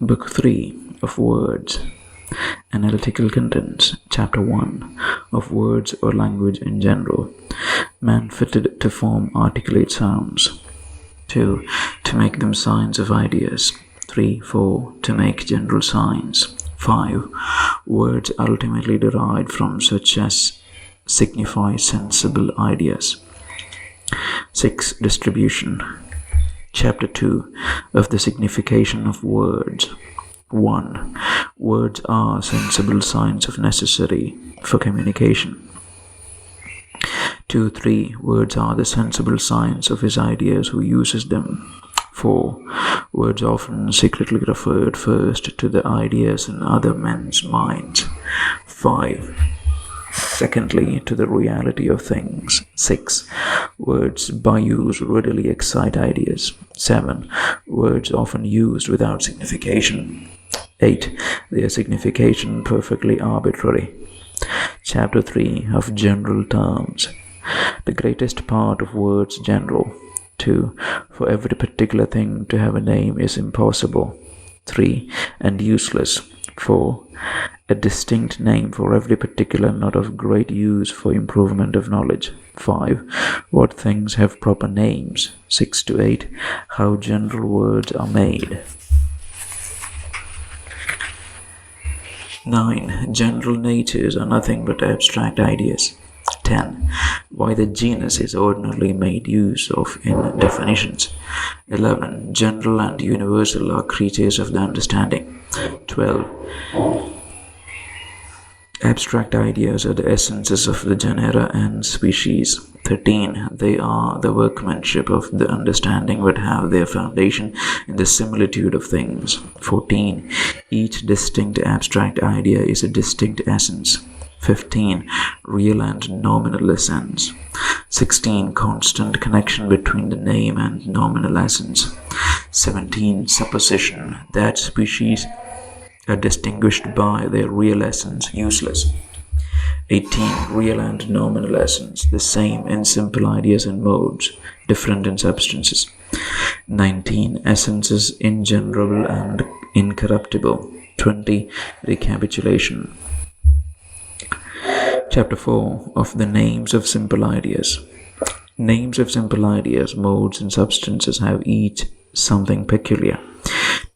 Book 3 of Words. Analytical Contents. Chapter 1 of Words or Language in General. Man fitted to form articulate sounds. 2. To make them signs of ideas. 3, 4. To make general signs. 5. Words ultimately derived from such as signify sensible ideas. 6. Distribution. Chapter 2 of the signification of words. 1. Words are sensible signs of necessary for communication. 2, 3. Words are the sensible signs of his ideas who uses them. 4. Words often secretly referred first to the ideas in other men's minds. 5. Secondly, to the reality of things. 6. Words by use readily excite ideas. 7. Words often used without signification. 8. Their signification perfectly arbitrary. Chapter 3 of General Terms. The greatest part of words general. 2. For every particular thing to have a name is impossible. 3. And useless. 4. A distinct name for every particular not of great use for improvement of knowledge. 5. What things have proper names. 6 to 8. How general words are made. 9. General natures are nothing but abstract ideas. 10. Why the genus is ordinarily made use of in definitions. 11. General and universal are creatures of the understanding. 12. Abstract ideas are the essences of the genera and species. 13. They are the workmanship of the understanding but have their foundation in the similitude of things. 14. Each distinct abstract idea is a distinct essence. 15. Real and nominal essence. 16. Constant connection between the name and nominal essence. 17. Supposition that species are distinguished by their real essence, useless. 18. Real and nominal essence, the same in simple ideas and modes, different in substances. 19. Essences ingenerable and incorruptible. 20. Recapitulation. Chapter 4 of the names of simple ideas. Names of simple ideas, modes, and substances have each something peculiar.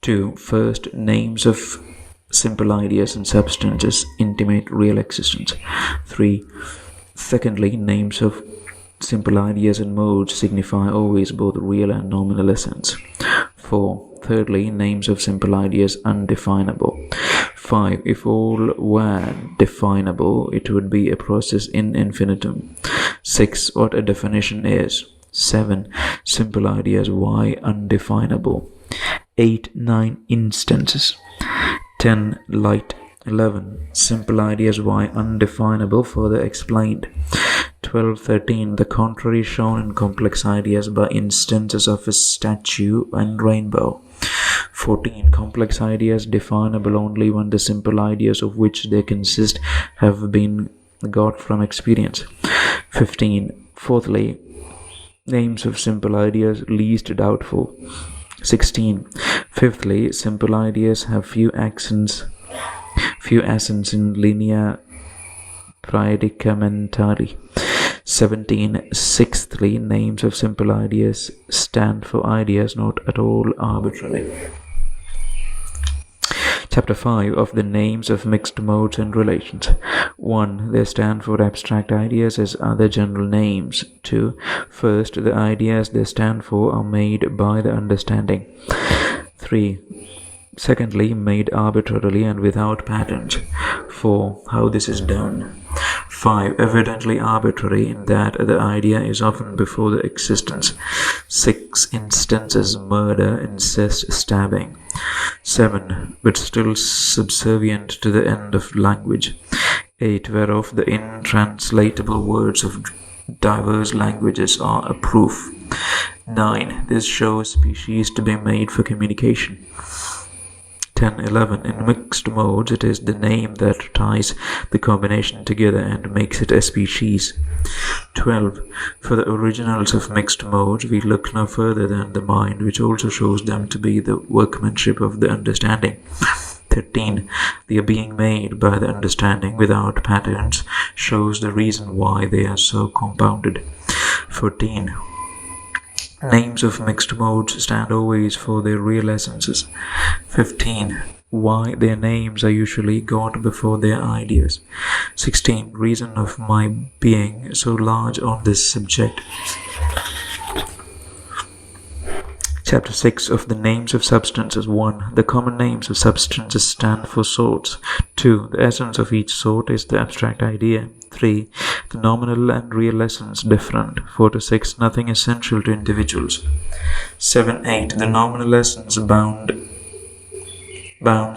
2. First, names of simple ideas and substances intimate real existence. 3. Secondly, names of simple ideas and modes signify always both real and nominal essence. 4. Thirdly, names of simple ideas undefinable. 5. If all were definable, it would be a process in infinitum. 6. What a definition is. 7. Simple ideas, why undefinable. 8, 9. Instances. 10. Light. 11. Simple ideas, why undefinable, further explained. 12, 13. The contrary shown in complex ideas by instances of a statue and rainbow. 14. Complex ideas definable only when the simple ideas of which they consist have been got from experience. 15. Fourthly, names of simple ideas least doubtful. 16. Fifthly, simple ideas have few accents in linea praedicamentari. 17. Sixthly, names of simple ideas stand for ideas not at all arbitrary. Chapter 5 of the names of mixed modes and relations. 1. They stand for abstract ideas as other general names. 2. First, the ideas they stand for are made by the understanding. 3. Secondly, made arbitrarily and without patent. 4. How this is done. 5. Evidently arbitrary in that the idea is often before the existence. 6. Instances: murder, incest, stabbing. 7. But still subservient to the end of language. 8. Whereof the intranslatable words of diverse languages are a proof. 9. This shows species to be made for communication. 10, 11. In mixed modes, it is the name that ties the combination together and makes it a species. 12. For the originals of mixed modes, we look no further than the mind, which also shows them to be the workmanship of the understanding. 13. Their being made by the understanding without patterns shows the reason why they are so compounded. 14. Names of mixed modes stand always for their real essences. 15. Why their names are usually got before their ideas. 16. Reason of my being so large on this subject. Chapter 6 of the Names of Substances. 1. The common names of substances stand for sorts. 2. The essence of each sort is the abstract idea. 3. The nominal and real essence different. 4 to 6. Nothing essential to individuals. 7, 8. The nominal essence bounds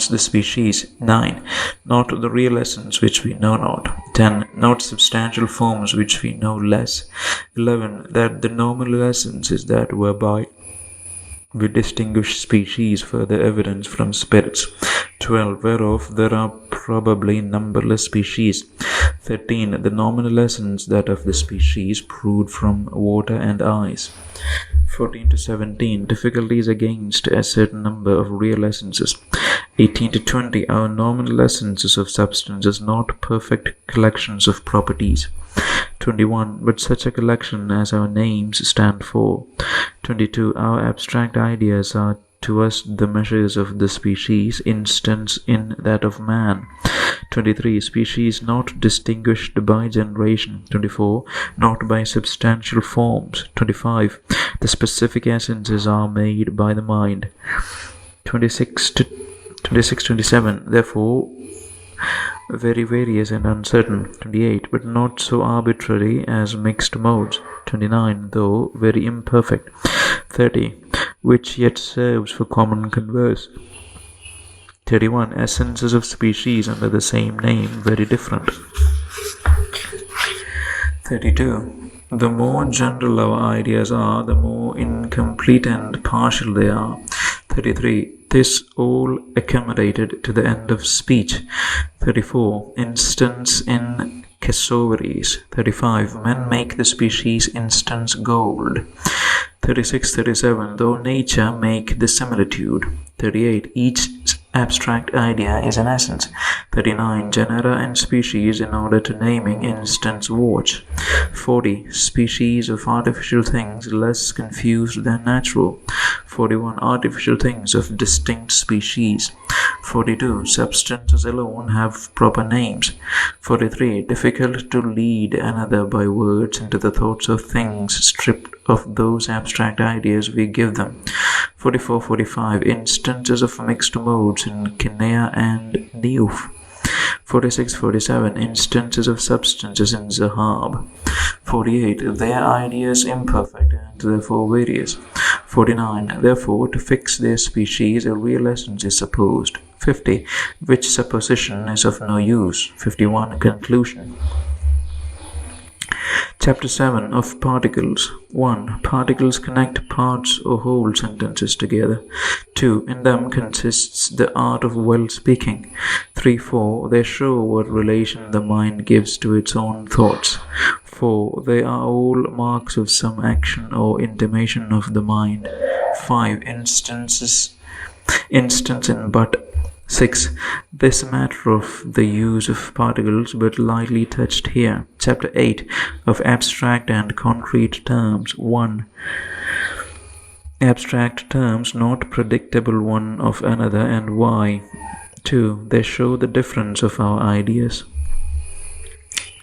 the species. 9. Not the real essence which we know not. 10. Not substantial forms which we know less. 11. That the nominal essence is that whereby we distinguish species, further evidence from spirits. 12. Whereof there are probably numberless species. 13. The nominal essence that of the species proved from water and ice. 14 to 17. Difficulties against a certain number of real essences. 18 to 20. Our nominal essences of substances, not perfect collections of properties. 21. But such a collection as our names stand for. 22. Our abstract ideas are to us the measures of the species, instance in that of man. 23. Species not distinguished by generation. 24. Not by substantial forms. 25. The specific essences are made by the mind. 26 to 27. Therefore, very various and uncertain. 28. But not so arbitrary as mixed modes. 29. Though very imperfect. 30. Which yet serves for common converse. 31. Essences of species under the same name, very different. 32. The more general our ideas are, the more incomplete and partial they are. 33. This all accommodated to the end of speech. 34. Instance in cassowaries. 35. Men make the species instance gold. 36, 37. Though nature make the similitude. 38. Each abstract idea is an essence. 39. Genera and species in order to naming instance watch. 40. Species of artificial things less confused than natural. 41. Artificial things of distinct species. 42. Substances alone have proper names. 43. Difficult to lead another by words into the thoughts of things stripped of those abstract ideas we give them. 44, 45. Instances of mixed modes in kinea and neuf. 46, 47. Instances of substances in zahab. 48. Their ideas imperfect and therefore various. 49. Therefore, to fix their species, a real essence is supposed. 50. Which supposition is of no use. 51. Conclusion. Chapter 7 of Particles. 1. Particles connect parts or whole sentences together. 2. In them consists the art of well speaking. 3, 4. They show what relation the mind gives to its own thoughts. 4. They are all marks of some action or intimation of the mind. 5. Instance in but. 6. This matter of the use of particles but lightly touched here. Chapter 8 of Abstract and Concrete Terms. 1. Abstract terms not predictable one of another and why. 2. They show the difference of our ideas.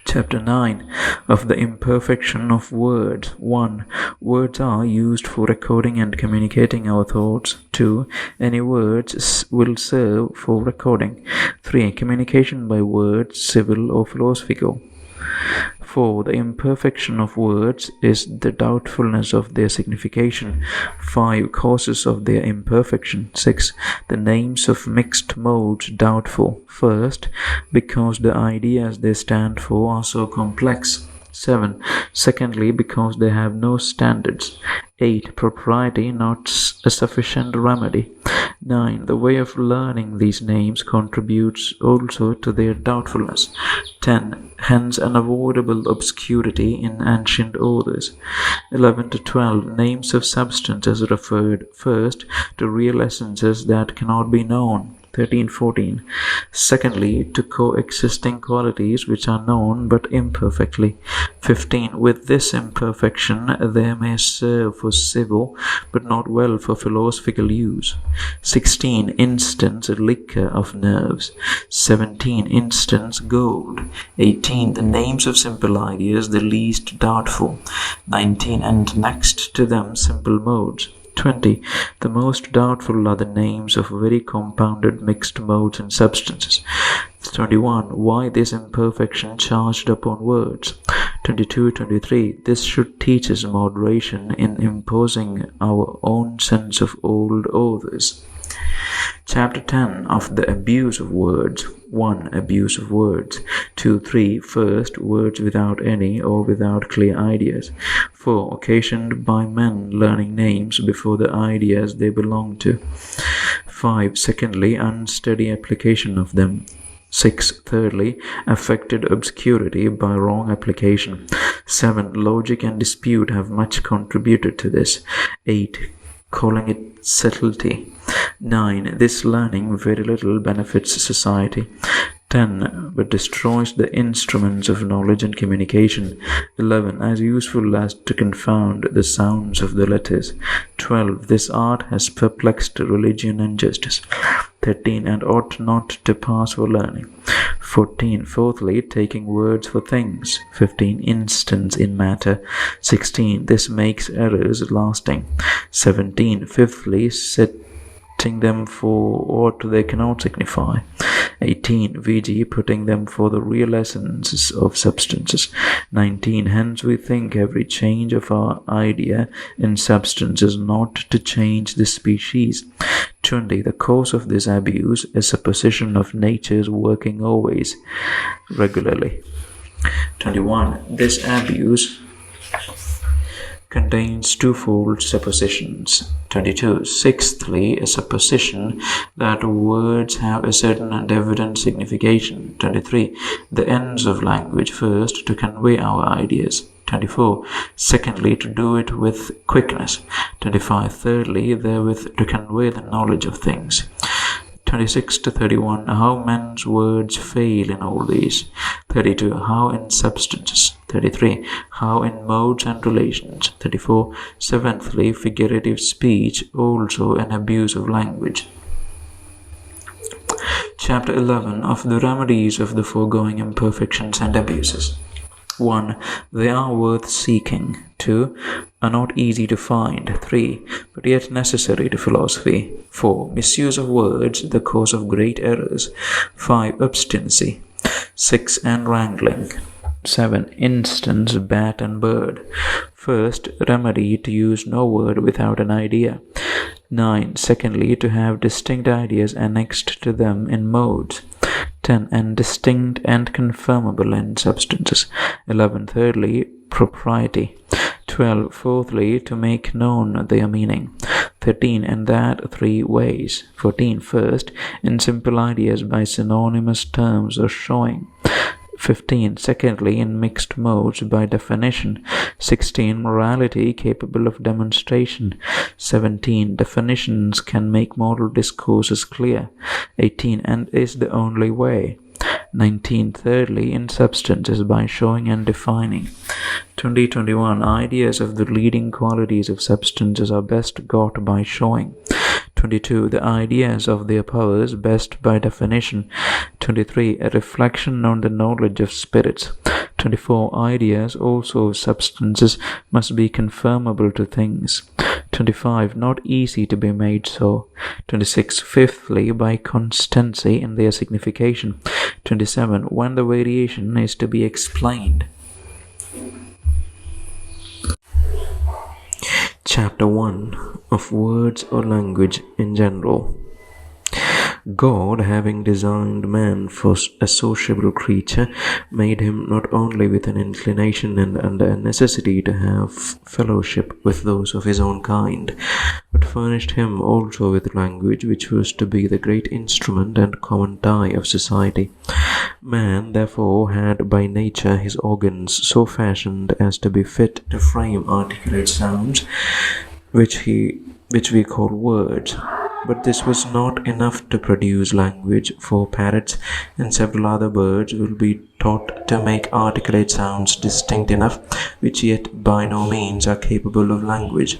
Chapter 9 of the Imperfection of Words. 1. Words are used for recording and communicating our thoughts. 2. Any words will serve for recording. 3. Communication by words, civil or philosophical. 4. The imperfection of words is the doubtfulness of their signification. 5. Causes of their imperfection. 6. The names of mixed modes doubtful. First, because the ideas they stand for are so complex. 7. Secondly, because they have no standards. 8. Propriety not a sufficient remedy. 9. The way of learning these names contributes also to their doubtfulness. 10. Hence unavoidable obscurity in ancient authors. 11 to 12. Names of substances referred first to real essences that cannot be known. 13-14. Secondly, to coexisting qualities which are known but imperfectly. 15. With this imperfection they may serve for civil but not well for philosophical use. 16. Instance liquor of nerves. 17. Instance gold. 18. The names of simple ideas the least doubtful. 19. And next to them simple modes. 20. The most doubtful are the names of very compounded mixed modes and substances. 21. Why this imperfection charged upon words. 22-23. This should teach us moderation in imposing our own sense of old authors. Chapter 10 of the abuse of words. 1. Abuse of words. 2, 3. First, words without any or without clear ideas. 4. Occasioned by men learning names before the ideas they belong to. 5. Secondly, unsteady application of them. 6. Thirdly, affected obscurity by wrong application. 7. Logic and dispute have much contributed to this. 8. Calling it subtlety. 9. This learning very little benefits society. 10. But destroys the instruments of knowledge and communication. 11. As useful as to confound the sounds of the letters. 12. This art has perplexed religion and justice. 13. And ought not to pass for learning. 14. Fourthly, taking words for things. 15. Instance in matter. 16. This makes errors lasting. 17. Fifthly, setting them for what they cannot signify. 18. V.g. putting them for the real essences of substances. 19. Hence we think every change of our idea in substance is not to change the species. 20. The cause of this abuse is a position of nature's working always, regularly. 21. This abuse contains twofold suppositions. 22. Sixthly, a supposition that words have a certain and evident signification. 23. The ends of language, first, to convey our ideas. 24. Secondly, to do it with quickness. 25. Thirdly, therewith to convey the knowledge of things. 26-31. How men's words fail in all these. 32. How in substances. 33. How in modes and relations. 34. Seventhly, figurative speech, also an abuse of language. Chapter 11 of the remedies of the foregoing imperfections and abuses. 1. They are worth seeking. 2. Are not easy to find. 3. But yet necessary to philosophy. 4. Misuse of words, the cause of great errors. 5. Obstinacy. 6. And wrangling. 7. Instance, bat and bird. First, remedy to use no word without an idea. 9. Secondly, to have distinct ideas annexed to them in modes. 10. And distinct and confirmable in substances. 11. Thirdly, propriety. 12. Fourthly, to make known their meaning. 13. And that 3 ways. 14. First, in simple ideas by synonymous terms or showing. 15. Secondly, in mixed modes by definition. 16. Morality capable of demonstration. 17. Definitions can make moral discourses clear. 18. And is the only way. 19. Thirdly, in substances by showing and defining. 20-21. Ideas of the leading qualities of substances are best got by showing. 22. The ideas of their powers best by definition. 23. A reflection on the knowledge of spirits. 24. Ideas also of substances must be conformable to things. 25. Not easy to be made so. 26. Fifthly, by constancy in their signification. 27. When the variation is to be explained. Chapter 1 of Words or Language in General. God, having designed man for a sociable creature, made him not only with an inclination and under a necessity to have fellowship with those of his own kind, but furnished him also with language, which was to be the great instrument and common tie of society. Man, therefore, had by nature his organs so fashioned as to be fit to frame articulate sounds, which we call words. But this was not enough to produce language, for parrots and several other birds will be taught to make articulate sounds distinct enough, which yet by no means are capable of language.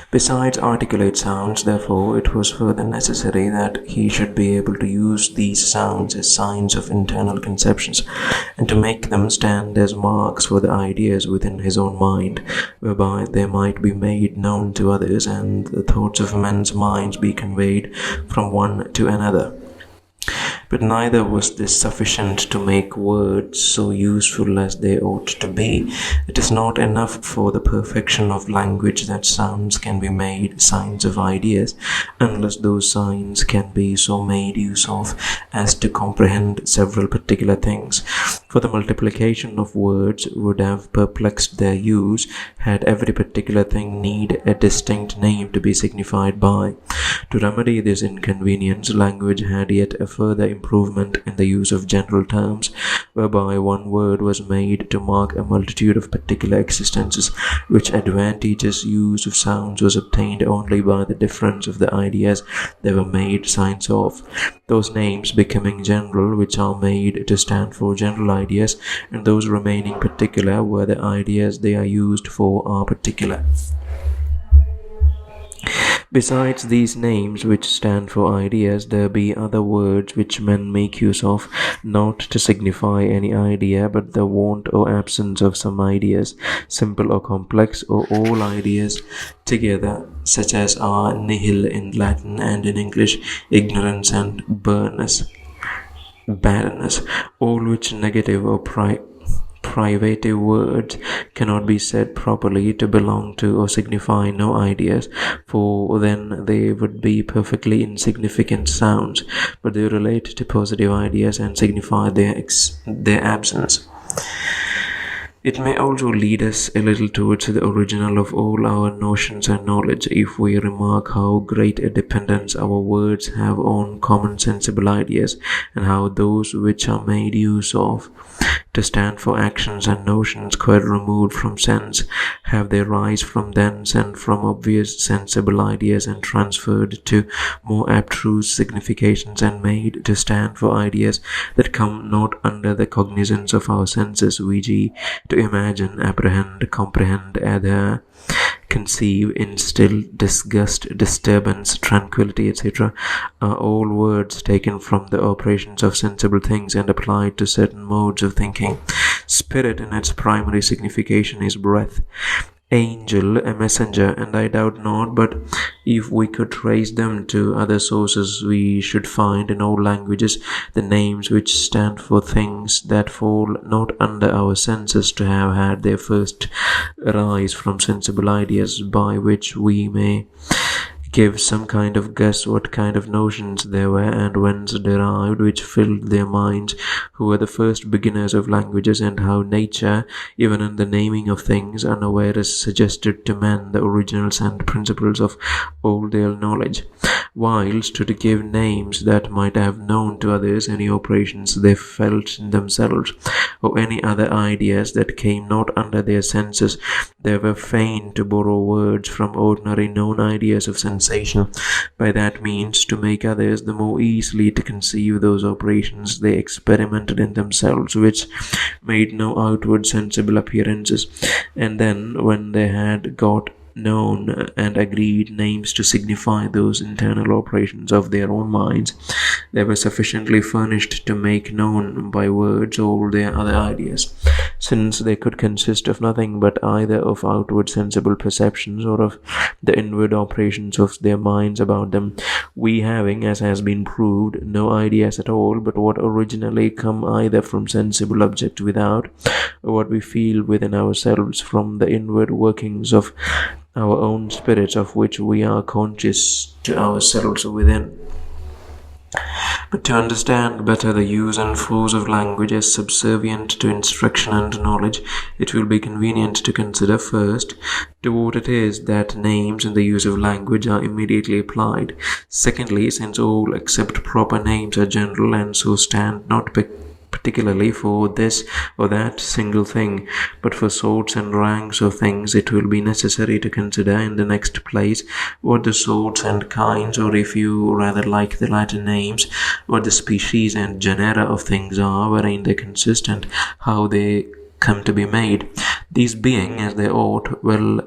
Besides articulate sounds, therefore, it was further necessary that he should be able to use these sounds as signs of internal conceptions, and to make them stand as marks for the ideas within his own mind, whereby they might be made known to others, and the thoughts of men's minds be conveyed from one to another. But neither was this sufficient to make words so useful as they ought to be. It is not enough for the perfection of language that sounds can be made signs of ideas, unless those signs can be so made use of as to comprehend several particular things. For the multiplication of words would have perplexed their use, had every particular thing need a distinct name to be signified by. To remedy this inconvenience, language had yet a further improvement in the use of general terms, whereby one word was made to mark a multitude of particular existences, which advantageous use of sounds was obtained only by the difference of the ideas they were made signs of, those names becoming general which are made to stand for general ideas, and those remaining particular where the ideas they are used for are particular. Besides these names which stand for ideas, there be other words which men make use of, not to signify any idea, but the want or absence of some ideas, simple or complex, or all ideas together, such as are nihil in Latin, and in English ignorance and barrenness, all which negative or privative words cannot be said properly to belong to or signify no ideas, for then they would be perfectly insignificant sounds, but they relate to positive ideas and signify their absence. It may also lead us a little towards the original of all our notions and knowledge, if we remark how great a dependence our words have on common sensible ideas, and how those which are made use of to stand for actions and notions quite removed from sense, have their rise from thence and from obvious sensible ideas, and transferred to more abstruse significations, and made to stand for ideas that come not under the cognizance of our senses, v.g. to imagine, apprehend, comprehend, adhere, conceive, instill, disgust, disturbance, tranquility, etc., are all words taken from the operations of sensible things and applied to certain modes of thinking. Spirit in its primary signification is breath. Angel, a messenger, and I doubt not, but if we could trace them to other sources, we should find in all languages the names which stand for things that fall not under our senses to have had their first rise from sensible ideas, by which we may give some kind of guess what kind of notions they were and whence derived, which filled their minds, who were the first beginners of languages, and how nature, even in the naming of things, unawares suggested to men the originals and principles of all their knowledge, whilst to give names that might have known to others any operations they felt in themselves, or any other ideas that came not under their senses, they were fain to borrow words from ordinary known ideas of sensation, by that means to make others the more easily to conceive those operations they experimented in themselves, which made no outward sensible appearances. And then, when they had got known and agreed names to signify those internal operations of their own minds, they were sufficiently furnished to make known by words all their other ideas, since they could consist of nothing but either of outward sensible perceptions or of the inward operations of their minds about them, we having, as has been proved, no ideas at all, but what originally come either from sensible object without, or what we feel within ourselves from the inward workings of our own spirits, of which we are conscious to ourselves within. But to understand better the use and force of language as subservient to instruction and knowledge, it will be convenient to consider first to what it is that names in the use of language are immediately applied. Secondly, since all except proper names are general and so stand not particularly for this or that single thing, but for sorts and ranks of things, it will be necessary to consider in the next place what the sorts and kinds, or if you rather like the Latin names, what the species and genera of things are, wherein they consist, and how they come to be made. These being, as they ought, well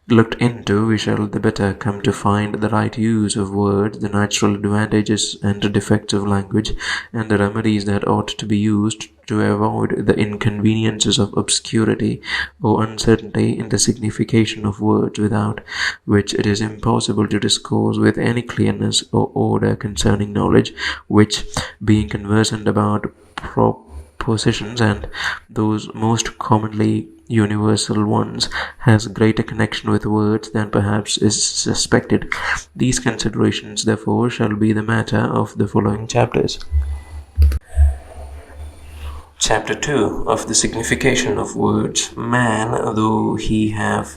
looked into, we shall the better come to find the right use of words, the natural advantages and defects of language, and the remedies that ought to be used to avoid the inconveniences of obscurity or uncertainty in the signification of words, without which it is impossible to discourse with any clearness or order concerning knowledge, which, being conversant about propositions, and those most commonly universal ones, has greater connection with words than perhaps is suspected. These considerations, therefore, shall be the matter of the following chapters. Chapter 2 of the signification of words. Man, though he have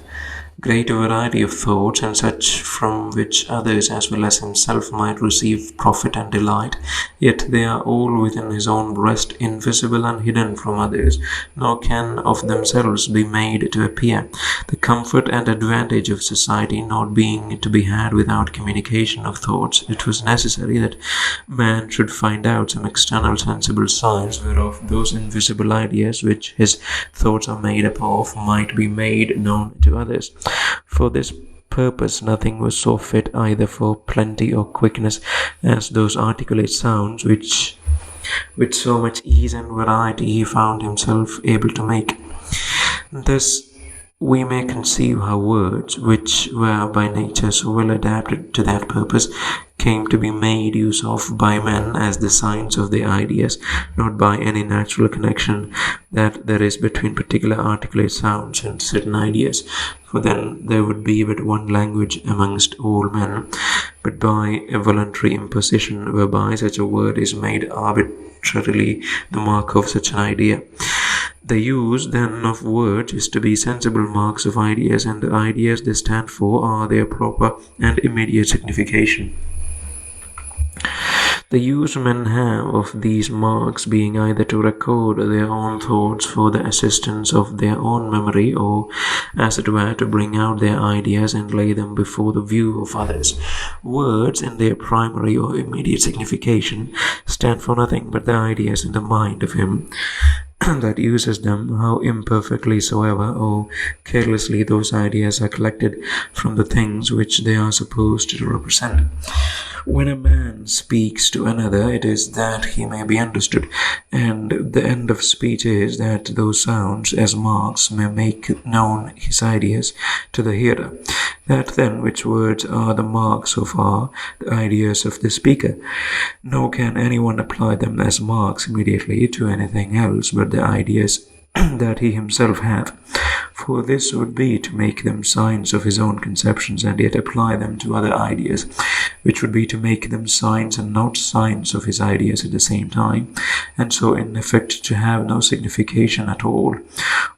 great variety of thoughts, and such from which others as well as himself might receive profit and delight, yet they are all within his own breast, invisible and hidden from others, nor can of themselves be made to appear. The comfort and advantage of society not being to be had without communication of thoughts, it was necessary that man should find out some external sensible signs whereof those invisible ideas which his thoughts are made up of might be made known to others. For this purpose nothing was so fit either for plenty or quickness as those articulate sounds which with so much ease and variety he found himself able to make. Thus we may conceive how words, which were by nature so well adapted to that purpose, came to be made use of by men as the signs of their ideas, not by any natural connection that there is between particular articulate sounds and certain ideas, for then there would be but one language amongst all men, but by a voluntary imposition whereby such a word is made arbitrarily the mark of such an idea. The use, then, of words is to be sensible marks of ideas, and the ideas they stand for are their proper and immediate signification. The use men have of these marks being either to record their own thoughts for the assistance of their own memory, or, as it were, to bring out their ideas and lay them before the view of others. Words, in their primary or immediate signification, stand for nothing but the ideas in the mind of him that uses them, how imperfectly soever or carelessly those ideas are collected from the things which they are supposed to represent. When a man speaks to another, it is that he may be understood, and the end of speech is that those sounds as marks may make known his ideas to the hearer. That then which words are the marks of are the ideas of the speaker, nor can anyone apply them as marks immediately to anything else but the ideas that he himself hath. For this would be to make them signs of his own conceptions, and yet apply them to other ideas, which would be to make them signs and not signs of his ideas at the same time, and so in effect to have no signification at all.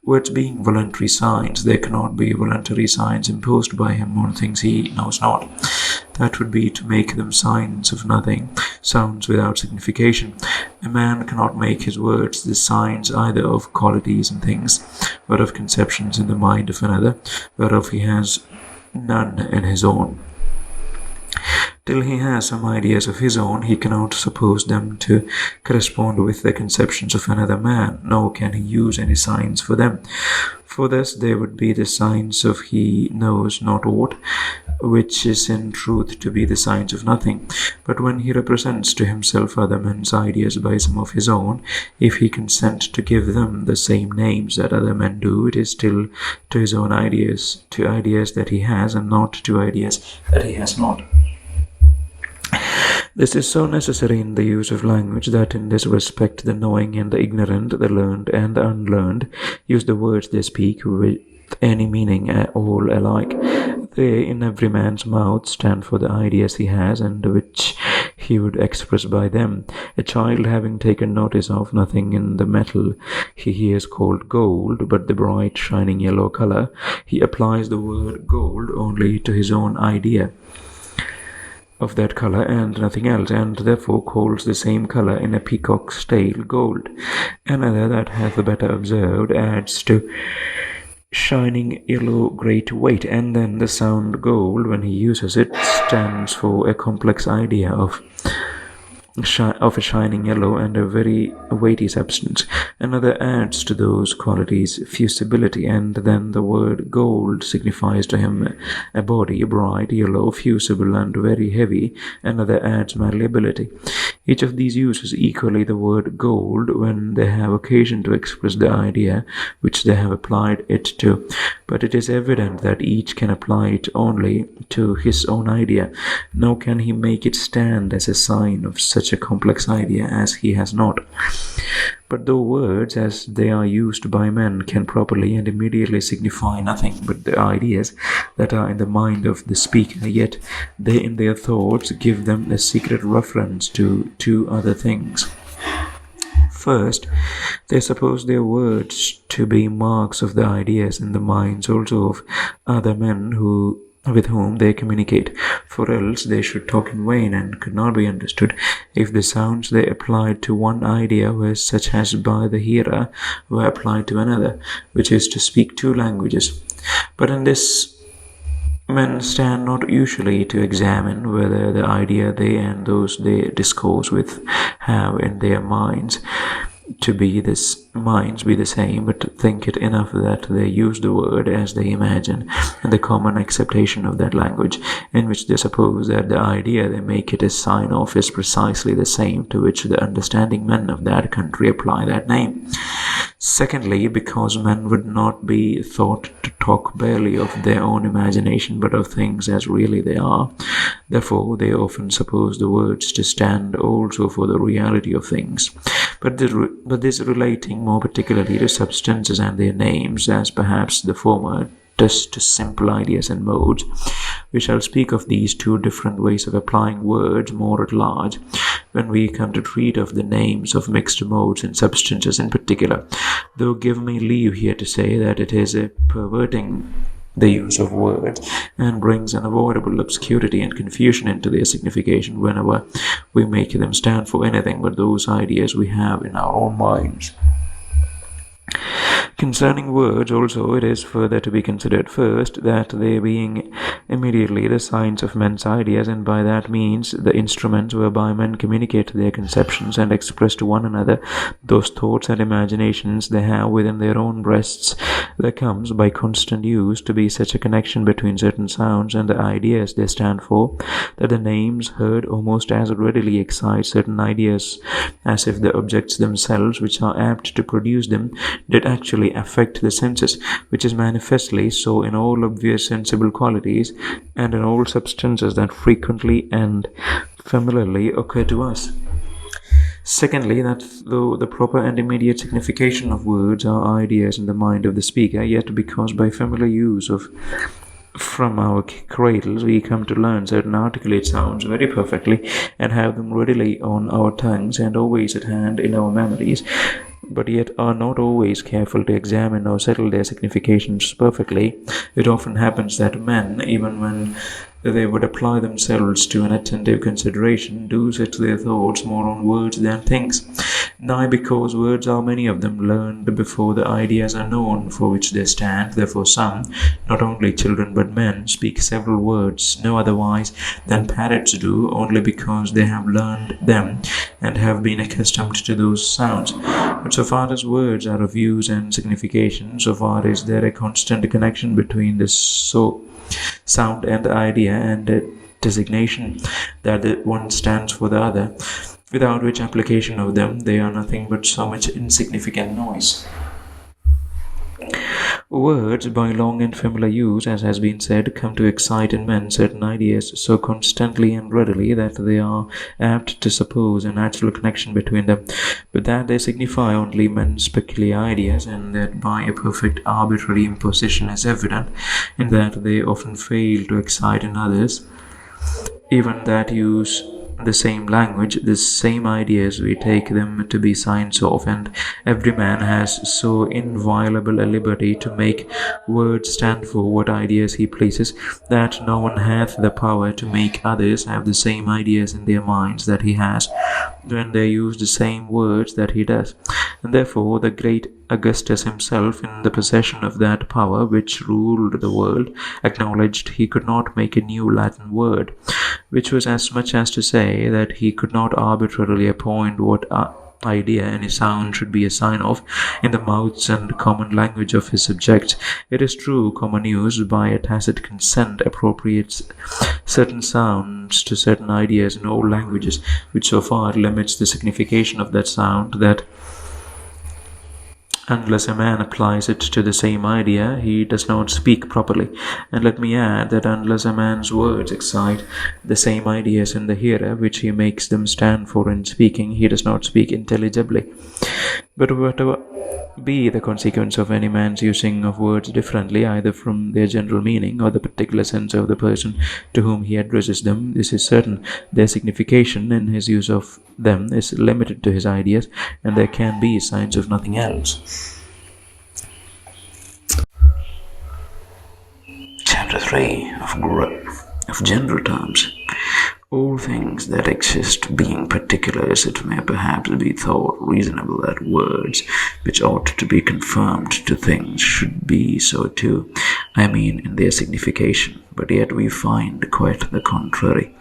Words being voluntary signs, there cannot be voluntary signs imposed by him on things he knows not. That would be to make them signs of nothing, sounds without signification. A man cannot make his words the signs either of qualities and things, but of conceptions in the mind of another, whereof he has none in his own. Till he has some ideas of his own, he cannot suppose them to correspond with the conceptions of another man, nor can he use any signs for them. For thus they would be the signs of he knows not aught, which is in truth to be the signs of nothing. But when he represents to himself other men's ideas by some of his own, if he consent to give them the same names that other men do, it is still to his own ideas, to ideas that he has, and not to ideas that he has not. This is so necessary in the use of language that in this respect the knowing and the ignorant, the learned and the unlearned, use the words they speak with any meaning at all alike. They, in every man's mouth, stand for the ideas he has and which he would express by them. A child, having taken notice of nothing in the metal he hears called gold, but the bright shining yellow color, he applies the word gold only to his own idea of that color and nothing else, and therefore calls the same color in a peacock's tail gold. Another, that hath better observed, adds to shining yellow great weight, and then the sound gold, when he uses it, stands for a complex idea of a shining yellow and a very weighty substance. Another adds to those qualities fusibility, and then the word gold signifies to him a body bright yellow, fusible and very heavy. Another adds malleability. Each of these uses equally the word gold when they have occasion to express the idea which they have applied it to, but it is evident that each can apply it only to his own idea, nor can he make it stand as a sign of such a complex idea as he has not. But though words, as they are used by men, can properly and immediately signify nothing but the ideas that are in the mind of the speaker, yet they in their thoughts give them a secret reference to two other things. First, they suppose their words to be marks of the ideas in the minds also of other men with whom they communicate, for else they should talk in vain and could not be understood if the sounds they applied to one idea were such as by the hearer were applied to another, which is to speak two languages. But in this men stand not usually to examine whether the idea they and those they discourse with have in their minds be the same, but think it enough that they use the word as they imagine, and the common acceptation of that language, in which they suppose that the idea they make it a sign of is precisely the same to which the understanding men of that country apply that name. Secondly, because men would not be thought to talk barely of their own imagination, but of things as really they are. Therefore, they often suppose the words to stand also for the reality of things. But this relating more particularly to substances and their names, as perhaps the former does to simple ideas and modes. We shall speak of these two different ways of applying words more at large when we come to treat of the names of mixed modes and substances in particular, though give me leave here to say that it is a perverting the use of words and brings unavoidable obscurity and confusion into their signification whenever we make them stand for anything but those ideas we have in our own minds. Concerning words also, it is further to be considered first, that they being immediately the signs of men's ideas, and by that means the instruments whereby men communicate their conceptions and express to one another those thoughts and imaginations they have within their own breasts, there comes by constant use to be such a connection between certain sounds and the ideas they stand for, that the names heard almost as readily excite certain ideas as if the objects themselves, which are apt to produce them, did actually affect the senses, which is manifestly so in all obvious sensible qualities and in all substances that frequently and familiarly occur to us. Secondly, that though the proper and immediate signification of words are ideas in the mind of the speaker, yet because by familiar use from our cradles we come to learn certain articulate sounds very perfectly and have them readily on our tongues and always at hand in our memories, but yet are not always careful to examine or settle their significations perfectly, it often happens that men, even when they would apply themselves to an attentive consideration, do set their thoughts more on words than things, nigh because words are many of them learned before the ideas are known for which they stand. Therefore some, not only children but men, speak several words no otherwise than parrots do, only because they have learned them and have been accustomed to those sounds. But so far as words are of use and signification, so far is there a constant connection between the sound and the idea and designation that the one stands for the other, without which application of them they are nothing but so much insignificant noise. Words, by long and familiar use, as has been said, come to excite in men certain ideas so constantly and readily that they are apt to suppose a natural connection between them, but that they signify only men's peculiar ideas, and that by a perfect arbitrary imposition is evident, in that they often fail to excite in others, even that use the same language, the same ideas, we take them to be signs of, and every man has so inviolable a liberty to make words stand for what ideas he pleases, that no one hath the power to make others have the same ideas in their minds that he has, when they use the same words that he does. And therefore the great Augustus himself, in the possession of that power which ruled the world, acknowledged he could not make a new Latin word, which was as much as to say that he could not arbitrarily appoint what idea any sound should be a sign of in the mouths and common language of his subjects. It is true, common use, by a tacit consent, appropriates certain sounds to certain ideas in all languages, which so far limits the signification of that sound that unless a man applies it to the same idea, he does not speak properly. And let me add that unless a man's words excite the same ideas in the hearer which he makes them stand for in speaking, he does not speak intelligibly. But whatever be the consequence of any man's using of words differently, either from their general meaning or the particular sense of the person to whom he addresses them, this is certain: their signification in his use of them is limited to his ideas, and there can be signs of nothing else. Chapter 3 of General Terms. All things that exist being particulars, it may perhaps be thought reasonable that words, which ought to be confirmed to things, should be so too, I mean in their signification. But yet we find quite the contrary.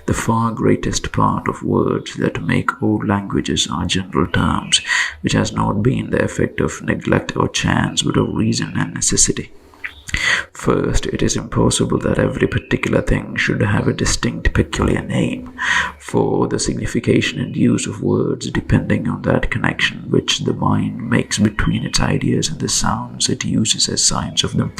The far greatest part of words that make all languages are general terms, which has not been the effect of neglect or chance, but of reason and necessity. First, it is impossible that every particular thing should have a distinct peculiar name, for the signification and use of words, depending on that connection which the mind makes between its ideas and the sounds it uses as signs of them,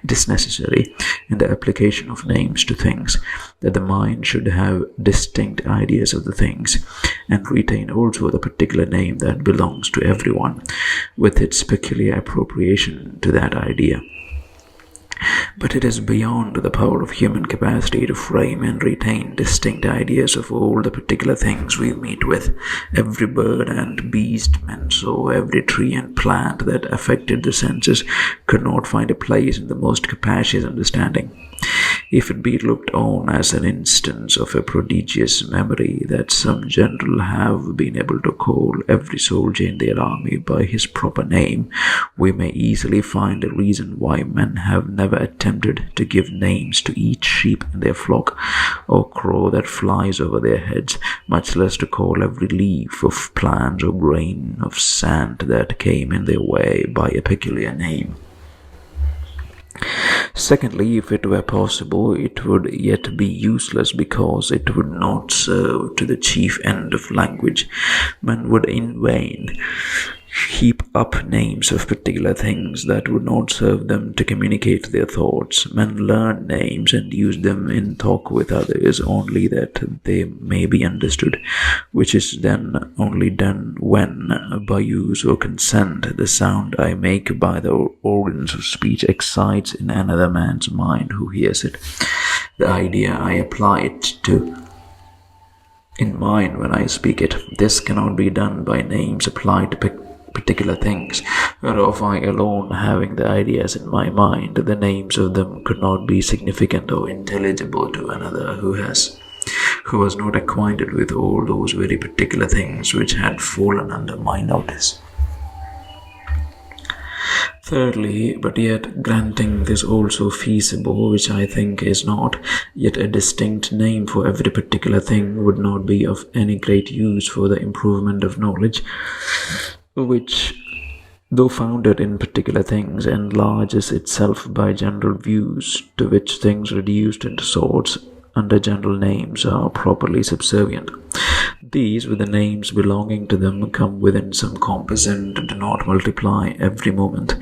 it is necessary, in the application of names to things, that the mind should have distinct ideas of the things, and retain also the particular name that belongs to everyone, with its peculiar appropriation to that idea. But it is beyond the power of human capacity to frame and retain distinct ideas of all the particular things we meet with. Every bird and beast men saw, every tree and plant that affected the senses, could not find a place in the most capacious understanding. If it be looked on as an instance of a prodigious memory, that some general have been able to call every soldier in their army by his proper name, we may easily find a reason why men have never attempted to give names to each sheep in their flock, or crow that flies over their heads, much less to call every leaf of plant or grain of sand that came in their way by a peculiar name. Secondly, if it were possible, it would yet be useless, because it would not serve to the chief end of language. Men would in vain heap up names of particular things that would not serve them to communicate their thoughts. Men learn names and use them in talk with others only that they may be understood, which is then only done when, by use or consent, the sound I make by the organs of speech excites in another man's mind who hears it. The idea I apply it to in mind when I speak it. This cannot be done by names applied to particular things, whereof I alone having the ideas in my mind, the names of them could not be significant or intelligible to another who was not acquainted with all those very particular things which had fallen under my notice. Thirdly, but yet granting this also feasible, which I think is not, yet a distinct name for every particular thing would not be of any great use for the improvement of knowledge, which, though founded in particular things, enlarges itself by general views, to which things reduced into sorts under general names are properly subservient. These, with the names belonging to them, come within some compass and do not multiply every moment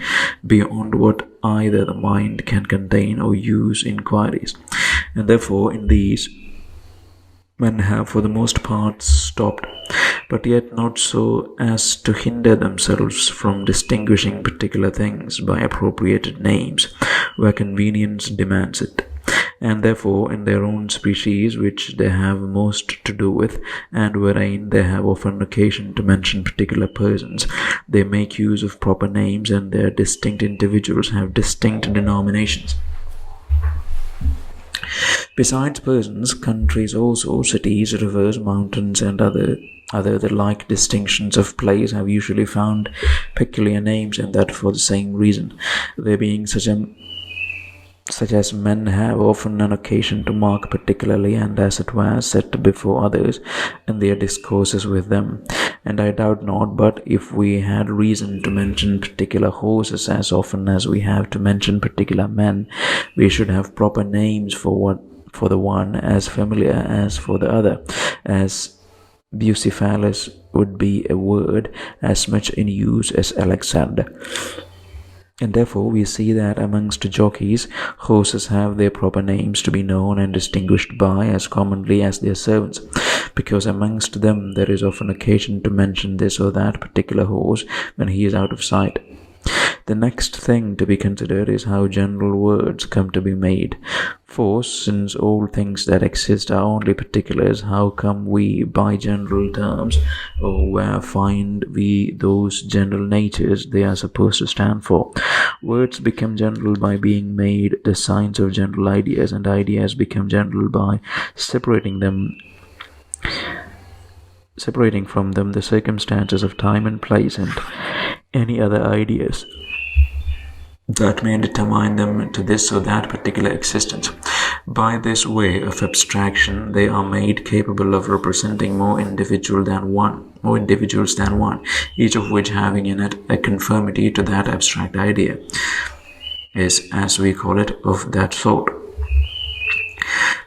beyond what either the mind can contain or use inquiries. And therefore, in these, men have for the most part stopped, but yet not so as to hinder themselves from distinguishing particular things by appropriated names where convenience demands it. And therefore, in their own species, which they have most to do with, and wherein they have often occasion to mention particular persons, they make use of proper names, and their distinct individuals have distinct denominations. Besides persons, countries also, cities, rivers, mountains, and other the like distinctions of place have usually found peculiar names, and that for the same reason, they being such as men have often an occasion to mark particularly, and as it were set before others in their discourses with them. And I doubt not but if we had reason to mention particular horses as often as we have to mention particular men, we should have proper names for the one as familiar as for the other, as Bucephalus would be a word as much in use as Alexander. And therefore we see that amongst jockeys, horses have their proper names to be known and distinguished by as commonly as their servants, because amongst them there is often occasion to mention this or that particular horse when he is out of sight. The next thing to be considered is how general words come to be made. For since all things that exist are only particulars, how come we by general terms, or where find we those general natures they are supposed to stand for? Words become general by being made the signs of general ideas, and ideas become general by separating from them the circumstances of time and place and any other ideas that may determine them to this or that particular existence. By this way of abstraction, they are made capable of representing more individuals than one, each of which having in it a conformity to that abstract idea, is, as we call it, of that sort.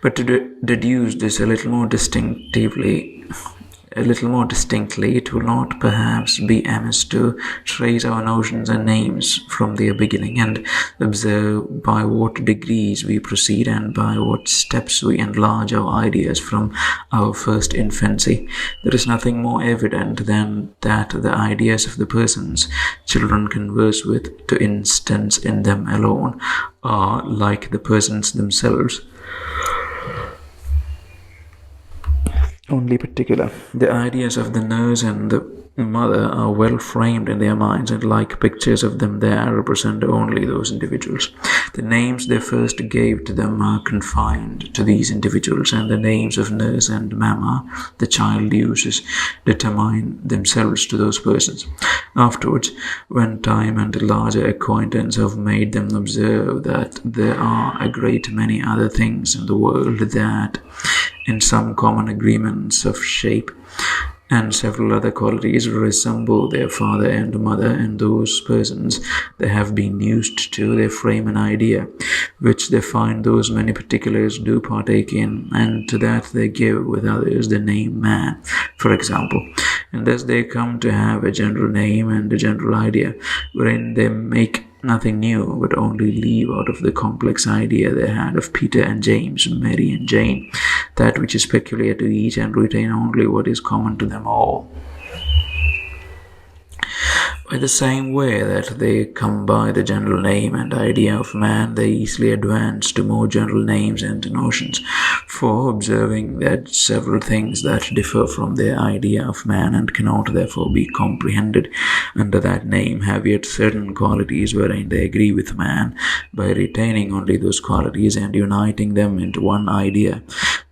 But to deduce this a little more distinctly, it will not perhaps be amiss to trace our notions and names from their beginning, and observe by what degrees we proceed and by what steps we enlarge our ideas from our first infancy. There is nothing more evident than that the ideas of the persons children converse with, to instance in them alone, are like the persons themselves, only particular. The ideas of the nurse and the mother are well framed in their minds, and like pictures of them there represent only those individuals. The names they first gave to them are confined to these individuals, and the names of nurse and mamma the child uses determine themselves to those persons. Afterwards, when time and larger acquaintance have made them observe that there are a great many other things in the world that, in some common agreements of shape and several other qualities, resemble their father and mother, and those persons they have been used to, they frame an idea, which they find those many particulars do partake in, and to that they give with others the name man, for example. And thus they come to have a general name and a general idea, wherein they make nothing new, but only leave out of the complex idea they had of Peter and James, Mary and Jane, that which is peculiar to each, and retain only what is common to them all. By the same way that they come by the general name and idea of man, they easily advance to more general names and notions. For, observing that several things that differ from their idea of man and cannot therefore be comprehended under that name have yet certain qualities wherein they agree with man, by retaining only those qualities and uniting them into one idea,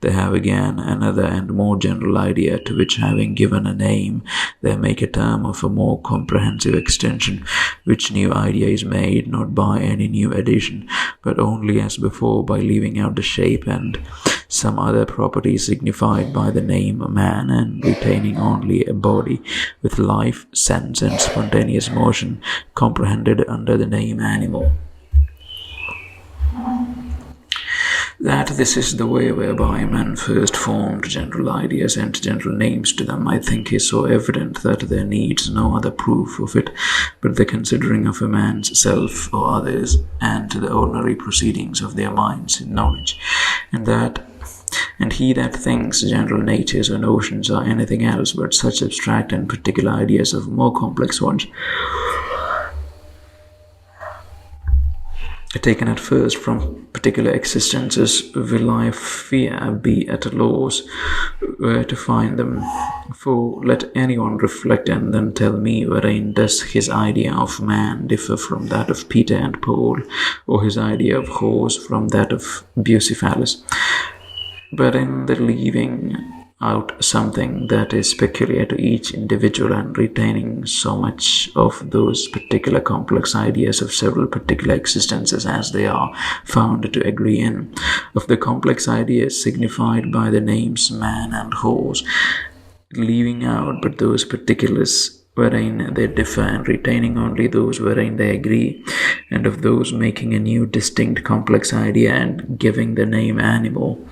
they have again another and more general idea, to which, having given a name, they make a term of a more comprehensive extension, which new idea is made not by any new addition, but only as before by leaving out the shape and some other property signified by the name man, and retaining only a body with life, sense, and spontaneous motion comprehended under the name animal. that this is the way whereby man first formed general ideas and general names to them, I think is so evident that there needs no other proof of it but the considering of a man's self or others, and the ordinary proceedings of their minds in knowledge, and he that thinks general natures or notions are anything else but such abstract and particular ideas of more complex ones, taken at first from particular existences, will I fear be at a loss where to find them. For let anyone reflect and then tell me wherein does his idea of man differ from that of Peter and Paul, or his idea of horse from that of Bucephalus, but in the leaving out something that is peculiar to each individual and retaining so much of those particular complex ideas of several particular existences as they are found to agree in, of the complex ideas signified by the names man and horse, leaving out but those particulars wherein they differ and retaining only those wherein they agree, and of those making a new distinct complex idea and giving the name animal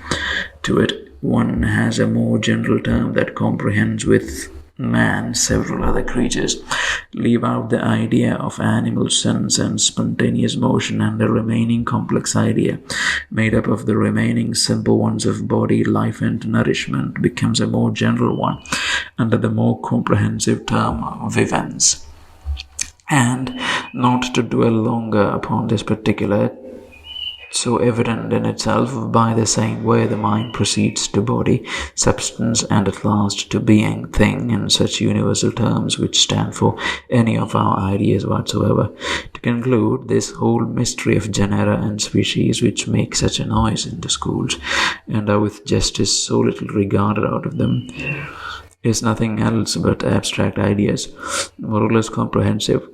to it, one has a more general term that comprehends with man several other creatures. Leave out the idea of animal sense and spontaneous motion, and the remaining complex idea, made up of the remaining simple ones of body, life, and nourishment, becomes a more general one under the more comprehensive term vivens. And not to dwell longer upon this particular, so evident in itself, by the same way the mind proceeds to body, substance, and at last to being, thing, in such universal terms which stand for any of our ideas whatsoever. To conclude, this whole mystery of genera and species, which make such a noise in the schools, and are with justice so little regarded out of them, is nothing else but abstract ideas, more or less comprehensive,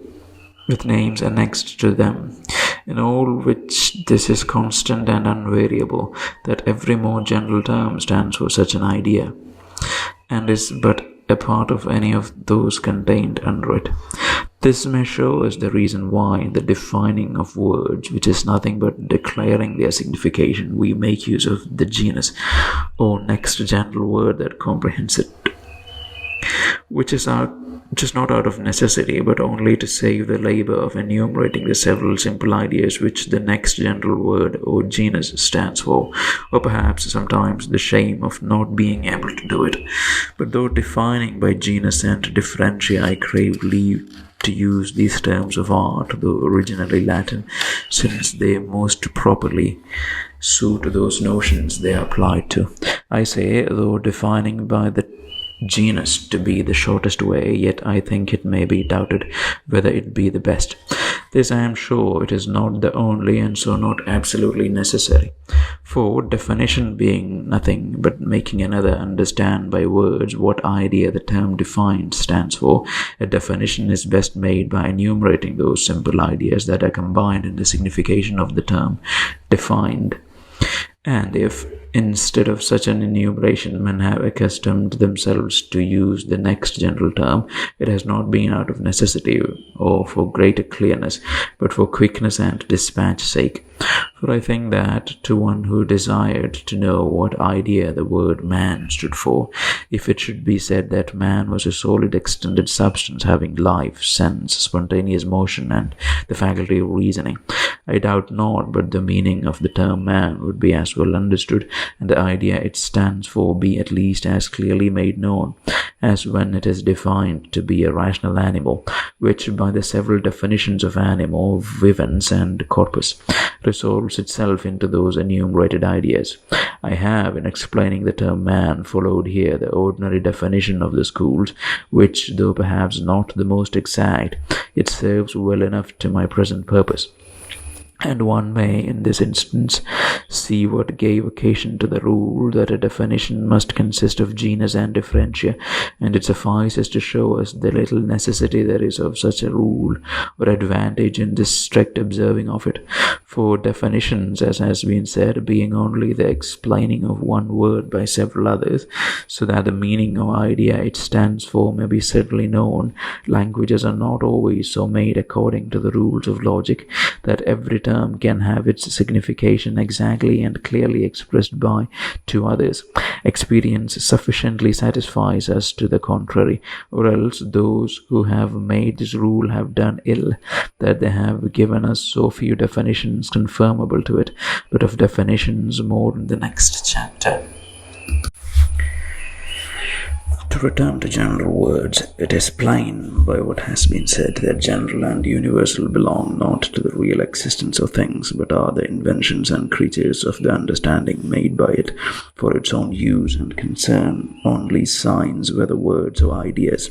with names annexed to them, in all which this is constant and unvariable, that every more general term stands for such an idea, and is but a part of any of those contained under it. This may show us the reason why the defining of words, which is nothing but declaring their signification, we make use of the genus, or next general word that comprehends it, which is not out of necessity, but only to save the labor of enumerating the several simple ideas which the next general word or genus stands for, or perhaps sometimes the shame of not being able to do it. But though defining by genus and differentia, I crave leave to use these terms of art, though originally Latin, since they most properly suit those notions they are applied to. I say, though defining by the genus to be the shortest way, yet I think it may be doubted whether it be the best. This I am sure it is not the only, and so not absolutely necessary. For definition being nothing but making another understand by words what idea the term defined stands for, a definition is best made by enumerating those simple ideas that are combined in the signification of the term defined. And if, instead of such an enumeration, men have accustomed themselves to use the next general term, it has not been out of necessity or for greater clearness, but for quickness and dispatch sake. For I think that to one who desired to know what idea the word man stood for, if it should be said that man was a solid extended substance having life, sense, spontaneous motion, and the faculty of reasoning, I doubt not but the meaning of the term man would be as well understood, and the idea it stands for be at least as clearly made known, as when it is defined to be a rational animal, which by the several definitions of animal, vivens, and corpus, resolves itself into those enumerated ideas. I have, in explaining the term man, followed here the ordinary definition of the schools, which, though perhaps not the most exact, it serves well enough to my present purpose. And one may, in this instance, see what gave occasion to the rule that a definition must consist of genus and differentia, and it suffices to show us the little necessity there is of such a rule, or advantage in this strict observing of it. For definitions, as has been said, being only the explaining of one word by several others, so that the meaning or idea it stands for may be certainly known, languages are not always so made according to the rules of logic, that every time term can have its signification exactly and clearly expressed by two others. Experience sufficiently satisfies us to the contrary, or else those who have made this rule have done ill, that they have given us so few definitions conformable to it. But of definitions more in the next chapter. To return to general words, it is plain by what has been said that general and universal belong not to the real existence of things, but are the inventions and creatures of the understanding made by it for its own use, and concern only signs, whether words or ideas.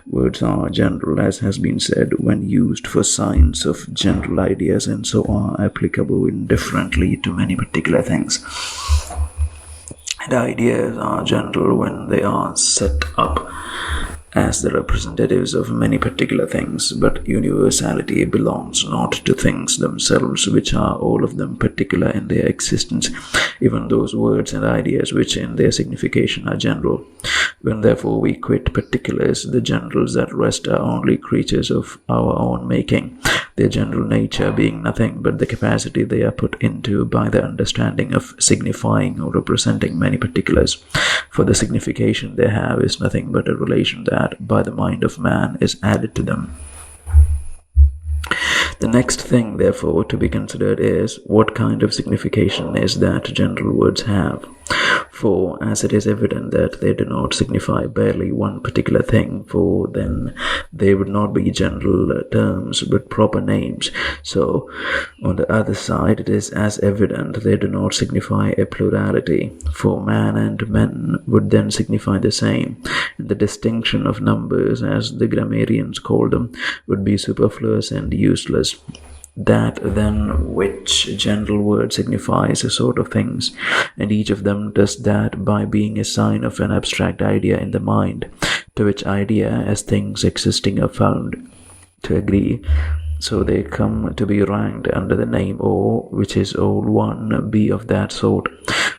Words are general, as has been said, when used for signs of general ideas, and so are applicable indifferently to many particular things. And ideas are general when they are set up as the representatives of many particular things, but universality belongs not to things themselves, which are all of them particular in their existence, even those words and ideas which in their signification are general. When therefore we quit particulars, the generals that rest are only creatures of our own making, their general nature being nothing but the capacity they are put into by the understanding of signifying or representing many particulars. For the signification they have is nothing but a relation that, by the mind of man, is added to them. The next thing, therefore, to be considered is what kind of signification is that general words have. For, as it is evident that they do not signify barely one particular thing, for then they would not be general terms but proper names. So, on the other side, it is as evident they do not signify a plurality, for man and men would then signify the same, and the distinction of numbers, as the grammarians call them, would be superfluous and useless. That then which general word signifies a sort of things, and each of them does that by being a sign of an abstract idea in the mind, to which idea as things existing are found to agree. So they come to be ranked under the name O, which is all one, be of that sort,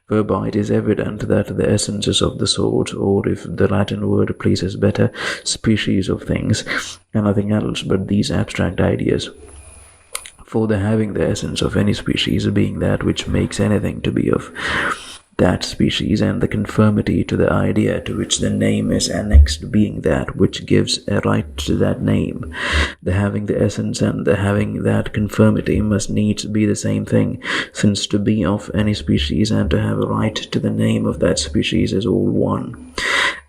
whereby it is evident that the essences of the sort, or if the Latin word pleases better, species of things, are nothing else but these abstract ideas. For the having the essence of any species being that which makes anything to be of that species, and the conformity to the idea to which the name is annexed being that which gives a right to that name, the having the essence and the having that conformity must needs be the same thing, since to be of any species and to have a right to the name of that species is all one.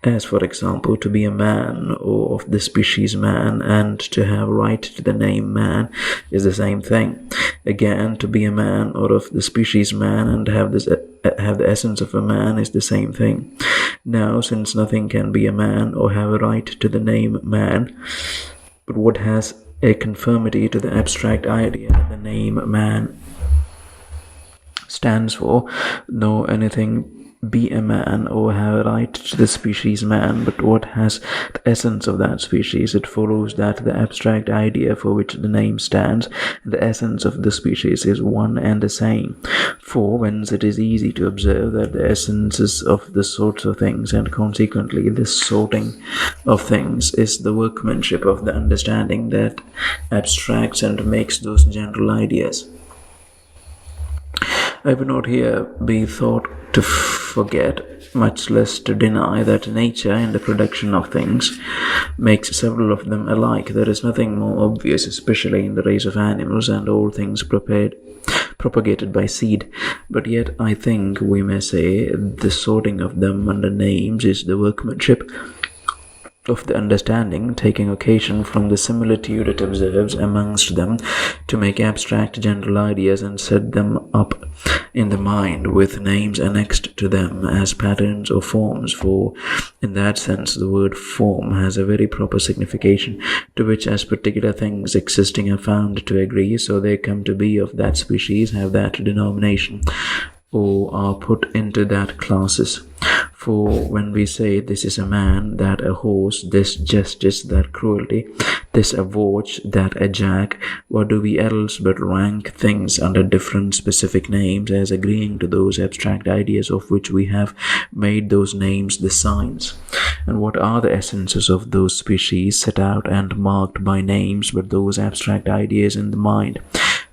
As, for example, to be a man, or of the species man, and to have right to the name man is the same thing. Again, to be a man, or of the species man, and have the essence of a man is the same thing. Now, since nothing can be a man or have a right to the name man, but what has a conformity to the abstract idea that the name man stands for, nor anything be a man or have a right to the species man, but what has the essence of that species, it follows that the abstract idea for which the name stands, and the essence of the species is one and the same. For whence it is easy to observe that the essences of the sorts of things, and consequently this sorting of things, is the workmanship of the understanding that abstracts and makes those general ideas. I would not here be thought to forget, much less to deny, that nature in the production of things makes several of them alike. There is nothing more obvious, especially in the race of animals and all things propagated by seed. But yet I think we may say the sorting of them under names is the workmanship of the understanding, taking occasion from the similitude it observes amongst them to make abstract general ideas and set them up in the mind with names annexed to them as patterns or forms. For in that sense the word form has a very proper signification, to which as particular things existing are found to agree, so they come to be of that species, have that denomination, or are put into that classes. For when we say this is a man, that a horse, this justice, that cruelty, this a watch, that a jack, what do we else but rank things under different specific names as agreeing to those abstract ideas of which we have made those names the signs? And what are the essences of those species set out and marked by names but those abstract ideas in the mind,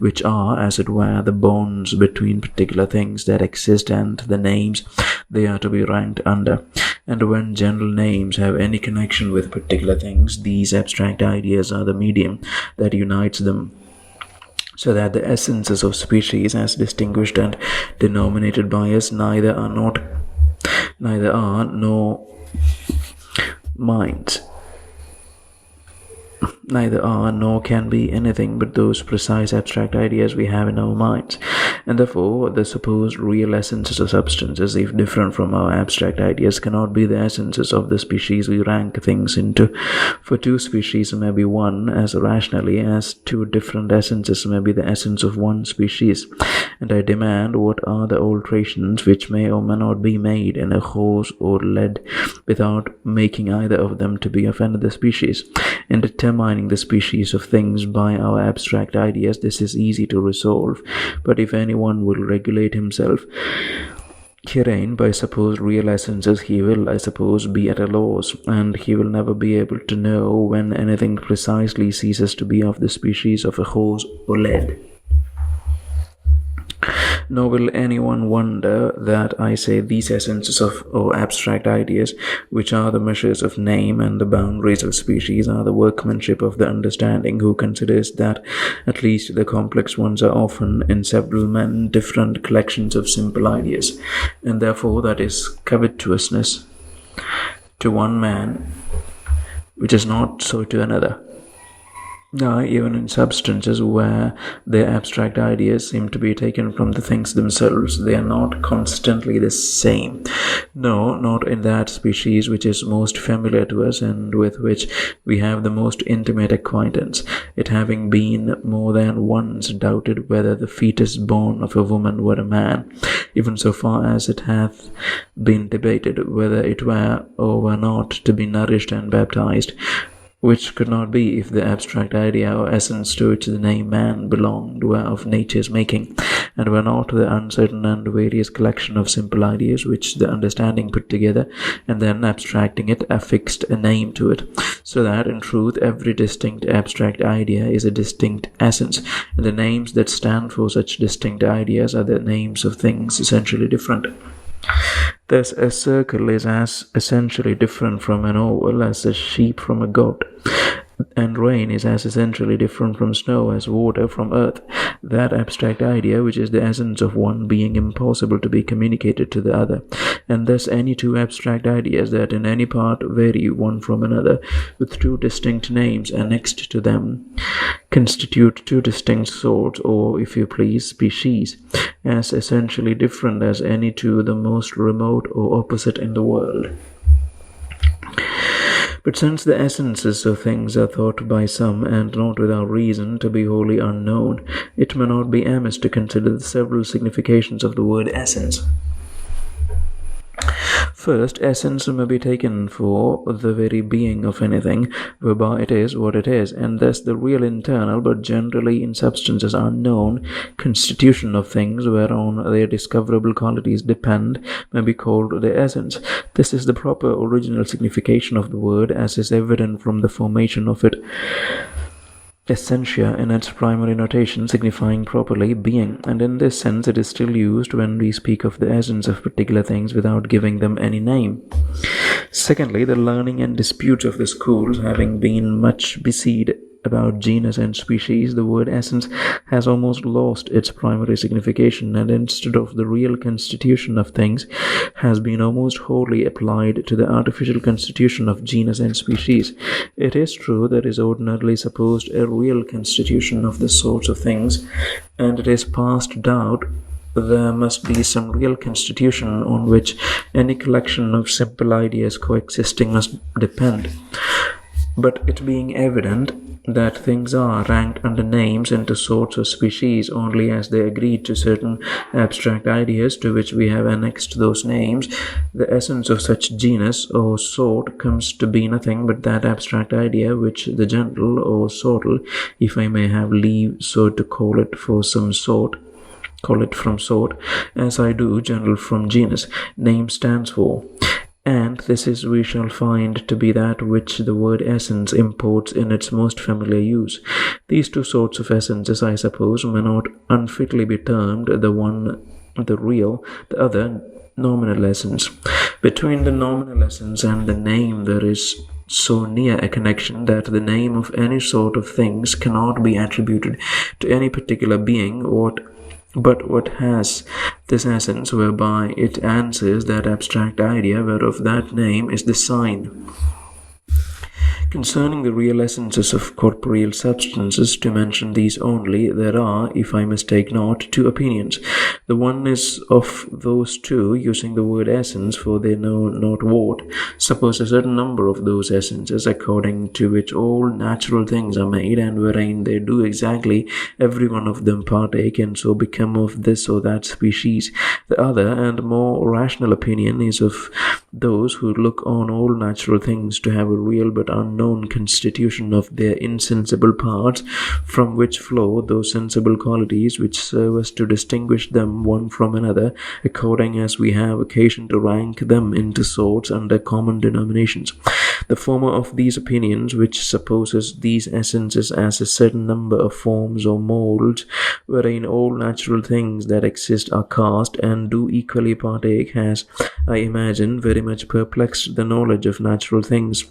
which are, as it were, the bonds between particular things that exist and the names they are to be ranked under. And when general names have any connection with particular things, these abstract ideas are the medium that unites them, so that the essences of species, as distinguished and denominated by us, neither are nor minds, neither are nor can be anything but those precise abstract ideas we have in our minds. And therefore the supposed real essences of substances, if different from our abstract ideas, cannot be the essences of the species we rank things into. For two species may be one as rationally as two different essences may be the essence of one species. And I demand, what are the alterations which may or may not be made in a horse or lead without making either of them to be of another species? In determining the species of things by our abstract ideas, this is easy to resolve. But if anyone will regulate himself herein by supposed real essences, he will, I suppose, be at a loss, and he will never be able to know when anything precisely ceases to be of the species of a horse or lead. Nor will anyone wonder that I say these essences of or abstract ideas, which are the measures of name and the boundaries of species, are the workmanship of the understanding, who considers that at least the complex ones are often in several men different collections of simple ideas, and therefore that is covetousness to one man which is not so to another. Now, even in substances where their abstract ideas seem to be taken from the things themselves, they are not constantly the same. No, not in that species which is most familiar to us and with which we have the most intimate acquaintance, it having been more than once doubted whether the fetus born of a woman were a man, even so far as it hath been debated whether it were or were not to be nourished and baptized, which could not be if the abstract idea or essence to which the name man belonged were of nature's making, and were not the uncertain and various collection of simple ideas which the understanding put together, and then abstracting it affixed a name to it, so that in truth every distinct abstract idea is a distinct essence, and the names that stand for such distinct ideas are the names of things essentially different. Thus a circle is as essentially different from an oval as a sheep from a goat, and rain is as essentially different from snow as water from earth. That abstract idea which is the essence of one being impossible to be communicated to the other, and thus any two abstract ideas that in any part vary one from another, with two distinct names annexed to them, constitute two distinct sorts, or, if you please, species, as essentially different as any two the most remote or opposite in the world. But since the essences of things are thought by some, and not without reason, to be wholly unknown, it may not be amiss to consider the several significations of the word essence. First, essence may be taken for the very being of anything, whereby it is what it is, and thus the real internal, but generally in substances unknown, constitution of things whereon their discoverable qualities depend may be called their essence. This is the proper original signification of the word, as is evident from the formation of it. Essentia in its primary notation signifying properly being, and in this sense it is still used when we speak of the essence of particular things without giving them any name. Secondly, the learning and disputes of the schools having been much busied about genus and species, the word essence has almost lost its primary signification, and instead of the real constitution of things has been almost wholly applied to the artificial constitution of genus and species. It is true there is ordinarily supposed a real constitution of the sorts of things, and it is past doubt there must be some real constitution on which any collection of simple ideas coexisting must depend. But it being evident that things are ranked under names into sorts or species only as they agree to certain abstract ideas to which we have annexed those names, the essence of such genus or sort comes to be nothing but that abstract idea which the general or sortal, if I may have leave so to call it for some sort, call it from sort, as I do general from genus, name stands for. And this is we shall find to be that which the word essence imports in its most familiar use. These two sorts of essences, I suppose, may not unfitly be termed the one the real, the other nominal essence. Between the nominal essence and the name there is so near a connection that the name of any sort of things cannot be attributed to any particular being, but what has this essence whereby it answers that abstract idea whereof that name is the sign. Concerning the real essences of corporeal substances, to mention these only, there are, if I mistake not, two opinions. The one is of those two using the word essence, for they know not what. Suppose a certain number of those essences, according to which all natural things are made, and wherein they do exactly every one of them partake, and so become of this or that species. The other and more rational opinion is of those who look on all natural things to have a real but unknown constitution of their insensible parts, from which flow those sensible qualities which serve us to distinguish them one from another, according as we have occasion to rank them into sorts under common denominations. The former of these opinions, which supposes these essences as a certain number of forms or molds, wherein all natural things that exist are cast and do equally partake, has, I imagine, very much perplexed the knowledge of natural things.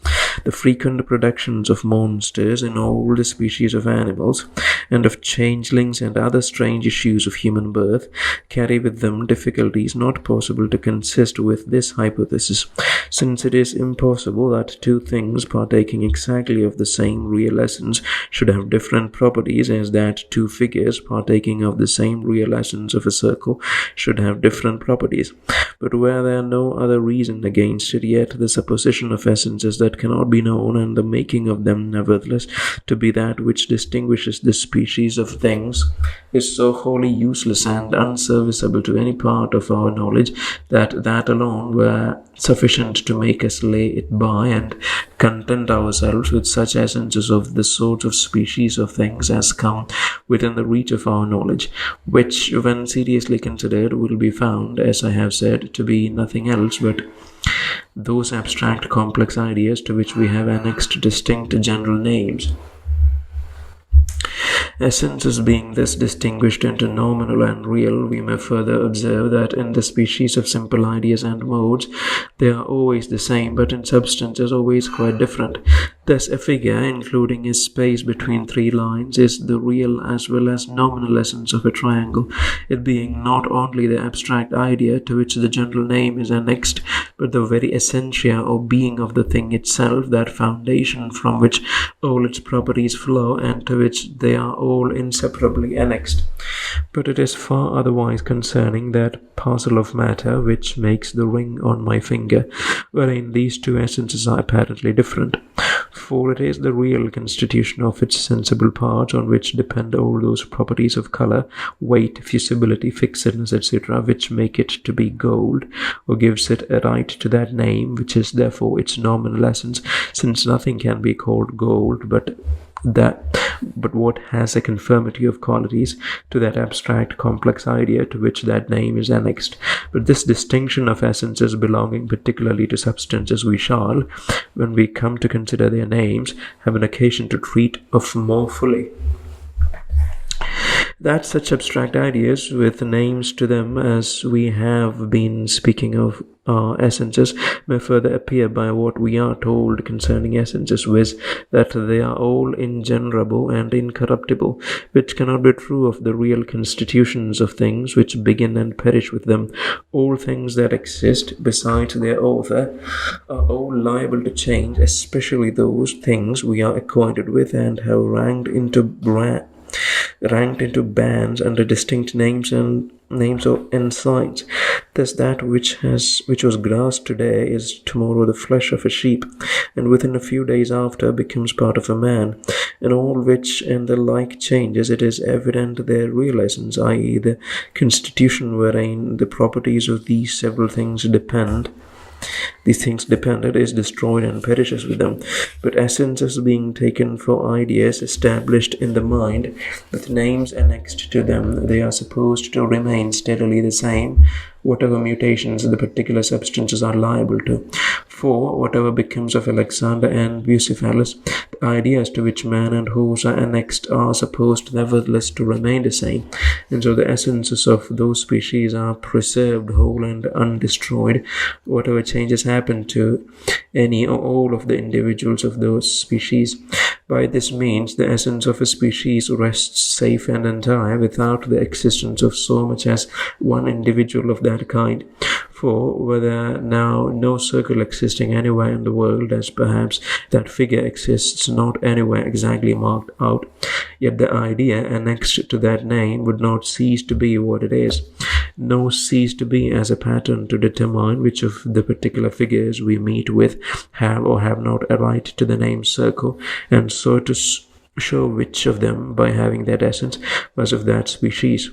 The frequent productions of monsters in all the species of animals, and of changelings and other strange issues of human birth, carry with them difficulties not possible to consist with this hypothesis, since it is impossible that two things partaking exactly of the same real essence should have different properties, as that two figures partaking of the same real essence of a circle should have different properties. But were there no other reason against it, yet the supposition of essences that cannot be known, and the making of them nevertheless to be that which distinguishes the species of things, is so wholly useless and unserviceable to any part of our knowledge, that alone were sufficient to make us lay it by and content ourselves with such essences of the sort of species of things as come within the reach of our knowledge, which, when seriously considered, will be found, as I have said, to be nothing else but those abstract complex ideas to which we have annexed distinct general names. Essences being thus distinguished into nominal and real, we may further observe that in the species of simple ideas and modes, they are always the same, but in substance is always quite different. Thus, a figure, including a space between three lines, is the real as well as nominal essence of a triangle, it being not only the abstract idea to which the general name is annexed, but the very essentia or being of the thing itself, that foundation from which all its properties flow, and to which they are all inseparably annexed. But it is far otherwise concerning that parcel of matter which makes the ring on my finger, wherein these two essences are apparently different. For it is the real constitution of its sensible parts, on which depend all those properties of color, weight, fusibility, fixedness, etc., which make it to be gold, or gives it a right to that name, which is therefore its nominal essence, since nothing can be called gold but what has a conformity of qualities to that abstract complex idea to which that name is annexed. But this distinction of essences belonging particularly to substances we shall, when we come to consider their names, have an occasion to treat of more fully. That such abstract ideas with names to them as we have been speaking of essences may further appear by what we are told concerning essences, viz. That they are all ingenerable and incorruptible, which cannot be true of the real constitutions of things which begin and perish with them. All things that exist besides their author are all liable to change, especially those things we are acquainted with and have ranked into bands under distinct names and signs. Thus that which was grass today is tomorrow the flesh of a sheep, and within a few days after becomes part of a man. And all which and the like changes, it is evident their real essence, i.e. the constitution wherein the properties of these several things depend, These things dependent is destroyed and perishes with them. But essences being taken for ideas established in the mind, with names annexed to them, they are supposed to remain steadily the same, whatever mutations the particular substances are liable to. For whatever becomes of Alexander and Bucephalus, the ideas to which man and horse are annexed are supposed nevertheless to remain the same, and so the essences of those species are preserved whole and undestroyed, whatever changes happen to any or all of the individuals of those species. By this means, the essence of a species rests safe and entire without the existence of so much as one individual of that kind. For were there now no circle existing anywhere in the world, as perhaps that figure exists not anywhere exactly marked out, yet the idea annexed to that name would not cease to be what it is, nor cease to be as a pattern to determine which of the particular figures we meet with have or have not a right to the name circle, and so to show which of them, by having that essence, was of that species.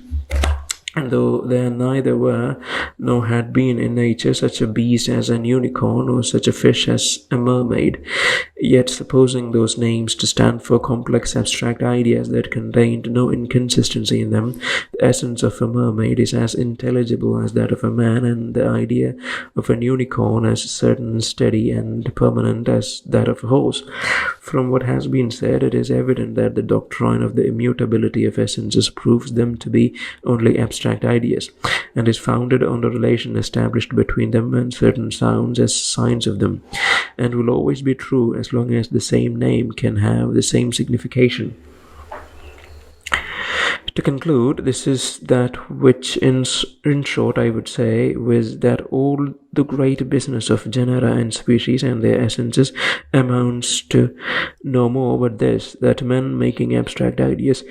And though there neither were nor had been in nature such a beast as an unicorn or such a fish as a mermaid, yet supposing those names to stand for complex abstract ideas that contained no inconsistency in them, the essence of a mermaid is as intelligible as that of a man, and the idea of an unicorn as certain, steady, and permanent as that of a horse. From what has been said, it is evident that the doctrine of the immutability of essences proves them to be only abstract ideas, and is founded on the relation established between them and certain sounds as signs of them, and will always be true as long as the same name can have the same signification. To conclude, this is that which, in short, I would say, was that all the great business of genera and species and their essences amounts to no more but this, that men making abstract ideas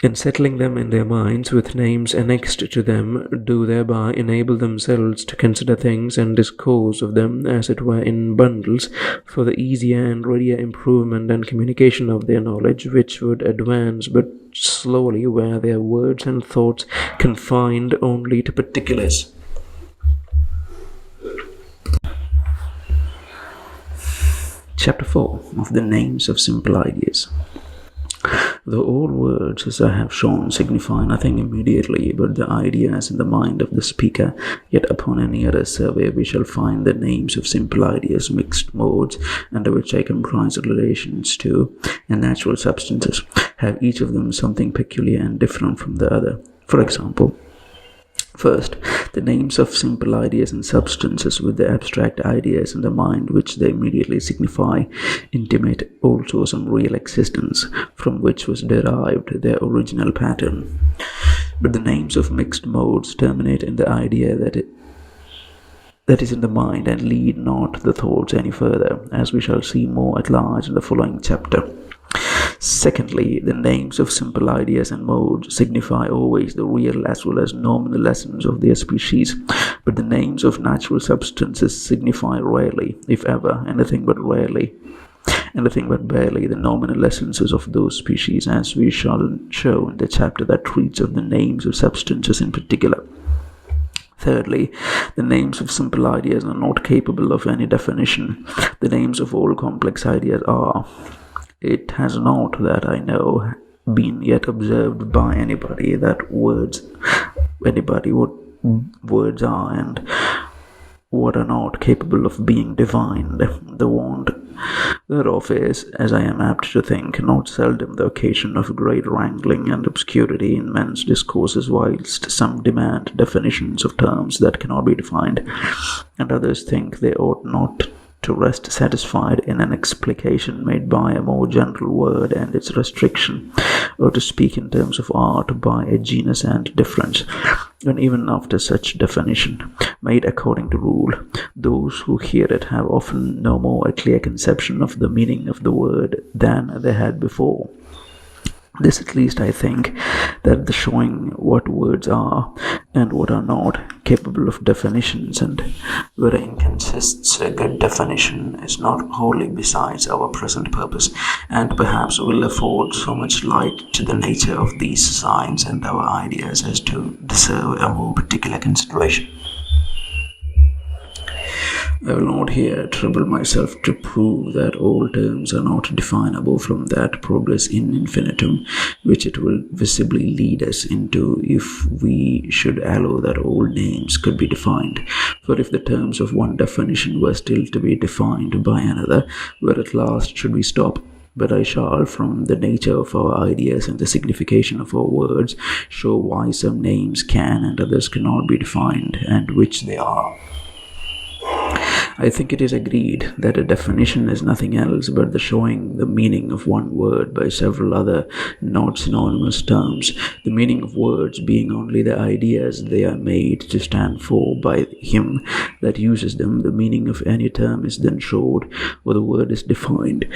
and settling them in their minds with names annexed to them, do thereby enable themselves to consider things and discourse of them as it were in bundles, for the easier and readier improvement and communication of their knowledge, which would advance but slowly were their words and thoughts confined only to particulars. Chapter 4 of the Names of Simple Ideas. Though all words, as I have shown, signify nothing immediately but the ideas in the mind of the speaker, yet upon a nearer survey we shall find the names of simple ideas, mixed modes, under which I comprise relations to, and natural substances, have each of them something peculiar and different from the other. For example, first, the names of simple ideas and substances with the abstract ideas in the mind which they immediately signify intimate also some real existence, from which was derived their original pattern. But the names of mixed modes terminate in the idea that is in the mind and lead not the thoughts any further, as we shall see more at large in the following chapter. Secondly, the names of simple ideas and modes signify always the real as well as nominal essence of their species, but the names of natural substances signify rarely, if ever, anything but barely, the nominal essences of those species, as we shall show in the chapter that treats of the names of substances in particular. Thirdly, the names of simple ideas are not capable of any definition. The names of all complex ideas are. It has not, that I know, been yet observed by anybody what words are and what are not capable of being defined. The want thereof is, as I am apt to think, not seldom the occasion of great wrangling and obscurity in men's discourses, whilst some demand definitions of terms that cannot be defined, and others think they ought not to rest satisfied in an explication made by a more general word and its restriction, or to speak in terms of art by a genus and difference. And even after such definition, made according to rule, those who hear it have often no more a clear conception of the meaning of the word than they had before. This at least I think, that the showing what words are and what are not capable of definitions, and wherein consists a good definition, is not wholly besides our present purpose, and perhaps will afford so much light to the nature of these signs and our ideas as to deserve a more particular consideration. I will not here trouble myself to prove that all terms are not definable from that progress in infinitum which it will visibly lead us into if we should allow that all names could be defined. For if the terms of one definition were still to be defined by another, where at last should we stop? But I shall, from the nature of our ideas and the signification of our words, show why some names can and others cannot be defined, and which they are. I think it is agreed that a definition is nothing else but the showing the meaning of one word by several other not synonymous terms, the meaning of words being only the ideas they are made to stand for by him that uses them. The meaning of any term is then showed, or the word is defined,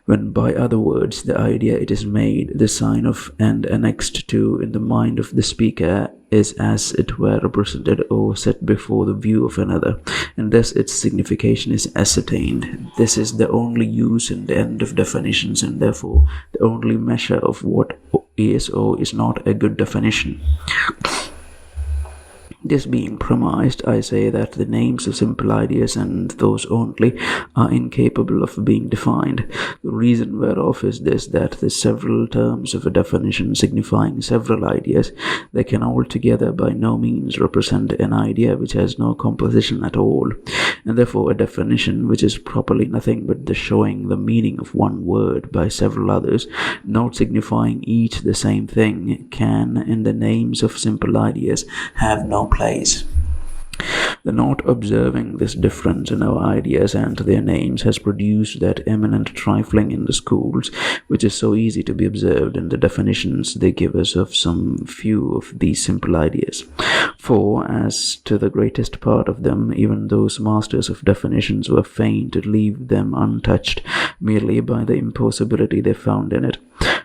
when by other words the idea it is made, the sign of and annexed to in the mind of the speaker, is as it were represented or set before the view of another, and thus its signification is ascertained. This is the only use and end of definitions, and therefore the only measure of what is or is not a good definition. This being premised, I say that the names of simple ideas, and those only, are incapable of being defined. The reason whereof is this, that the several terms of a definition signifying several ideas, they can altogether by no means represent an idea which has no composition at all, and therefore a definition which is properly nothing but the showing the meaning of one word by several others, not signifying each the same thing, can, in the names of simple ideas, have no place. The not observing this difference in our ideas and their names has produced that eminent trifling in the schools, which is so easy to be observed in the definitions they give us of some few of these simple ideas. For, as to the greatest part of them, even those masters of definitions were fain to leave them untouched, merely by the impossibility they found in it.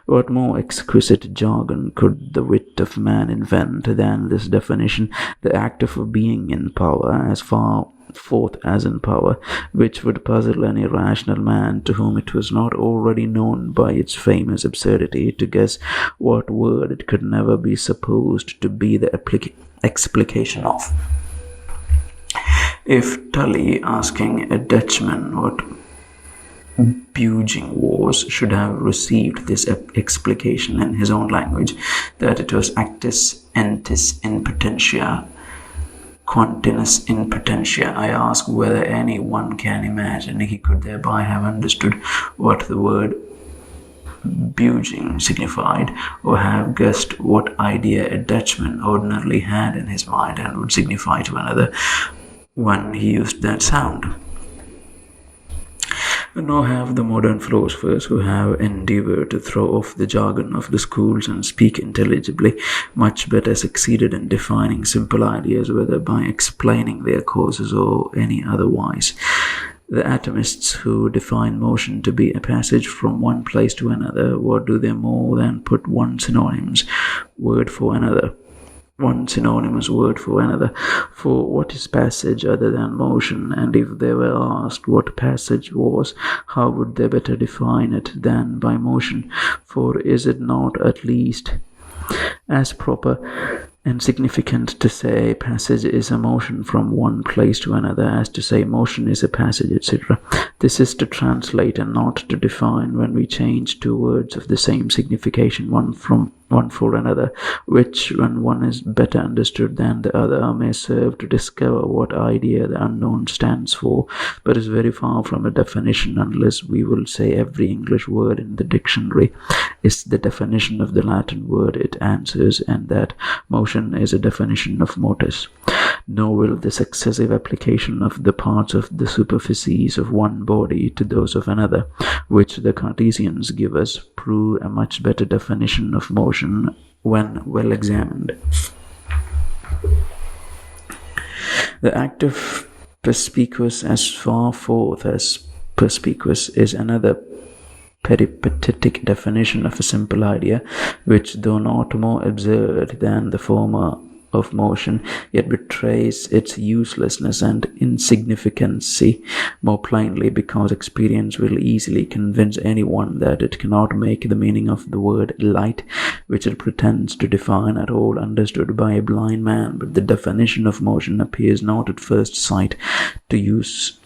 What more exquisite jargon could the wit of man invent than this definition, the act of being in power, as far forth as in power, which would puzzle any rational man to whom it was not already known by its famous absurdity to guess what word it could never be supposed to be the explication of. If Tully, asking a Dutchman what buging was, should have received this explication in his own language, that it was actus entis in potentia, continus in potentia, I ask whether any one can imagine he could thereby have understood what the word buging signified, or have guessed what idea a Dutchman ordinarily had in his mind and would signify to another when he used that sound. Nor have the modern philosophers, who have endeavored to throw off the jargon of the schools and speak intelligibly, much better succeeded in defining simple ideas, whether by explaining their causes or any otherwise. The atomists, who define motion to be a passage from one place to another, what do they more than put one synonymous word for another? For what is passage other than motion? And if they were asked what passage was, how would they better define it than by motion? For is it not at least as proper and significant to say passage is a motion from one place to another as to say motion is a passage, etc.? This is to translate and not to define, when we change two words of the same signification, one for another, which, when one is better understood than the other, may serve to discover what idea the unknown stands for, but is very far from a definition, unless we will say every English word in the dictionary is the definition of the Latin word it answers, and that motion is a definition of motus. Nor will the successive application of the parts of the superficies of one body to those of another, which the Cartesians give us, prove a much better definition of motion when well examined. The act of perspicuous as far forth as perspicuous is another peripatetic definition of a simple idea, which, though not more absurd than the former of motion, yet betrays its uselessness and insignificancy more plainly, because experience will easily convince anyone that it cannot make the meaning of the word light, which it pretends to define, at all understood by a blind man. But the definition of motion appears not at first sight to use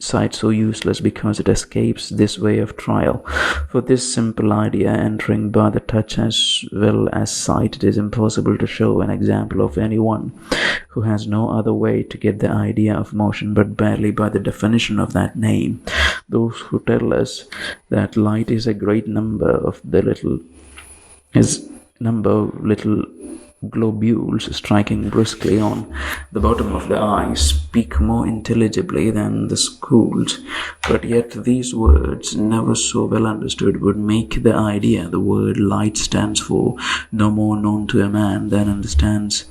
sight so useless because it escapes this way of trial. For this simple idea entering by the touch as well as sight, it is impossible to show an example of anyone who has no other way to get the idea of motion but barely by the definition of that name. Those who tell us that light is a great number of little globules striking briskly on the bottom of the eye speak more intelligibly than the schools, but yet these words, never so well understood, would make the idea the word light stands for no more known to a man that understands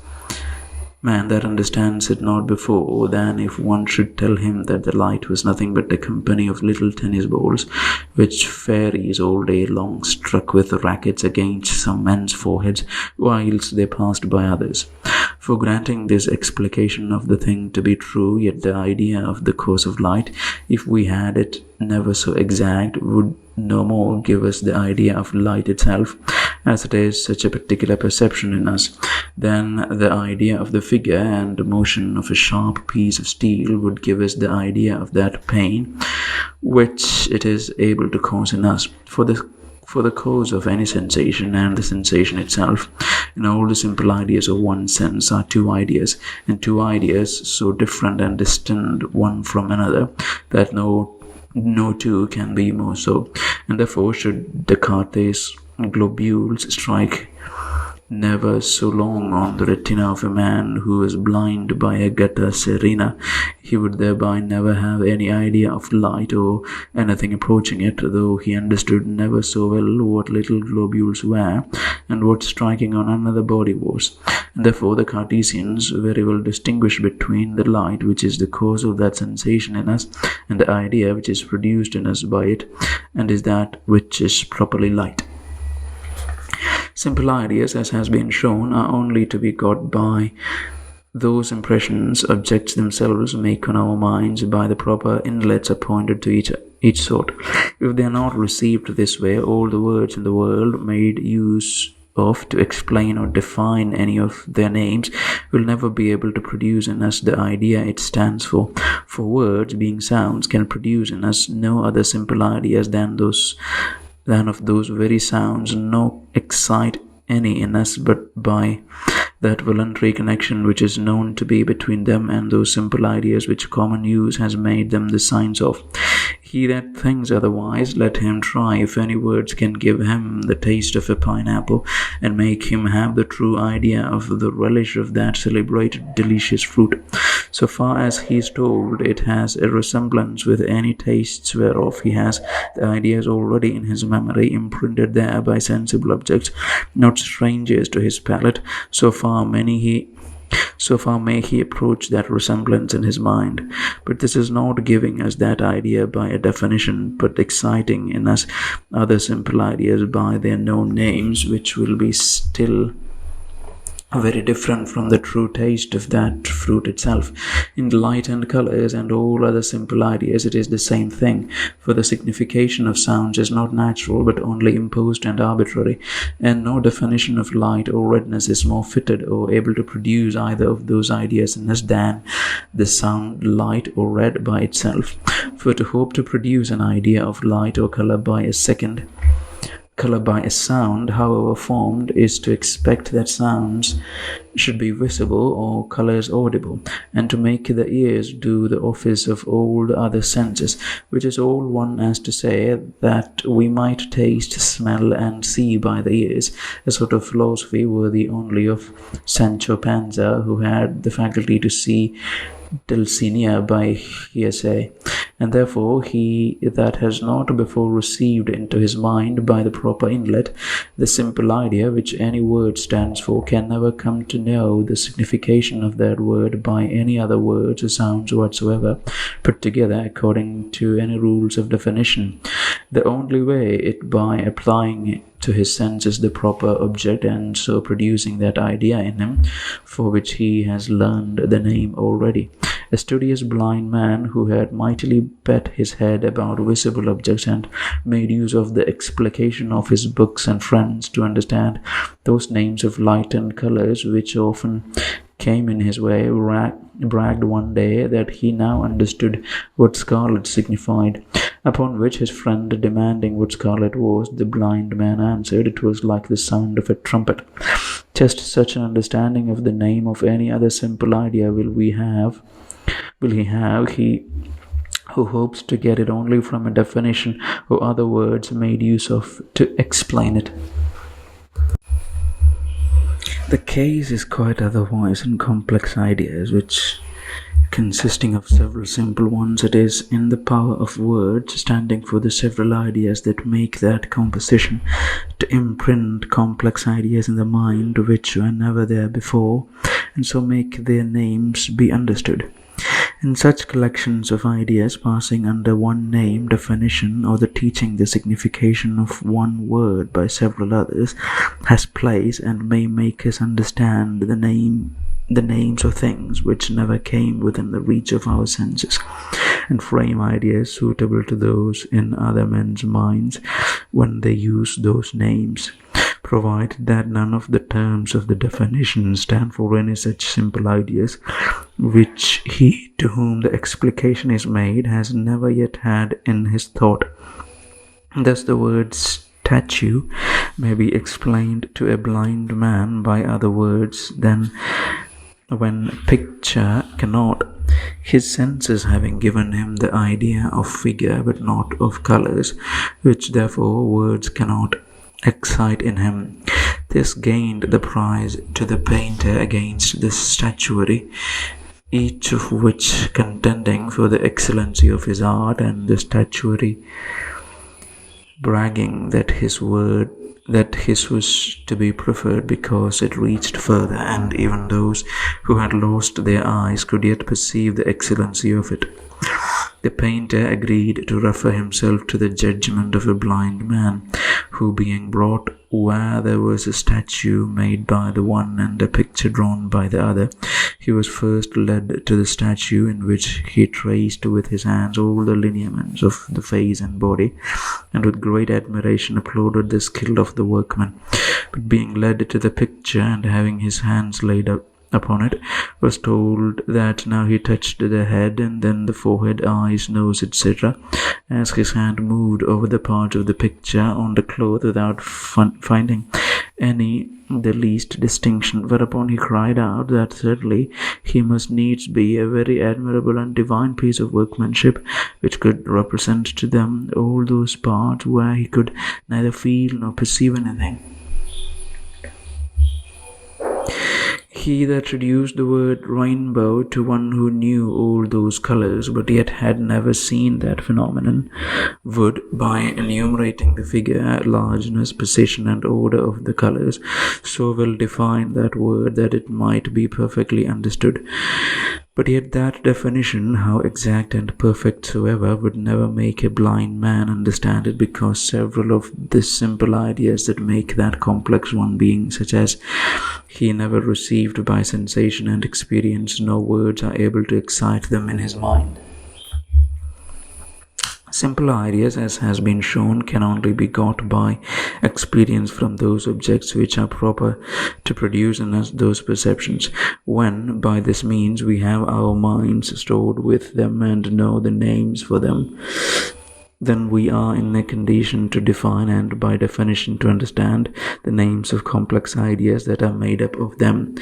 it not before than if one should tell him that the light was nothing but a company of little tennis balls which fairies all day long struck with rackets against some men's foreheads whilst they passed by others. For granting this explication of the thing to be true, yet the idea of the course of light, if we had it never so exact, would no more give us the idea of light itself, as it is such a particular perception in us, than the idea of the figure and motion of a sharp piece of steel would give us the idea of that pain which it is able to cause in us. For the cause of any sensation and the sensation itself, in all the simple ideas of one sense, are two ideas, and two ideas so different and distant one from another that no two can be more so. And therefore, should Descartes' globules strike never so long on the retina of a man who is blind by a gutta serena, he would thereby never have any idea of light or anything approaching it, though he understood never so well what little globules were and what striking on another body was. And therefore the Cartesians very well distinguish between the light which is the cause of that sensation in us and the idea which is produced in us by it, and is that which is properly light. Simple ideas, as has been shown, are only to be got by those impressions objects themselves make on our minds by the proper inlets appointed to each sort. If they are not received this way, all the words in the world made use of to explain or define any of their names will never be able to produce in us the idea it stands for. For words, being sounds, can produce in us no other simple ideas than of those very sounds, nor excite any in us but by that voluntary connection which is known to be between them and those simple ideas which common use has made them the signs of. He that thinks otherwise, let him try if any words can give him the taste of a pineapple and make him have the true idea of the relish of that celebrated delicious fruit. So far as he is told it has a resemblance with any tastes whereof he has the ideas already in his memory, imprinted there by sensible objects, not strangers to his palate, so far may he approach that resemblance in his mind. But this is not giving us that idea by a definition, but exciting in us other simple ideas by their known names, which will be still very different from the true taste of that fruit itself. In light and colors and all other simple ideas, it is the same thing, for the signification of sounds is not natural but only imposed and arbitrary, and no definition of light or redness is more fitted or able to produce either of those ideas in us than the sound light or red by itself. For to hope to produce an idea of light or color by a sound, however formed, is to expect that sounds should be visible or colors audible, and to make the ears do the office of all the other senses, which is all one as to say that we might taste, smell, and see by the ears, a sort of philosophy worthy only of Sancho Panza, who had the faculty to see Dulcinea by hearsay, and therefore he that has not before received into his mind by the proper inlet the simple idea which any word stands for can never come to know the signification of that word by any other words or sounds whatsoever put together according to any rules of definition. The only way it by applying to his senses the proper object, and so producing that idea in him for which he has learned the name already. A studious blind man who had mightily bet his head about visible objects and made use of the explication of his books and friends to understand those names of light and colors which often came in his way, bragged one day that he now understood what scarlet signified, upon which his friend, demanding what scarlet was, the blind man answered it was like the sound of a trumpet. Just such an understanding of the name of any other simple idea will he have, he who hopes to get it only from a definition or other words made use of to explain it. The case is quite otherwise in complex ideas, which consisting of several simple ones. It is in the power of words, standing for the several ideas that make that composition, to imprint complex ideas in the mind which were never there before, and so make their names be understood. In such collections of ideas passing under one name, definition, or the teaching the signification of one word by several others has place, and may make us understand the names of things which never came within the reach of our senses, and frame ideas suitable to those in other men's minds when they use those names, provided that none of the terms of the definition stand for any such simple ideas which he to whom the explication is made has never yet had in his thought. Thus the word statue may be explained to a blind man by other words than when picture cannot, his senses having given him the idea of figure but not of colors, which therefore words cannot excite in him. This gained the prize to the painter against the statuary, each of which contending for the excellency of his art, and the statuary bragging that his was to be preferred because it reached further, and even those who had lost their eyes could yet perceive the excellency of it. The painter agreed to refer himself to the judgment of a blind man, who being brought where there was a statue made by the one and a picture drawn by the other, he was first led to the statue, in which he traced with his hands all the lineaments of the face and body, and with great admiration applauded the skill of the workman. But being led to the picture, and having his hands laid upon it, was told that now he touched the head, and then the forehead, eyes, nose, etc., as his hand moved over the parts of the picture on the cloth without finding any the least distinction, whereupon he cried out that certainly he must needs be a very admirable and divine piece of workmanship which could represent to them all those parts where he could neither feel nor perceive anything. He that reduced the word rainbow to one who knew all those colors, but yet had never seen that phenomenon, would, by enumerating the figure, largeness, position, and order of the colors, so well define that word that it might be perfectly understood. But yet that definition, how exact and perfect soever, would never make a blind man understand it, because several of the simple ideas that make that complex one being such as he never received by sensation and experience, no words are able to excite them in his mind. Simple ideas, as has been shown, can only be got by experience from those objects which are proper to produce in us those perceptions. When, by this means, we have our minds stored with them and know the names for them, then we are in a condition to define and by definition to understand the names of complex ideas that are made up of them.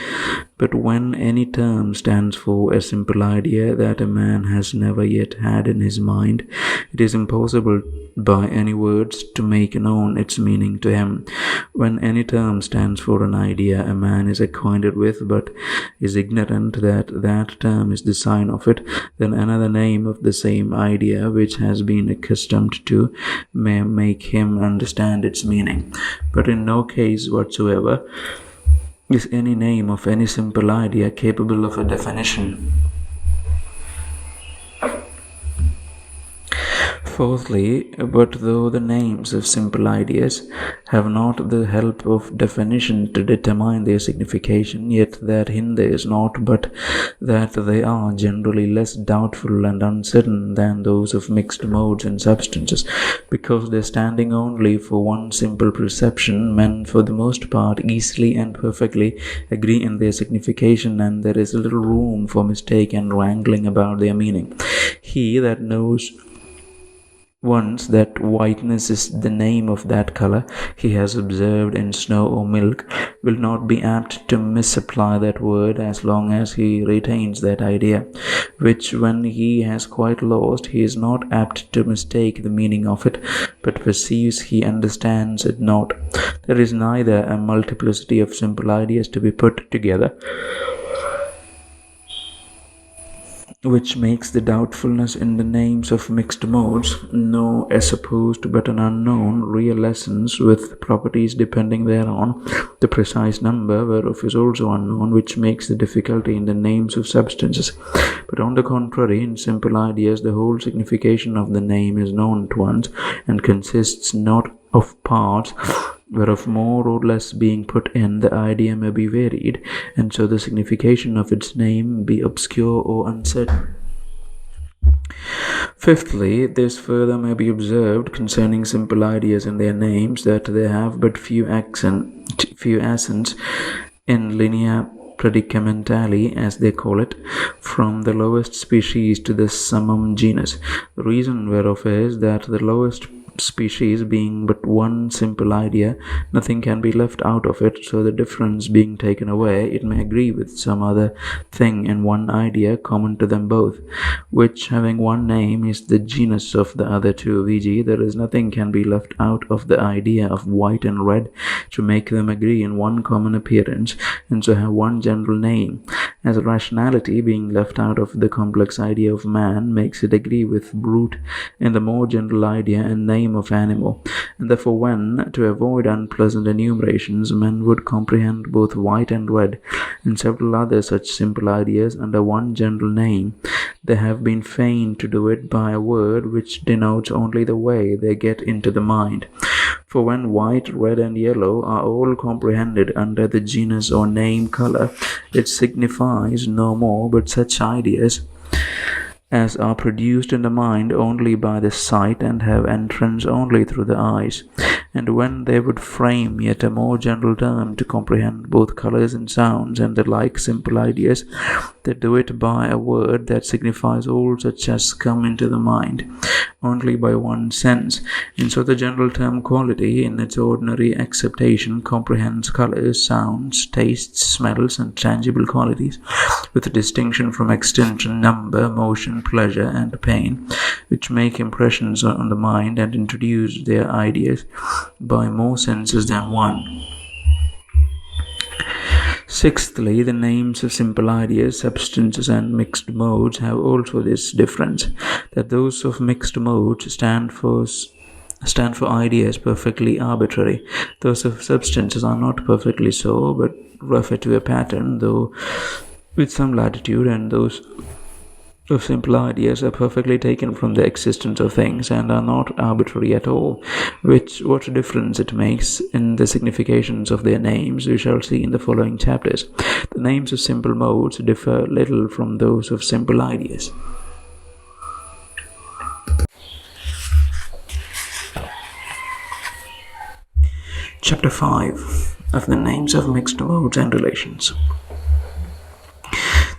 But when any term stands for a simple idea that a man has never yet had in his mind, it is impossible by any words to make known its meaning to him. When any term stands for an idea a man is acquainted with, but is ignorant that that term is the sign of it, then another name of the same idea which has been accustomed to may make him understand its meaning. But in no case whatsoever is any name of any simple idea capable of a definition. Fourthly, but though the names of simple ideas have not the help of definition to determine their signification, yet their hint is not but that they are generally less doubtful and uncertain than those of mixed modes and substances, because they standing only for one simple perception, men for the most part easily and perfectly agree in their signification, and there is little room for mistake and wrangling about their meaning. He that knows once that whiteness is the name of that color he has observed in snow or milk, will not be apt to misapply that word as long as he retains that idea, which when he has quite lost, he is not apt to mistake the meaning of it, but perceives he understands it not. There is neither a multiplicity of simple ideas to be put together, which makes the doubtfulness in the names of mixed modes, no a supposed but an unknown real essence with properties depending thereon, the precise number whereof is also unknown, which makes the difficulty in the names of substances. But on the contrary, in simple ideas the whole signification of the name is known at once, and consists not of parts, whereof more or less being put in, the idea may be varied, and so the signification of its name be obscure or uncertain. Fifthly, this further may be observed concerning simple ideas in their names, that they have but few accents in linea predicamentali, as they call it, from the lowest species to the summum genus. The reason whereof is that the lowest species being but one simple idea, nothing can be left out of it, so the difference being taken away, it may agree with some other thing in one idea common to them both, which having one name is the genus of the other two, v.g. there is nothing can be left out of the idea of white and red to make them agree in one common appearance, and so have one general name, as rationality being left out of the complex idea of man makes it agree with brute in the more general idea and name of animal. And therefore when, to avoid unpleasant enumerations, men would comprehend both white and red and several other such simple ideas under one general name, they have been fain to do it by a word which denotes only the way they get into the mind. For when white, red, and yellow are all comprehended under the genus or name color, it signifies no more but such ideas as are produced in the mind only by the sight and have entrance only through the eyes. And when they would frame yet a more general term to comprehend both colors and sounds and the like simple ideas, they do it by a word that signifies all such as come into the mind only by one sense. And so the general term quality in its ordinary acceptation comprehends colors, sounds, tastes, smells, and tangible qualities, with distinction from extension, number, motion, pleasure, and pain, which make impressions on the mind and introduce their ideas by more senses than one. Sixthly, the names of simple ideas, substances, and mixed modes have also this difference, that those of mixed modes stand for ideas perfectly arbitrary. Those of substances are not perfectly so, but refer to a pattern, though with some latitude, and those of simple ideas are perfectly taken from the existence of things and are not arbitrary at all, what difference it makes in the significations of their names we shall see in the following chapters. The names of simple modes differ little from those of simple ideas. Chapter 5 of the names of mixed modes and relations.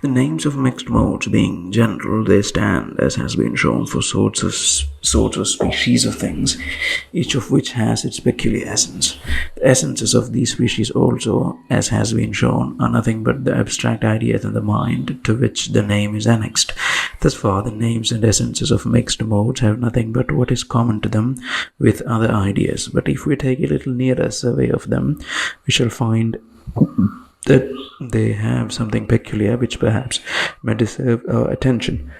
The names of mixed modes being general, they stand, as has been shown, for sorts of species of things, each of which has its peculiar essence. The essences of these species also, as has been shown, are nothing but the abstract ideas in the mind to which the name is annexed. Thus far, the names and essences of mixed modes have nothing but what is common to them with other ideas. But if we take a little nearer survey of them, we shall find that they have something peculiar which perhaps may deserve our attention.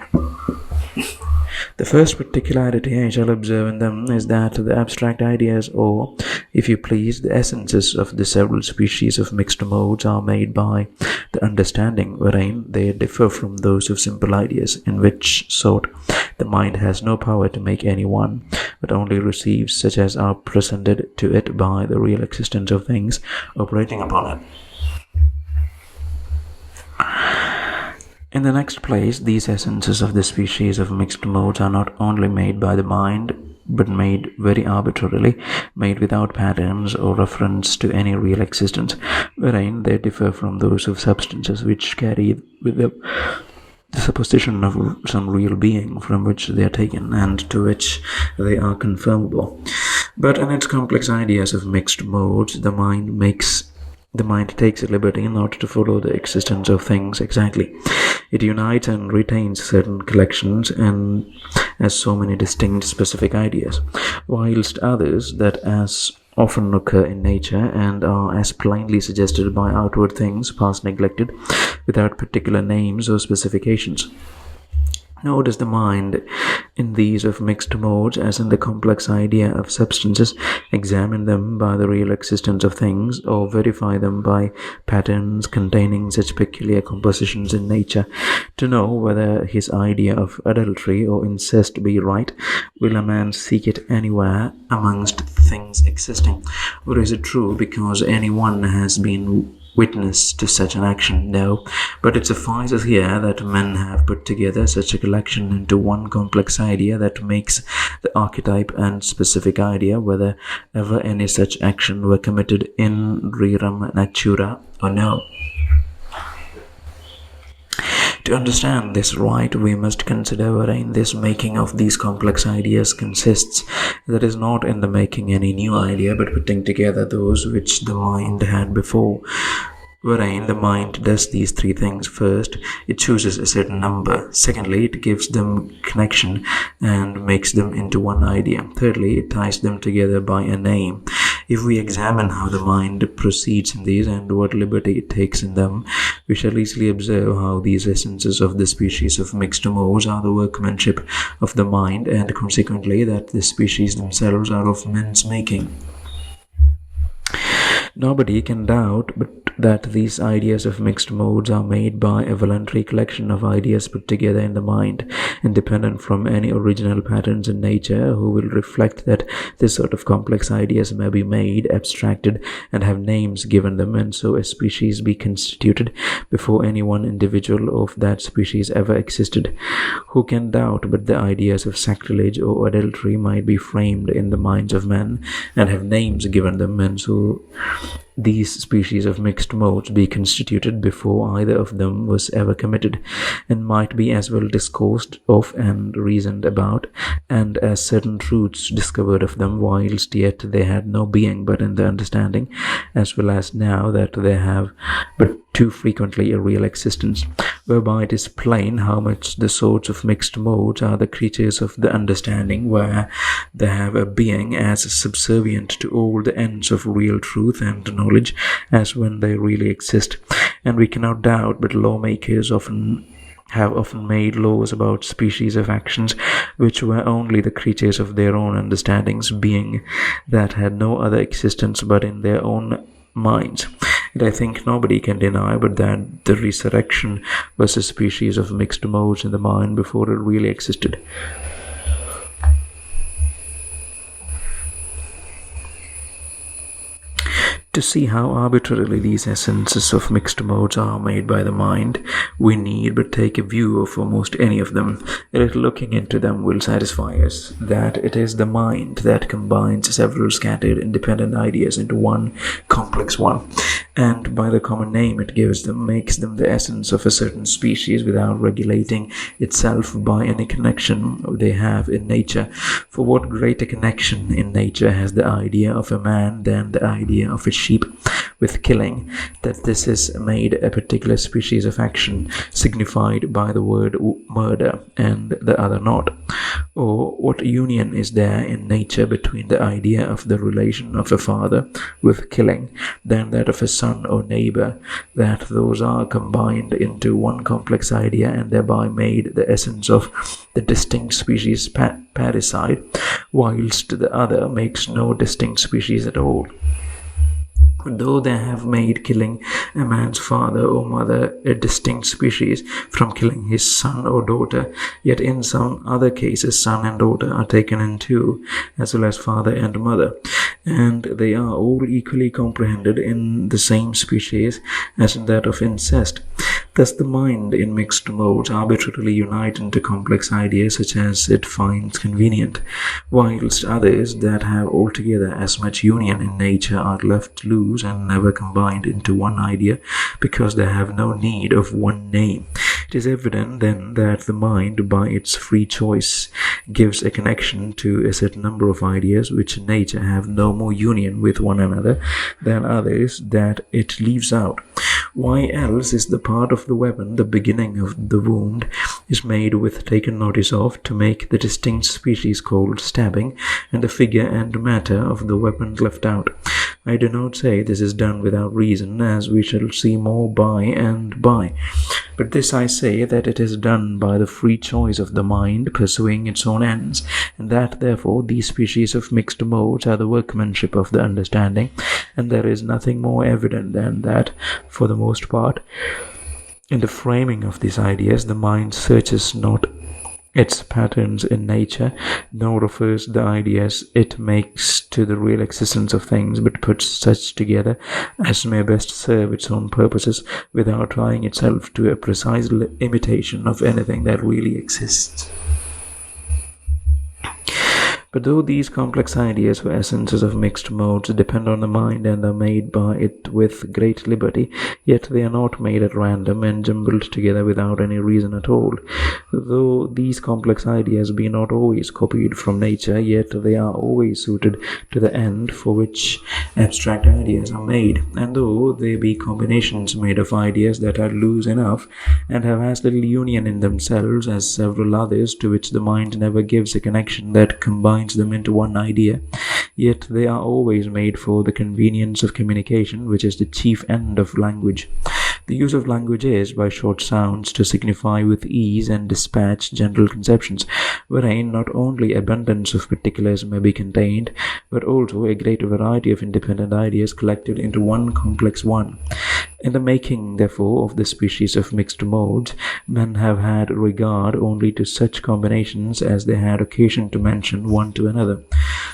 The first particularity I shall observe in them is that the abstract ideas, or, if you please, the essences of the several species of mixed modes, are made by the understanding, wherein they differ from those of simple ideas, in which sort the mind has no power to make any one, but only receives such as are presented to it by the real existence of things operating upon it. In the next place, these essences of the species of mixed modes are not only made by the mind, but made very arbitrarily, made without patterns or reference to any real existence, wherein they differ from those of substances which carry with them the supposition of some real being from which they are taken and to which they are conformable. But in its complex ideas of mixed modes, the mind takes a liberty not to follow the existence of things exactly. It unites and retains certain collections and as so many distinct specific ideas, whilst others that as often occur in nature and are as plainly suggested by outward things pass neglected without particular names or specifications. Nor does the mind, in these of mixed modes, as in the complex idea of substances, examine them by the real existence of things, or verify them by patterns containing such peculiar compositions in nature, to know whether his idea of adultery or incest be right. Will a man seek it anywhere amongst things existing? Or is it true because any one has been witness to such an action? No, but it suffices here that men have put together such a collection into one complex idea that makes the archetype and specific idea, whether ever any such action were committed in rerum natura or no. To understand this right, we must consider wherein this making of these complex ideas consists. That is not in the making any new idea, but putting together those which the mind had before. Wherein the mind does these three things. First, it chooses a certain number. Secondly, it gives them connection and makes them into one idea. Thirdly, it ties them together by a name. If we examine how the mind proceeds in these and what liberty it takes in them, we shall easily observe how these essences of the species of mixed modes are the workmanship of the mind, and consequently that the species themselves are of men's making. Nobody can doubt but that these ideas of mixed modes are made by a voluntary collection of ideas put together in the mind, independent from any original patterns in nature, who will reflect that this sort of complex ideas may be made, abstracted, and have names given them, and so a species be constituted before any one individual of that species ever existed. Who can doubt but the ideas of sacrilege or adultery might be framed in the minds of men, and have names given them, and so these species of mixed modes be constituted before either of them was ever committed, and might be as well discoursed of and reasoned about, and as certain truths discovered of them, whilst yet they had no being but in the understanding, as well as now that they have but too frequently a real existence, whereby it is plain how much the sorts of mixed modes are the creatures of the understanding, where they have a being as subservient to all the ends of real truth and knowledge as when they really exist. And we cannot doubt but lawmakers have often made laws about species of actions which were only the creatures of their own understandings, being that had no other existence but in their own minds. And I think nobody can deny but that the resurrection was a species of mixed modes in the mind before it really existed. To see how arbitrarily these essences of mixed modes are made by the mind, we need but take a view of almost any of them. A little looking into them will satisfy us that it is the mind that combines several scattered independent ideas into one complex one, and by the common name it gives them, makes them the essence of a certain species without regulating itself by any connection they have in nature. For what greater connection in nature has the idea of a man than the idea of a sheep? sheep with killing, that this is made a particular species of action signified by the word murder and the other not? Or what union is there in nature between the idea of the relation of a father with killing than that of a son or neighbor, that those are combined into one complex idea and thereby made the essence of the distinct species parricide, whilst the other makes no distinct species at all? Though they have made killing a man's father or mother a distinct species from killing his son or daughter, yet in some other cases son and daughter are taken in too, as well as father and mother, and they are all equally comprehended in the same species as in that of incest. Thus the mind in mixed modes arbitrarily unite into complex ideas such as it finds convenient, whilst others that have altogether as much union in nature are left loose and never combined into one idea, because they have no need of one name. It is evident then that the mind, by its free choice, gives a connection to a certain number of ideas which in nature have no more union with one another than others that it leaves out. Why else is the part of the weapon, the beginning of the wound, is made with taken notice of, to make the distinct species called stabbing, and the figure and matter of the weapon left out? I do not say this is done without reason, as we shall see more by and by. But this I say, that it is done by the free choice of the mind pursuing its own ends, and that therefore these species of mixed modes are the workmanship of the understanding, and there is nothing more evident than that, for the most part, in the framing of these ideas, the mind searches not its patterns in nature, nor refers the ideas it makes to the real existence of things, but puts such together as may best serve its own purposes, without trying itself to a precise imitation of anything that really exists. But though these complex ideas or essences of mixed modes depend on the mind and are made by it with great liberty, yet they are not made at random and jumbled together without any reason at all. Though these complex ideas be not always copied from nature, yet they are always suited to the end for which abstract ideas are made, and though they be combinations made of ideas that are loose enough and have as little union in themselves as several others to which the mind never gives a connection that combines them into one idea, yet they are always made for the convenience of communication, which is the chief end of language. The use of language is, by short sounds, to signify with ease and dispatch general conceptions, wherein not only abundance of particulars may be contained, but also a great variety of independent ideas collected into one complex one. In the making, therefore, of the species of mixed modes, men have had regard only to such combinations as they had occasion to mention one to another.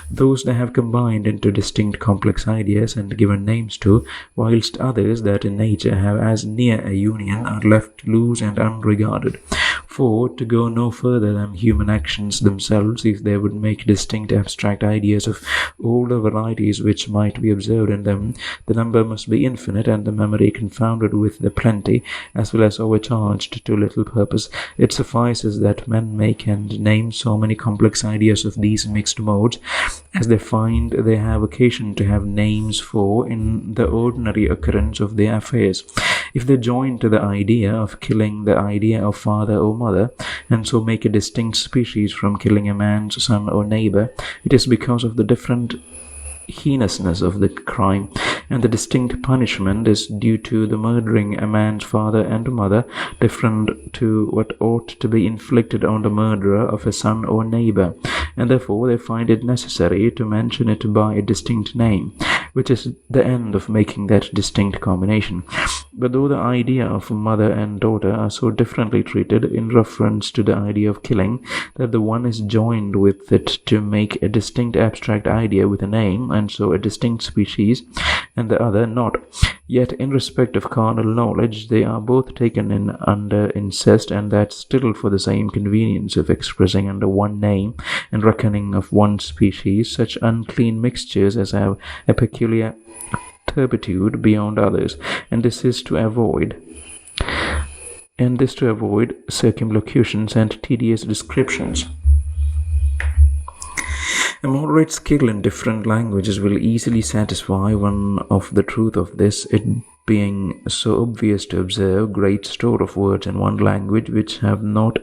Those they have combined into distinct complex ideas and given names to, whilst others that in nature have as near a union are left loose and unregarded. For, to go no further than human actions themselves, if they would make distinct abstract ideas of all the varieties which might be observed in them, the number must be infinite, and the memory confounded with the plenty, as well as overcharged to little purpose. It suffices that men make and name so many complex ideas of these mixed modes, as they find they have occasion to have names for in the ordinary occurrence of their affairs. If they join to the idea of killing the idea of father or mother, and so make a distinct species from killing a man's son or neighbor, it is because of the different heinousness of the crime, and the distinct punishment is due to the murdering a man's father and mother, different to what ought to be inflicted on the murderer of a son or neighbor, and therefore they find it necessary to mention it by a distinct name, which is the end of making that distinct combination. But though the idea of mother and daughter are so differently treated in reference to the idea of killing, that the one is joined with it to make a distinct abstract idea with a name, and so a distinct species, and the other not, yet in respect of carnal knowledge they are both taken in under incest, and that still for the same convenience of expressing under one name and reckoning of one species such unclean mixtures as have a peculiar turpitude beyond others, and this to avoid circumlocutions and tedious descriptions. A moderate skill in different languages will easily satisfy one of the truth of this, it being so obvious to observe great store of words in one language which have not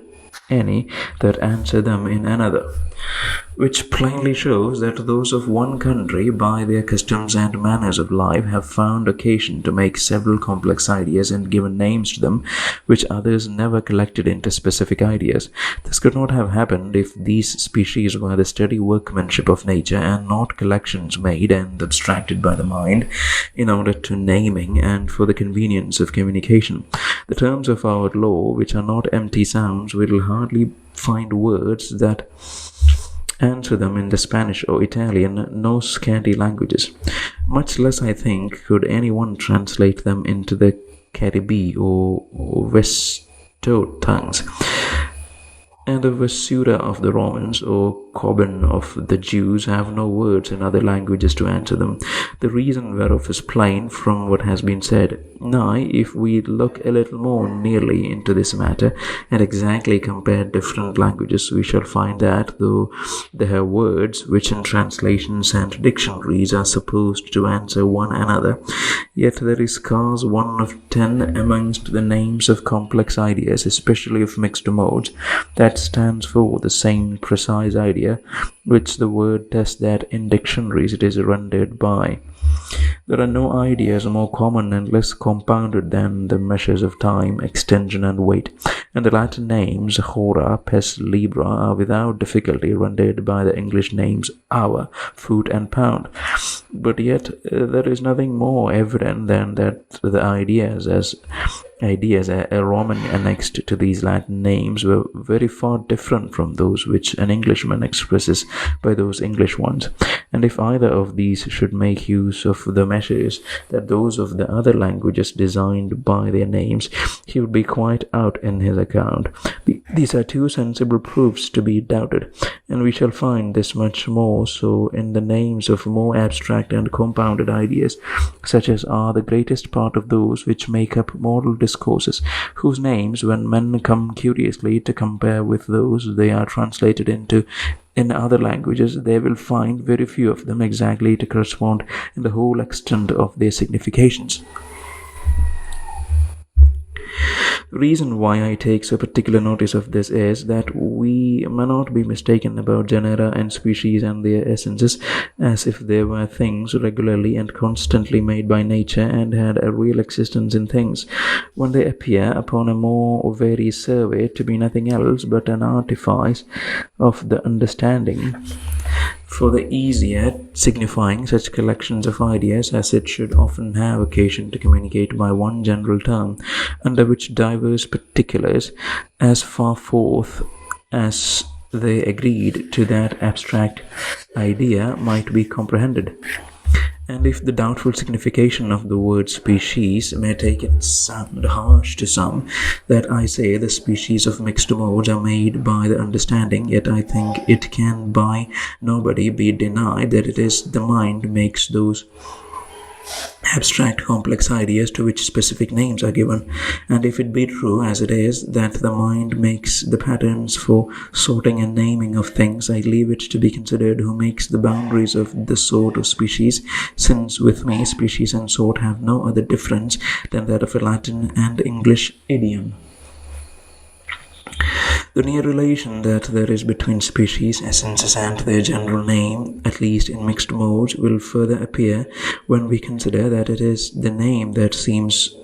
any that answer them in another, which plainly shows that those of one country, by their customs and manners of life, have found occasion to make several complex ideas and given names to them, which others never collected into specific ideas. This could not have happened if these species were the steady workmanship of nature and not collections made and abstracted by the mind in order to naming and for the convenience of communication. The terms of our law, which are not empty sounds, will hardly find words that answer them in the Spanish or Italian, no scanty languages. Much less, I think, could anyone translate them into the Caribbee or Westo tongues. And the Vesura of the Romans or Coben of the Jews have no words in other languages to answer them. The reason whereof is plain from what has been said. Now, if we look a little more nearly into this matter and exactly compare different languages, we shall find that though they have words which in translations and dictionaries are supposed to answer one another, yet there is scarce 1 of 10 amongst the names of complex ideas, especially of mixed modes, that stands for the same precise idea which the word does that in dictionaries it is rendered by. There are no ideas more common and less compounded than the measures of time, extension, and weight, and the Latin names hora, pes, libra are without difficulty rendered by the English names hour, foot, and pound. But yet there is nothing more evident than that the ideas a Roman annexed to these Latin names were very far different from those which an Englishman expresses by those English ones. And if either of these should make use of the measures that those of the other languages designed by their names, he would be quite out in his account. These are too sensible proofs to be doubted, and we shall find this much more so in the names of more abstract and compounded ideas, such as are the greatest part of those which make up moral discourses, whose names, when men come curiously to compare with those they are translated into in other languages, they will find very few of them exactly to correspond in the whole extent of their significations. The reason why I take so particular notice of this is that we may not be mistaken about genera and species and their essences as if they were things regularly and constantly made by nature and had a real existence in things, when they appear upon a more varied survey to be nothing else but an artifice of the understanding for the easier signifying such collections of ideas as it should often have occasion to communicate by one general term, under which diverse particulars, as far forth as they agreed to that abstract idea, might be comprehended. And if the doubtful signification of the word species may take it sound harsh to some, that I say the species of mixed modes are made by the understanding, yet I think it can by nobody be denied that it is the mind makes those abstract complex ideas to which specific names are given. And if it be true, as it is, that the mind makes the patterns for sorting and naming of things, I leave it to be considered who makes the boundaries of the sort of species, since with me species and sort have no other difference than that of a Latin and English idiom. The near relation that there is between species, essences, and their general name, at least in mixed modes, will further appear when we consider that it is the name that seems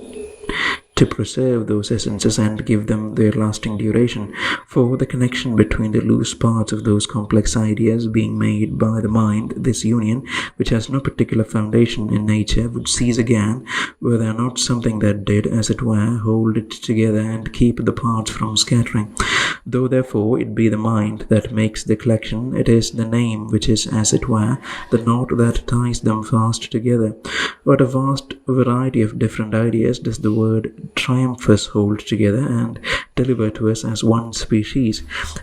to preserve those essences and give them their lasting duration, for the connection between the loose parts of those complex ideas being made by the mind, this union, which has no particular foundation in nature, would cease again, were there not something that did, as it were, hold it together and keep the parts from scattering. Though therefore it be the mind that makes the collection, it is the name which is, as it were, the knot that ties them fast together. What a vast variety of different ideas does the word triumphus hold together and deliver to us as one species.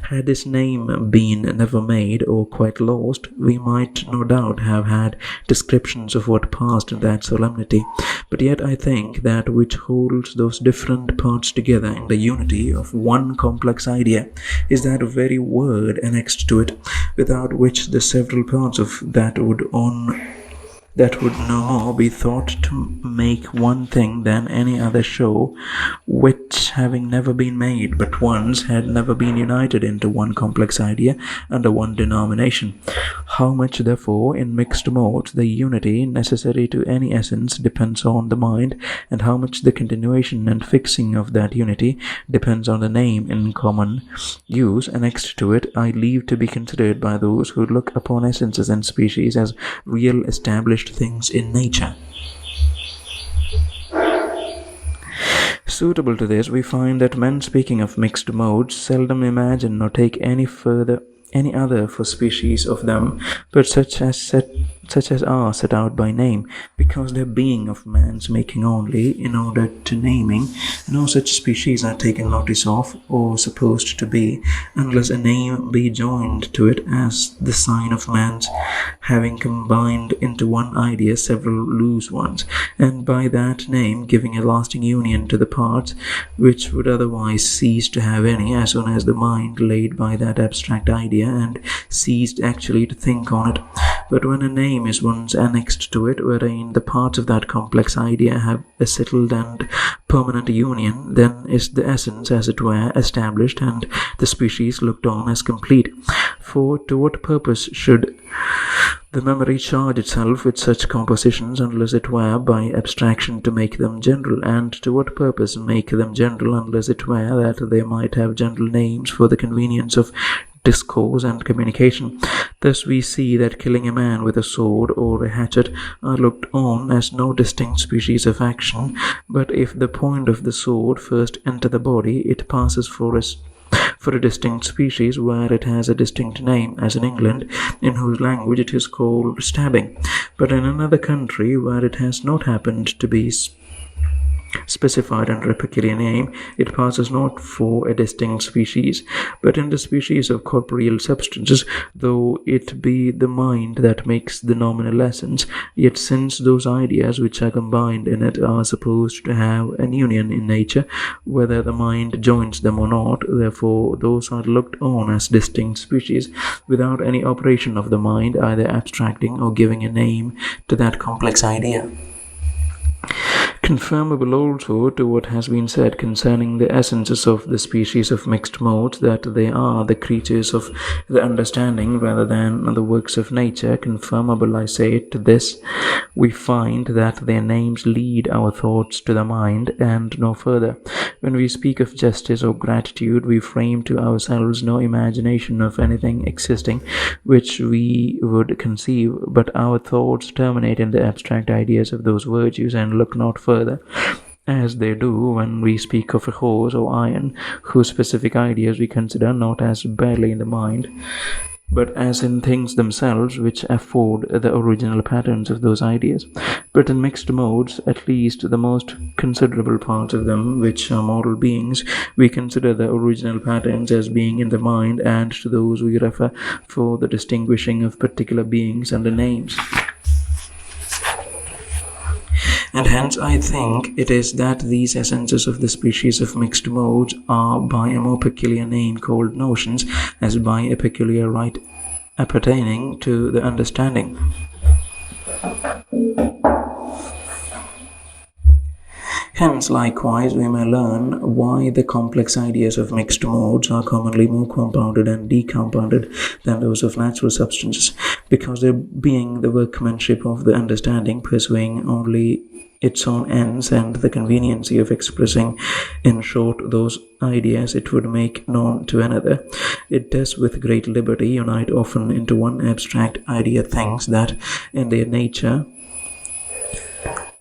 Had this name been never made or quite lost, we might no doubt have had descriptions of what passed in that solemnity. But yet I think that which holds those different parts together in the unity of one complex idea is that very word annexed to it, without which the several parts of that would no more be thought to make one thing than any other show, which, having never been made but once, had never been united into one complex idea under one denomination. How much, therefore, in mixed modes the unity necessary to any essence depends on the mind, and how much the continuation and fixing of that unity depends on the name in common use annexed to it, I leave to be considered by those who look upon essences and species as real established things in nature. Suitable to this, we find that men speaking of mixed modes seldom imagine nor take any other for species of them, but such as are set out by name, because their being of man's making only, in order to naming, no such species are taken notice of, or supposed to be, unless a name be joined to it as the sign of man's having combined into one idea several loose ones, and by that name giving a lasting union to the parts, which would otherwise cease to have any as soon as the mind laid by that abstract idea and ceased actually to think on it. But when a name is once annexed to it, wherein the parts of that complex idea have a settled and permanent union, then is the essence, as it were, established, and the species looked on as complete. For to what purpose should the memory charge itself with such compositions, unless it were by abstraction to make them general? And to what purpose make them general, unless it were that they might have general names for the convenience of discourse and communication? Thus we see that killing a man with a sword or a hatchet are looked on as no distinct species of action, but if the point of the sword first enter the body, it passes for a distinct species, where it has a distinct name, as in England, in whose language it is called stabbing. But in another country, where it has not happened to be specified under a peculiar name, it passes not for a distinct species, but in the species of corporeal substances, though it be the mind that makes the nominal essence. Yet since those ideas which are combined in it are supposed to have an union in nature, whether the mind joins them or not, therefore those are looked on as distinct species, without any operation of the mind either abstracting or giving a name to that complex idea. Conformable also to what has been said concerning the essences of the species of mixed modes, that they are the creatures of the understanding rather than the works of nature, conformable, I say, to this, we find that their names lead our thoughts to the mind, and no further. When we speak of justice or gratitude, we frame to ourselves no imagination of anything existing which we would conceive, but our thoughts terminate in the abstract ideas of those virtues, and look not further, as they do when we speak of a horse or iron, whose specific ideas we consider not as barely in the mind, but as in things themselves, which afford the original patterns of those ideas. But in mixed modes, at least the most considerable parts of them, which are moral beings, we consider the original patterns as being in the mind, and to those we refer for the distinguishing of particular beings under names. And hence I think it is that these essences of the species of mixed modes are by a more peculiar name called notions, as by a peculiar right appertaining to the understanding. Hence, likewise, we may learn why the complex ideas of mixed modes are commonly more compounded and decompounded than those of natural substances, because their being the workmanship of the understanding, pursuing only its own ends and the conveniency of expressing, in short, those ideas it would make known to another, it does with great liberty unite often into one abstract idea things that in their nature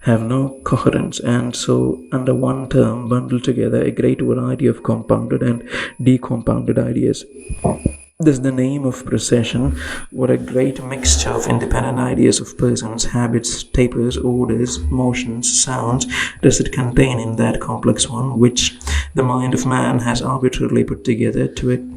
have no coherence, and so under one term bundle together a great variety of compounded and decompounded ideas. Thus, the name of procession, what a great mixture of independent ideas of persons, habits, tapers, orders, motions, sounds, does it contain in that complex one, which the mind of man has arbitrarily put together to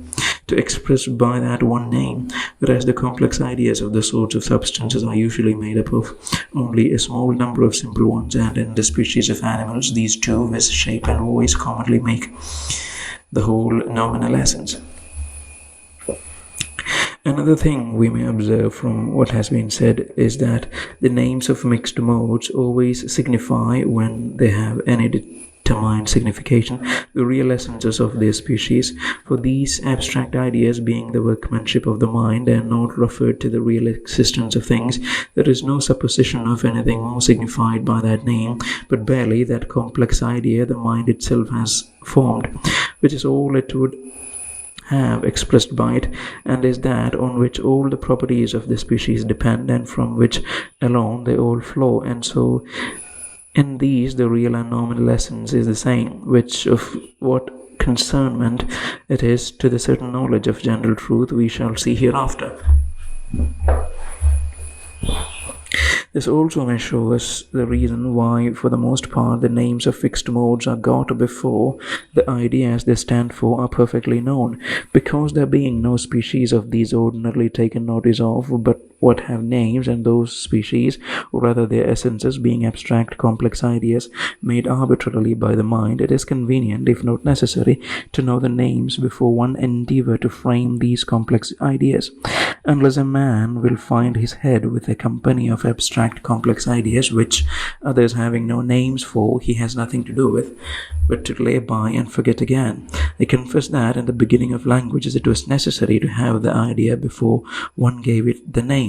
express by that one name, whereas the complex ideas of the sorts of substances are usually made up of only a small number of simple ones, and in the species of animals, these two, with shape and voice, commonly make the whole nominal essence. Another thing we may observe from what has been said is that the names of mixed modes always signify, when they have any determined signification, the real essences of their species, for these abstract ideas being the workmanship of the mind and not referred to the real existence of things, there is no supposition of anything more signified by that name, but barely that complex idea the mind itself has formed, which is all it would have expressed by it, and is that on which all the properties of the species depend, and from which alone they all flow. And so in these the real and nominal essence is the same, which of what concernment it is to the certain knowledge of general truth we shall see hereafter. This also may show us the reason why, for the most part, the names of fixed modes are got before the ideas they stand for are perfectly known, because there being no species of these ordinarily taken notice of, but what have names, and those species, or rather their essences, being abstract complex ideas made arbitrarily by the mind, it is convenient, if not necessary, to know the names before one endeavour to frame these complex ideas, unless a man will find his head with a company of abstract complex ideas which, others having no names for, he has nothing to do with, but to lay by and forget again. I confess that in the beginning of languages it was necessary to have the idea before one gave it the name.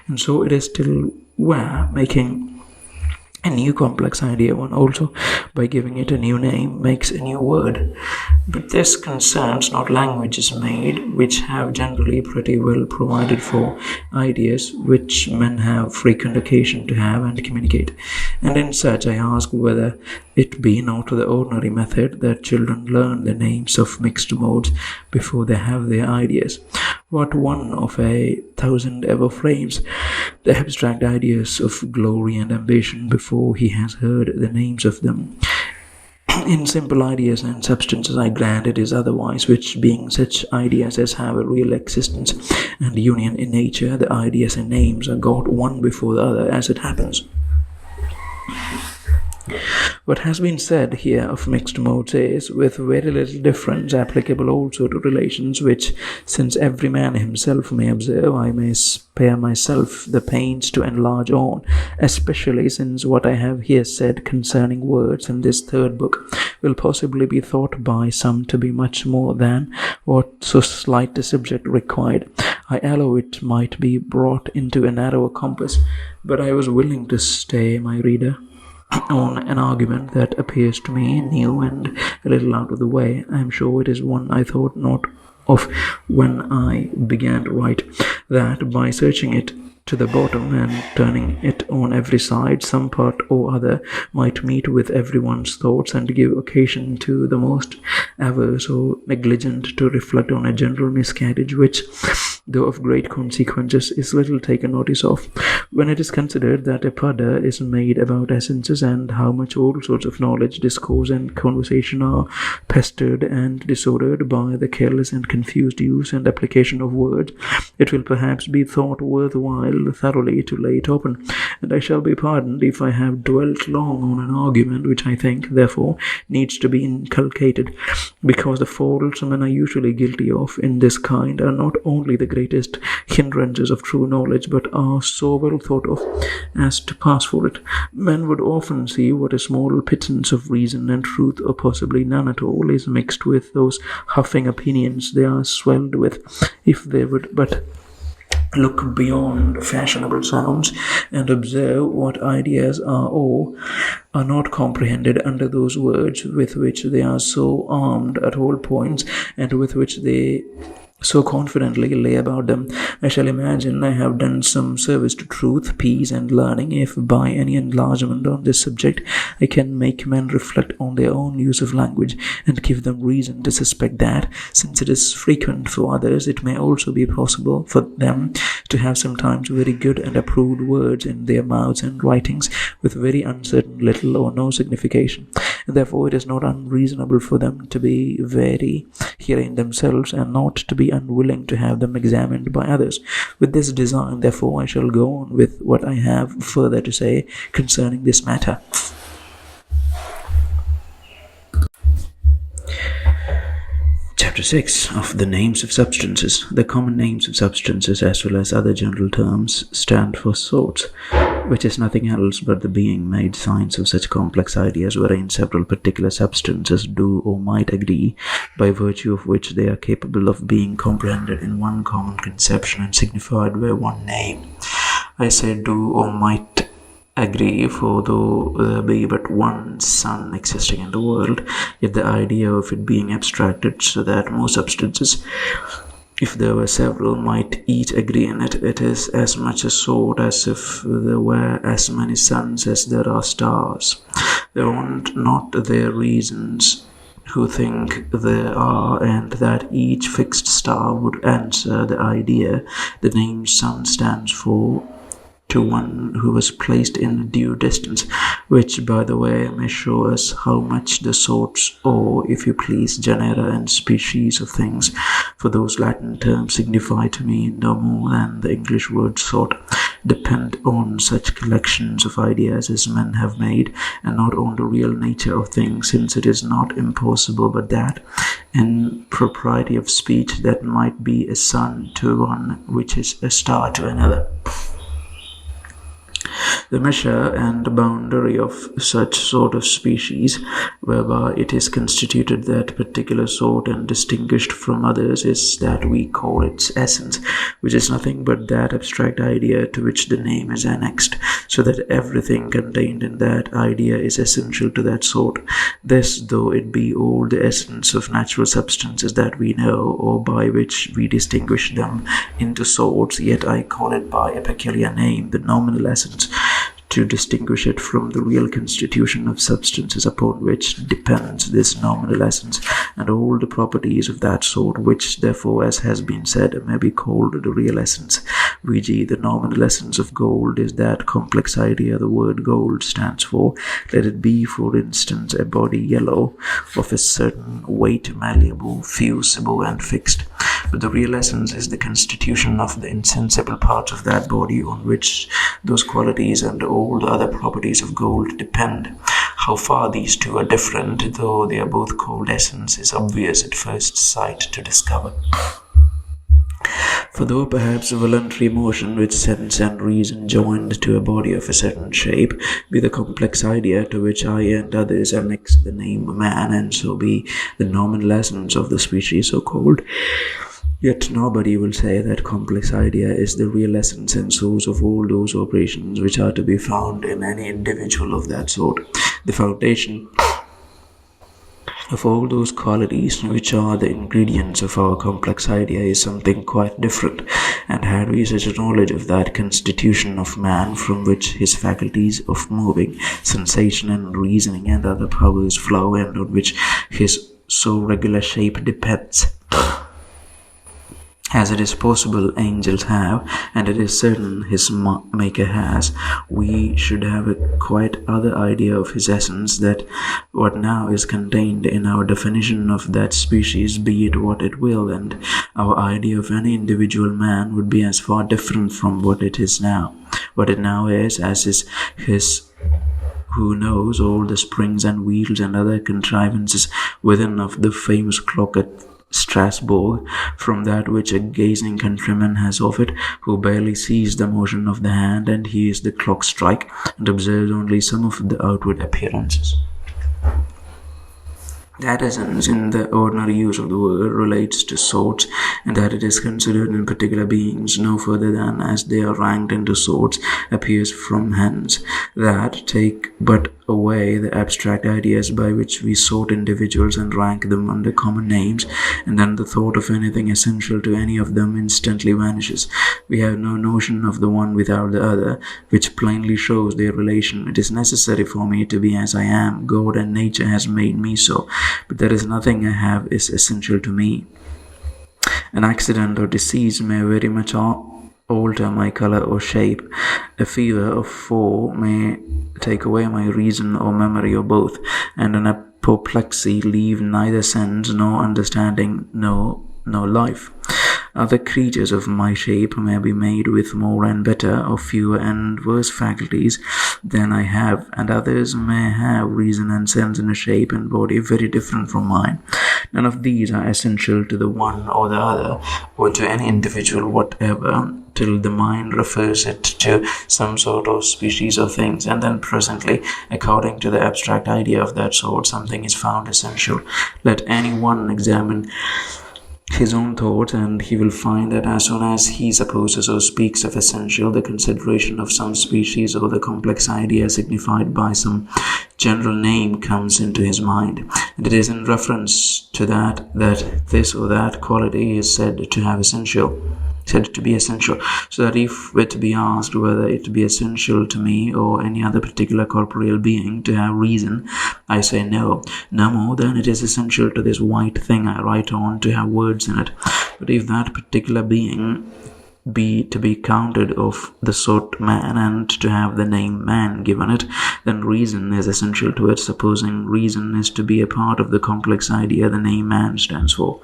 And so it is still where making a new complex idea, one also, by giving it a new name, makes a new word. But this concerns not languages made, which have generally pretty well provided for ideas which men have frequent occasion to have and communicate. And in such I ask whether it be not the ordinary method that children learn the names of mixed modes before they have their ideas. What one of 1,000 ever frames the abstract ideas of glory and ambition before he has heard the names of them? In simple ideas and substances I grant it is otherwise, which being such ideas as have a real existence and union in nature, the ideas and names are got one before the other as it happens. What has been said here of mixed modes is, with very little difference, applicable also to relations, which, since every man himself may observe, I may spare myself the pains to enlarge on, especially since what I have here said concerning words in this third book will possibly be thought by some to be much more than what so slight a subject required. I allow it might be brought into a narrower compass, but I was willing to stay my reader on an argument that appears to me new and a little out of the way. I am sure it is one I thought not of when I began to write, that by searching it to the bottom and turning it on every side, some part or other might meet with everyone's thoughts and give occasion to the most averse or negligent to reflect on a general miscarriage which, though of great consequences, is little taken notice of, when it is considered that a pudder is made about essences, and how much all sorts of knowledge, discourse, and conversation are pestered and disordered by the careless and confused use and application of words. It will perhaps be thought worthwhile thoroughly to lay it open, and I shall be pardoned if I have dwelt long on an argument which I think, therefore, needs to be inculcated, because the faults men are usually guilty of in this kind are not only the greatest hindrances of true knowledge, but are so well thought of as to pass for it. Men would often see what a small pittance of reason and truth, or possibly none at all, is mixed with those huffing opinions they are swelled with, if they would but look beyond fashionable sounds and observe what ideas are or are not comprehended under those words with which they are so armed at all points, and with which they so confidently lay about them, I shall imagine I have done some service to truth, peace, and learning, if by any enlargement on this subject I can make men reflect on their own use of language, and give them reason to suspect that, since it is frequent for others, it may also be possible for them to have sometimes very good and approved words in their mouths and writings, with very uncertain little or no signification, and therefore it is not unreasonable for them to be very herein themselves, and not to be unwilling to have them examined by others. With this design, therefore, I shall go on with what I have further to say concerning this matter. Chapter 6 of the names of substances. The common names of substances, as well as other general terms, stand for sorts, which is nothing else but the being made signs of such complex ideas wherein several particular substances do or might agree, by virtue of which they are capable of being comprehended in one common conception and signified by one name. I say do or might agree, for though there be but one sun existing in the world, yet the idea of it being abstracted so that more substances, if there were several, might each agree in it, it is as much a sort as if there were as many suns as there are stars. There want not their reasons who think there are, and that each fixed star would answer the idea the name sun stands for, to one who was placed in due distance, which, by the way, may show us how much the sorts, or, if you please, genera and species of things, for those Latin terms signify to me no more than the English word sort, depend on such collections of ideas as men have made, and not on the real nature of things, since it is not impossible but that, in propriety of speech, that might be a sun to one which is a star to another. The measure and boundary of such sort of species, whereby it is constituted that particular sort and distinguished from others, is that we call its essence, which is nothing but that abstract idea to which the name is annexed, so that everything contained in that idea is essential to that sort. This, though it be all the essence of natural substances that we know, or by which we distinguish them into sorts, yet I call it by a peculiar name, the nominal essence, to distinguish it from the real constitution of substances upon which depends this nominal essence, and all the properties of that sort, which, therefore, as has been said, may be called the real essence. V.g., the nominal essence of gold is that complex idea the word gold stands for. Let it be, for instance, a body yellow, of a certain weight, malleable, fusible, and fixed. But the real essence is the constitution of the insensible parts of that body, on which those qualities and all the other properties of gold depend. How far these two are different, though they are both called essence, is obvious at first sight to discover. For though perhaps voluntary motion with sense and reason joined to a body of a certain shape be the complex idea to which I and others annex the name man, and so be the nominal essence of the species so called, yet nobody will say that complex idea is the real essence and source of all those operations which are to be found in any individual of that sort. The foundation of all those qualities which are the ingredients of our complex idea is something quite different, and had we such a knowledge of that constitution of man from which his faculties of moving, sensation, and reasoning and other powers flow, and on which his so regular shape depends, as it is possible angels have, and it is certain his maker has, we should have a quite other idea of his essence, that what now is contained in our definition of that species, be it what it will, and our idea of any individual man would be as far different from what it now is, as is his who knows all the springs and wheels and other contrivances within of the famous clock at Strasbourg, from that which a gazing countryman has of it, who barely sees the motion of the hand, and hears the clock strike, and observes only some of the outward appearances. That essence, in the ordinary use of the word, relates to sorts, and that it is considered in particular beings no further than as they are ranked into sorts appears from hence. That, take but away the abstract ideas by which we sort individuals and rank them under common names, and then the thought of anything essential to any of them instantly vanishes. We have no notion of the one without the other, which plainly shows their relation. It is necessary for me to be as I am. God and nature has made me so, but there is nothing I have is essential to me. An accident or disease may very much alter my color or shape. A fever or foe may take away my reason or memory or both, and an apoplexy leave neither sense nor understanding nor life. Other creatures of my shape may be made with more and better or fewer and worse faculties than I have, and others may have reason and sense in a shape and body very different from mine. None of these are essential to the one or the other, or to any individual whatever, till the mind refers it to some sort of species or things, and then presently, according to the abstract idea of that sort, something is found essential. Let any one examine his own thoughts, and he will find that as soon as he supposes or speaks of essential, the consideration of some species or the complex idea signified by some general name comes into his mind, and it is in reference to that this or that quality is said to be essential, so that if it be asked whether it be essential to me or any other particular corporeal being to have reason, I say no more than it is essential to this white thing I write on to have words in it. But if that particular being be to be counted of the sort man, and to have the name man given it, then reason is essential to it, supposing reason is to be a part of the complex idea the name man stands for.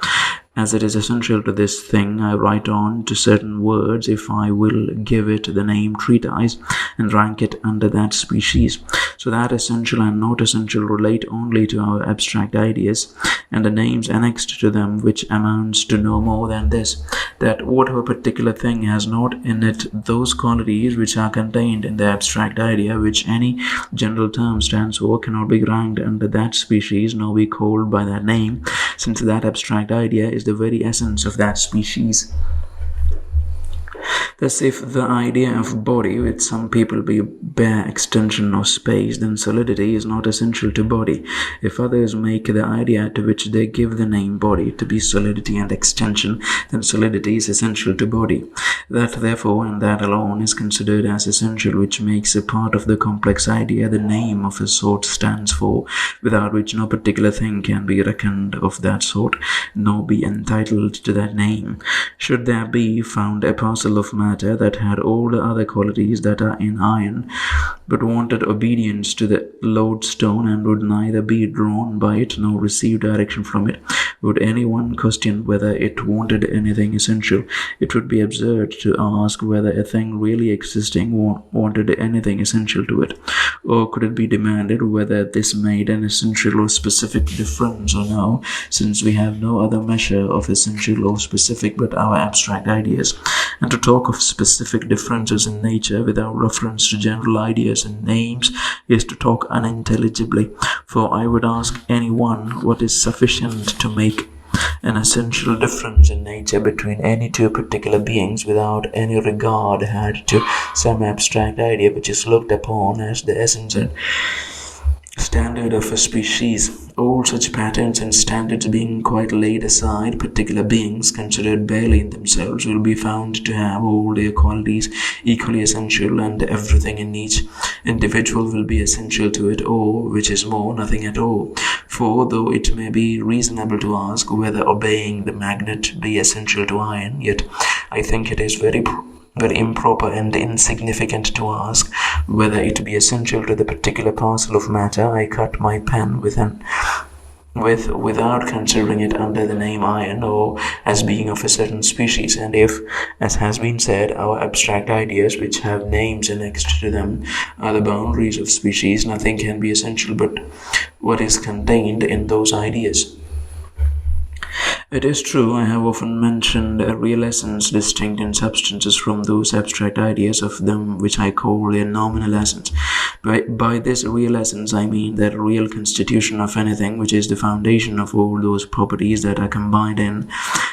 As it is essential to this thing I write on to certain words, if I will give it the name treatise and rank it under that species. So that essential and not essential relate only to our abstract ideas, and the names annexed to them, which amounts to no more than this, that whatever particular thing has not in it those qualities which are contained in the abstract idea, which any general term stands for, cannot be ranked under that species, nor be called by that name, since that abstract idea is the very essence of that species. Thus, if the idea of body with some people be bare extension or space, then solidity is not essential to body. If others make the idea to which they give the name body to be solidity and extension, then solidity is essential to body. That therefore, and that alone, is considered as essential, which makes a part of the complex idea the name of a sort stands for, without which no particular thing can be reckoned of that sort, nor be entitled to that name. Should there be found a parcel of matter that had all the other qualities that are in iron, but wanted obedience to the lodestone, and would neither be drawn by it nor receive direction from it, would any one question whether it wanted anything essential? It would be absurd to ask whether a thing really existing wanted anything essential to it, or could it be demanded whether this made an essential or specific difference or no, since we have no other measure of essential or specific but our abstract ideas. And to talk of specific differences in nature without reference to general ideas and names is to talk unintelligibly, for I would ask any one what is sufficient to make an essential difference in nature between any two particular beings, without any regard had to some abstract idea which is looked upon as the essence and standard of a species. All such patterns and standards being quite laid aside, particular beings, considered barely in themselves, will be found to have all their qualities equally essential, and everything in each individual will be essential to it, or, which is more, nothing at all. For though it may be reasonable to ask whether obeying the magnet be essential to iron, yet I think it is very improper and insignificant to ask whether it be essential to the particular parcel of matter I cut my pen without considering it under the name iron, or as being of a certain species. And if, as has been said, our abstract ideas which have names annexed to them are the boundaries of species, nothing can be essential but what is contained in those ideas. It is true, I have often mentioned a real essence distinct in substances from those abstract ideas of them which I call their nominal essence. By this real essence, I mean that real constitution of anything, which is the foundation of all those properties that are combined in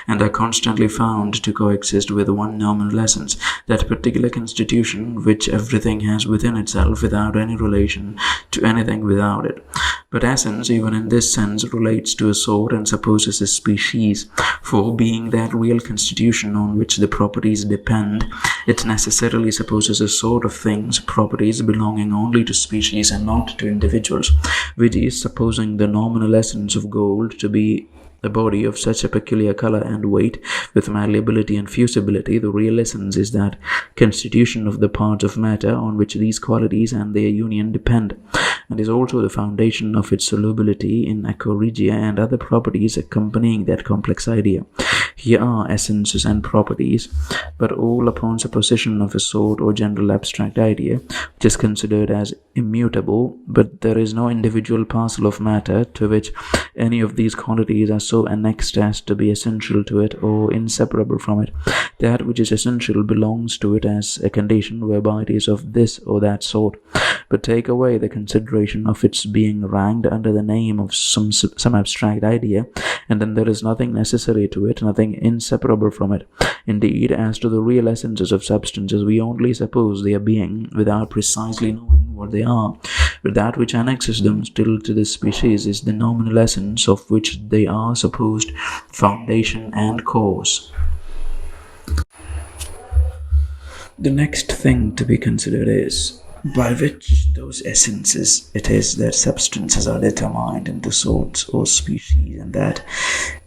and are constantly found to coexist with one nominal essence, that particular constitution which everything has within itself without any relation to anything without it. But essence, even in this sense, relates to a sort and supposes a species, for being that real constitution on which the properties depend, it necessarily supposes a sort of things, properties belonging only to species and not to individuals, which is, supposing the nominal essence of gold to be a body of such a peculiar color and weight, with malleability and fusibility, the real essence is that constitution of the parts of matter on which these qualities and their union depend, and is also the foundation of its solubility in acorrhea and other properties accompanying that complex idea. Here are essences and properties, but all upon supposition of a sort or general abstract idea, which is considered as immutable, but there is no individual parcel of matter to which any of these qualities are so annexed as to be essential to it or inseparable from it. That which is essential belongs to it as a condition whereby it is of this or that sort. But take away the consideration of its being ranked under the name of some abstract idea, and then there is nothing necessary to it, nothing inseparable from it. Indeed, as to the real essences of substances, we only suppose their being without precisely knowing what they are. But that which annexes them still to this species is the nominal essence of which they are supposed foundation and cause. The next thing to be considered is by which those essences it is that substances are determined into sorts or species, and that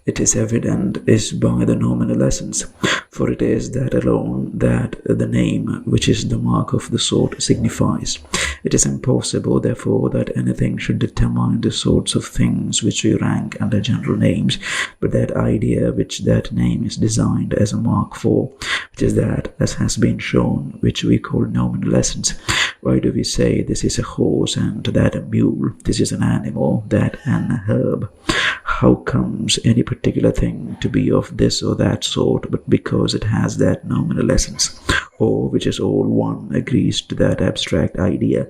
it is evident is by the nominal essence, for it is that alone that the name, which is the mark of the sort, signifies. It is impossible, therefore, that anything should determine the sorts of things which we rank under general names, but that idea which that name is designed as a mark for, which is that, as has been shown, which we call nominal essence. Why do we say this is a horse and that a mule, this is an animal, that an herb? How comes any particular thing to be of this or that sort but because it has that nominal essence, or which is all one, agrees to that abstract idea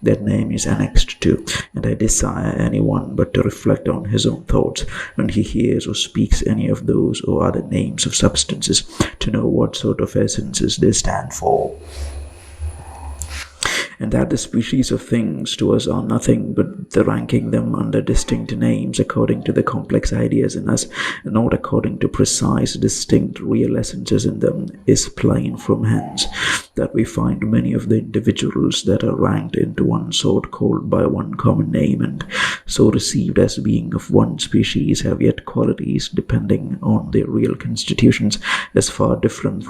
that name is annexed to? And I desire any one but to reflect on his own thoughts when he hears or speaks any of those or other names of substances, to know what sort of essences they stand for, and that the species of things to us are nothing but the ranking them under distinct names according to the complex ideas in us, and not according to precise, distinct, real essences in them, is plain from hence that we find many of the individuals that are ranked into one sort, called by one common name, and so received as being of one species, have yet qualities depending on their real constitutions as far different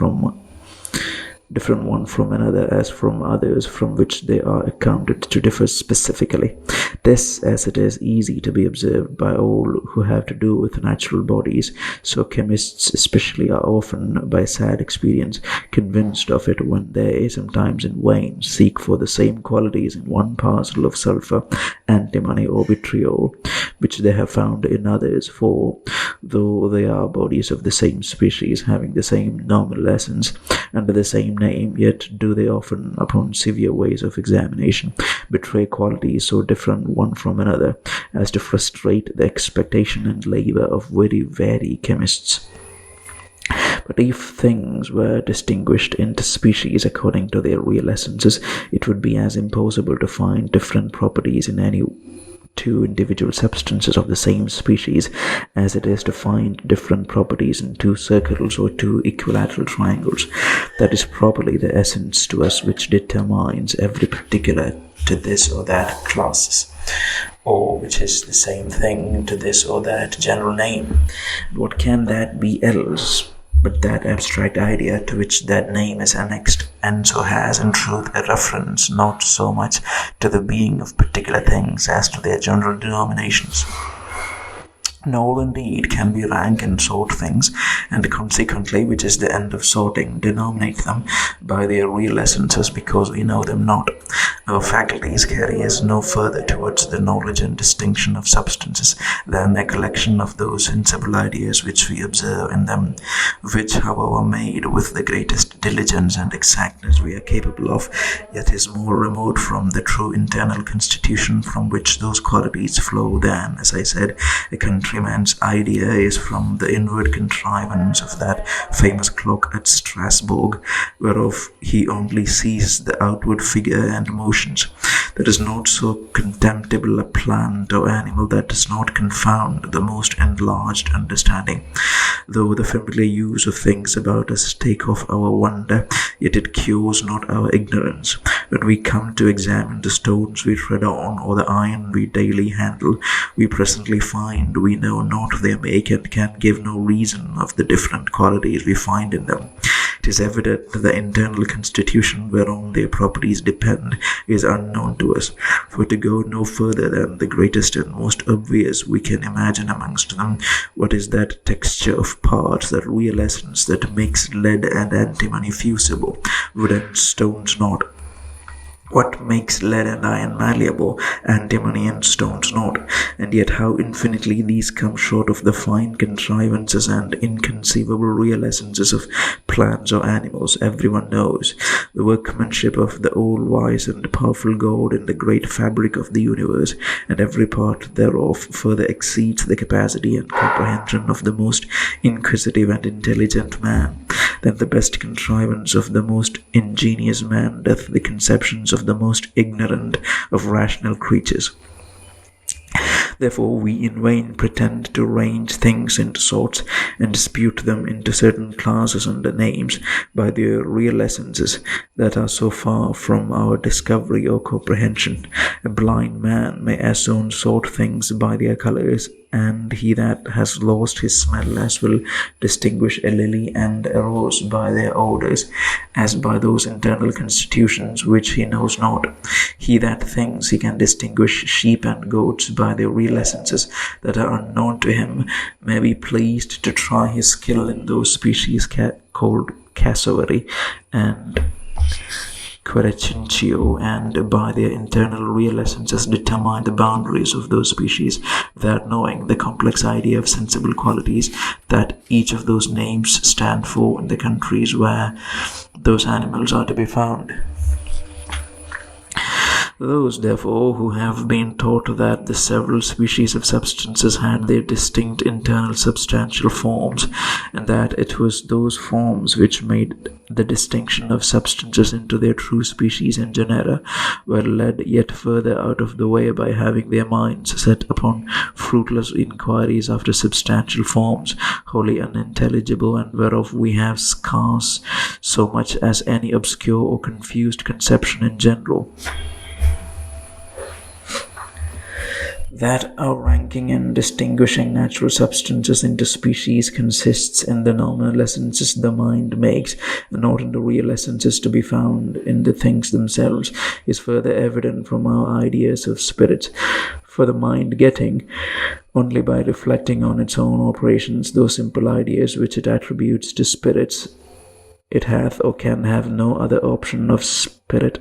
one from another as from others from which they are accounted to differ specifically. This, as it is easy to be observed by all who have to do with natural bodies, so chemists especially are often, by sad experience, convinced of it when they, sometimes in vain, seek for the same qualities in one parcel of sulphur, antimony, or vitriol, which they have found in others, for though they are bodies of the same species, having the same nominal essence, under the same name, yet do they often, upon severe ways of examination, betray qualities so different one from another as to frustrate the expectation and labor of very wary chemists. But if things were distinguished into species according to their real essences, it would be as impossible to find different properties in any two individual substances of the same species as it is to find different properties in two circles or two equilateral triangles. That is properly the essence to us which determines every particular to this or that classes, or which is the same thing to this or that general name. What can that be else but that abstract idea to which that name is annexed, and so has in truth a reference not so much to the being of particular things as to their general denominations? Nor indeed can we rank and sort things, and consequently, which is the end of sorting, denominate them by their real essences, because we know them not. Our faculties carry us no further towards the knowledge and distinction of substances than a collection of those sensible ideas which we observe in them, which, however, made with the greatest diligence and exactness we are capable of, yet is more remote from the true internal constitution from which those qualities flow than, as I said, a countryman's idea is from the inward contrivance of that famous clock at Strasbourg, whereof he only sees the outward figure and motions. There is not so contemptible a plant or animal that does not confound the most enlarged understanding. Though the familiar use of things about us take off our wonder, yet it cures not our ignorance. When we come to examine the stones we tread on, or the iron we daily handle, we presently find we know not their make and can give no reason of the different qualities we find in them. It is evident that the internal constitution whereon their properties depend is unknown to us, for to go no further than the greatest and most obvious we can imagine amongst them, what is that texture of parts, that real essence that makes lead and antimony fusible, wood and stones not? What makes lead and iron malleable, antimony and stones not? And yet how infinitely these come short of the fine contrivances and inconceivable real essences of plants or animals, everyone knows. The workmanship of the all-wise and powerful God in the great fabric of the universe, and every part thereof further exceeds the capacity and comprehension of the most inquisitive and intelligent man. Then the best contrivance of the most ingenious man doth the conceptions of the most ignorant of rational creatures. Therefore we in vain pretend to range things into sorts, and dispute them into certain classes under names, by their real essences that are so far from our discovery or comprehension. A blind man may as soon sort things by their colours, and he that has lost his smell as will distinguish a lily and a rose by their odours, as by those internal constitutions which he knows not. He that thinks he can distinguish sheep and goats by their real essences that are unknown to him may be pleased to try his skill in those species called cassowary and Quercincio, and by their internal real essences determine the boundaries of those species, without knowing the complex idea of sensible qualities that each of those names stand for in the countries where those animals are to be found. Those, therefore, who have been taught that the several species of substances had their distinct internal substantial forms, and that it was those forms which made the distinction of substances into their true species and genera, were led yet further out of the way by having their minds set upon fruitless inquiries after substantial forms, wholly unintelligible, and whereof we have scarce so much as any obscure or confused conception in general. That our ranking and distinguishing natural substances into species consists in the nominal essences the mind makes, and not in the real essences to be found in the things themselves, is further evident from our ideas of spirits. For the mind getting, only by reflecting on its own operations, those simple ideas which it attributes to spirits, it hath or can have no other option of spirit,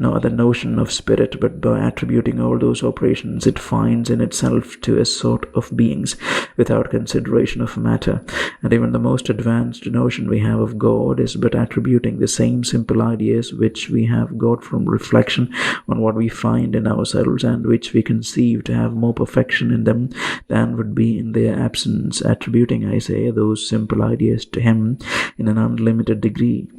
no other notion of spirit, but by attributing all those operations it finds in itself to a sort of beings, without consideration of matter. And even the most advanced notion we have of God is but attributing the same simple ideas which we have got from reflection on what we find in ourselves, and which we conceive to have more perfection in them than would be in their absence, attributing, I say, those simple ideas to him in an unlimited degree.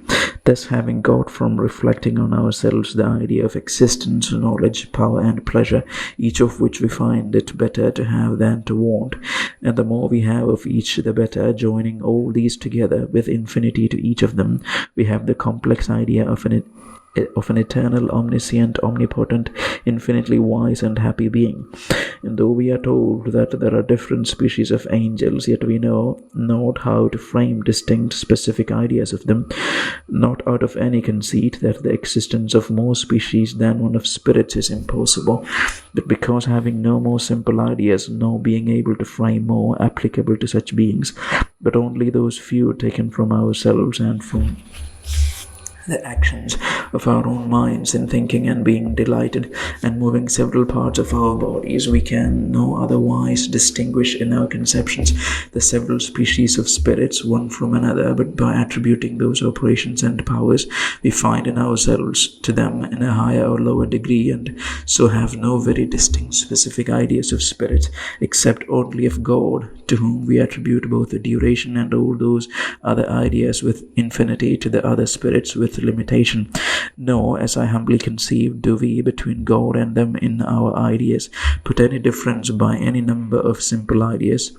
Thus, having got from reflecting on ourselves the idea of existence, knowledge, power, and pleasure, each of which we find it better to have than to want, and the more we have of each the better, joining all these together with infinity to each of them, we have the complex idea of an eternal, omniscient, omnipotent, infinitely wise and happy being. And though we are told that there are different species of angels, yet we know not how to frame distinct, specific ideas of them, not out of any conceit that the existence of more species than one of spirits is impossible, but because having no more simple ideas, nor being able to frame more applicable to such beings, but only those few taken from ourselves and from the actions of our own minds in thinking and being delighted and moving several parts of our bodies, we can no otherwise distinguish in our conceptions the several species of spirits one from another, but by attributing those operations and powers we find in ourselves to them in a higher or lower degree, and so have no very distinct specific ideas of spirits, except only of God, to whom we attribute both the duration and all those other ideas with infinity, to the other spirits with limitation. Nor, as I humbly conceive, do we between God and them in our ideas put any difference by any number of simple ideas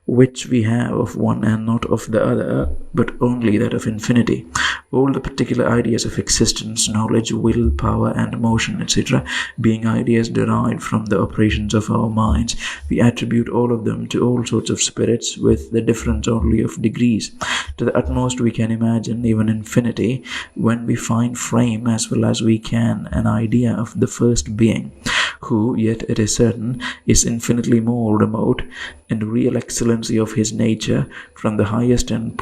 which we have of one and not of the other, but only that of infinity. All the particular ideas of existence, knowledge, will, power, and motion, etc., being ideas derived from the operations of our minds, we attribute all of them to all sorts of spirits, with the difference only of degrees. To the utmost we can imagine, even infinity, when we find frame as well as we can an idea of the first being, who, yet it is certain, is infinitely more remote in real excellency of his nature from the highest and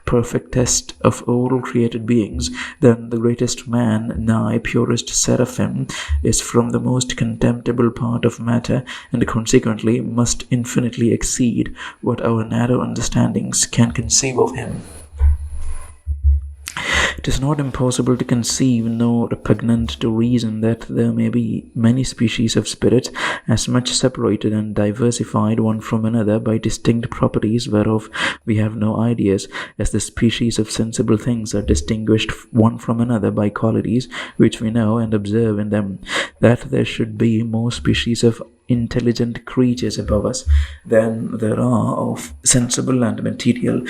perfectest of all created beings than the greatest man, nigh purest seraphim, is from the most contemptible part of matter, and consequently must infinitely exceed what our narrow understandings can conceive of him. It is not impossible to conceive, nor repugnant to reason, that there may be many species of spirits as much separated and diversified one from another by distinct properties whereof we have no ideas, as the species of sensible things are distinguished one from another by qualities which we know and observe in them. That there should be more species of intelligent creatures above us than there are of sensible and material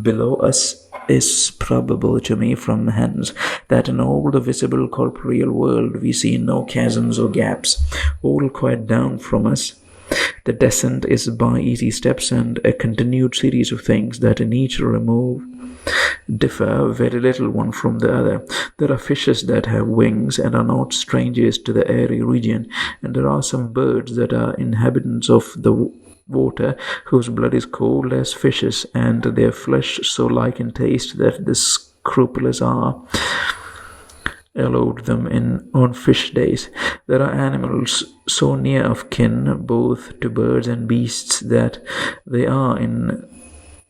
below us is probable to me, from hence that in all the visible corporeal world we see no chasms or gaps, all quite down from us. The descent is by easy steps and a continued series of things that in each remove differ very little one from the other. There are fishes that have wings and are not strangers to the airy region, and there are some birds that are inhabitants of the water, whose blood is cold as fishes, and their flesh so like in taste that the scrupulous are allowed them on fish days. There are animals so near of kin both to birds and beasts that they are in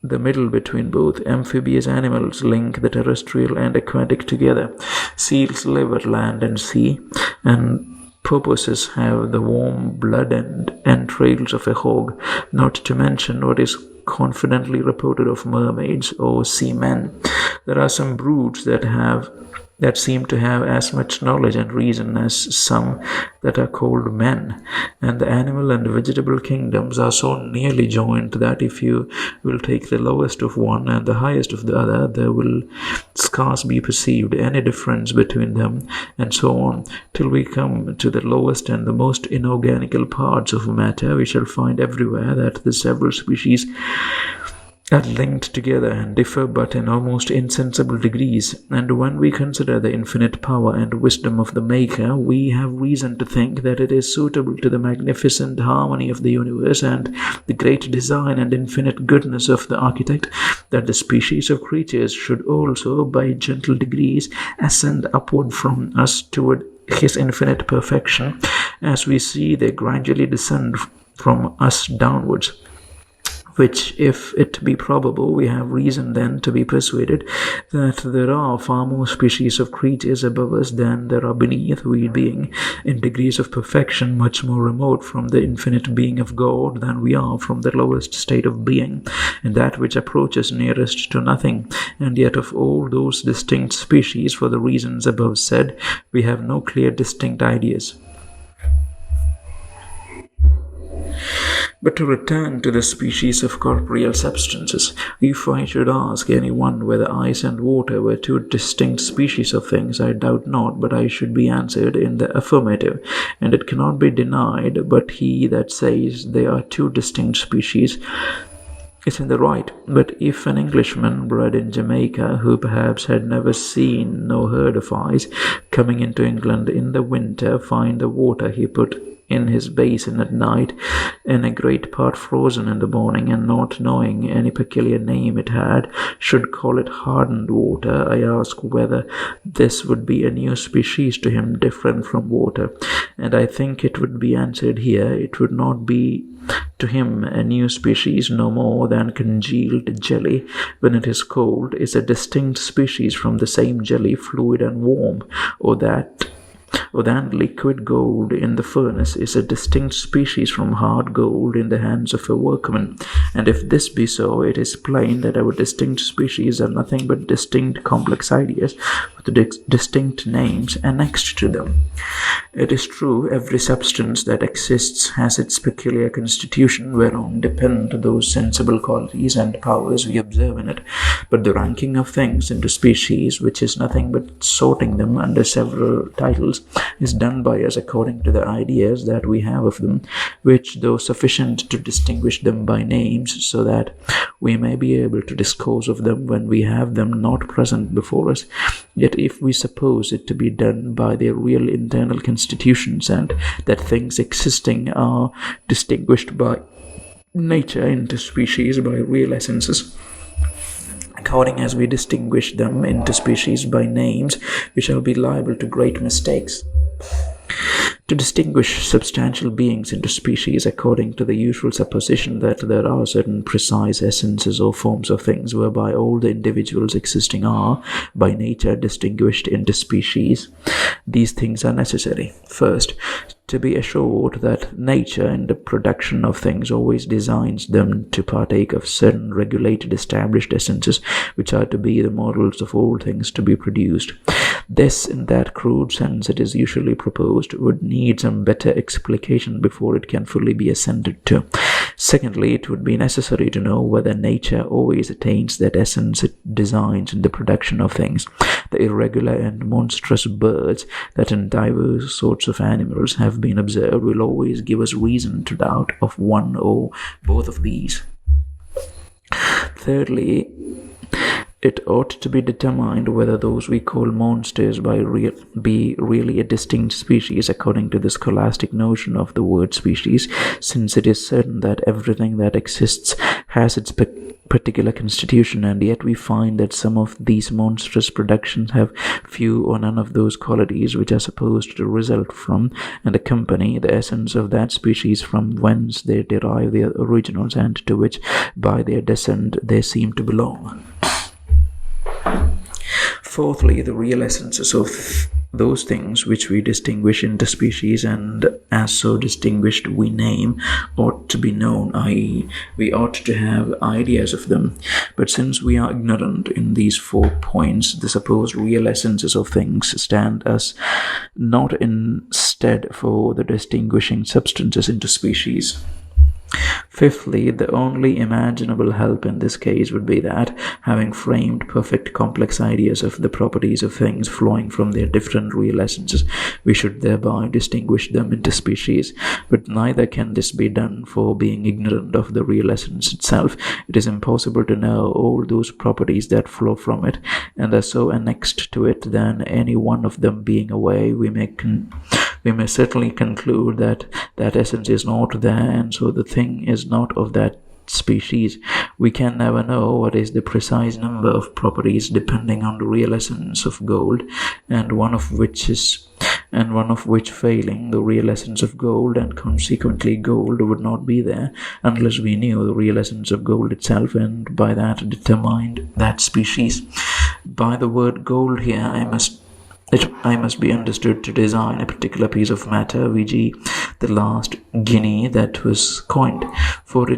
the middle between both. Amphibious animals link the terrestrial and aquatic together. Seals live at land and sea, and porpoises have the warm blood and entrails of a hog, not to mention what is confidently reported of mermaids or seamen. There are some brutes that seem to have as much knowledge and reason as some that are called men, and the animal and vegetable kingdoms are so nearly joined that if you will take the lowest of one and the highest of the other, there will scarce be perceived any difference between them, and so on, till we come to the lowest and the most inorganical parts of matter. We shall find everywhere that the several species are linked together and differ but in almost insensible degrees, and when we consider the infinite power and wisdom of the Maker, we have reason to think that it is suitable to the magnificent harmony of the universe and the great design and infinite goodness of the Architect, that the species of creatures should also, by gentle degrees, ascend upward from us toward his infinite perfection, as we see they gradually descend from us downwards. Which, if it be probable, we have reason then to be persuaded that there are far more species of creatures above us than there are beneath, we being in degrees of perfection much more remote from the infinite being of God than we are from the lowest state of being, and that which approaches nearest to nothing. And yet of all those distinct species, for the reasons above said, we have no clear distinct ideas. But to return to the species of corporeal substances, if I should ask any one whether ice and water were two distinct species of things, I doubt not, but I should be answered in the affirmative, and it cannot be denied but he that says they are two distinct species is in the right. But if an Englishman bred in Jamaica, who perhaps had never seen nor heard of ice, coming into England in the winter, find the water he put in his basin at night, in a great part frozen in the morning, and not knowing any peculiar name it had, should call it hardened water, I ask whether this would be a new species to him different from water. And I think it would be answered here, it would not be to him a new species no more than congealed jelly, when it is cold, is a distinct species from the same jelly, fluid and warm, or than liquid gold in the furnace is a distinct species from hard gold in the hands of a workman. And if this be so, it is plain that our distinct species are nothing but distinct complex ideas with distinct names annexed to them. It is true, every substance that exists has its peculiar constitution, whereon depend those sensible qualities and powers we observe in it. But the ranking of things into species, which is nothing but sorting them under several titles, is done by us according to the ideas that we have of them, which, though sufficient to distinguish them by names, so that we may be able to discourse of them when we have them not present before us, yet if we suppose it to be done by their real internal constitutions, and that things existing are distinguished by nature into species by real essences, according as we distinguish them into species by names, we shall be liable to great mistakes. To distinguish substantial beings into species according to the usual supposition that there are certain precise essences or forms of things whereby all the individuals existing are, by nature, distinguished into species, these things are necessary. First, to be assured that nature in the production of things always designs them to partake of certain regulated established essences which are to be the models of all things to be produced. This, in that crude sense it is usually proposed, would need some better explication before it can fully be assented to. Secondly, it would be necessary to know whether nature always attains that essence it designs in the production of things. The irregular and monstrous birds that in diverse sorts of animals have been observed will always give us reason to doubt of one or both of these. Thirdly, it ought to be determined whether those we call monsters be really a distinct species according to the scholastic notion of the word species, since it is certain that everything that exists has its particular constitution, and yet we find that some of these monstrous productions have few or none of those qualities which are supposed to result from and accompany the essence of that species from whence they derive their originals, and to which by their descent they seem to belong. Fourthly, the real essences of those things which we distinguish into species, and as so distinguished we name, ought to be known, i.e., we ought to have ideas of them. But since we are ignorant in these 4 points, the supposed real essences of things stand us not in stead for the distinguishing substances into species. Fifthly, the only imaginable help in this case would be that, having framed perfect complex ideas of the properties of things flowing from their different real essences, we should thereby distinguish them into species. But neither can this be done, for being ignorant of the real essence itself, it is impossible to know all those properties that flow from it, and are so annexed to it that any one of them being away, we may certainly conclude that that essence is not there, and so the thing is not of that species. We can never know what is the precise number of properties depending on the real essence of gold, and one of which failing the real essence of gold, and consequently gold would not be there unless we knew the real essence of gold itself, and by that determined that species. By the word gold here I must be understood to design a particular piece of matter, e.g. the last guinea that was coined. For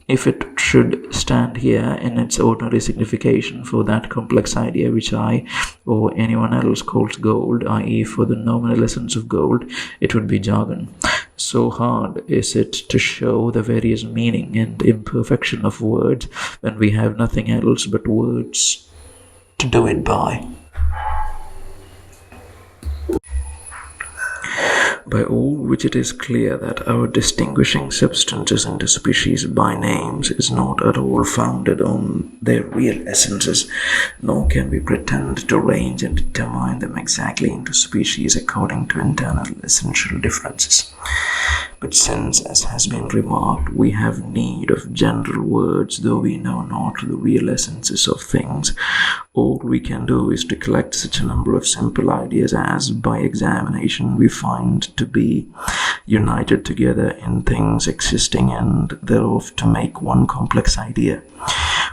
if it should stand here in its ordinary signification for that complex idea which I or anyone else calls gold, i.e. for the nominal essence of gold, it would be jargon. So hard is it to show the various meaning and imperfection of words when we have nothing else but words to do it by. By all which it is clear that our distinguishing substances into species by names is not at all founded on their real essences, nor can we pretend to range and determine them exactly into species according to internal essential differences. But since, as has been remarked, we have need of general words, though we know not the real essences of things, all we can do is to collect such a number of simple ideas as, by examination, we find to be united together in things existing, and thereof to make one complex idea,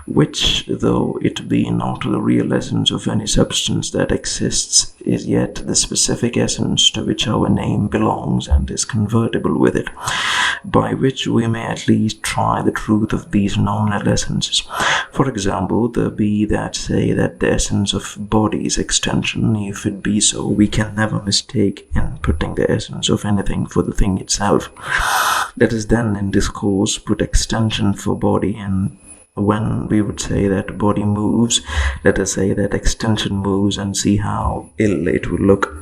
which, though it be not the real essence of any substance that exists, is yet the specific essence to which our name belongs and is convertible with it, by which we may at least try the truth of these nominal essences. For example, there be that say that the essence of body is extension. If it be so, we can never mistake in putting the essence of anything for the thing itself. Let us then in discourse put extension for body, and when we would say that body moves, let us say that extension moves, and see how ill it would look.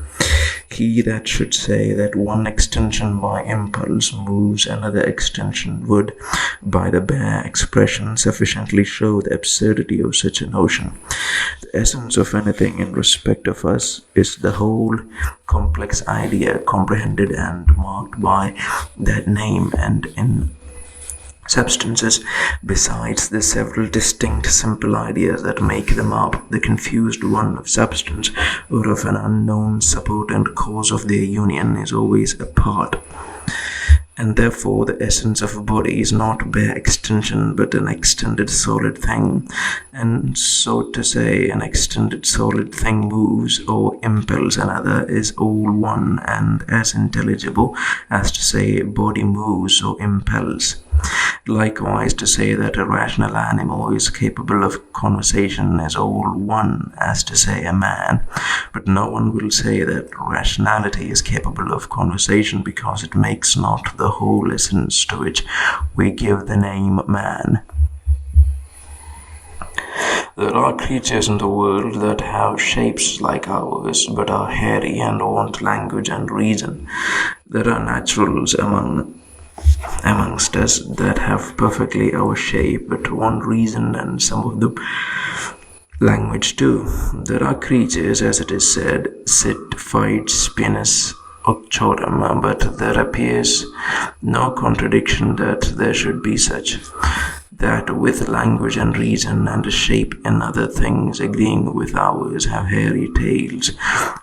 He that should say that one extension by impulse moves another extension would, by the bare expression, sufficiently show the absurdity of such a notion. The essence of anything in respect of us is the whole complex idea comprehended and marked by that name, and in substances, besides the several distinct simple ideas that make them up, the confused one of substance or of an unknown support and cause of their union is always apart. And therefore the essence of a body is not bare extension, but an extended solid thing. And so to say, an extended solid thing moves or impels another is all one and as intelligible as to say body moves or impels. Likewise, to say that a rational animal is capable of conversation is all one as to say a man, but no one will say that rationality is capable of conversation, because it makes not the whole essence to which we give the name man. There are creatures in the world that have shapes like ours, but are hairy and want language and reason. There are naturals amongst us that have perfectly our shape, but want reason, and some of them language too. There are creatures, as it is said, sit, fight, spinus, octorum, but there appears no contradiction that there should be such, that with language and reason and a shape in other things agreeing with ours have hairy tails,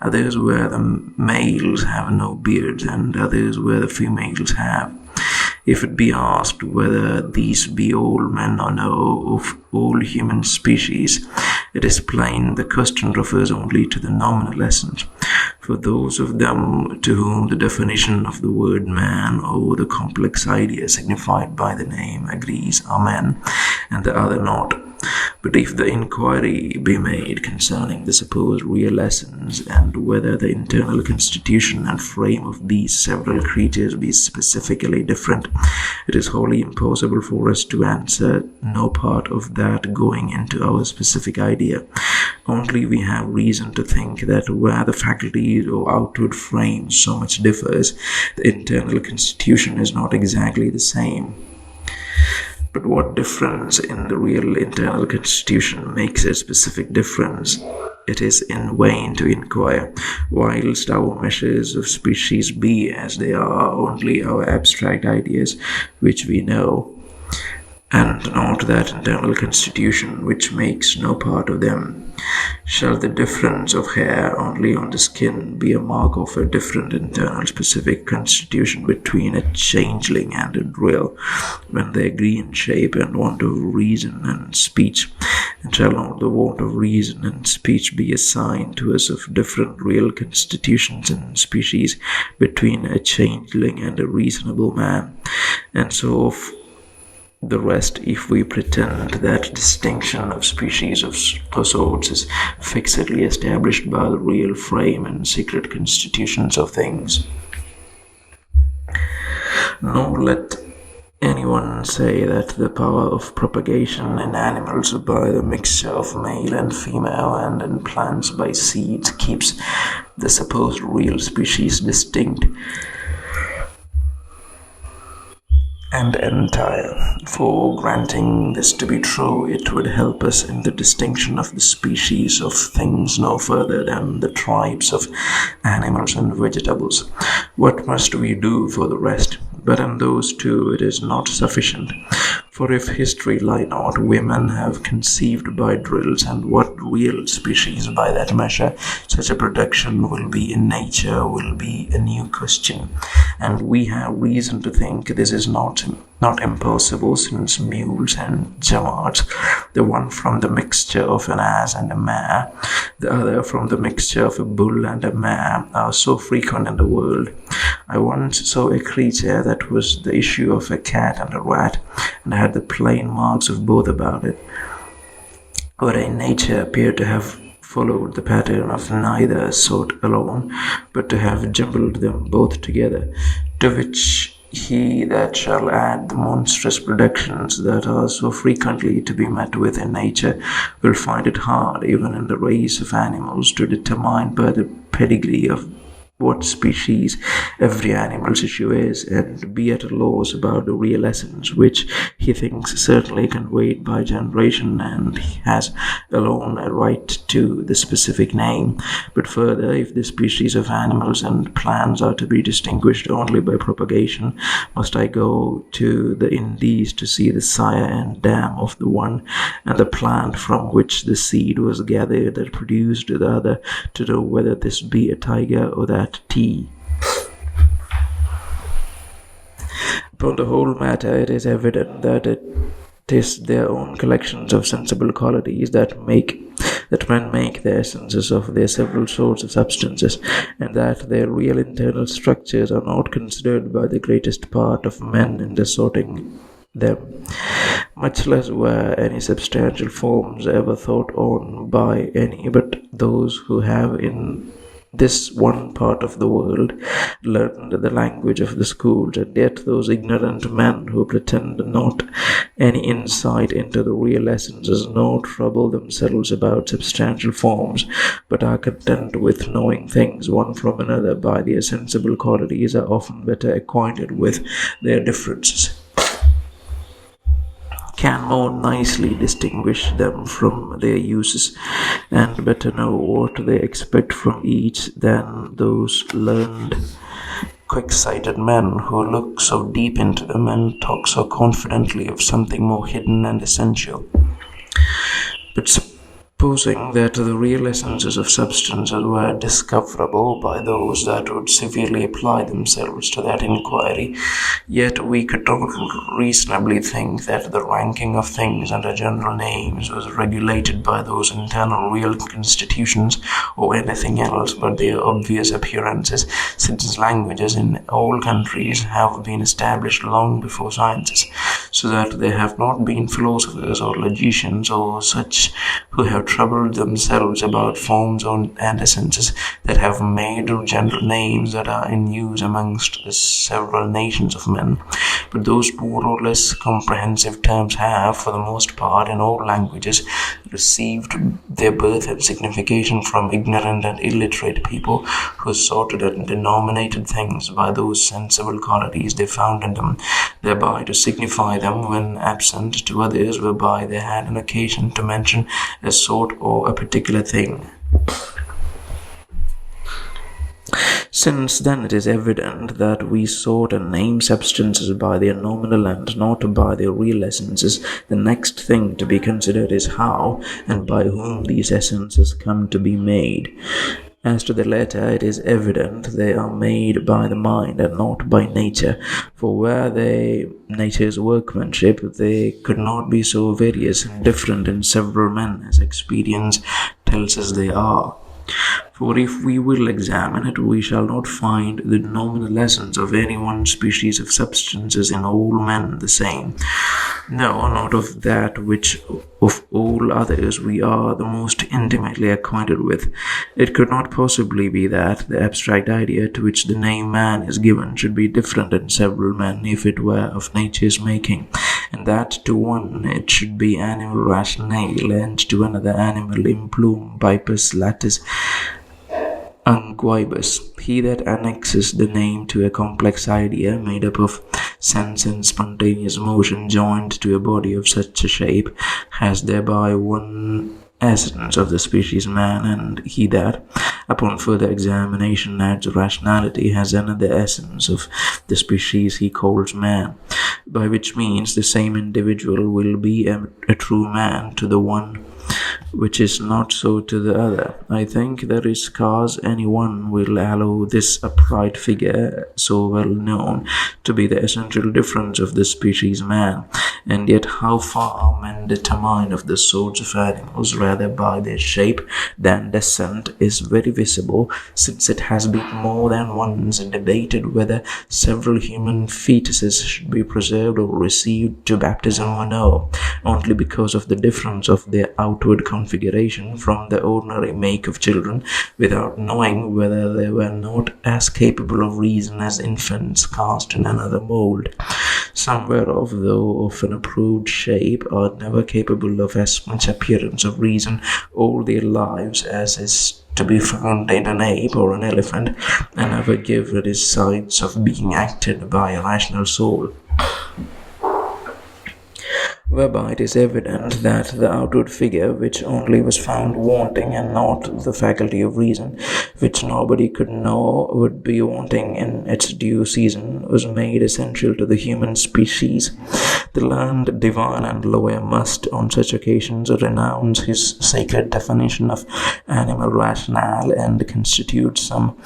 others where the males have no beards, and others where the females have. If it be asked whether these be all men or no of all human species, it is plain the question refers only to the nominal essence. For those of them to whom the definition of the word man or the complex idea signified by the name agrees are men, and the other not. But if the inquiry be made concerning the supposed real essence, and whether the internal constitution and frame of these several creatures be specifically different, it is wholly impossible for us to answer no part of that going into our specific idea. Only we have reason to think that where the faculties or outward frame so much differs, the internal constitution is not exactly the same. But what difference in the real internal constitution makes a specific difference, it is in vain to inquire, whilst our measures of species be as they are only our abstract ideas which we know, and not that internal constitution which makes no part of them. Shall the difference of hair only on the skin be a mark of a different internal specific constitution between a changeling and a drill, when they agree in shape and want of reason and speech? And shall not the want of reason and speech be a sign to us of different real constitutions and species between a changeling and a reasonable man? And so of the rest, if we pretend that distinction of species of sorts is fixedly established by the real frame and secret constitutions of things. Nor let anyone say that the power of propagation in animals by the mixture of male and female, and in plants by seeds, keeps the supposed real species distinct and entire. For granting this to be true, it would help us in the distinction of the species of things no further than the tribes of animals and vegetables. What must we do for the rest? but in those two it is not sufficient. For if history lie not, women have conceived by drills, and what real species by that measure such a production will be in nature will be a new question. And we have reason to think this is not impossible, since mules and jamarts, the one from the mixture of an ass and a mare, the other from the mixture of a bull and a mare, are so frequent in the world. I once saw a creature that was the issue of a cat and a rat, and had the plain marks of both about it, wherein nature appeared to have followed the pattern of neither sort alone, but to have jumbled them both together, to which he that shall add the monstrous productions that are so frequently to be met with in nature will find it hard, even in the race of animals, to determine by the pedigree of what species every animal's issue is, and be at a loss about the real essence, which he thinks certainly conveyed by generation, and he has alone a right to the specific name. But further, if the species of animals and plants are to be distinguished only by propagation, must I go to the Indies to see the sire and dam of the one, and the plant from which the seed was gathered that produced the other, to know whether this be a tiger or that tea? Upon the whole matter, it is evident that it is their own collections of sensible qualities that men make the essences of their several sorts of substances, and that their real internal structures are not considered by the greatest part of men in assorting them, much less were any substantial forms ever thought on by any but those who have in this one part of the world learned the language of the schools, and yet those ignorant men who pretend not any insight into the real essences nor trouble themselves about substantial forms, but are content with knowing things one from another by their sensible qualities, are often better acquainted with their differences, can more nicely distinguish them from their uses, and better know what they expect from each than those learned, quick-sighted men who look so deep into them and talk so confidently of something more hidden and essential. But supposing that the real essences of substances were discoverable by those that would severely apply themselves to that inquiry, yet we could not reasonably think that the ranking of things under general names was regulated by those internal real constitutions or anything else but their obvious appearances, since languages in all countries have been established long before sciences, so that there have not been philosophers or logicians or such who have troubled themselves about forms and essences that have made general names that are in use amongst the several nations of men. But those more or less comprehensive terms have, for the most part in all languages, received their birth and signification from ignorant and illiterate people who sorted and denominated things by those sensible qualities they found in them, thereby to signify them when absent to others, whereby they had an occasion to mention a sort or a particular thing. Since then it is evident that we sort and name substances by their nominal and not by their real essences, the next thing to be considered is how and by whom these essences come to be made. As to the latter, it is evident they are made by the mind and not by nature, for were they nature's workmanship, they could not be so various and different in several men as experience tells us they are. For if we will examine it, we shall not find the nominal essence of any one species of substances in all men the same, no, not of that which of all others we are the most intimately acquainted with. It could not possibly be that the abstract idea to which the name man is given should be different in several men if it were of nature's making, and that to one it should be animal rationale, and to another animal implume, bipus, latis, unquibus. He that annexes the name to a complex idea made up of sense and spontaneous motion joined to a body of such a shape has thereby one essence of the species man, and he that, upon further examination, adds rationality, has another essence of the species he calls man, by which means the same individual will be a true man to the one, which is not so to the other. I think there is scarce anyone will allow this upright figure, so well known, to be the essential difference of the species man, and yet how far men determine of the sorts of animals rather by their shape than descent is very visible, since it has been more than once debated whether several human fetuses should be preserved or received to baptism or no, only because of the difference of their outward configuration from the ordinary make of children, without knowing whether they were not as capable of reason as infants cast in another mould, some whereof, though of an approved shape, are never capable of as much appearance of reason all their lives as is to be found in an ape or an elephant, and never give it signs of being acted by a rational soul. Whereby it is evident that the outward figure, which only was found wanting, and not the faculty of reason, which nobody could know would be wanting in its due season, was made essential to the human species. The learned divine and lawyer must, on such occasions, renounce his sacred definition of animal rationale and constitute some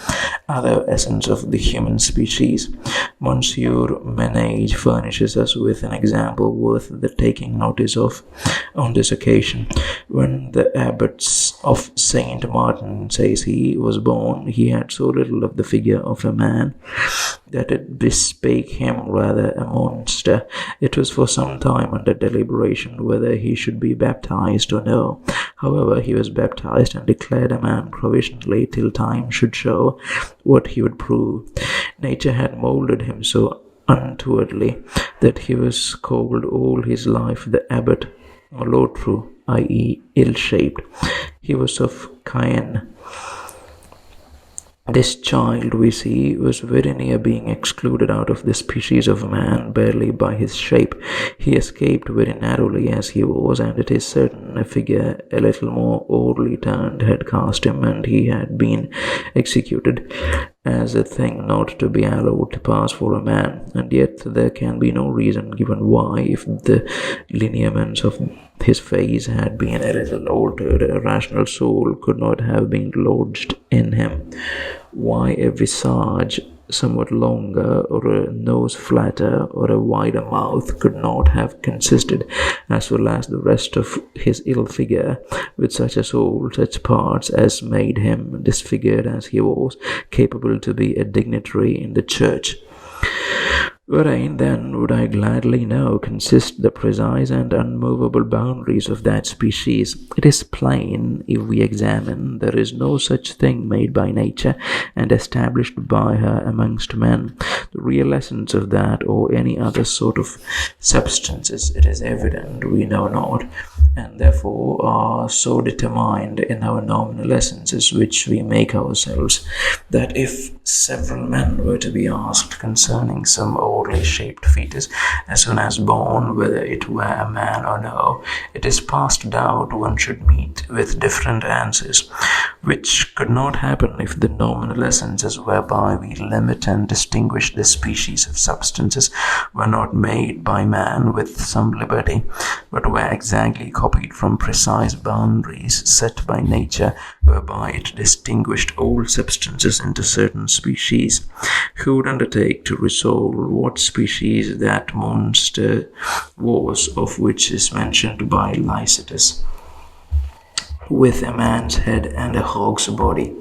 other essence of the human species. Monsieur Menage furnishes us with an example worth the taking notice of on this occasion. When the abbots of Saint Martin, says he, was born, he had so little of the figure of a man that it bespake him rather a monster. It was for some time under deliberation whether he should be baptized or no. However, he was baptized and declared a man provisionally till time should show what he would prove. Nature had moulded him so untowardly that he was called all his life the abbot or lotru, i.e. ill-shaped. He was of Caen. This child, we see, was very near being excluded out of the species of man barely by his shape. He escaped very narrowly as he was, and it is certain a figure a little more oddly turned had cast him, and he had been executed as a thing not to be allowed to pass for a man. And yet there can be no reason given why, if the lineaments of his face had been a little altered, a rational soul could not have been lodged in him. Why a visage somewhat longer, or a nose flatter, or a wider mouth could not have consisted, as well as the rest of his ill figure, with such a soul, such parts as made him, disfigured as he was, capable to be a dignitary in the church. Wherein then would I gladly know consist the precise and unmovable boundaries of that species? It is plain, if we examine, there is no such thing made by nature and established by her amongst men. The real essence of that or any other sort of substances, it is evident we know not, and therefore are so determined in our nominal essences which we make ourselves, that if several men were to be asked concerning some oddly shaped fetus as soon as born, whether it were a man or no, it is past doubt one should meet with different answers, which could not happen if the nominal essences whereby we limit and distinguish the species of substances were not made by man with some liberty, but were exactly copied from precise boundaries set by nature, whereby it distinguished all substances into certain species. Who would undertake to resolve what species that monster was of which is mentioned by Lycidas, with a man's head and a hog's body,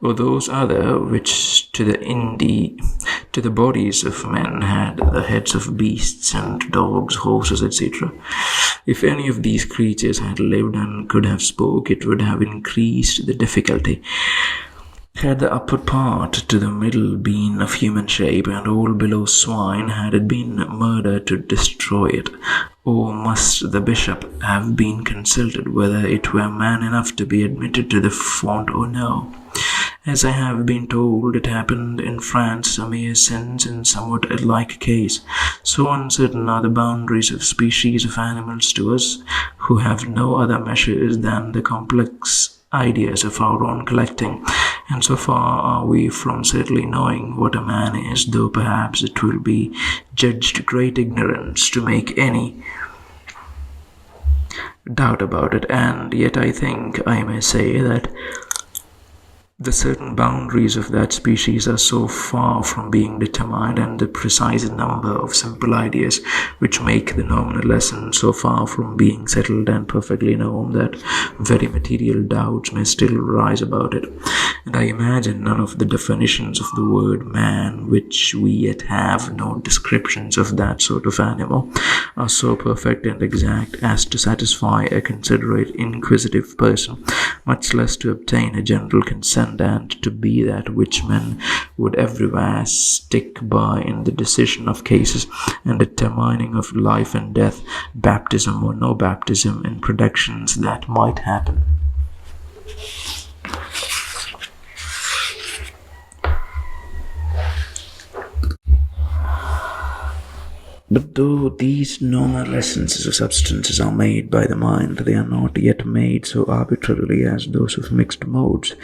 or those other which to the bodies of men had the heads of beasts and dogs, horses, etc. If any of these creatures had lived and could have spoke, it would have increased the difficulty. Had the upper part to the middle been of human shape, and all below swine, had it been murder to destroy it? Or must the bishop have been consulted whether it were man enough to be admitted to the font or no? As I have been told, it happened in France some years since in somewhat a like case. So uncertain are the boundaries of species of animals to us, who have no other measures than the complex ideas of our own collecting, and so far are we from certainly knowing what a man is, though perhaps it will be judged great ignorance to make any doubt about it. And yet I think I may say that the certain boundaries of that species are so far from being determined, and the precise number of simple ideas which make the nominal essence so far from being settled and perfectly known, that very material doubts may still arise about it. And I imagine none of the definitions of the word man, which we yet have no descriptions of that sort of animal, are so perfect and exact as to satisfy a considerate, inquisitive person, much less to obtain a general consent and to be that which men would everywhere stick by in the decision of cases and determining of life and death, baptism or no baptism, in productions that might happen. But though these nominal essences of substances are made by the mind, they are not yet made so arbitrarily as those of mixed modes.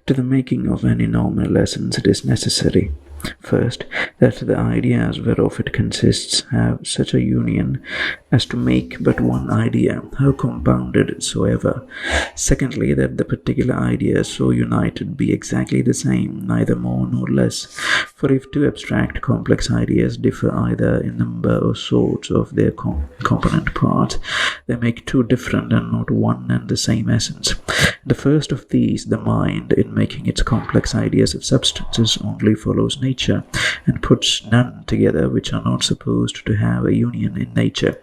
To the making of any nominal essence it is necessary, first, that the ideas whereof it consists have such a union as to make but one idea, how compounded soever. Secondly, that the particular ideas so united be exactly the same, neither more nor less. For if two abstract complex ideas differ either in number or sorts of their component parts, they make two different and not one and the same essence. The first of these, the mind, in making its complex ideas of substances, only follows nature, and puts none together which are not supposed to have a union in nature.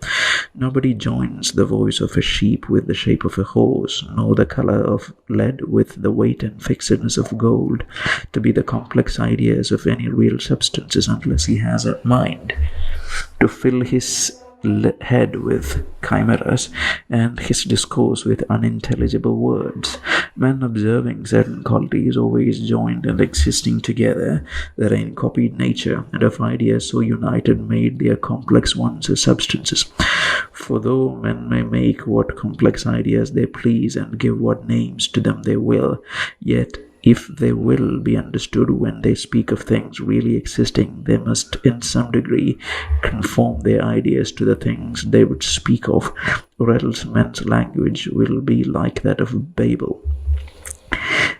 Nobody joins the voice of a sheep with the shape of a horse, nor the color of lead with the weight and fixedness of gold, to be the complex ideas of any real substances, unless he has a mind to fill his head with chimeras and his discourse with unintelligible words. Men observing certain qualities always joined and existing together, therein copied nature, and of ideas so united made their complex ones as substances. For though men may make what complex ideas they please and give what names to them they will, yet if they will be understood when they speak of things really existing, they must in some degree conform their ideas to the things they would speak of, or else men's language will be like that of Babel,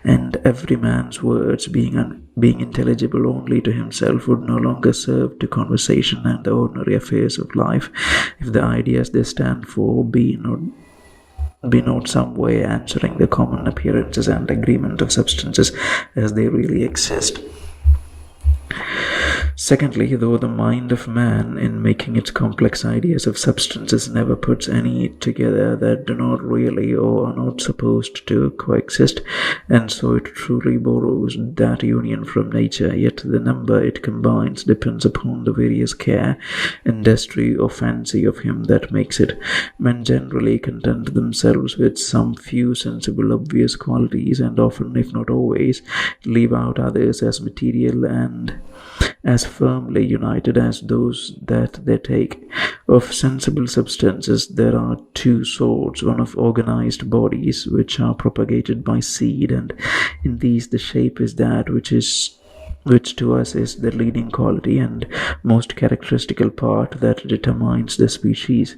and every man's words being intelligible only to himself would no longer serve to conversation and the ordinary affairs of life, if the ideas they stand for be not some way answering the common appearances and agreement of substances as they really exist. Secondly, though the mind of man, in making its complex ideas of substances, never puts any together that do not really or are not supposed to coexist, and so it truly borrows that union from nature, yet the number it combines depends upon the various care, industry, or fancy of him that makes it. Men generally content themselves with some few sensible obvious qualities, and often, if not always, leave out others as material and as firmly united as those that they take. Of sensible substances there are two sorts, one of organized bodies, which are propagated by seed, and in these the shape is that which to us is the leading quality and most characteristical part that determines the species.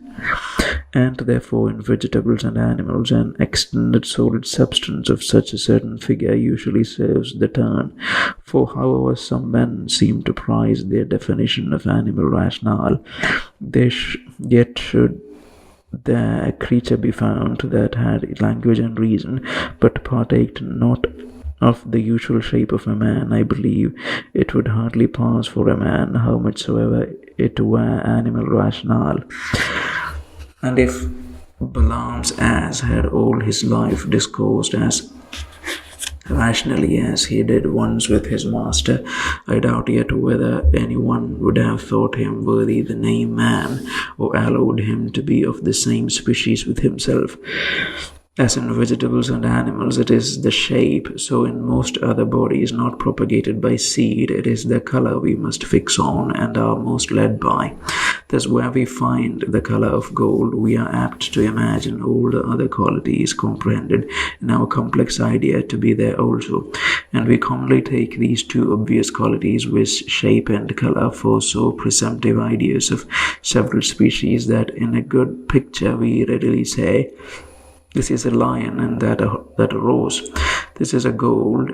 And therefore in vegetables and animals an extended solid substance of such a certain figure usually serves the turn. For however some men seem to prize their definition of animal rationale, yet should there a creature be found that had language and reason, but partaked not of the usual shape of a man, I believe it would hardly pass for a man, how much soever it were animal rationale. And if Balaam's ass had all his life discoursed as rationally as he did once with his master, I doubt yet whether anyone would have thought him worthy the name man, or allowed him to be of the same species with himself. As in vegetables and animals, it is the shape. So in most other bodies not propagated by seed, it is the color we must fix on and are most led by. Thus, where we find the color of gold, we are apt to imagine all the other qualities comprehended in our complex idea to be there also. And we commonly take these two obvious qualities, which shape and color, for so presumptive ideas of several species that in a good picture we readily say, this is a lion and that a rose. This is a gold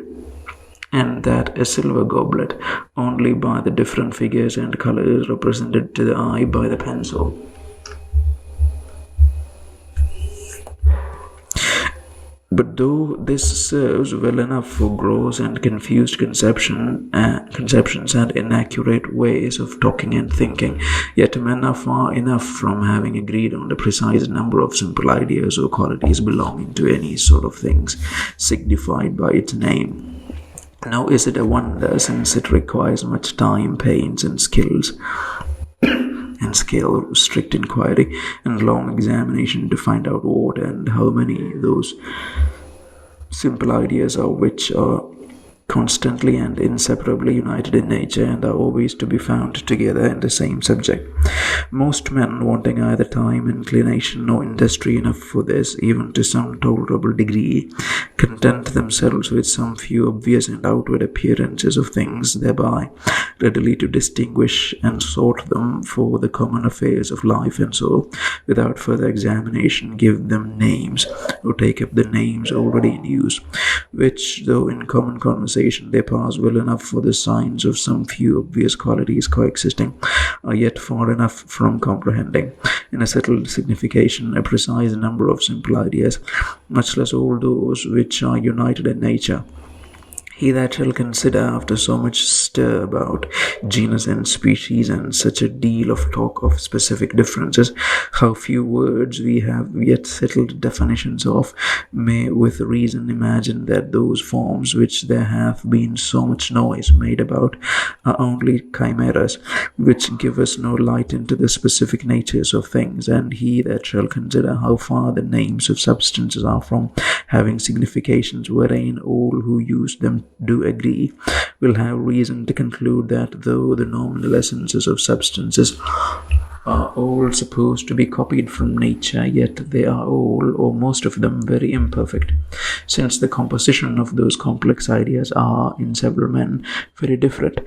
and that a silver goblet, only by the different figures and colors represented to the eye by the pencil. But though this serves well enough for gross and confused conceptions and inaccurate ways of talking and thinking, yet men are far enough from having agreed on the precise number of simple ideas or qualities belonging to any sort of things signified by its name. Now is it a wonder, since it requires much time, pains, and skill, strict inquiry, and long examination to find out what and how many those simple ideas are which are constantly and inseparably united in nature and are always to be found together in the same subject. Most men, wanting either time, inclination, or industry enough for this, even to some tolerable degree, content themselves with some few obvious and outward appearances of things, thereby readily to distinguish and sort them for the common affairs of life, and so, without further examination, give them names, or take up the names already in use, which, though in common conversation they pass well enough for the signs of some few obvious qualities coexisting, are yet far enough from comprehending, in a settled signification, a precise number of simple ideas, much less all those which are united in nature. He that shall consider, after so much stir about genus and species and such a deal of talk of specific differences, how few words we have yet settled definitions of, may with reason imagine that those forms which there hath been so much noise made about are only chimeras, which give us no light into the specific natures of things. And he that shall consider how far the names of substances are from having significations wherein all who use them do agree, will have reason to conclude that though the nominal essences of substances are all supposed to be copied from nature, yet they are all, or most of them, very imperfect, since the composition of those complex ideas are, in several men, very different.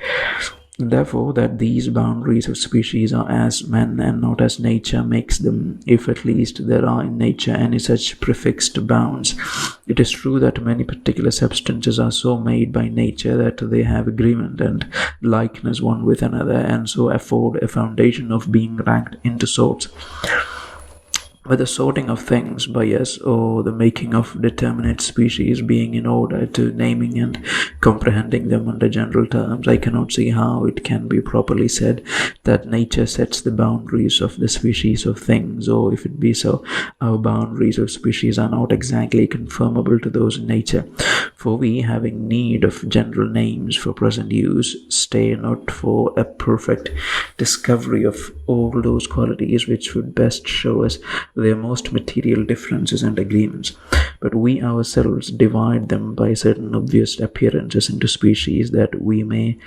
Therefore, that these boundaries of species are as men and not as nature makes them, if at least there are in nature any such prefixed bounds. It is true that many particular substances are so made by nature that they have agreement and likeness one with another, and so afford a foundation of being ranked into sorts. But the sorting of things by us, or the making of determinate species being in order to naming and comprehending them under general terms, I cannot see how it can be properly said that nature sets the boundaries of the species of things, or if it be so, our boundaries of species are not exactly conformable to those in nature. For we, having need of general names for present use, stay not for a perfect discovery of all those qualities which would best show us their most material differences and agreements, but we ourselves divide them by certain obvious appearances into species, that we may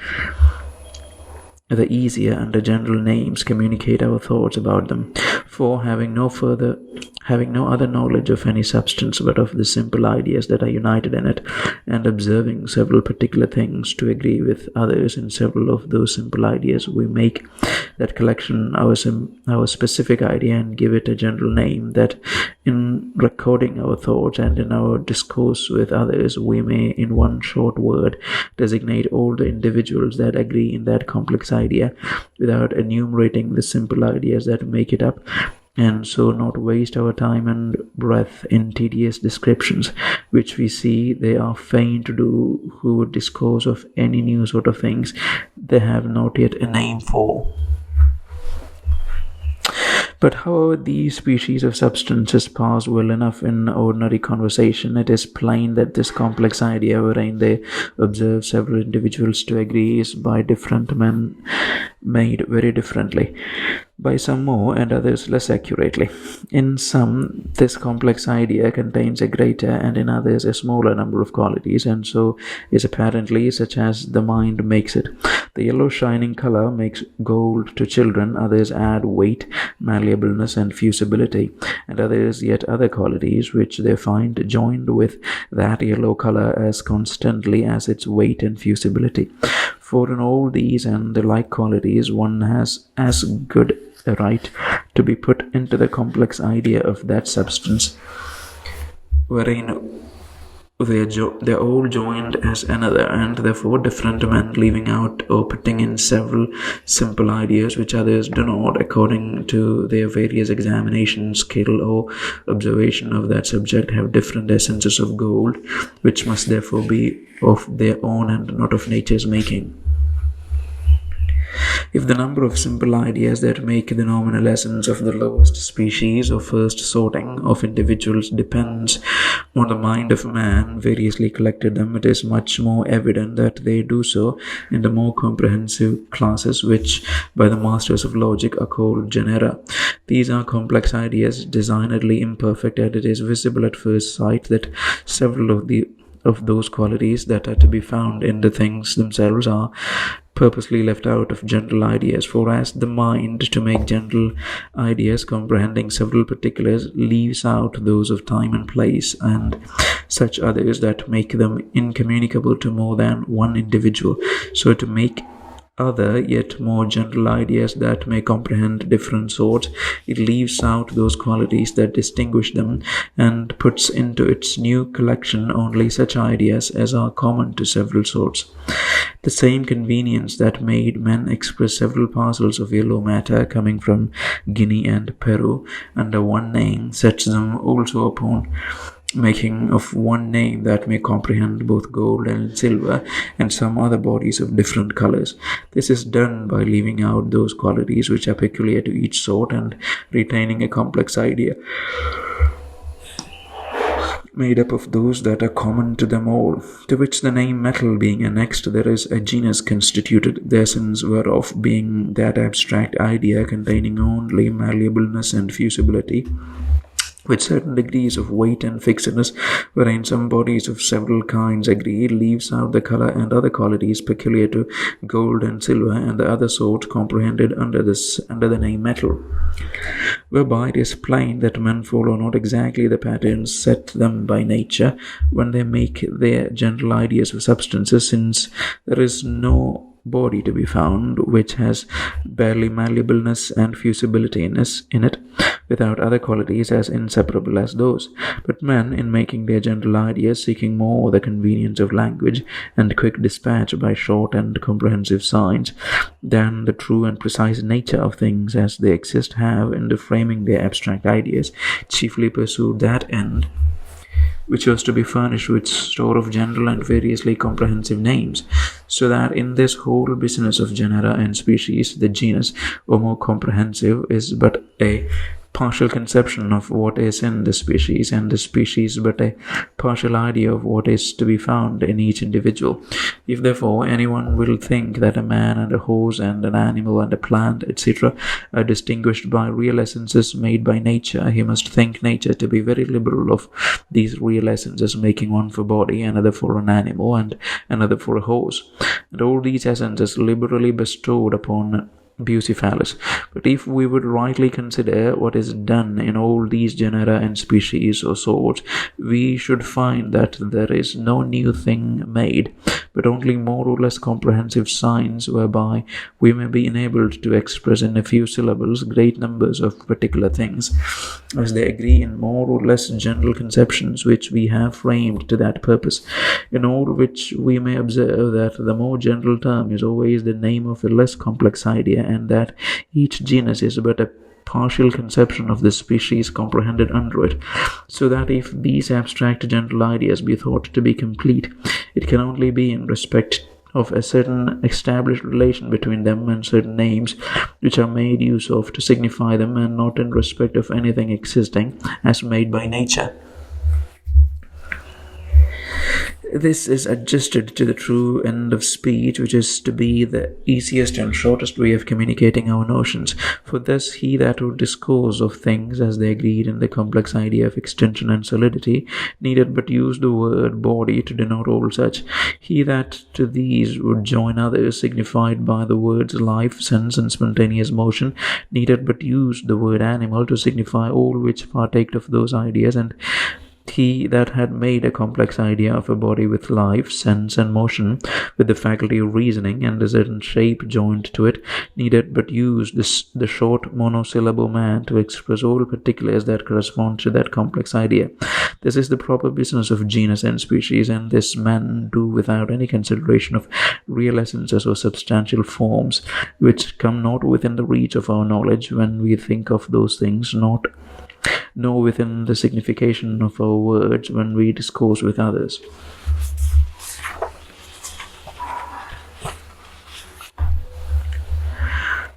the easier under general names communicate our thoughts about them. For having no other knowledge of any substance but of the simple ideas that are united in it, and observing several particular things to agree with others in several of those simple ideas, we make that collection our specific idea and give it a general name, that in recording our thoughts and in our discourse with others, we may in one short word designate all the individuals that agree in that complex idea, without enumerating the simple ideas that make it up, and so not waste our time and breath in tedious descriptions, which we see they are fain to do who would discourse of any new sort of things they have not yet a name for. But however these species of substances pass well enough in ordinary conversation, it is plain that this complex idea wherein they observe several individuals to agree is by different men made very differently. by some more and others less accurately. In some, this complex idea contains a greater and in others a smaller number of qualities, and so is apparently such as the mind makes it. The yellow shining color makes gold to children, others add weight, malleableness, and fusibility, and others yet other qualities which they find joined with that yellow color as constantly as its weight and fusibility. For in all these and the like qualities, one has as good a right to be put into the complex idea of that substance wherein they're all joined as another, and therefore different men leaving out or putting in several simple ideas which others do not, according to their various examination, skill, or observation of that subject, have different essences of gold, which must therefore be of their own and not of nature's making. If the number of simple ideas that make the nominal essence of the lowest species or first sorting of individuals depends on the mind of man variously collected them, it is much more evident that they do so in the more comprehensive classes which by the masters of logic are called genera. These are complex ideas designedly imperfect, and it is visible at first sight that several of those qualities that are to be found in the things themselves are purposely left out of general ideas, for as the mind, to make general ideas comprehending several particulars, leaves out those of time and place, and such others that make them incommunicable to more than one individual, so to make other yet more general ideas that may comprehend different sorts, it leaves out those qualities that distinguish them, and puts into its new collection only such ideas as are common to several sorts. The same convenience that made men express several parcels of yellow matter coming from Guinea and Peru under one name sets them also upon making of one name that may comprehend both gold and silver and some other bodies of different colors. This is done by leaving out those qualities which are peculiar to each sort and retaining a complex idea made up of those that are common to them all, to which the name metal being annexed, there is a genus constituted, the essence whereof being that abstract idea containing only malleableness and fusibility, with certain degrees of weight and fixedness, wherein some bodies of several kinds agree, leaves out the color and other qualities peculiar to gold and silver, and the other sort comprehended under the name metal. Whereby it is plain that men follow not exactly the patterns set them by nature when they make their general ideas of substances, since there is no body to be found which has barely malleableness and fusibility in it, without other qualities as inseparable as those. But men, in making their general ideas, seeking more the convenience of language and quick dispatch by short and comprehensive signs than the true and precise nature of things as they exist, have, in the framing their abstract ideas, chiefly pursued that end which was to be furnished with store of general and variously comprehensive names, so that in this whole business of genera and species, the genus, or more comprehensive, is but a partial conception of what is in the species, and the species but a partial idea of what is to be found in each individual. If therefore anyone will think that a man and a horse and an animal and a plant, etc., are distinguished by real essences made by nature, he must think nature to be very liberal of these real essences, making one for body, another for an animal, and another for a horse, and all these essences liberally bestowed upon Bucephalus. But if we would rightly consider what is done in all these genera and species or sorts, we should find that there is no new thing made, but only more or less comprehensive signs whereby we may be enabled to express in a few syllables great numbers of particular things, as they agree in more or less general conceptions which we have framed to that purpose, in all which we may observe that the more general term is always the name of a less complex idea, and that each genus is but a partial conception of the species comprehended under it, so that if these abstract general ideas be thought to be complete, it can only be in respect of a certain established relation between them and certain names which are made use of to signify them, and not in respect of anything existing as made by nature. this is adjusted to the true end of speech, which is to be the easiest and shortest way of communicating our notions. For thus he that would discourse of things as they agreed in the complex idea of extension and solidity needed but use the word body to denote all such. He that to these would join others, signified by the words life, sense, and spontaneous motion, needed but use the word animal to signify all which partake of those ideas. And he that had made a complex idea of a body with life, sense, and motion, with the faculty of reasoning, and a certain shape joined to it, needed but use the short monosyllable man to express all particulars that correspond to that complex idea. This is the proper business of genus and species, and this men do without any consideration of real essences or substantial forms, which come not within the reach of our knowledge when we think of those things, nor within the signification of our words when we discourse with others.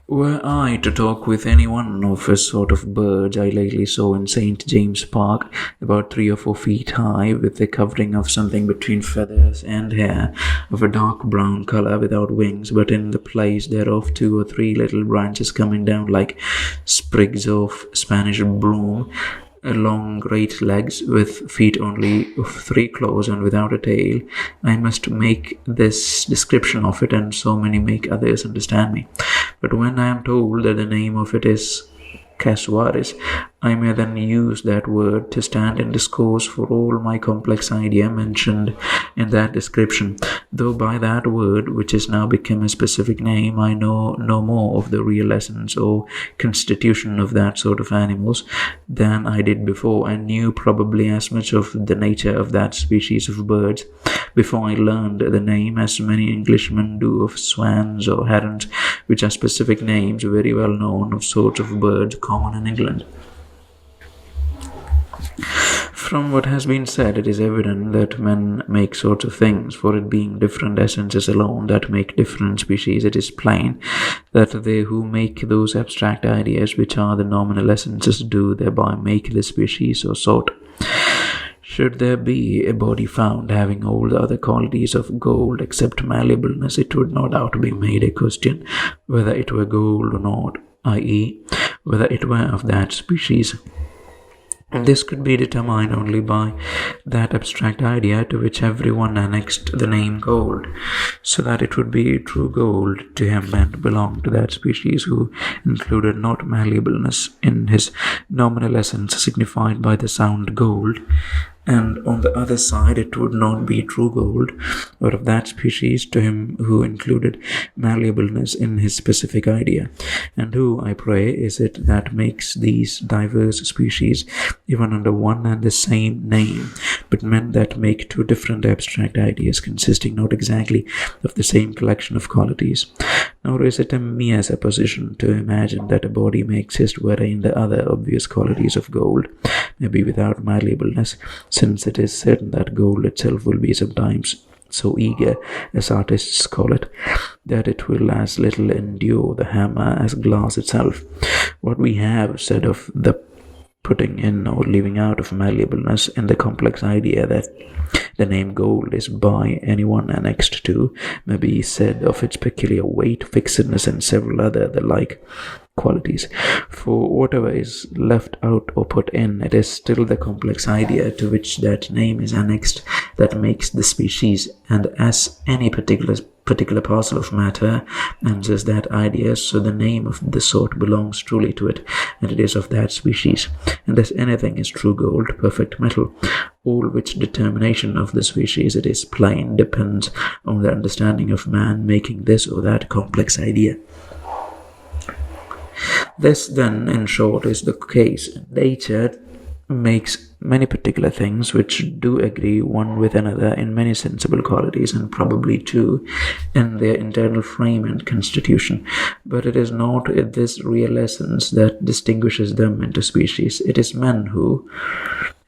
Were I to talk with any one of a sort of birds I lately saw in St. James Park, about 3 or 4 feet high, with a covering of something between feathers and hair, of a dark brown colour, without wings, but in the place thereof 2 or 3 little branches coming down like sprigs of Spanish broom, long great legs, with feet only of 3 claws, and without a tail. I must make this description of it, and so many make others understand me. But when I am told that the name of it is casuaris, I may then use that word to stand in discourse for all my complex idea mentioned in that description, though by that word, which is now become a specific name, I know no more of the real essence or constitution of that sort of animals than I did before, and knew probably as much of the nature of that species of birds before I learned the name as many Englishmen do of swans or herons, which are specific names very well known of sorts of birds common in England. From what has been said, it is evident that men make sorts of things, for it being different essences alone that make different species, it is plain that they who make those abstract ideas, which are the nominal essences, do thereby make the species or sort. Should there be a body found having all the other qualities of gold except malleableness, it would no doubt be made a question whether it were gold or not, i.e., whether it were of that species. This could be determined only by that abstract idea to which everyone annexed the name gold, so that it would be true gold to him and belong to that species who included not malleableness in his nominal essence signified by the sound gold, and on the other side it would not be true gold, or of that species to him who included malleableness in his specific idea. And who, I pray, is it that makes these diverse species even under one and the same name, but men that make 2 different abstract ideas consisting not exactly of the same collection of qualities? Nor is it a mere supposition to imagine that a body may exist wherein the other obvious qualities of gold may be without malleableness, since it is certain that gold itself will be sometimes so eager, as artists call it, that it will as little endure the hammer as glass itself. What we have said of the putting in or leaving out of malleableness in the complex idea that the name gold is by anyone annexed to may be said of its peculiar weight, fixedness, and several other the like qualities. For whatever is left out or put in, it is still the complex idea to which that name is annexed that makes the species, and as any particular parcel of matter answers that idea, so the name of the sort belongs truly to it, and it is of that species. And as anything is true gold, perfect metal, all which determination of the species, it is plain, depends on the understanding of man making this or that complex idea. This, then, in short, is the case. Nature makes many particular things which do agree one with another in many sensible qualities, and probably too in their internal frame and constitution. But it is not this real essence that distinguishes them into species. It is men who,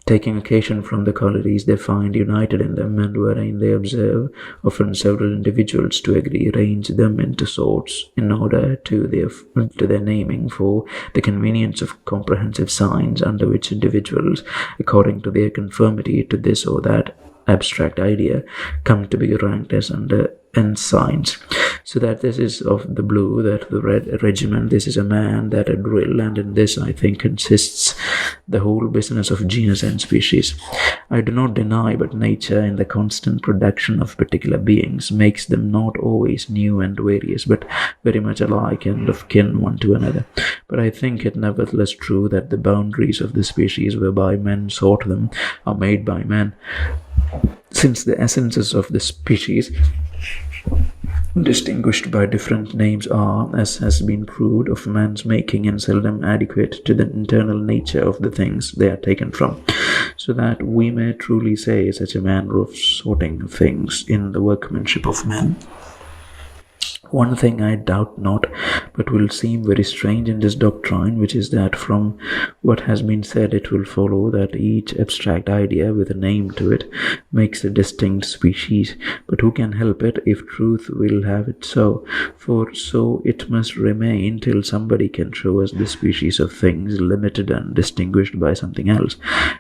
taking occasion from the qualities they find united in them, and wherein they observe often several individuals to agree, range them into sorts in order to their naming, for the convenience of comprehensive signs, under which individuals, according to their conformity to this or that abstract idea come to be ranked as under ensigns. So that this is of the blue, that the red regiment, this is a man, that a drill, and in this I think consists the whole business of genus and species. I do not deny, but nature, in the constant production of particular beings, makes them not always new and various, but very much alike and of kin one to another. But I think it nevertheless true that the boundaries of the species whereby men sort them are made by men, since the essences of the species distinguished by different names are, as has been proved, of man's making, and seldom adequate to the internal nature of the things they are taken from, so that we may truly say such a manner of sorting of things in the workmanship of men. One thing I doubt not, but will seem very strange in this doctrine, which is that from what has been said it will follow that each abstract idea with a name to it makes a distinct species. But who can help it, if truth will have it so? For so it must remain till somebody can show us the species of things limited and distinguished by something else.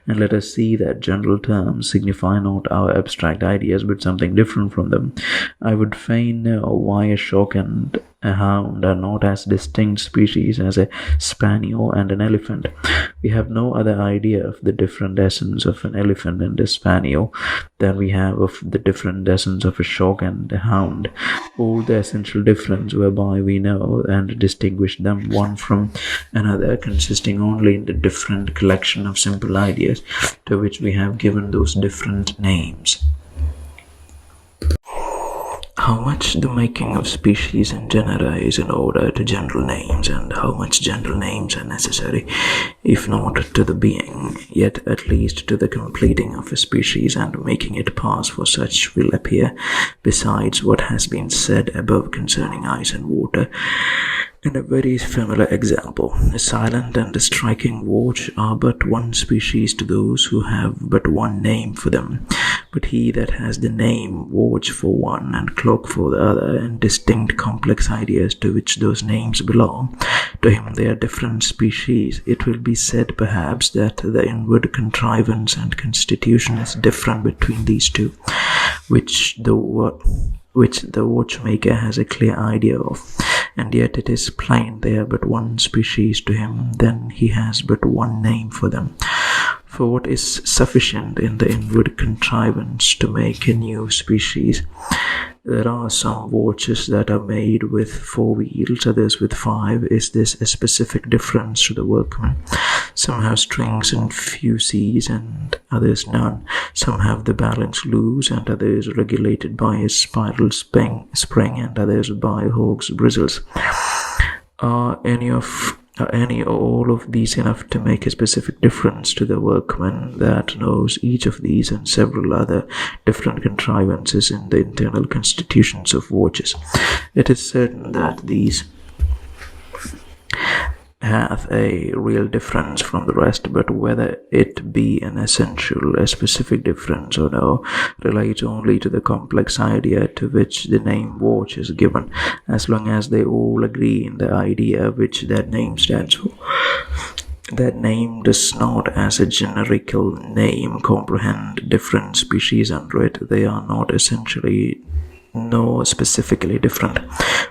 And let us see that general terms signify not our abstract ideas, but something different from them. I would fain know why a shock and a hound are not as distinct species as a spaniel and an elephant. We have no other idea of the different essence of an elephant and a spaniel than we have of the different essence of a shock and a hound. All the essential difference whereby we know and distinguish them one from another, consisting only in the different collection of simple ideas to which we have given those different names. How much the making of species and genera is in order to general names, and how much general names are necessary, if not to the being, yet at least to the completing of a species and making it pass for such, will appear, besides what has been said above concerning ice and water, in a very familiar example. A silent and a striking watch are but one species to those who have but one name for them. But he that has the name watch for one and clock for the other, and distinct complex ideas to which those names belong, to him they are different species. It will be said perhaps that the inward contrivance and constitution is different between these two, which the watchmaker has a clear idea of, and yet it is plain they are but one species to him, then he has but one name for them. For what is sufficient in the inward contrivance to make a new species? There are some watches that are made with 4 wheels, others with 5. Is this a specific difference to the workman? Some have strings and fusees, and others none. Some have the balance loose, and others regulated by a spiral spring, and others by hawk's bristles. Are any or all of these enough to make a specific difference to the workman that knows each of these and several other different contrivances in the internal constitutions of watches? It is certain that these hath a real difference from the rest, but whether it be an essential, a specific difference or no, relates only to the complex idea to which the name watch is given, as long as they all agree in the idea which that name stands for. That name does not, as a generical name, comprehend different species under it. They are not essentially nor specifically different.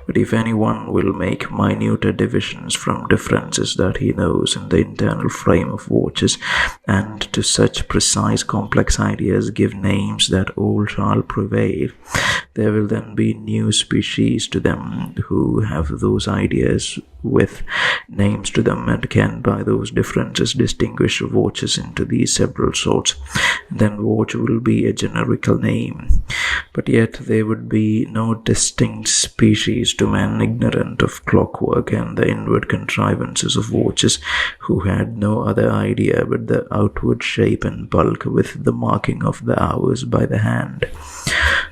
But if anyone will make minuter divisions from differences that he knows in the internal frame of watches, and to such precise complex ideas give names that all shall prevail, there will then be new species to them who have those ideas with names to them, and can by those differences distinguish watches into these several sorts. Then watch will be a generical name, but yet there would be no distinct species to men ignorant of clockwork and the inward contrivances of watches, who had no other idea but the outward shape and bulk with the marking of the hours by the hand.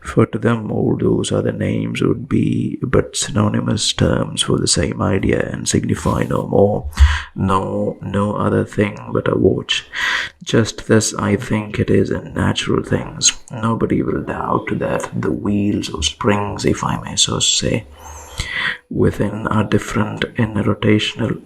For to them all those other names would be but synonymous terms for the same idea, and signify no more, no other thing but a watch. Just thus I think it is in natural things. Nobody will doubt that the wheels or springs, if I may so say, within are different in rotational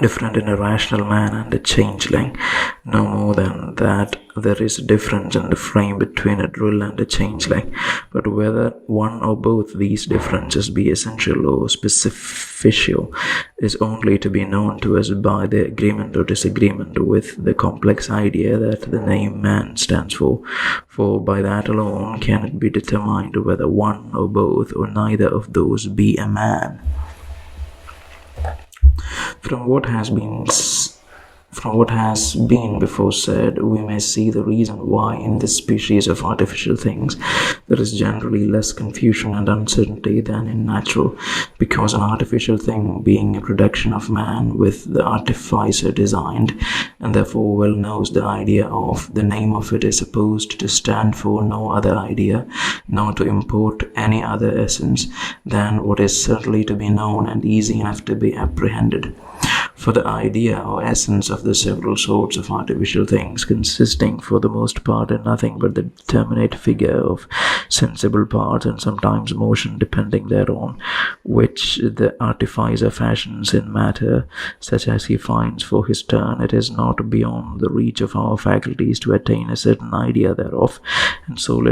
different in a rational man and a changeling. No more than that there is a difference in the frame between a drill and a changeling, but whether one or both these differences be essential or superficial is only to be known to us by the agreement or disagreement with the complex idea that the name man stands for by that alone can it be determined whether one or both or neither of those be a man. From what has been before said, we may see the reason why in this species of artificial things there is generally less confusion and uncertainty than in natural, because an artificial thing being a production of man with the artificer designed, and therefore well knows the idea of, the name of it is supposed to stand for no other idea, nor to import any other essence than what is certainly to be known and easy enough to be apprehended. For the idea or essence of the several sorts of artificial things, consisting for the most part in nothing but the determinate figure of sensible parts and sometimes motion depending thereon, which the artificer fashions in matter such as he finds for his turn, it is not beyond the reach of our faculties to attain a certain idea thereof, and so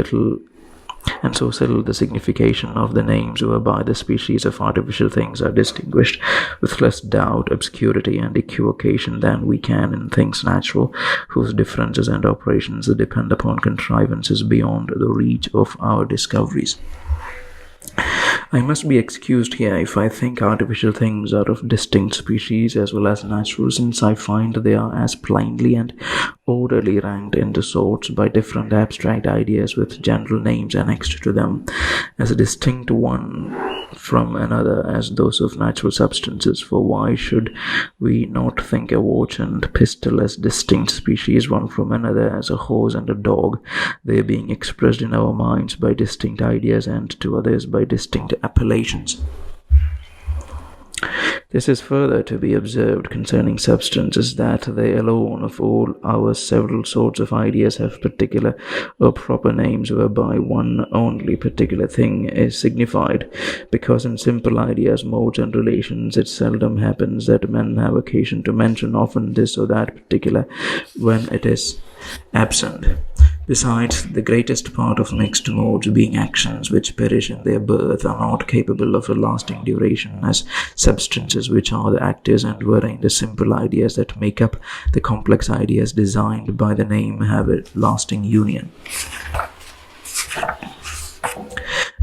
settle the signification of the names whereby the species of artificial things are distinguished with less doubt, obscurity, and equivocation than we can in things natural, whose differences and operations depend upon contrivances beyond the reach of our discoveries. I must be excused here if I think artificial things are of distinct species as well as natural, since I find they are as plainly and orderly ranked into sorts by different abstract ideas with general names annexed to them, as distinct one from another as those of natural substances. For why should we not think a watch and pistol as distinct species one from another as a horse and a dog, they being expressed in our minds by distinct ideas and to others by distinct appellations? This is further to be observed concerning substances, that they alone of all our several sorts of ideas have particular or proper names whereby one only particular thing is signified, because in simple ideas, modes, and relations it seldom happens that men have occasion to mention often this or that particular when it is absent. Besides, the greatest part of mixed modes, being actions which perish in their birth, are not capable of a lasting duration, as substances which are the actors and wherein the simple ideas that make up the complex ideas designed by the name have a lasting union.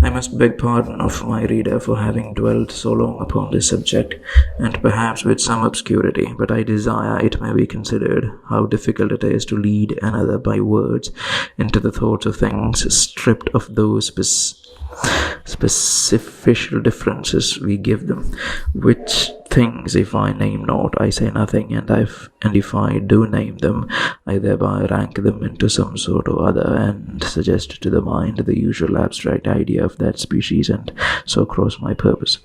I must beg pardon of my reader for having dwelt so long upon this subject, and perhaps with some obscurity, but I desire it may be considered how difficult it is to lead another by words into the thoughts of things, stripped of those specific differences we give them, which things if I name not, I say nothing, and if I do name them, I thereby rank them into some sort or other, and suggest to the mind the usual abstract idea of that species, and so cross my purpose.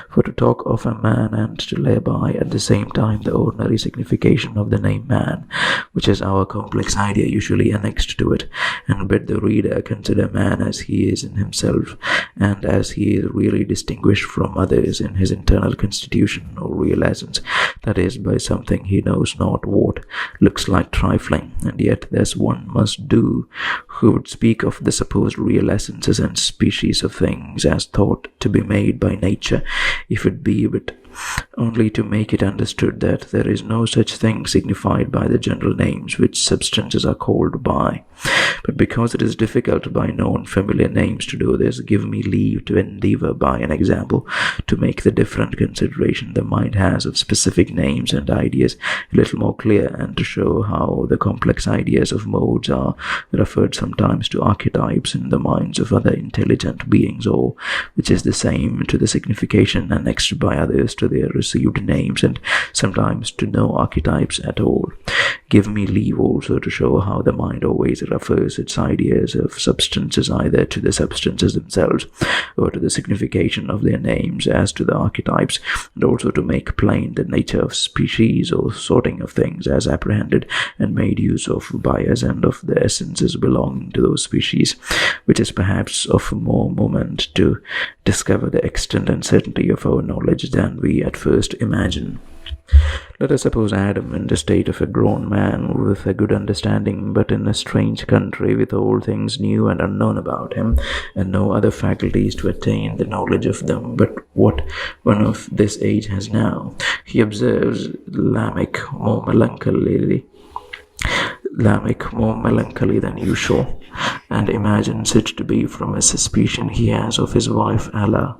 For to talk of a man and to lay by at the same time the ordinary signification of the name man, which is our complex idea usually annexed to it, and bid the reader consider man as he is in himself, and as he is really distinguished from others in his internal constitution or real essence, that is, by something he knows not what, looks like trifling, and yet thus one must do who would speak of the supposed real essences and species of things as thought to be made by nature, if it be but only to make it understood that there is no such thing signified by the general names which substances are called by. But because it is difficult by known familiar names to do this, give me leave to endeavour by an example to make the different consideration the mind has of specific names and ideas a little more clear, and to show how the complex ideas of modes are referred sometimes to archetypes in the minds of other intelligent beings, or, which is the same, to the signification annexed by others to their received names, and sometimes to no archetypes at all. Give me leave also to show how the mind always refers its ideas of substances either to the substances themselves or to the signification of their names as to the archetypes, and also to make plain the nature of species or sorting of things as apprehended and made use of by us, and of the essences belonging to those species, which is perhaps of more moment to discover the extent and certainty of our knowledge than we at first imagine. Let us suppose Adam in the state of a grown man with a good understanding, but in a strange country with all things new and unknown about him, and no other faculties to attain the knowledge of them but what one of this age has now. He observes Lamech more melancholy than usual, and imagines it to be from a suspicion he has of his wife Ada,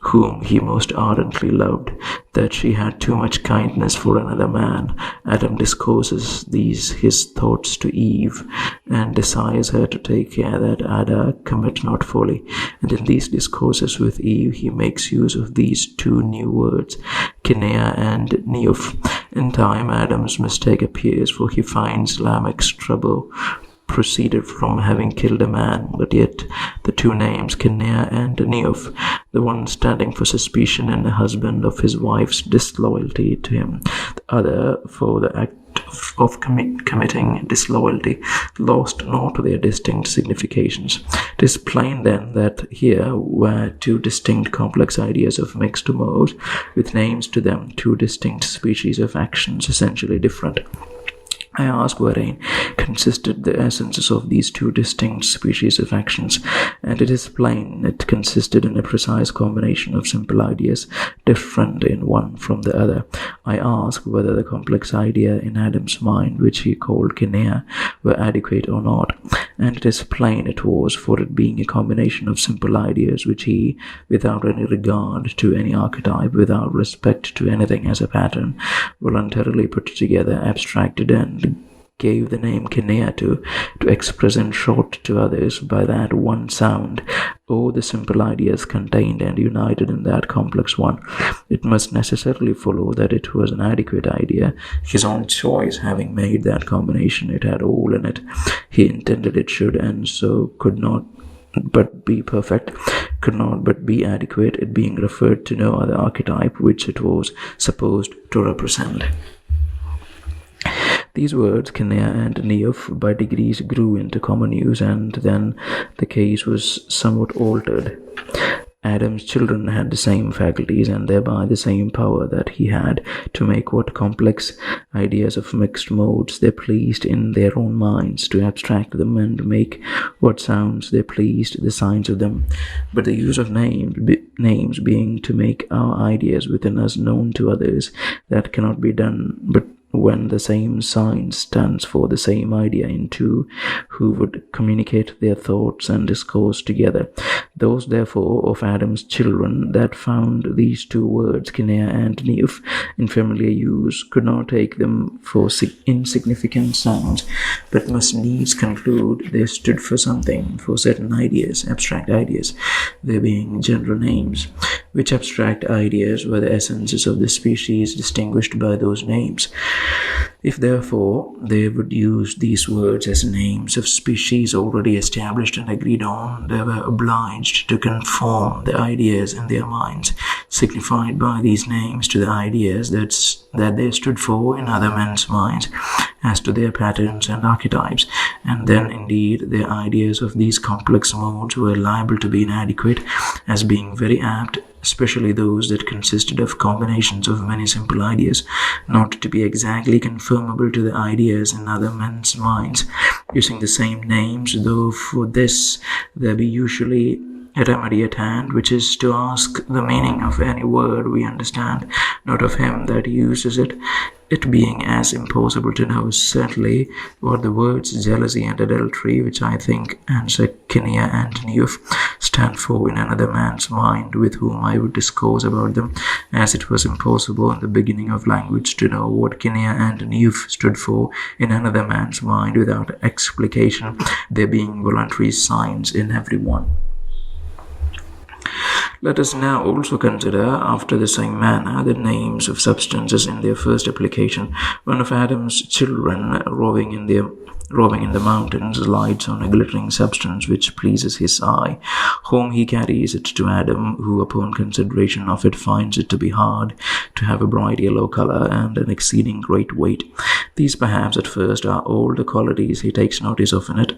whom he most ardently loved, that she had too much kindness for another man. Adam discourses these his thoughts to Eve, and desires her to take care that Ada commit not folly. And in these discourses with Eve he makes use of these two new words, Kinea and Neoph. In time Adam's mistake appears, for he finds Lamech's trouble proceeded from having killed a man, but yet the two names, Kinea and Neoph, the one standing for suspicion in the husband of his wife's disloyalty to him, the other for the act of committing disloyalty, lost not their distinct significations. It is plain then that here were two distinct complex ideas of mixed modes, with names to them, two distinct species of actions essentially different. I ask wherein consisted the essences of these two distinct species of actions, and it is plain it consisted in a precise combination of simple ideas, different in one from the other. I ask whether the complex idea in Adam's mind, which he called Kinea, were adequate or not, and it is plain it was, for it being a combination of simple ideas which he, without any regard to any archetype, without respect to anything as a pattern, voluntarily put together, abstracted, and gave the name Kinea to express in short to others by that one sound all the simple ideas contained and united in that complex one. It must necessarily follow that it was an adequate idea, his own choice having made that combination. It had all in it he intended it should, and so could not but be perfect, could not but be adequate, it being referred to no other archetype which it was supposed to represent. These words, Kinea and Neoph, by degrees grew into common use, and then the case was somewhat altered. Adam's children had the same faculties, and thereby the same power that he had, to make what complex ideas of mixed modes they pleased in their own minds, to abstract them and make what sounds they pleased the signs of them. But the use of names being to make our ideas within us known to others, that cannot be done but when the same sign stands for the same idea in two who would communicate their thoughts and discourse together. Those, therefore, of Adam's children that found these two words, Kinea and Neoph, in familiar use, could not take them for insignificant sounds, but must needs conclude they stood for something, for certain ideas, abstract ideas, there being general names, which abstract ideas were the essences of the species distinguished by those names. If therefore they would use these words as names of species already established and agreed on, they were obliged to conform the ideas in their minds, signified by these names, to the ideas that they stood for in other men's minds, as to their patterns and archetypes. And then indeed their ideas of these complex modes were liable to be inadequate, as being very apt, especially those that consisted of combinations of many simple ideas, not to be exactly conformable to the ideas in other men's minds, using the same names, though for this there be usually a remedy at hand, which is to ask the meaning of any word we understand, not of him that uses it, it being as impossible to know certainly what the words jealousy and adultery, which I think answer Kinea and Neoph, stand for in another man's mind with whom I would discourse about them, as it was impossible in the beginning of language to know what Kinea and Neoph stood for in another man's mind without explication, there being voluntary signs in every one. Let us now also consider, after the same manner, the names of substances in their first application. One of Adam's children, roving in the mountains, lights on a glittering substance which pleases his eye. Home he carries it to Adam, who upon consideration of it finds it to be hard, to have a bright yellow color, and an exceeding great weight. These perhaps at first are all the qualities he takes notice of in it,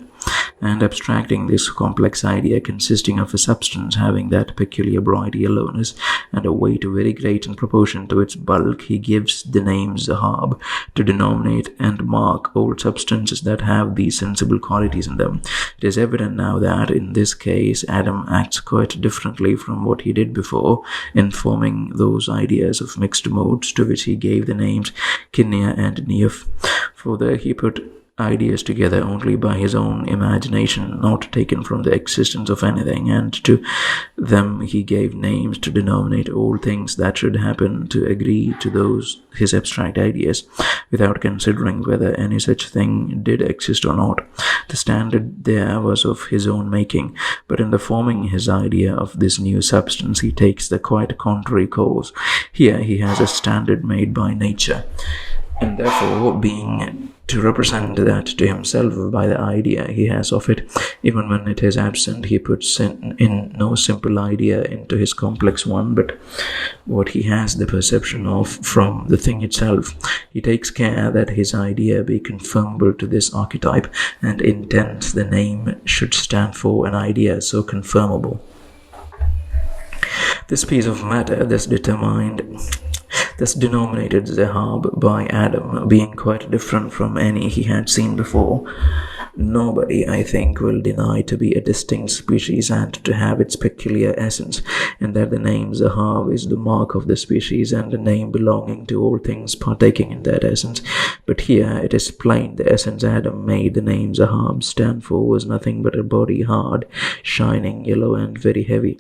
and abstracting this complex idea consisting of a substance having that peculiar bright yellowness and a weight very great in proportion to its bulk, he gives the name Zahab to denominate and mark all substances that have these sensible qualities in them. It is evident now that in this case Adam acts quite differently from what he did before in forming those ideas of mixed modes to which he gave the names Kinia and Neoph. Further, he put ideas together only by his own imagination, not taken from the existence of anything, and to them he gave names to denominate all things that should happen to agree to those his abstract ideas, without considering whether any such thing did exist or not. The standard there was of his own making, but in the forming his idea of this new substance he takes the quite contrary course. Here he has a standard made by nature, and therefore, being to represent that to himself by the idea he has of it, even when it is absent, he puts in no simple idea into his complex one, but what he has the perception of from the thing itself. He takes care that his idea be conformable to this archetype, and intends the name should stand for an idea so conformable. This piece of matter thus denominated Zahab by Adam, being quite different from any he had seen before. Nobody, I think, will deny to be a distinct species and to have its peculiar essence, and that the name Zahab is the mark of the species and a name belonging to all things partaking in that essence. But here it is plain the essence Adam made the name Zahab stand for was nothing but a body hard, shining, yellow, and very heavy.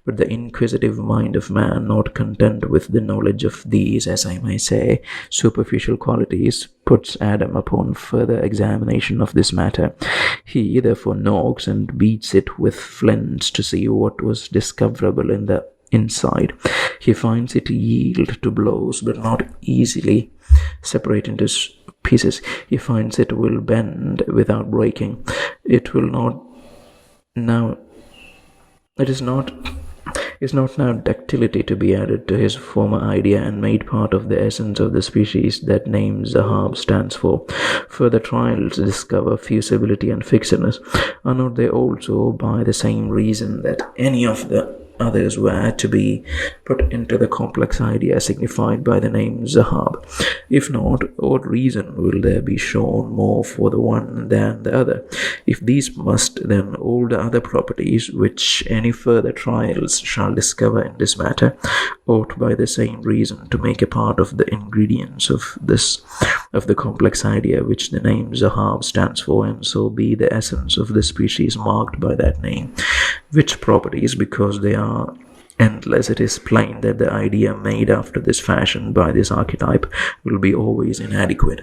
But the inquisitive mind of man, not content with the knowledge of these, as I may say, superficial qualities, puts Adam upon further examination of this matter. He therefore knocks and beats it with flints to see what was discoverable in the inside. He finds it yield to blows, but not easily separate into pieces. He finds it will bend without breaking. It will not now. It is not now ductility to be added to his former idea and made part of the essence of the species that name Zahab stands for. Further trials discover fusibility and fixedness. Are not they also, by the same reason that any of the others were to be put into the complex idea signified by the name Zahab? If not, what reason will there be shown more for the one than the other? If these must, then all the other properties which any further trials shall discover in this matter ought by the same reason to make a part of the ingredients of the complex idea which the name Zahab stands for, and so be the essence of the species marked by that name. Which properties, because they are endless, it is plain that the idea made after this fashion by this archetype will be always inadequate.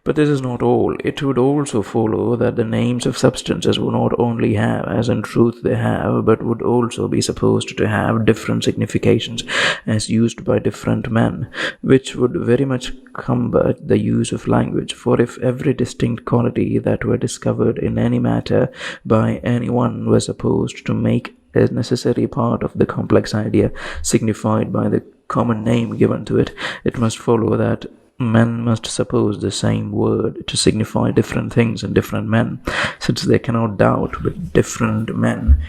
But this is not all. It would also follow that the names of substances would not only have, as in truth they have, but would also be supposed to have different significations as used by different men, which would very much combat the use of language. For if every distinct quality that were discovered in any matter by any one was supposed to make a necessary part of the complex idea signified by the common name given to it, it must follow that men must suppose the same word to signify different things in different men, since they cannot doubt but different men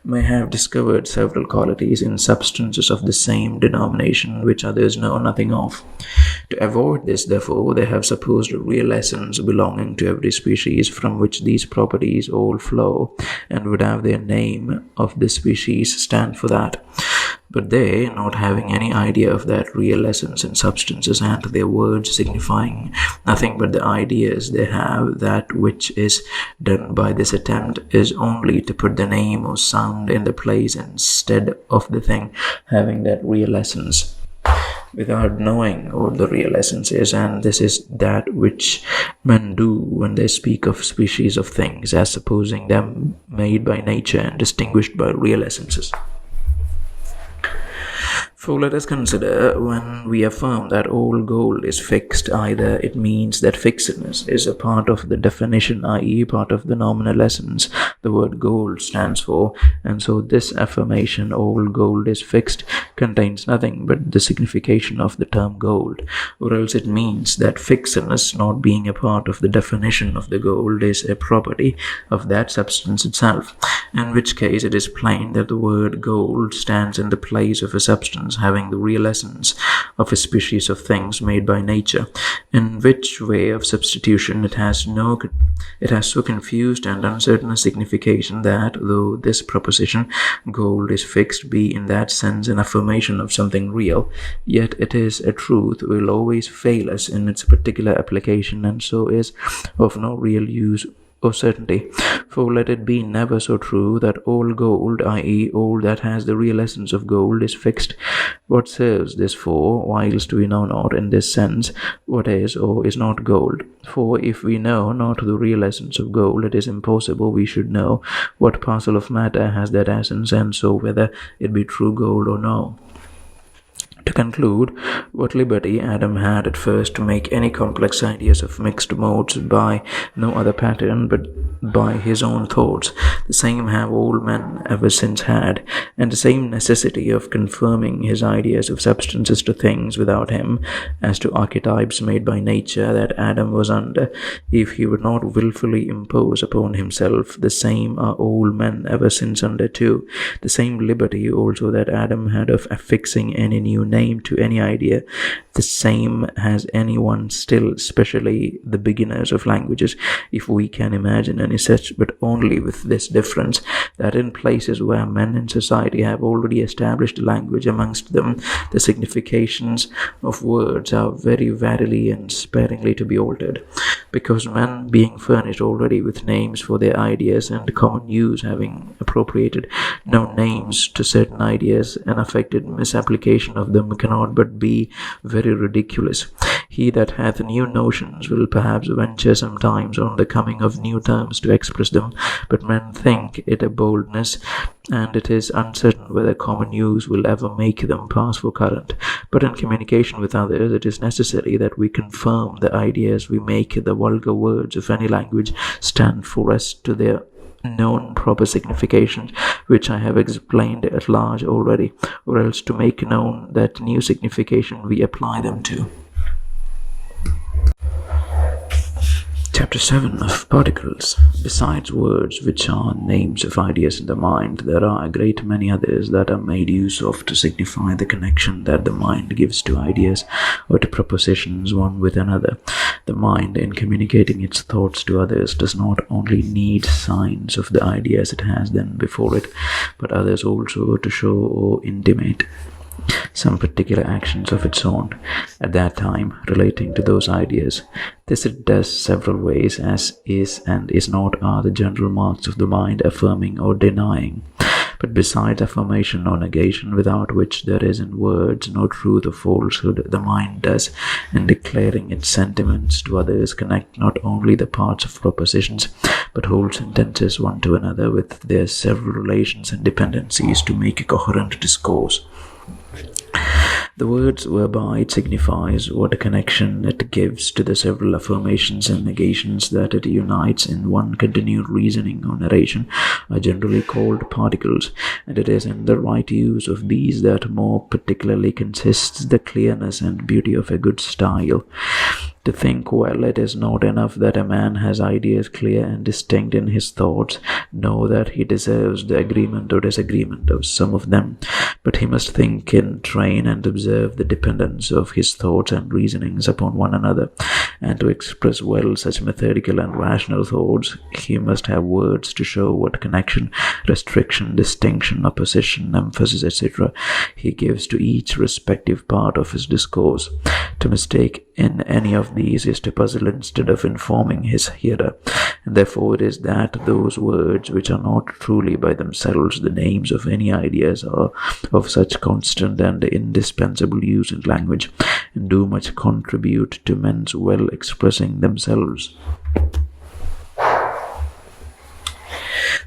may have discovered several qualities in substances of the same denomination which others know nothing of. To avoid this, therefore, they have supposed a real essence belonging to every species from which these properties all flow, and would have their name of the species stand for that. But they, not having any idea of that real essence in substances, and their words signifying nothing but the ideas they have, that which is done by this attempt is only to put the name or sound in the place instead of the thing having that real essence, without knowing what the real essence is. And this is that which men do when they speak of species of things, as supposing them made by nature and distinguished by real essences. For let us consider, when we affirm that all gold is fixed, either it means that fixedness is a part of the definition, i.e., part of the nominal essence the word gold stands for, and so this affirmation, all gold is fixed, contains nothing but the signification of the term gold, or else it means that fixedness, not being a part of the definition of the gold, is a property of that substance itself, in which case it is plain that the word gold stands in the place of a substance having the real essence of a species of things made by nature, in which way of substitution it has so confused and uncertain a signification that, though this proposition, gold is fixed, be in that sense an affirmation of something real, yet it is a truth will always fail us in its particular application, and so is of no real use or certainty. For let it be never so true that all gold, i.e., all that has the real essence of gold, is fixed. What serves this for, whilst we know not in this sense what is or is not gold? For if we know not the real essence of gold, it is impossible we should know what parcel of matter has that essence, and so whether it be true gold or no. To conclude, what liberty Adam had at first to make any complex ideas of mixed modes by no other pattern but by his own thoughts, the same have all men ever since had, and the same necessity of confirming his ideas of substances to things without him, as to archetypes made by nature, that Adam was under, if he would not wilfully impose upon himself, the same are all men ever since under too. The same liberty also that Adam had of affixing any new name to any idea, the same has anyone still, especially the beginners of languages, if we can imagine any such, but only with this difference, that in places where men in society have already established a language amongst them, the significations of words are very verily and sparingly to be altered, because men, being furnished already with names for their ideas, and common use having appropriated no names to certain ideas, an affected misapplication of them cannot but be very ridiculous. He that hath new notions will perhaps venture sometimes on the coming of new terms to express them, but men think it a boldness, and it is uncertain whether common use will ever make them pass for current. But in communication with others, it is necessary that we confirm the ideas we make. The vulgar words of any language stand for us to their known proper significations, which I have explained at large already, or else to make known that new signification we apply them to. Chapter 7 of Particles. Besides words, which are names of ideas in the mind, there are a great many others that are made use of to signify the connection that the mind gives to ideas or to propositions one with another. The mind, in communicating its thoughts to others, does not only need signs of the ideas it has then before it, but others also to show or intimate some particular actions of its own at that time relating to those ideas. This it does several ways, as is and is not are the general marks of the mind, affirming or denying. But besides affirmation or negation, without which there is in words no truth or falsehood, the mind does, in declaring its sentiments to others, connect not only the parts of propositions, but whole sentences one to another with their several relations and dependencies to make a coherent discourse. The words whereby it signifies what a connection it gives to the several affirmations and negations that it unites in one continued reasoning or narration are generally called particles, and it is in the right use of these that more particularly consists the clearness and beauty of a good style. To think well, it is not enough that a man has ideas clear and distinct in his thoughts, know that he deserves the agreement or disagreement of some of them, but he must think in train and observe the dependence of his thoughts and reasonings upon one another, and to express well such methodical and rational thoughts, he must have words to show what connection, restriction, distinction, opposition, emphasis, etc. he gives to each respective part of his discourse. To mistake in any of these is to puzzle instead of informing his hearer, and therefore it is that those words which are not truly by themselves the names of any ideas are of such constant and indispensable use in language, and do much contribute to men's well expressing themselves.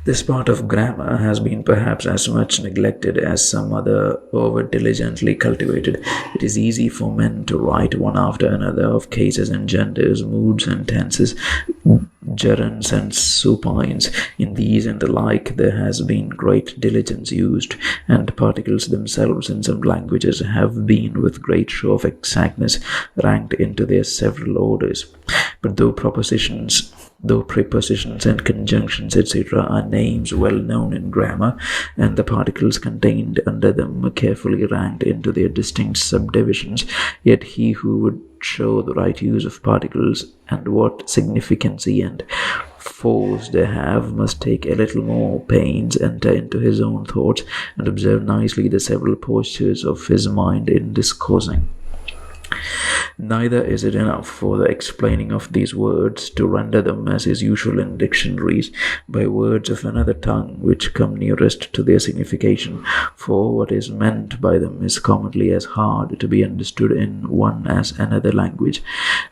This part of grammar has been perhaps as much neglected as some other over diligently cultivated. It is easy for men to write one after another of cases and genders, moods and tenses, gerunds and supines. In these and the like there has been great diligence used, and particles themselves in some languages have been with great show of exactness ranked into their several orders. But though prepositions and conjunctions, etc., are names well known in grammar, and the particles contained under them carefully ranked into their distinct subdivisions, yet he who would show the right use of particles and what significancy and force they have must take a little more pains, enter into his own thoughts, and observe nicely the several postures of his mind in discoursing. Neither is it enough for the explaining of these words to render them, as is usual in dictionaries, by words of another tongue which come nearest to their signification, for what is meant by them is commonly as hard to be understood in one as another language.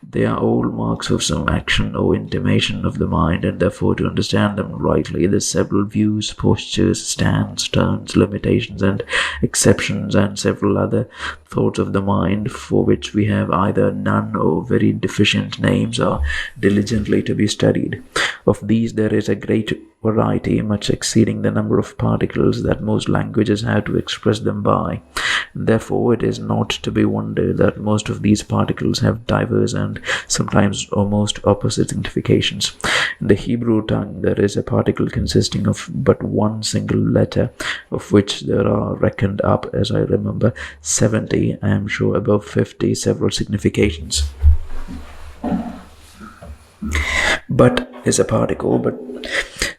They are all marks of some action or intimation of the mind, and therefore to understand them rightly the several views, postures, stands, turns, limitations and exceptions, and several other thoughts of the mind, for which we have either none or very deficient names, are diligently to be studied. Of these there is a great variety, much exceeding the number of particles that most languages have to express them by. Therefore it is not to be wondered that most of these particles have diverse and sometimes almost opposite significations. In the Hebrew tongue there is a particle consisting of but one single letter, of which there are reckoned up, as I remember, 70, I am sure above 50 several significations. But is a particle, but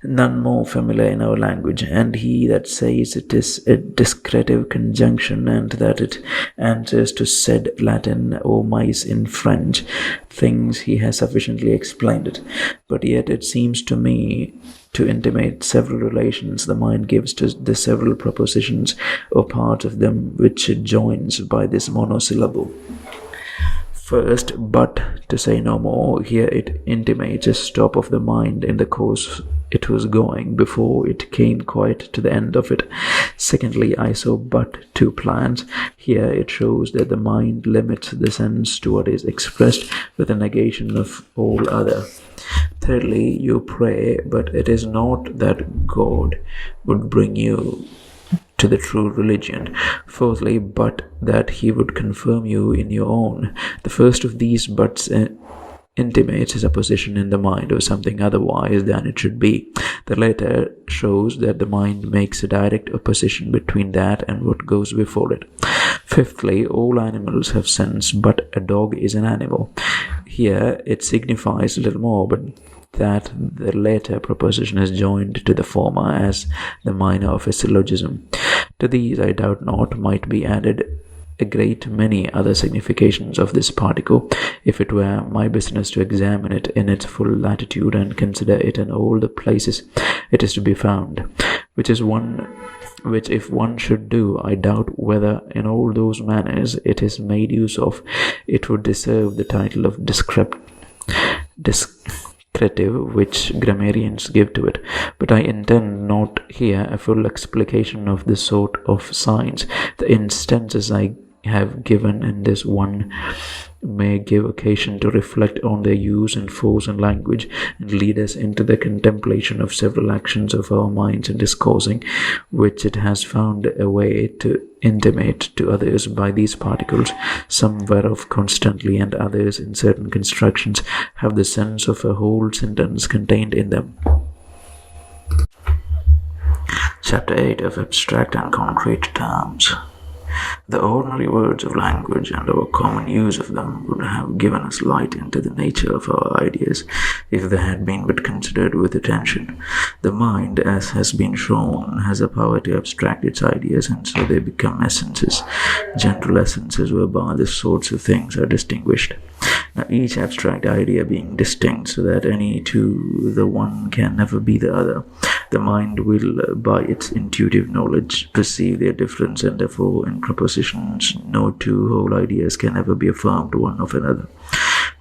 none more familiar in our language, and he that says it is a discretive conjunction and that it answers to sed Latin or mice in French thinks he has sufficiently explained it. But yet it seems to me to intimate several relations the mind gives to the several propositions or parts of them which it joins by this monosyllable. First, but, to say no more, here it intimates a stop of the mind in the course it was going before it came quite to the end of it. Secondly, I saw but two plans. Here it shows that the mind limits the sense to what is expressed with a negation of all other. Thirdly, you pray, but it is not that God would bring you to the true religion. Fourthly, but that he would confirm you in your own. The first of these buts intimates his opposition in the mind or something otherwise than it should be. The latter shows that the mind makes a direct opposition between that and what goes before it. Fifthly, all animals have sense, but a dog is an animal. Here it signifies a little more, but that the latter proposition is joined to the former as the minor of a syllogism. To these, I doubt not, might be added a great many other significations of this particle, if it were my business to examine it in its full latitude and consider it in all the places it is to be found, which if one should do, I doubt whether in all those manners it is made use of, it would deserve the title of descriptive, which grammarians give to it. But I intend not here a full explication of this sort of signs. The instances I have given in this one may give occasion to reflect on their use and force in language, and lead us into the contemplation of several actions of our minds in discoursing, which it has found a way to intimate to others by these particles, some whereof constantly and others in certain constructions have the sense of a whole sentence contained in them. Chapter 8 of Abstract and Concrete Terms. The ordinary words of language and our common use of them would have given us light into the nature of our ideas if they had been but considered with attention. The mind, as has been shown, has a power to abstract its ideas, and so they become essences, general essences whereby the sorts of things are distinguished. Now, each abstract idea being distinct so that any two the one can never be the other, the mind will, by its intuitive knowledge, perceive their difference, and therefore in propositions no two whole ideas can ever be affirmed one of another.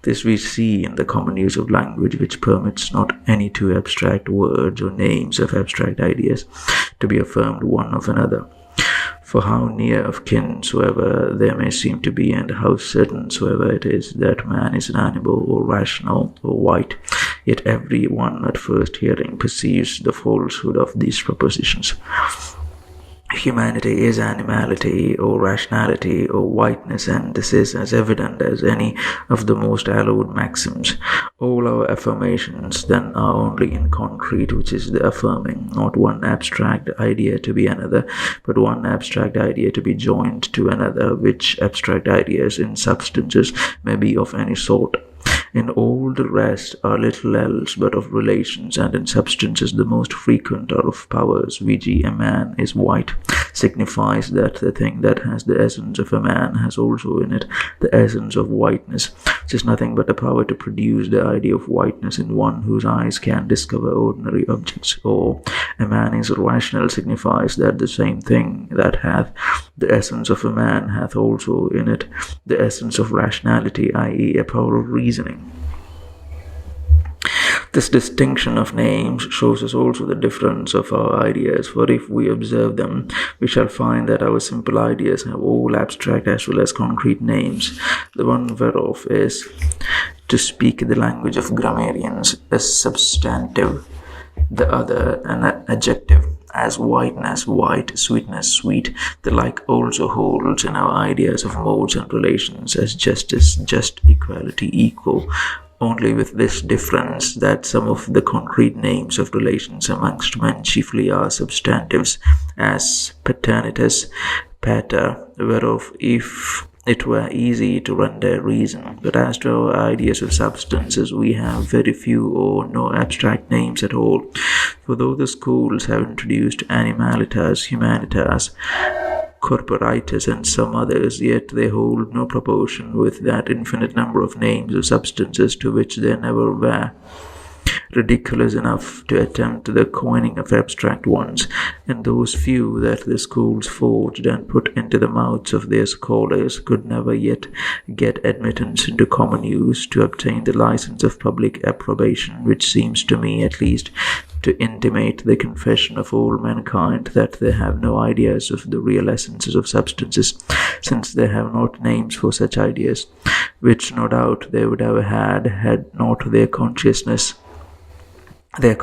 This we see in the common use of language, which permits not any two abstract words or names of abstract ideas to be affirmed one of another. For how near of kin soever they may seem to be, and how certain soever it is that man is an animal or rational or white, yet every one at first hearing perceives the falsehood of these propositions. Humanity is animality or rationality or whiteness, and this is as evident as any of the most hallowed maxims. All our affirmations then are only in concrete, which is the affirming, not one abstract idea to be another, but one abstract idea to be joined to another, which abstract ideas in substances may be of any sort. In all the rest are little else but of relations, and in substances the most frequent are of powers, v.g. a man is white, signifies that the thing that has the essence of a man has also in it the essence of whiteness, which is nothing but a power to produce the idea of whiteness in one whose eyes can discover ordinary objects. Or a man is rational signifies that the same thing that hath the essence of a man hath also in it the essence of rationality, i.e. a power of reasoning. This distinction of names shows us also the difference of our ideas, for if we observe them, we shall find that our simple ideas have all abstract as well as concrete names, the one whereof is, to speak the language of grammarians, a substantive, the other an adjective, as whiteness white, sweetness sweet. The like also holds in our ideas of modes and relations, as justice just, equality equal, only with this difference that some of the concrete names of relations amongst men chiefly are substantives, as paternitas, pater, whereof if it were easy to render reason. But as to our ideas of substances, we have very few or no abstract names at all. For though the schools have introduced animalitas, humanitas, corporitas, and some others, yet they hold no proportion with that infinite number of names of substances to which they never were ridiculous enough to attempt the coining of abstract ones, and those few that the schools forged and put into the mouths of their scholars could never yet get admittance into common use to obtain the license of public approbation, which seems to me at least to intimate the confession of all mankind that they have no ideas of the real essences of substances, since they have not names for such ideas, which no doubt they would have had not their consciousness to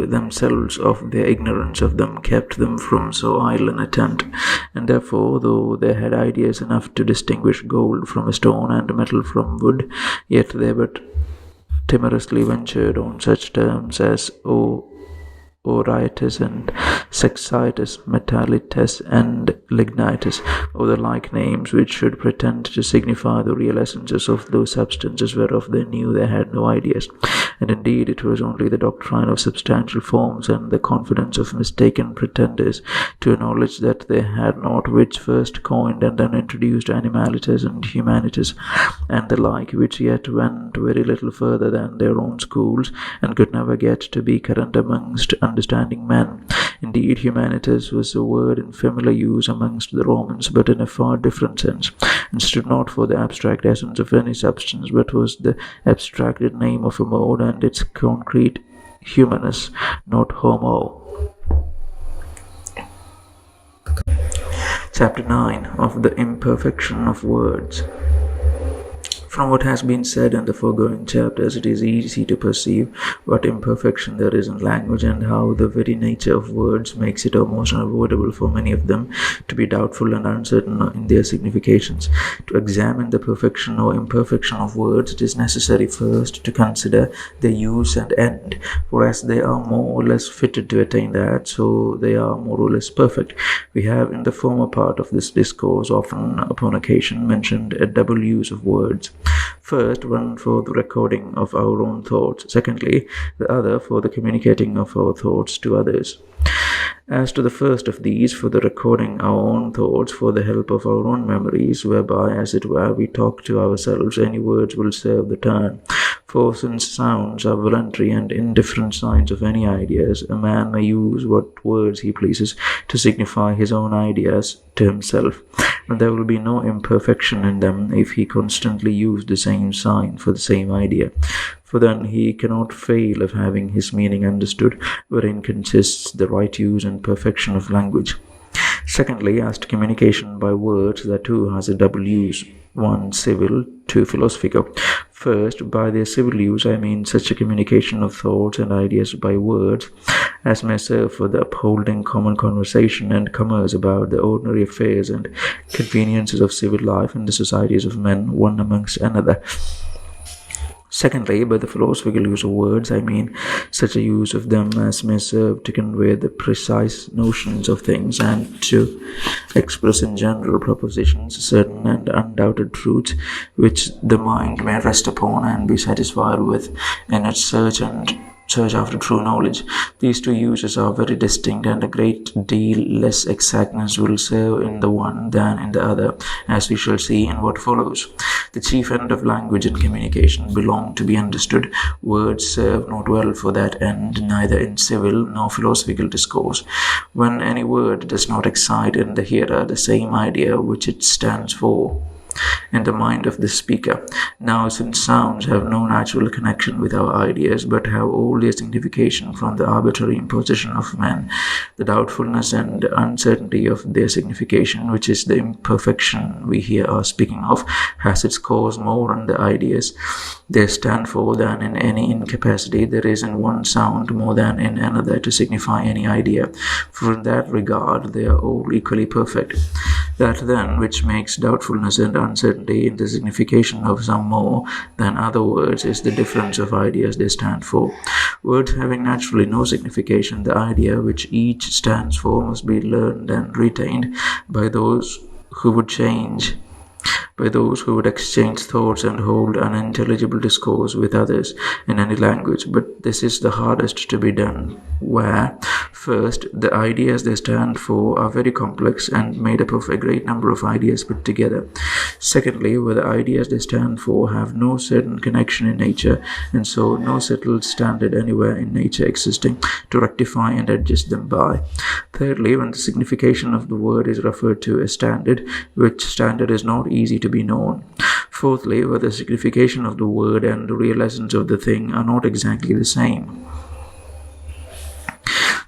themselves of their ignorance of them kept them from so idle an attempt. And therefore, though they had ideas enough to distinguish gold from a stone and metal from wood, yet they but timorously ventured on such terms as Oritus and Sexitus, Metallitus and Lignitus, or the like names, which should pretend to signify the real essences of those substances whereof they knew they had no ideas. And indeed it was only the doctrine of substantial forms and the confidence of mistaken pretenders to a knowledge that they had not, which first coined and then introduced animalitas and humanitas and the like, which yet went very little further than their own schools, and could never get to be current amongst understanding men. Indeed, humanitas was a word in familiar use amongst the Romans, but in a far different sense, and stood not for the abstract essence of any substance, but was the abstracted name of a mode, and its concrete humanus, not homo. Chapter 9 of the imperfection of words. From what has been said in the foregoing chapters, it is easy to perceive what imperfection there is in language, and how the very nature of words makes it almost unavoidable for many of them to be doubtful and uncertain in their significations. To examine the perfection or imperfection of words, it is necessary first to consider their use and end, for as they are more or less fitted to attain that, so they are more or less perfect. We have in the former part of this discourse often upon occasion mentioned a double use of words. First, one for the recording of our own thoughts. Secondly, the other for the communicating of our thoughts to others. As to the first of these, for the recording our own thoughts for the help of our own memories, whereby, as it were, we talk to ourselves, any words will serve the turn. For since sounds are voluntary and indifferent signs of any ideas, a man may use what words he pleases to signify his own ideas to himself, and there will be no imperfection in them if he constantly use the same sign for the same idea. For then he cannot fail of having his meaning understood, wherein consists the right use and perfection of language. Secondly, as to communication by words, that too has a double use, one civil, two philosophical. First, by their civil use I mean such a communication of thoughts and ideas by words as may serve for the upholding common conversation and commerce about the ordinary affairs and conveniences of civil life in the societies of men, one amongst another. Secondly, by the philosophical use of words, I mean such a use of them as may serve to convey the precise notions of things and to express in general propositions certain and undoubted truths which the mind may rest upon and be satisfied with in its search after true knowledge. These two uses are very distinct, and a great deal less exactness will serve in the one than in the other, as we shall see in what follows. The chief end of language and communication belong to be understood. Words serve not well for that end, neither in civil nor philosophical discourse. When any word does not excite in the hearer the same idea which it stands for in the mind of the speaker. Now, since sounds have no natural connection with our ideas, but have all their signification from the arbitrary imposition of men, the doubtfulness and uncertainty of their signification, which is the imperfection we here are speaking of, has its cause more in the ideas they stand for than in any incapacity there is in one sound more than in another to signify any idea, for in that regard they are all equally perfect. That then which makes doubtfulness and uncertainty in the signification of some more than other words is the difference of ideas they stand for. Words having naturally no signification, the idea which each stands for must be learned and retained by those who would exchange thoughts and hold unintelligible discourse with others in any language. But this is the hardest to be done, where, first, the ideas they stand for are very complex and made up of a great number of ideas put together. Secondly, where the ideas they stand for have no certain connection in nature, and so no settled standard anywhere in nature existing to rectify and adjust them by. Thirdly, when the signification of the word is referred to a standard, which standard is not easy to be known. Fourthly, where the signification of the word and the real essence of the thing are not exactly the same.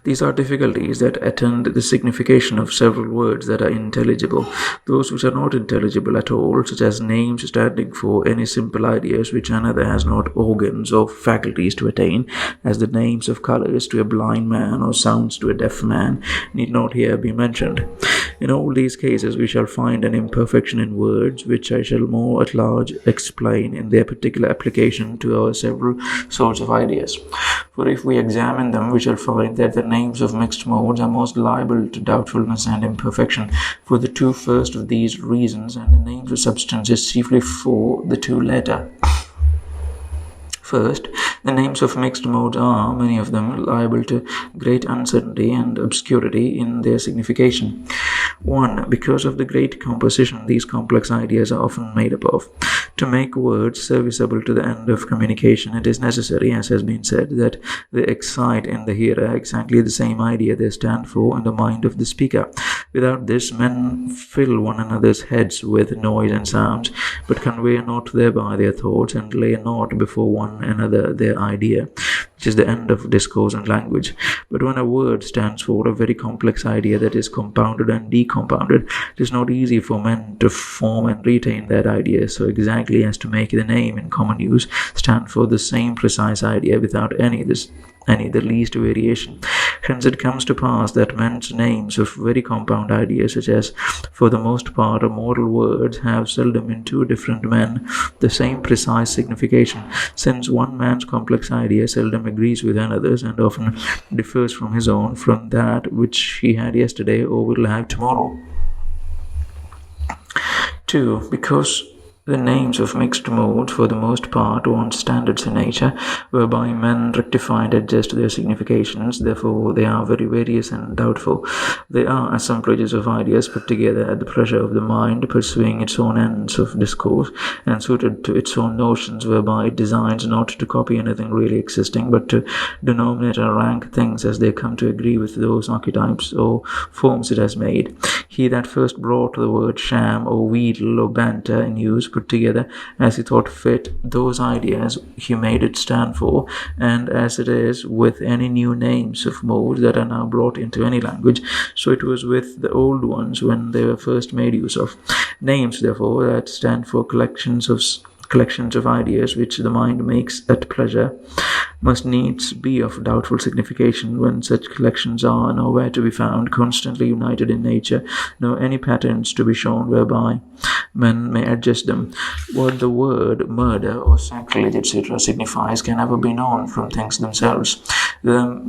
These are difficulties that attend the signification of several words that are intelligible. Those which are not intelligible at all, such as names standing for any simple ideas which another has not organs or faculties to attain, as the names of colors to a blind man or sounds to a deaf man, need not here be mentioned. In all these cases we shall find an imperfection in words, which I shall more at large explain in their particular application to our several sorts of ideas. For if we examine them, we shall find that the names of mixed modes are most liable to doubtfulness and imperfection for the two first of these reasons, and the names of substances chiefly for the two latter. First, the names of mixed modes are, many of them, liable to great uncertainty and obscurity in their signification. 1. Because of the great composition these complex ideas are often made up of. To make words serviceable to the end of communication, it is necessary, as has been said, that they excite in the hearer exactly the same idea they stand for in the mind of the speaker. Without this, men fill one another's heads with noise and sounds, but convey not thereby their thoughts, and lay not before one another their idea, which is the end of discourse and language. But when a word stands for a very complex idea that is compounded and decompounded, it is not easy for men to form and retain that idea so exactly as to make the name in common use stand for the same precise idea without any the least variation. Hence it comes to pass that men's names of very compound ideas, such as for the most part are moral words, have seldom in two different men the same precise signification, since one man's complex idea seldom agrees with another's, and often differs from his own from that which he had yesterday or will have tomorrow. 2. Because The names of mixed modes, for the most part, want standards in nature, whereby men rectify and adjust their significations. Therefore, they are very various and doubtful. They are assemblages of ideas put together at the pleasure of the mind, pursuing its own ends of discourse, and suited to its own notions, whereby it designs not to copy anything really existing, but to denominate and rank things as they come to agree with those archetypes or forms it has made. He that first brought the word sham or wheedle or banter in use put together as he thought fit those ideas he made it stand for, and as it is with any new names of modes that are now brought into any language, so it was with the old ones when they were first made use of. Names, therefore, that stand for collections of ideas which the mind makes at pleasure must needs be of doubtful signification when such collections are nowhere to be found, constantly united in nature, nor any patterns to be shown whereby men may adjust them. What the word murder or sacrilege, etc., signifies can never be known from things themselves. There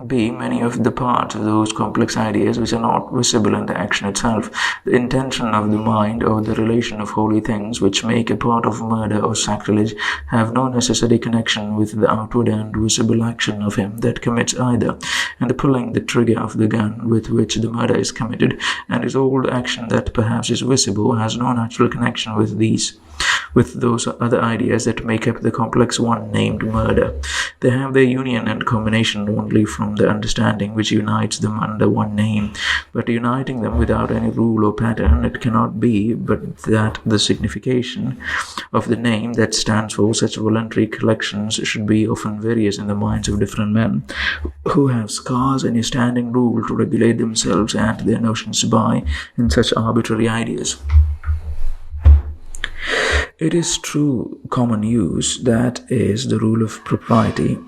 be many of the parts of those complex ideas which are not visible in the action itself. The intention of the mind or the relation of holy things which make a part of murder or sacrilege have no necessary connection with the outward and visible action of him that commits either, and the pulling the trigger of the gun with which the murder is committed, and his old action that perhaps is visible has no natural connection with those other ideas that make up the complex one named murder. They have their union and combination only from the understanding which unites them under one name, but uniting them without any rule or pattern, it cannot be but that the signification of the name that stands for such voluntary collections should be often various in the minds of different men, who have scarce any standing rule to regulate themselves and their notions by in such arbitrary ideas. It is true common use, that is, the rule of propriety,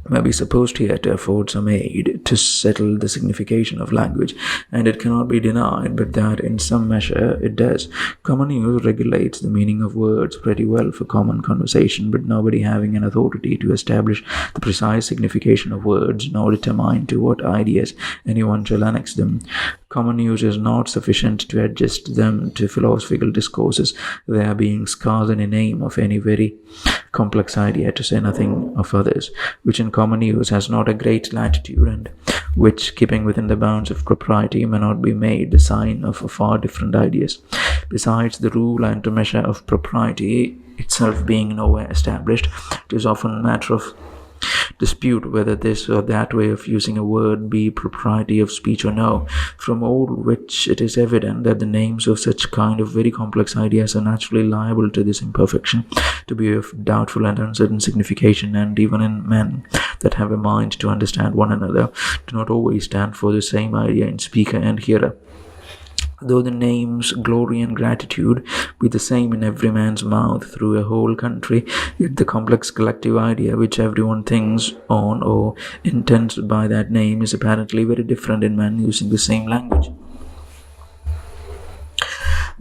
may be supposed here to afford some aid to settle the signification of language, and it cannot be denied but that in some measure it does. Common use regulates the meaning of words pretty well for common conversation, but nobody having an authority to establish the precise signification of words, nor determine to what ideas anyone shall annex them. Common use is not sufficient to adjust them to philosophical discourses, there being scarce any name of any very complex idea, to say nothing of others, which in common use has not a great latitude, and which, keeping within the bounds of propriety, may not be made the sign of far different ideas. Besides, the rule and the measure of propriety itself being nowhere established, it is often a matter of dispute whether this or that way of using a word be propriety of speech or no, from all which it is evident that the names of such kind of very complex ideas are naturally liable to this imperfection, to be of doubtful and uncertain signification, and even in men that have a mind to understand one another, do not always stand for the same idea in speaker and hearer. Though the names glory and gratitude be the same in every man's mouth through a whole country, yet the complex collective idea which everyone thinks on or intends by that name is apparently very different in men using the same language.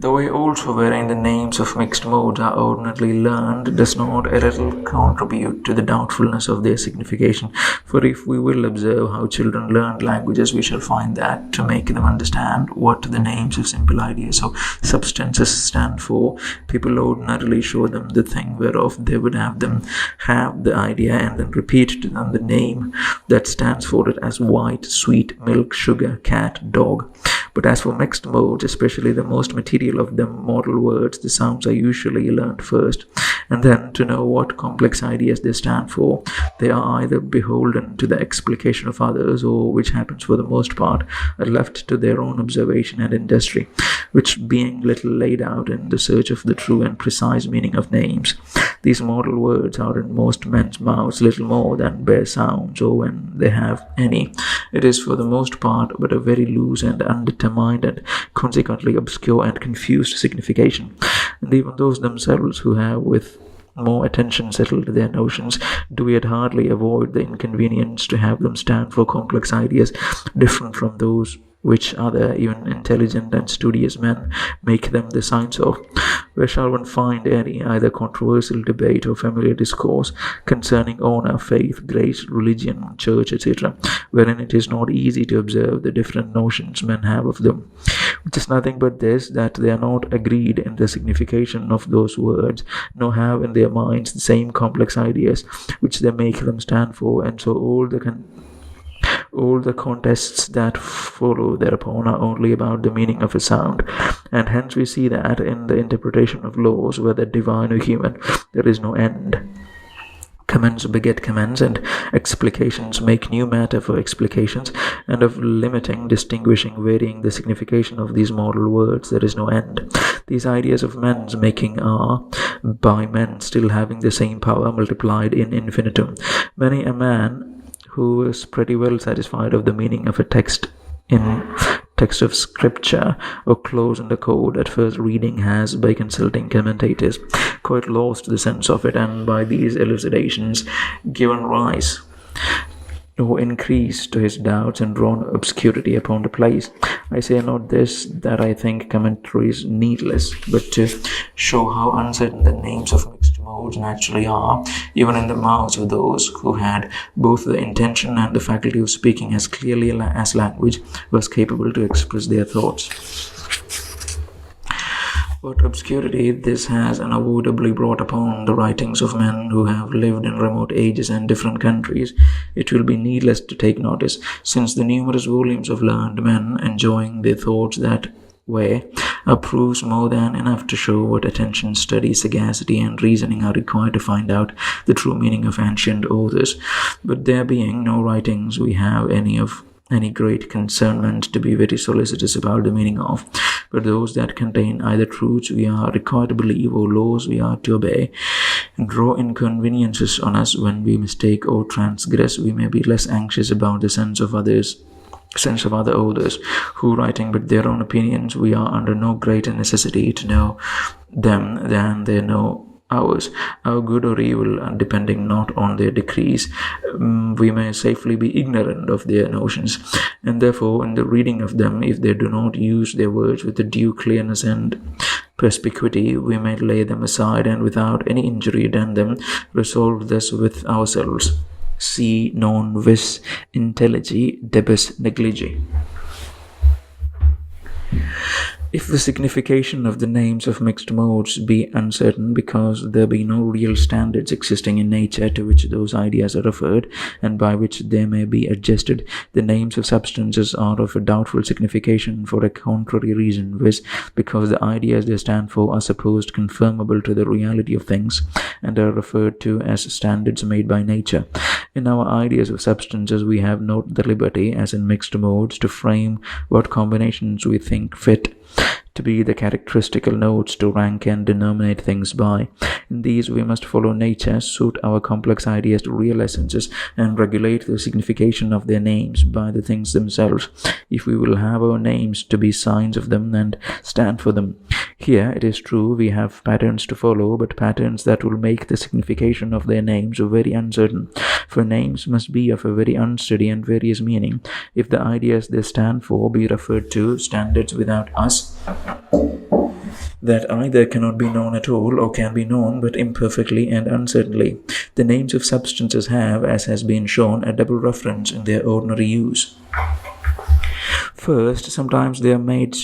The way also wherein the names of mixed modes are ordinarily learned does not a little contribute to the doubtfulness of their signification. For if we will observe how children learn languages, we shall find that to make them understand what the names of simple ideas or substances stand for, people ordinarily show them the thing whereof they would have them have the idea, and then repeat to them the name that stands for it, as white, sweet, milk, sugar, cat, dog. But as for mixed modes, especially the most material of them, model words, the sounds are usually learned first, and then to know what complex ideas they stand for, they are either beholden to the explication of others, or, which happens for the most part, are left to their own observation and industry, which being little laid out in the search of the true and precise meaning of names. These model words are in most men's mouths little more than bare sounds, or when they have any, it is for the most part but a very loose and undetermined and consequently obscure and confused signification. And even those themselves who have with more attention settled their notions do yet hardly avoid the inconvenience to have them stand for complex ideas different from those which other, even intelligent and studious men make them the signs of. Where shall one find any either controversial debate or familiar discourse concerning honor, faith, grace, religion, church, etc., wherein it is not easy to observe the different notions men have of them? which is nothing but this, that they are not agreed in the signification of those words, nor have in their minds the same complex ideas which they make them stand for, and so all the contests that follow thereupon are only about the meaning of a sound. And hence we see that in the interpretation of laws, whether divine or human, there is no end. Comments beget comments, and explications make new matter for explications, and of limiting, distinguishing, varying the signification of these moral words there is no end. These ideas of men's making are, by men still having the same power, multiplied in infinitum. Many a man who is pretty well satisfied of the meaning of a text of scripture or clause in the code at first reading has, by consulting commentators, quite lost the sense of it, and by these elucidations given rise or increase to his doubts and drawn obscurity upon the place. I say not this that I think commentary is needless, but to show how uncertain the names of mixed modes naturally are, even in the mouths of those who had both the intention and the faculty of speaking as clearly as language was capable to express their thoughts. What obscurity this has unavoidably brought upon the writings of men who have lived in remote ages and different countries, it will be needless to take notice, since the numerous volumes of learned men enjoying their thoughts that way proves more than enough to show what attention, study, sagacity, and reasoning are required to find out the true meaning of ancient authors. But there being no writings we have any great concernment to be very solicitous about the meaning of, but those that contain either truths we are required to believe or laws we are to obey, and draw inconveniences on us when we mistake or transgress, we may be less anxious about the sense of other authors, who, writing but their own opinions, we are under no greater necessity to know them than they know ours. Our good or evil, depending not on their decrees, we may safely be ignorant of their notions, and therefore in the reading of them, if they do not use their words with the due clearness and perspicuity, we may lay them aside, and without any injury done them, resolve thus with ourselves: si non vis intelligii debes negligere. If the signification of the names of mixed modes be uncertain, because there be no real standards existing in nature to which those ideas are referred, and by which they may be adjusted, the names of substances are of a doubtful signification for a contrary reason, viz., because the ideas they stand for are supposed conformable to the reality of things, and are referred to as standards made by nature. In our ideas of substances, we have not the liberty, as in mixed modes, to frame what combinations we think fit to be the characteristical notes to rank and denominate things by. In these we must follow nature, suit our complex ideas to real essences, and regulate the signification of their names by the things themselves, if we will have our names to be signs of them and stand for them. Here, it is true, we have patterns to follow, but patterns that will make the signification of their names very uncertain, for names must be of a very unsteady and various meaning, if the ideas they stand for be referred to standards without us, that either cannot be known at all or can be known but imperfectly and uncertainly. The names of substances have, as has been shown, a double reference in their ordinary use. First, sometimes they are made to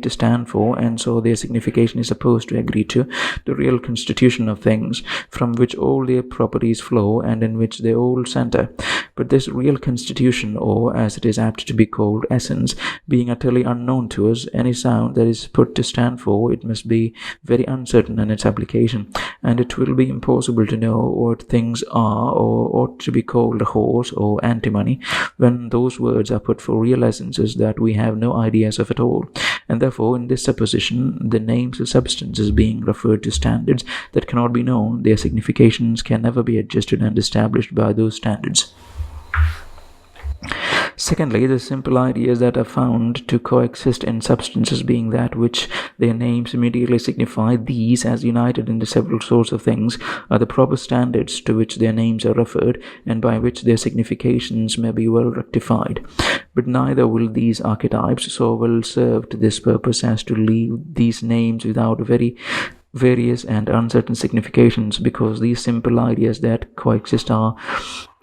stand for, and so their signification is supposed to agree to, the real constitution of things, from which all their properties flow, and in which they all center. But this real constitution, or, as it is apt to be called, essence, being utterly unknown to us, any sound that is put to stand for it must be very uncertain in its application, and it will be impossible to know what things are, or ought to be called horse or antimony, when those words are put for real essences that we have no ideas of at all. And therefore, in this supposition, the names of substances being referred to standards that cannot be known, their significations can never be adjusted and established by those standards. Secondly, the simple ideas that are found to coexist in substances being that which their names immediately signify, these, as united in the several sorts of things, are the proper standards to which their names are referred, and by which their significations may be well rectified. But neither will these archetypes so well serve to this purpose as to leave these names without very various and uncertain significations, because these simple ideas that coexist are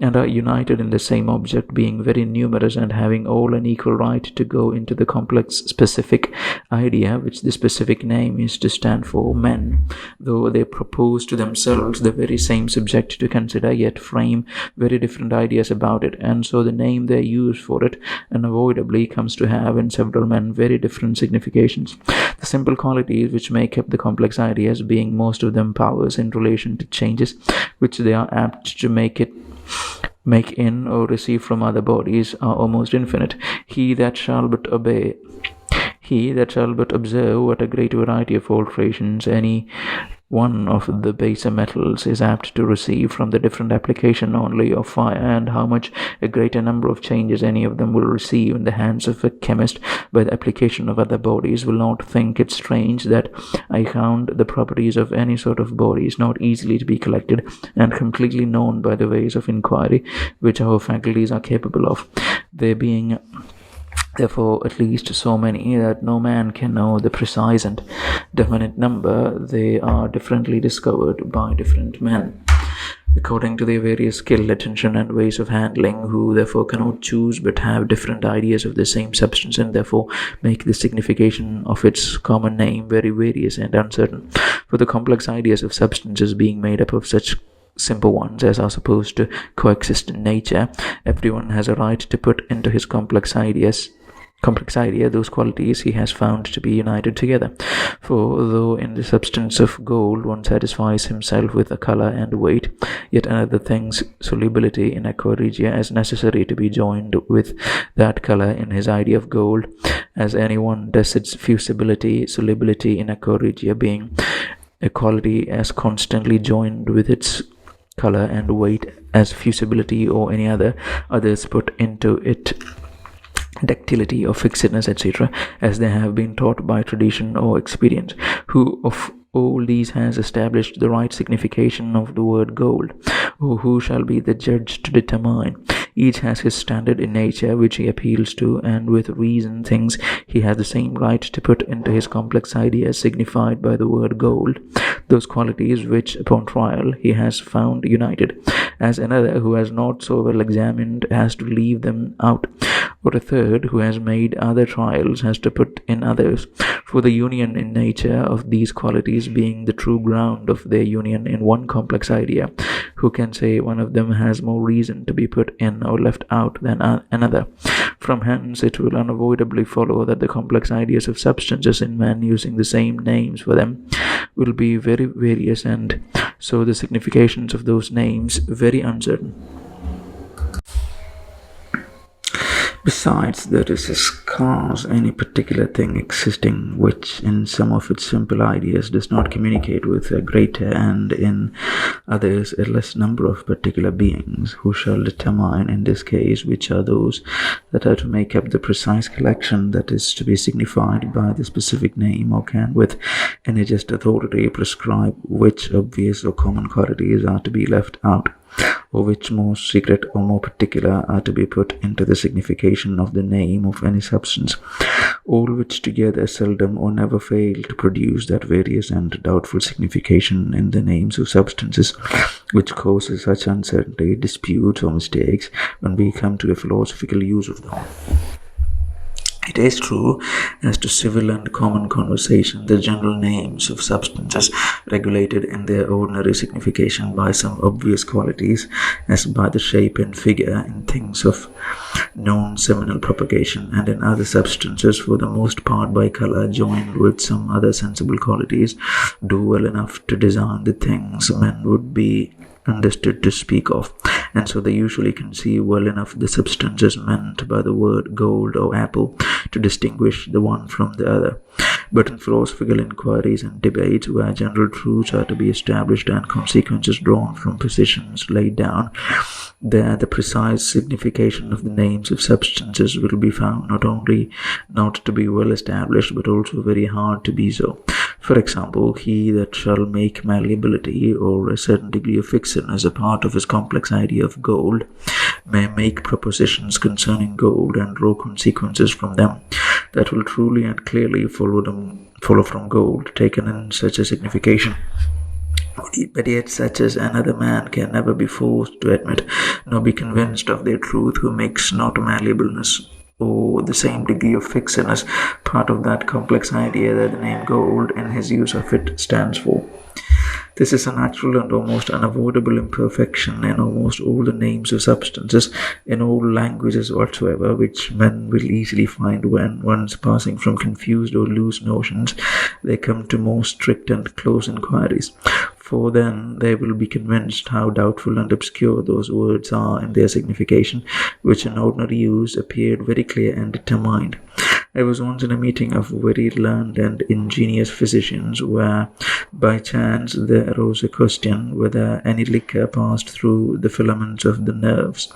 united in the same object, being very numerous and having all an equal right to go into the complex specific idea which the specific name is to stand for, men, though they propose to themselves the very same subject to consider, yet frame very different ideas about it, and so the name they use for it unavoidably comes to have in several men very different significations. The simple qualities which make up the complex ideas, being most of them powers in relation to changes which they are apt to make in or receive from other bodies, are almost infinite. He that shall but observe what a great variety of alterations any one of the baser metals is apt to receive from the different application only of fire, and how much a greater number of changes any of them will receive in the hands of a chemist by the application of other bodies, will not think it strange that I count the properties of any sort of bodies not easily to be collected and completely known by the ways of inquiry which our faculties are capable of, there being therefore at least so many that no man can know the precise and definite number. They are differently discovered by different men according to their various skill, attention, and ways of handling, who therefore cannot choose but have different ideas of the same substance, and therefore make the signification of its common name very various and uncertain. For the complex ideas of substances being made up of such simple ones as are supposed to coexist in nature, everyone has a right to put into his complex idea those qualities he has found to be united together. For though in the substance of gold one satisfies himself with a color and weight, yet another thinks solubility in aqua regia as necessary to be joined with that color in his idea of gold, as any one does its fusibility, solubility in aqua regia being a quality as constantly joined with its color and weight as fusibility or any others put into it ductility or fixedness, etc., as they have been taught by tradition or experience. Who of all these has established the right signification of the word gold, or who shall be the judge to determine? Each has his standard in nature which he appeals to, and with reason thinks he has the same right to put into his complex ideas signified by the word gold those qualities which upon trial he has found united, as another who has not so well examined has to leave them out, or a third who has made other trials has to put in others. For the union in nature of these qualities being the true ground of their union in one complex idea, who can say one of them has more reason to be put in or left out than another? From hence it will unavoidably follow that the complex ideas of substances in men using the same names for them will be very various, and so the significations of those names very uncertain. Besides, there is scarce any particular thing existing which in some of its simple ideas does not communicate with a greater, and in others a less number of particular beings, who shall determine in this case which are those that are to make up the precise collection that is to be signified by the specific name, or can with any just authority prescribe which obvious or common qualities are to be left out, or which more secret or more particular are to be put into the signification of the name of any substance, all which together seldom or never fail to produce that various and doubtful signification in the names of substances, which causes such uncertainty, disputes, or mistakes when we come to a philosophical use of them. It is true, as to civil and common conversation, the general names of substances regulated in their ordinary signification by some obvious qualities, as by the shape and figure in things of known seminal propagation, and in other substances for the most part by color joined with some other sensible qualities, do well enough to design the things men would be understood to speak of, and so they usually conceive well enough the substances meant by the word gold or apple to distinguish the one from the other. But in philosophical inquiries and debates, where general truths are to be established and consequences drawn from positions laid down, there the precise signification of the names of substances will be found not only not to be well established, but also very hard to be so. For example, he that shall make malleability or a certain degree of fixedness a part of his complex idea of gold, may make propositions concerning gold and draw consequences from them that will truly and clearly follow from gold taken in such a signification. But yet such as another man can never be forced to admit, nor be convinced of their truth, who makes not malleableness or the same degree of fixedness part of that complex idea that the name gold in his use of it stands for. This is a natural and almost unavoidable imperfection in almost all the names of substances in all languages whatsoever, which men will easily find when, once passing from confused or loose notions, they come to more strict and close inquiries. For then they will be convinced how doubtful and obscure those words are in their signification, which in ordinary use appeared very clear and determined. I was once in a meeting of very learned and ingenious physicians, where by chance there arose a question whether any liquor passed through the filaments of the nerves.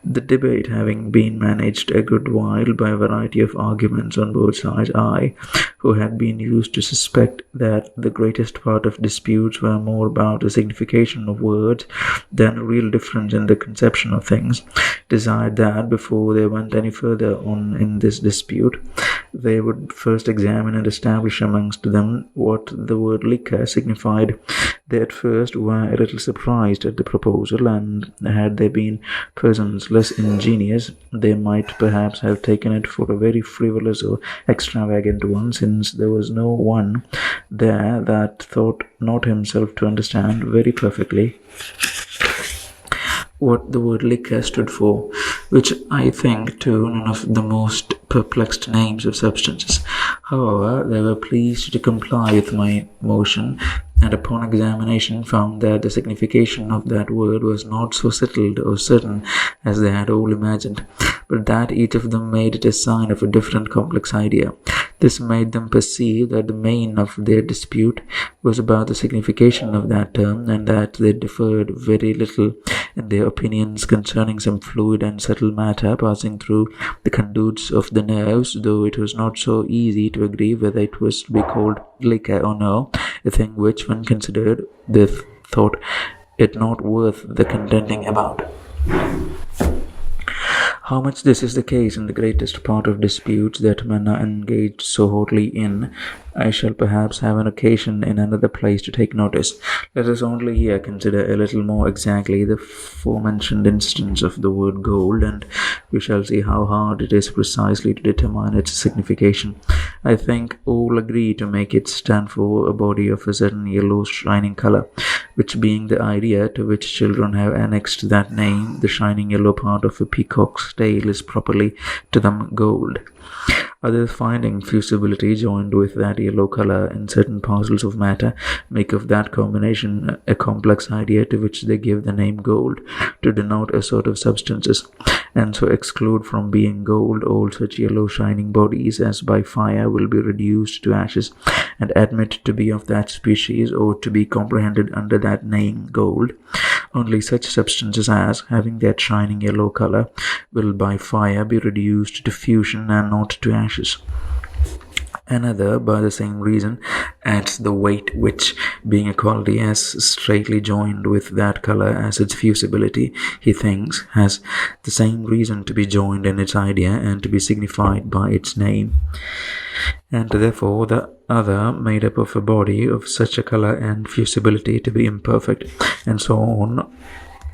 The debate having been managed a good while by a variety of arguments on both sides, I, who had been used to suspect that the greatest part of disputes were more about the signification of words than a real difference in the conception of things, desired that before they went any further on in this dispute, they would first examine and establish amongst them what the word liquor signified. They at first were a little surprised at the proposal, and had there been persons less ingenious, they might perhaps have taken it for a very frivolous or extravagant one, since there was no one there that thought not himself to understand very perfectly what the word liquor stood for, which I think too none of the most perplexed names of substances. However, they were pleased to comply with my motion, and upon examination found that the signification of that word was not so settled or certain as they had all imagined, but that each of them made it a sign of a different complex idea. This made them perceive that the main of their dispute was about the signification of that term, and that they differed very little in their opinions concerning some fluid and subtle matter passing through the conduits of the nerves, though it was not so easy to agree whether it was to be called liquor or no, a thing which, when considered, they thought it not worth the contending about. How much this is the case in the greatest part of disputes that men are engaged so hotly in, I shall perhaps have an occasion in another place to take notice. Let us only here consider a little more exactly the forementioned instance of the word gold, and we shall see how hard it is precisely to determine its signification. I think all agree to make it stand for a body of a certain yellow shining color, which being the idea to which children have annexed that name, the shining yellow part of a peacock's tail is properly to them gold. Others, finding fusibility joined with that yellow color in certain parcels of matter, make of that combination a complex idea to which they give the name gold, to denote a sort of substances, and so exclude from being gold all such yellow shining bodies as by fire will be reduced to ashes, and admit to be of that species, or to be comprehended under that name gold, only such substances as, having that shining yellow color, will by fire be reduced to fusion and not to ashes. Another, by the same reason, adds the weight, which, being a quality as straightly joined with that color as its fusibility, he thinks, has the same reason to be joined in its idea and to be signified by its name. And therefore the other, made up of a body of such a color and fusibility to be imperfect, and so on,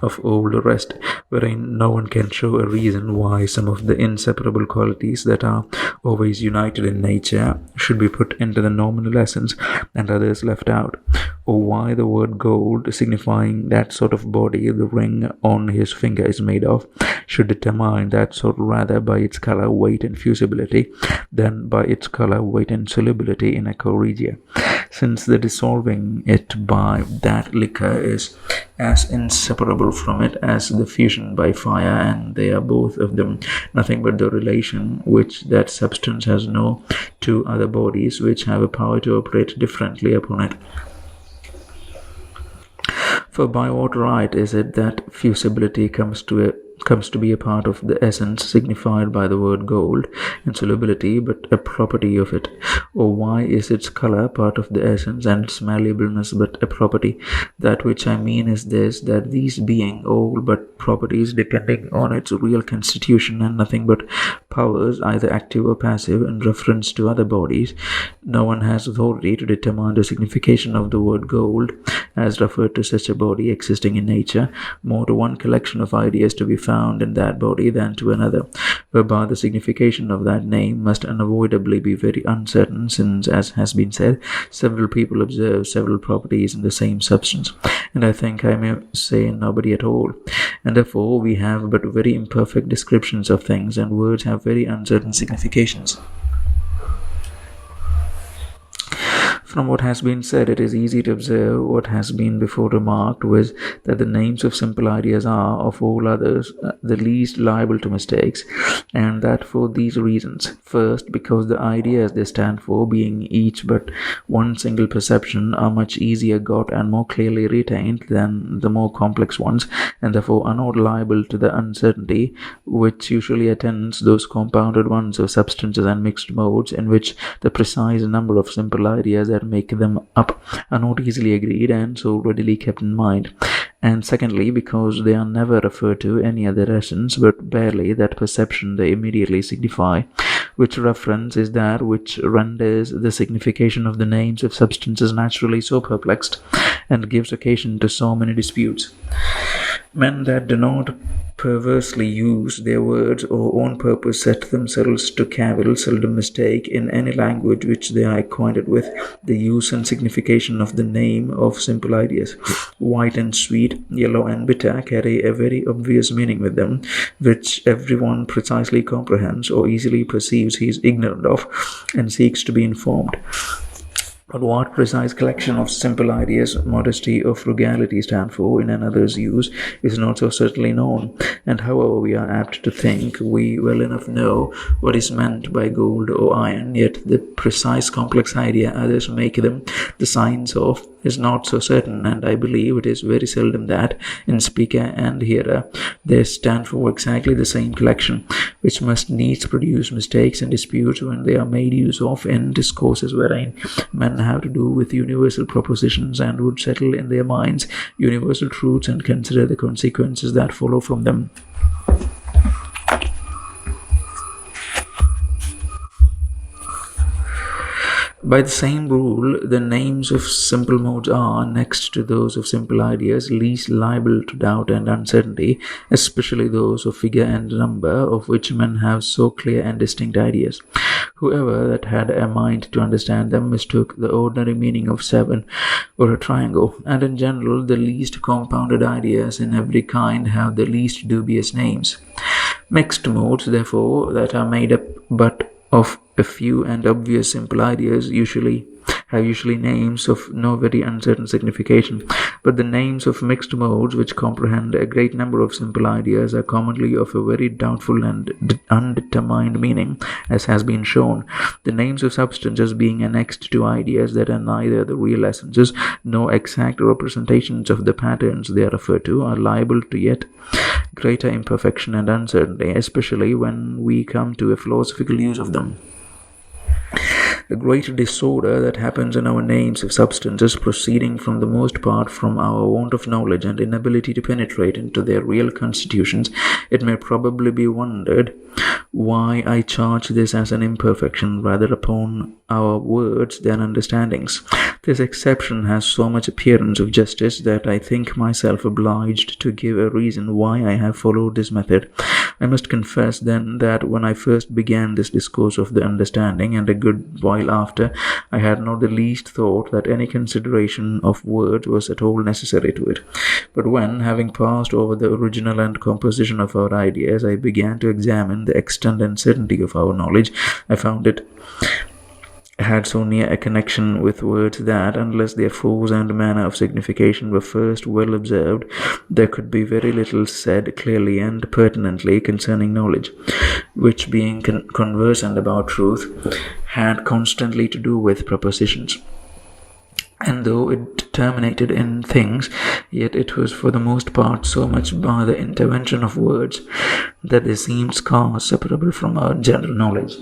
of all the rest, wherein no one can show a reason why some of the inseparable qualities that are always united in nature should be put into the nominal essence and others left out, or why the word gold, signifying that sort of body the ring on his finger is made of, should determine that sort rather by its color, weight, and fusibility than by its color, weight, and solubility in aqua regia, since the dissolving it by that liquor is as inseparable from it as the fusion by fire, and they are both of them nothing but the relation which that substance has no two other bodies which have a power to operate differently upon it. For by what right is it that fusibility comes to a comes to be a part of the essence signified by the word gold, and solubility but a property of it? Or why is its color part of the essence and its malleableness but a property? That which I mean is this, that these being all but properties depending on its real constitution and nothing but powers, either active or passive, in reference to other bodies, no one has authority to determine the signification of the word gold as referred to such a body existing in nature, more to one collection of ideas to be found in that body than to another, whereby the signification of that name must unavoidably be very uncertain, since, as has been said, several people observe several properties in the same substance, and I think I may say nobody at all, and therefore we have but very imperfect descriptions of things, and words have very uncertain significations. From what has been said, it is easy to observe what has been before remarked, was that the names of simple ideas are, of all others, the least liable to mistakes, and that for these reasons. First, because the ideas they stand for, being each but one single perception, are much easier got and more clearly retained than the more complex ones, and therefore are not liable to the uncertainty which usually attends those compounded ones of substances and mixed modes, in which the precise number of simple ideas that make them up are not easily agreed and so readily kept in mind. And secondly, because they are never referred to any other essence, but barely that perception they immediately signify, which reference is that which renders the signification of the names of substances naturally so perplexed, and gives occasion to so many disputes. Men that do not perversely use their words or on purpose set themselves to cavil seldom mistake in any language which they are acquainted with the use and signification of the name of simple ideas. White and sweet, yellow and bitter carry a very obvious meaning with them, which everyone precisely comprehends or easily perceives he is ignorant of and seeks to be informed. But what precise collection of simple ideas modesty or frugality stand for in another's use is not so certainly known, and however we are apt to think we well enough know what is meant by gold or iron, yet the precise complex idea others make them the signs of is not so certain, and I believe it is very seldom that, in speaker and hearer, they stand for exactly the same collection, which must needs produce mistakes and disputes when they are made use of in discourses wherein men have to do with universal propositions and would settle in their minds universal truths and consider the consequences that follow from them. By the same rule, the names of simple modes are, next to those of simple ideas, least liable to doubt and uncertainty, especially those of figure and number, of which men have so clear and distinct ideas. Whoever that had a mind to understand them mistook the ordinary meaning of 7 or a triangle, and in general the least compounded ideas in every kind have the least dubious names. Mixed modes, therefore, that are made up but of a few and obvious simple ideas usually names of no very uncertain signification, but the names of mixed modes which comprehend a great number of simple ideas are commonly of a very doubtful and undetermined meaning, as has been shown. The names of substances being annexed to ideas that are neither the real essences nor exact representations of the patterns they are referred to are liable to yet greater imperfection and uncertainty, especially when we come to a philosophical use of them. The great disorder that happens in our names of substances proceeding from the most part from our want of knowledge and inability to penetrate into their real constitutions, it may probably be wondered why I charge this as an imperfection rather upon our words than understandings. This exception has so much appearance of justice that I think myself obliged to give a reason why I have followed this method. I must confess then that when I first began this discourse of the understanding, and a good while after, I had not the least thought that any consideration of words was at all necessary to it. But when, having passed over the original and composition of our ideas, I began to examine the extent and certainty of our knowledge, I found it had so near a connection with words that, unless their force and manner of signification were first well observed, there could be very little said clearly and pertinently concerning knowledge, which, being conversant about truth, had constantly to do with propositions. And though it terminated in things, yet it was for the most part so much by the intervention of words that they seemed scarce separable from our general knowledge.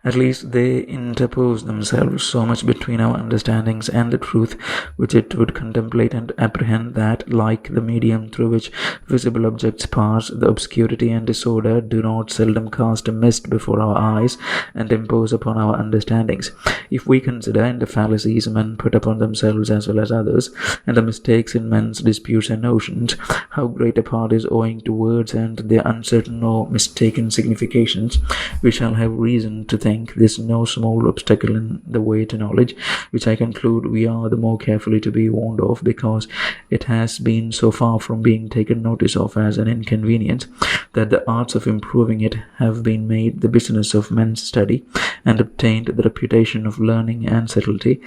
At least they interpose themselves so much between our understandings and the truth which it would contemplate and apprehend that, like the medium through which visible objects pass, the obscurity and disorder do not seldom cast a mist before our eyes and impose upon our understandings. If we consider in the fallacies men put upon themselves as well as others, and the mistakes in men's disputes and notions, how great a part is owing to words and their uncertain or mistaken significations, we shall have reason to think this no small obstacle in the way to knowledge, which I conclude we are the more carefully to be warned of, because it has been so far from being taken notice of as an inconvenience, that the arts of improving it have been made the business of men's study, and obtained the reputation of learning and subtlety,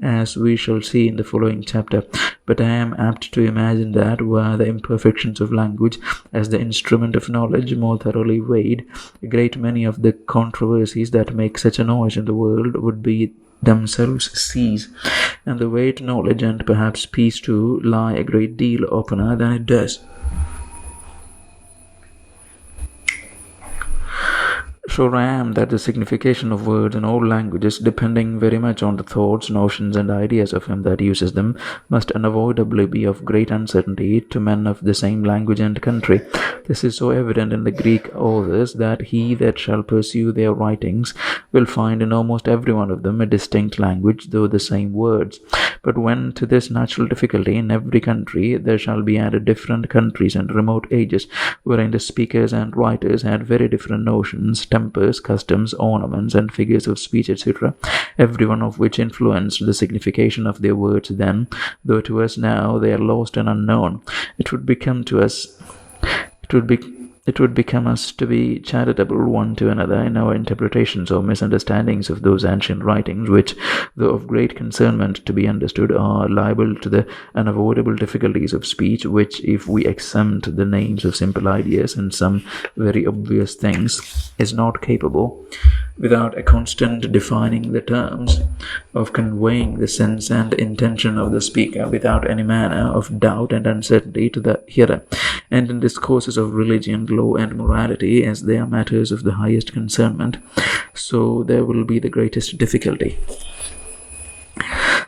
as we shall see in the following chapter. But I am apt to imagine that, were the imperfections of language as the instrument of knowledge more thoroughly weighed, a great many of the controversies that make such a noise in the world would be themselves cease, and the way to knowledge, and perhaps peace too, lie a great deal opener than it does. Sure I am that the signification of words in all languages, depending very much on the thoughts, notions, and ideas of him that uses them, must unavoidably be of great uncertainty to men of the same language and country. This is so evident in the Greek authors that he that shall pursue their writings will find in almost every one of them a distinct language, though the same words. But when to this natural difficulty in every country there shall be added different countries and remote ages, wherein the speakers and writers had very different notions, tempers, customs, ornaments, and figures of speech, etc., every one of which influenced the signification of their words then, though to us now they are lost and unknown, it would become us to be charitable one to another in our interpretations or misunderstandings of those ancient writings, which, though of great concernment to be understood, are liable to the unavoidable difficulties of speech, which, if we exempt the names of simple ideas and some very obvious things, is not capable, without a constant defining the terms, of conveying the sense and intention of the speaker without any manner of doubt and uncertainty to the hearer. And in discourses of religion, law, and morality, as they are matters of the highest concernment, so there will be the greatest difficulty.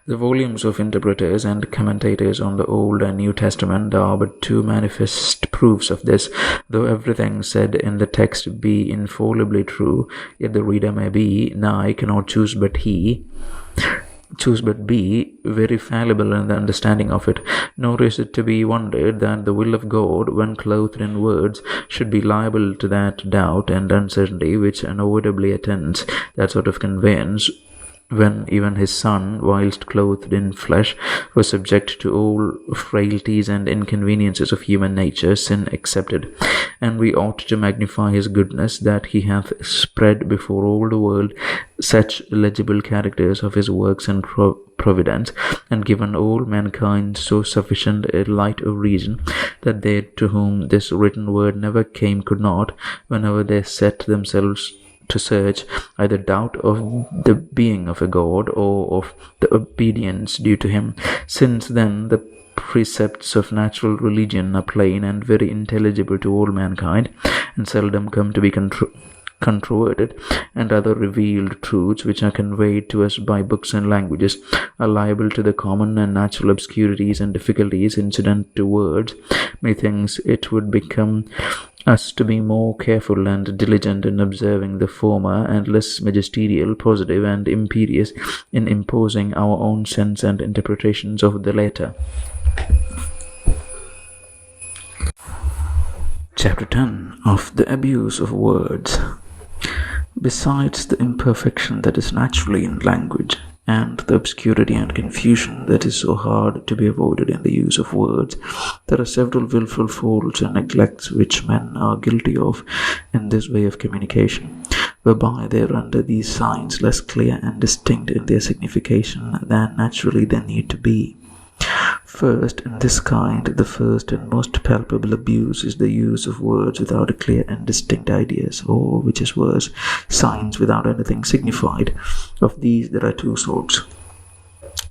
The volumes of interpreters and commentators on the Old and New Testament are but two manifest proofs of this. Though everything said in the text be infallibly true, yet the reader may be, nay, cannot choose but be very fallible in the understanding of it. Nor is it to be wondered that the will of God, when clothed in words, should be liable to that doubt and uncertainty which unavoidably attends that sort of conveyance, when even his Son, whilst clothed in flesh, was subject to all frailties and inconveniences of human nature, sin excepted. And we ought to magnify his goodness, that he hath spread before all the world such legible characters of his works and providence, and given all mankind so sufficient a light of reason, that they to whom this written word never came could not, whenever they set themselves to search, either doubt of the being of a God or of the obedience due to him. Since then the precepts of natural religion are plain and very intelligible to all mankind, and seldom come to be controverted, and other revealed truths which are conveyed to us by books and languages are liable to the common and natural obscurities and difficulties incident to words, methinks it would become us to be more careful and diligent in observing the former, and less magisterial, positive, and imperious in imposing our own sense and interpretations of the latter. Chapter 10 of the Abuse of Words. Besides the imperfection that is naturally in language, and the obscurity and confusion that is so hard to be avoided in the use of words, there are several wilful faults and neglects which men are guilty of in this way of communication, whereby they render these signs less clear and distinct in their signification than naturally they need to be. First, in this kind, the first and most palpable abuse is the use of words without a clear and distinct ideas, or, which is worse, signs without anything signified. Of these there are two sorts.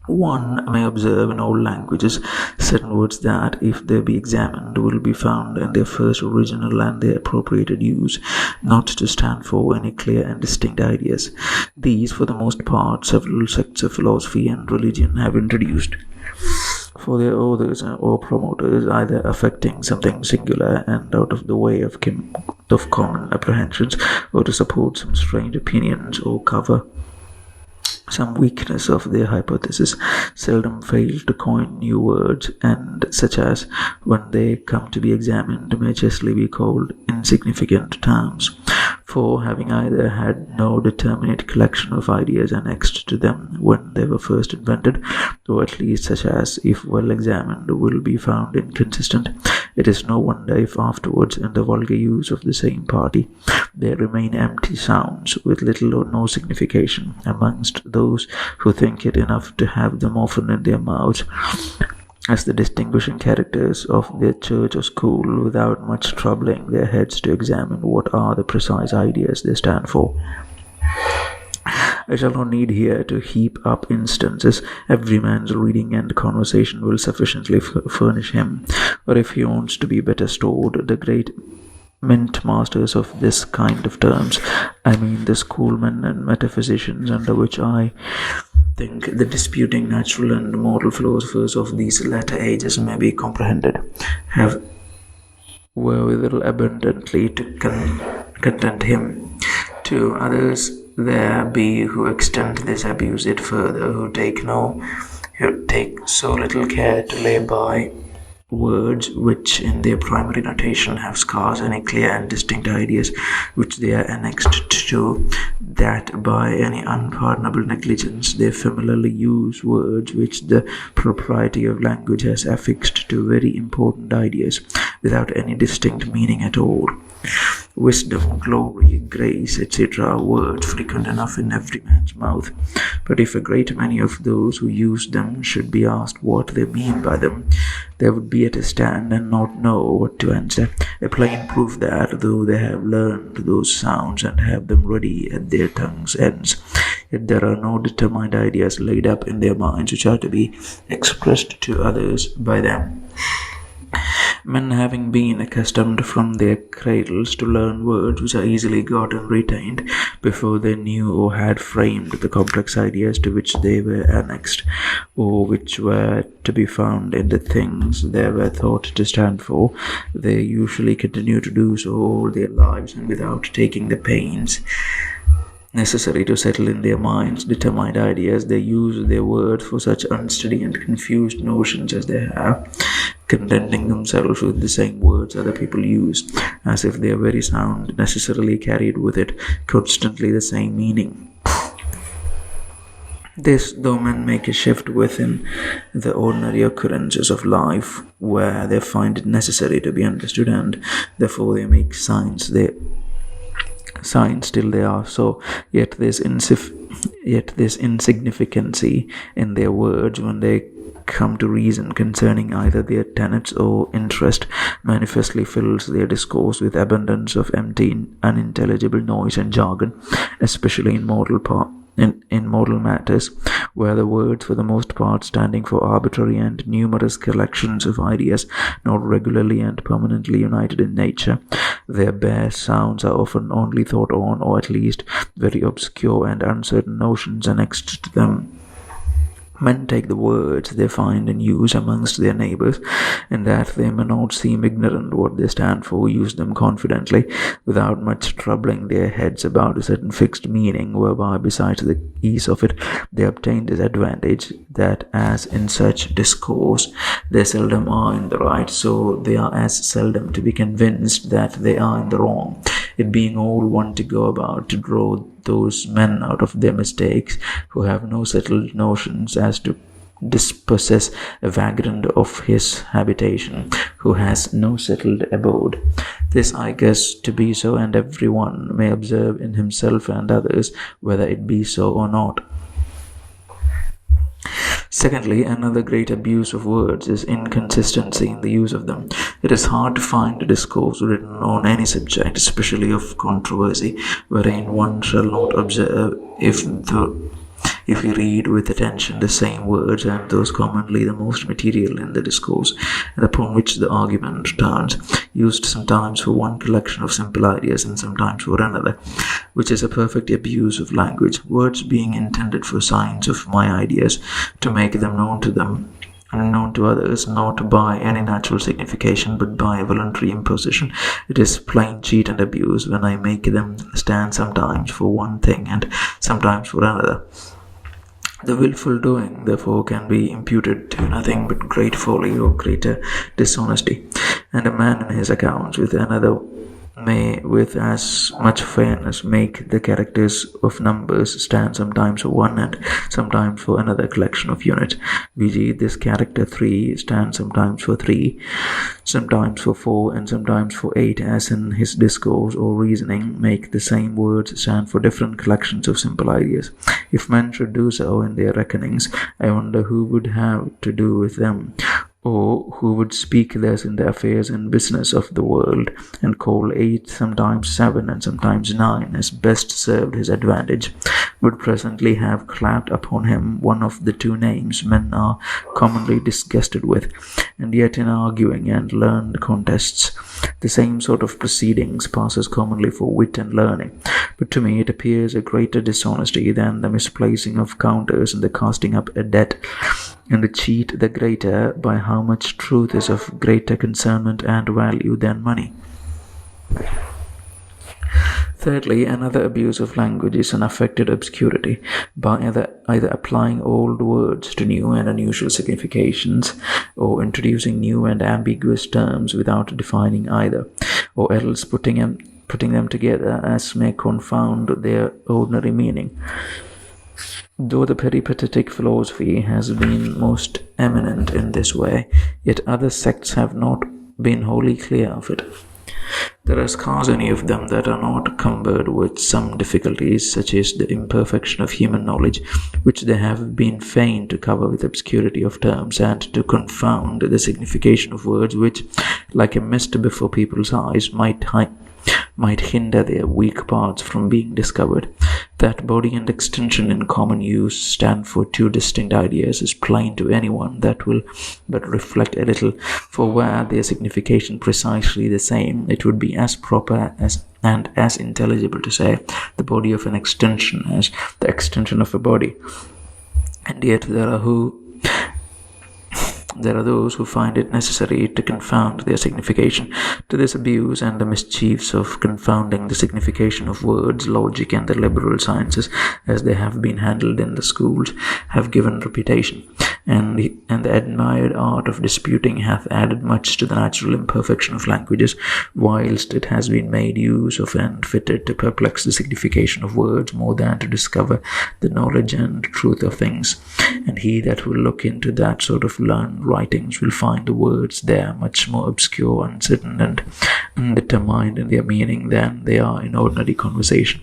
One may observe in all languages certain words that, if they be examined, will be found in their first original and their appropriated use, not to stand for any clear and distinct ideas. These, for the most part, several sects of philosophy and religion have introduced for their authors or promoters, either affecting something singular and out of the way of common apprehensions, or to support some strange opinions or cover some weakness of their hypothesis, seldom fail to coin new words, and such as, when they come to be examined, may justly be called insignificant terms, for having either had no determinate collection of ideas annexed to them when they were first invented, or at least such as, if well examined, will be found inconsistent. It is no wonder if afterwards, in the vulgar use of the same party, there remain empty sounds with little or no signification amongst those who think it enough to have them often in their mouths as the distinguishing characters of their church or school, without much troubling their heads to examine what are the precise ideas they stand for. I shall not need here to heap up instances. Every man's reading and conversation will sufficiently furnish him, or if he wants to be better stored, the great mint masters of this kind of terms, I mean the schoolmen and metaphysicians, under which I think the disputing natural and moral philosophers of these latter ages may be comprehended, have wherewithal abundantly to content him. To others there be who extend this, abuse it further, who take so little care to lay by words which in their primary notation have scarce any clear and distinct ideas which they are annexed to, that by any unpardonable negligence they familiarly use words which the propriety of language has affixed to very important ideas, without any distinct meaning at all. Wisdom, glory, grace, etc., words frequent enough in every man's mouth. But if a great many of those who use them should be asked what they mean by them, they would be at a stand and not know what to answer. A plain proof that, though they have learned those sounds and have them ready at their tongues' ends, yet there are no determined ideas laid up in their minds which are to be expressed to others by them. Men, having been accustomed from their cradles to learn words which are easily got and retained, before they knew or had framed the complex ideas to which they were annexed, or which were to be found in the things they were thought to stand for, they usually continue to do so all their lives, and without taking the pains necessary to settle in their minds determined ideas, they use their words for such unsteady and confused notions as they have, contenting themselves with the same words other people use, as if their very sound necessarily carried with it constantly the same meaning. This, though men make a shift within the ordinary occurrences of life, where they find it necessary to be understood, and therefore they make signs till they are so, yet this insignificancy in their words, when they come to reason concerning either their tenets or interest, manifestly fills their discourse with abundance of empty, unintelligible noise and jargon, especially in moral matters, where the words, for the most part standing for arbitrary and numerous collections of ideas not regularly and permanently united in nature, their bare sounds are often only thought on, or at least very obscure and uncertain notions annexed to them. Men take the words they find in use amongst their neighbours, and that they may not seem ignorant what they stand for, use them confidently, without much troubling their heads about a certain fixed meaning, whereby, besides the ease of it, they obtain this advantage, that as in such discourse they seldom are in the right, so they are as seldom to be convinced that they are in the wrong, it being all one to go about to draw those men out of their mistakes who have no settled notions as to dispossess a vagrant of his habitation, who has no settled abode. This I guess to be so, and every one may observe in himself and others whether it be so or not. Secondly, another great abuse of words is inconsistency in the use of them. It is hard to find a discourse written on any subject, especially of controversy, wherein one shall not observe, if If we read with attention the same words, and those commonly the most material in the discourse, and upon which the argument turns, used sometimes for one collection of simple ideas and sometimes for another, which is a perfect abuse of language, words being intended for signs of my ideas, to make them known to others, not by any natural signification, but by a voluntary imposition. It is plain cheat and abuse when I make them stand sometimes for one thing and sometimes for another. The wilful doing, therefore, can be imputed to nothing but great folly or greater dishonesty, and a man in his accounts with another may with as much fairness make the characters of numbers stand sometimes for one and sometimes for another collection of units, v.g. this character 3 stands sometimes for 3, sometimes for 4, and sometimes for 8, as in his discourse or reasoning make the same words stand for different collections of simple ideas. If men should do so in their reckonings, I wonder who would have to do with them, or who would speak thus in the affairs and business of the world, and call 8, sometimes 7, and sometimes 9, as best served his advantage, would presently have clapped upon him one of the two names men are commonly disgusted with, and yet in arguing and learned contests, the same sort of proceedings passes commonly for wit and learning. But to me it appears a greater dishonesty than the misplacing of counters and the casting up a debt, and the cheat the greater by how much truth is of greater concernment and value than money. Thirdly, another abuse of language is an affected obscurity, by either applying old words to new and unusual significations, or introducing new and ambiguous terms without defining either, or else putting them together as may confound their ordinary meaning. Though the peripatetic philosophy has been most eminent in this way, yet other sects have not been wholly clear of it. There are scarce any of them that are not cumbered with some difficulties, such as the imperfection of human knowledge, which they have been fain to cover with obscurity of terms, and to confound the signification of words which, like a mist before people's eyes, might hinder their weak parts from being discovered. That body and extension in common use stand for two distinct ideas is plain to anyone that will but reflect a little, for were their signification precisely the same, it would be as proper and as intelligible to say the body of an extension as the extension of a body. And yet there are those who find it necessary to confound their signification. To this abuse and the mischiefs of confounding the signification of words, logic and the liberal sciences, as they have been handled in the schools, have given reputation, and the admired art of disputing hath added much to the natural imperfection of languages, whilst it has been made use of and fitted to perplex the signification of words more than to discover the knowledge and truth of things. And he that will look into that sort of learned writings will find the words there much more obscure, uncertain, and undetermined in their meaning than they are in ordinary conversation.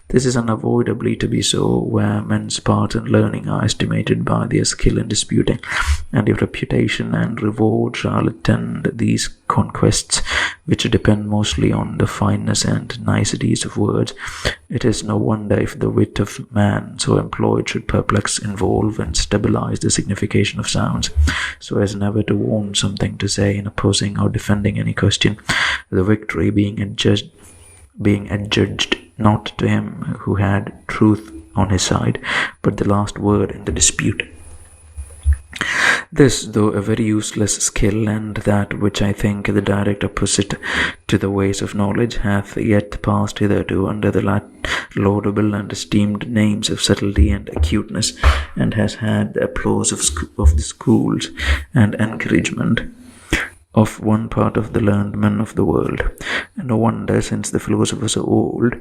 This is unavoidably to be so where men's part in learning are estimated by their skill in disputing, and if reputation and reward shall attend these conquests, which depend mostly on the fineness and niceties of words, it is no wonder if the wit of man so employed should perplex, involve, and stabilize the signification of sounds, so as never to want something to say in opposing or defending any question, the victory being adjudged not to him who had truth on his side, but the last word in the dispute. This, though a very useless skill, and that which I think the direct opposite to the ways of knowledge, hath yet passed hitherto under the laudable and esteemed names of subtlety and acuteness, and has had the applause of the schools and encouragement of one part of the learned men of the world. And no wonder, since the philosophers are old,